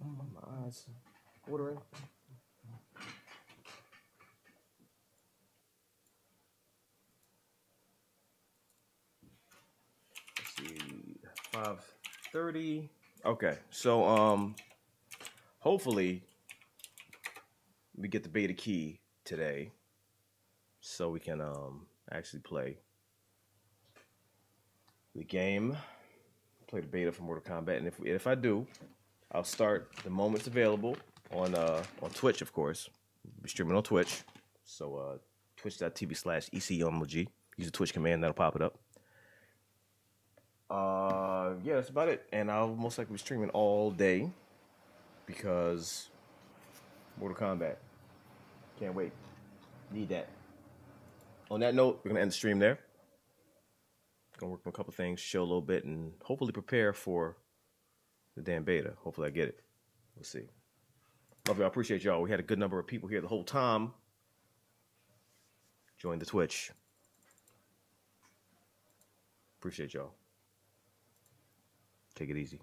Speaker 3: My eyes watering. Let's see, 5:30. Okay, so hopefully we get the beta key today, so we can actually play the game, play the beta for Mortal Kombat, and if I do, I'll start the moment it's available on Twitch, of course. We'll be streaming on Twitch, so twitch.tv/ECOMOG. Use the Twitch command, that'll pop it up. Yeah, that's about it, and I'll most likely be streaming all day because Mortal Kombat. Can't wait. Need that. On that note, we're gonna end the stream there. Gonna work on a couple things, show a little bit, and hopefully prepare for the damn beta. Hopefully I get it. We'll see. Love y'all. I appreciate y'all. We had a good number of people here the whole time. Join the Twitch. Appreciate y'all. Take it easy.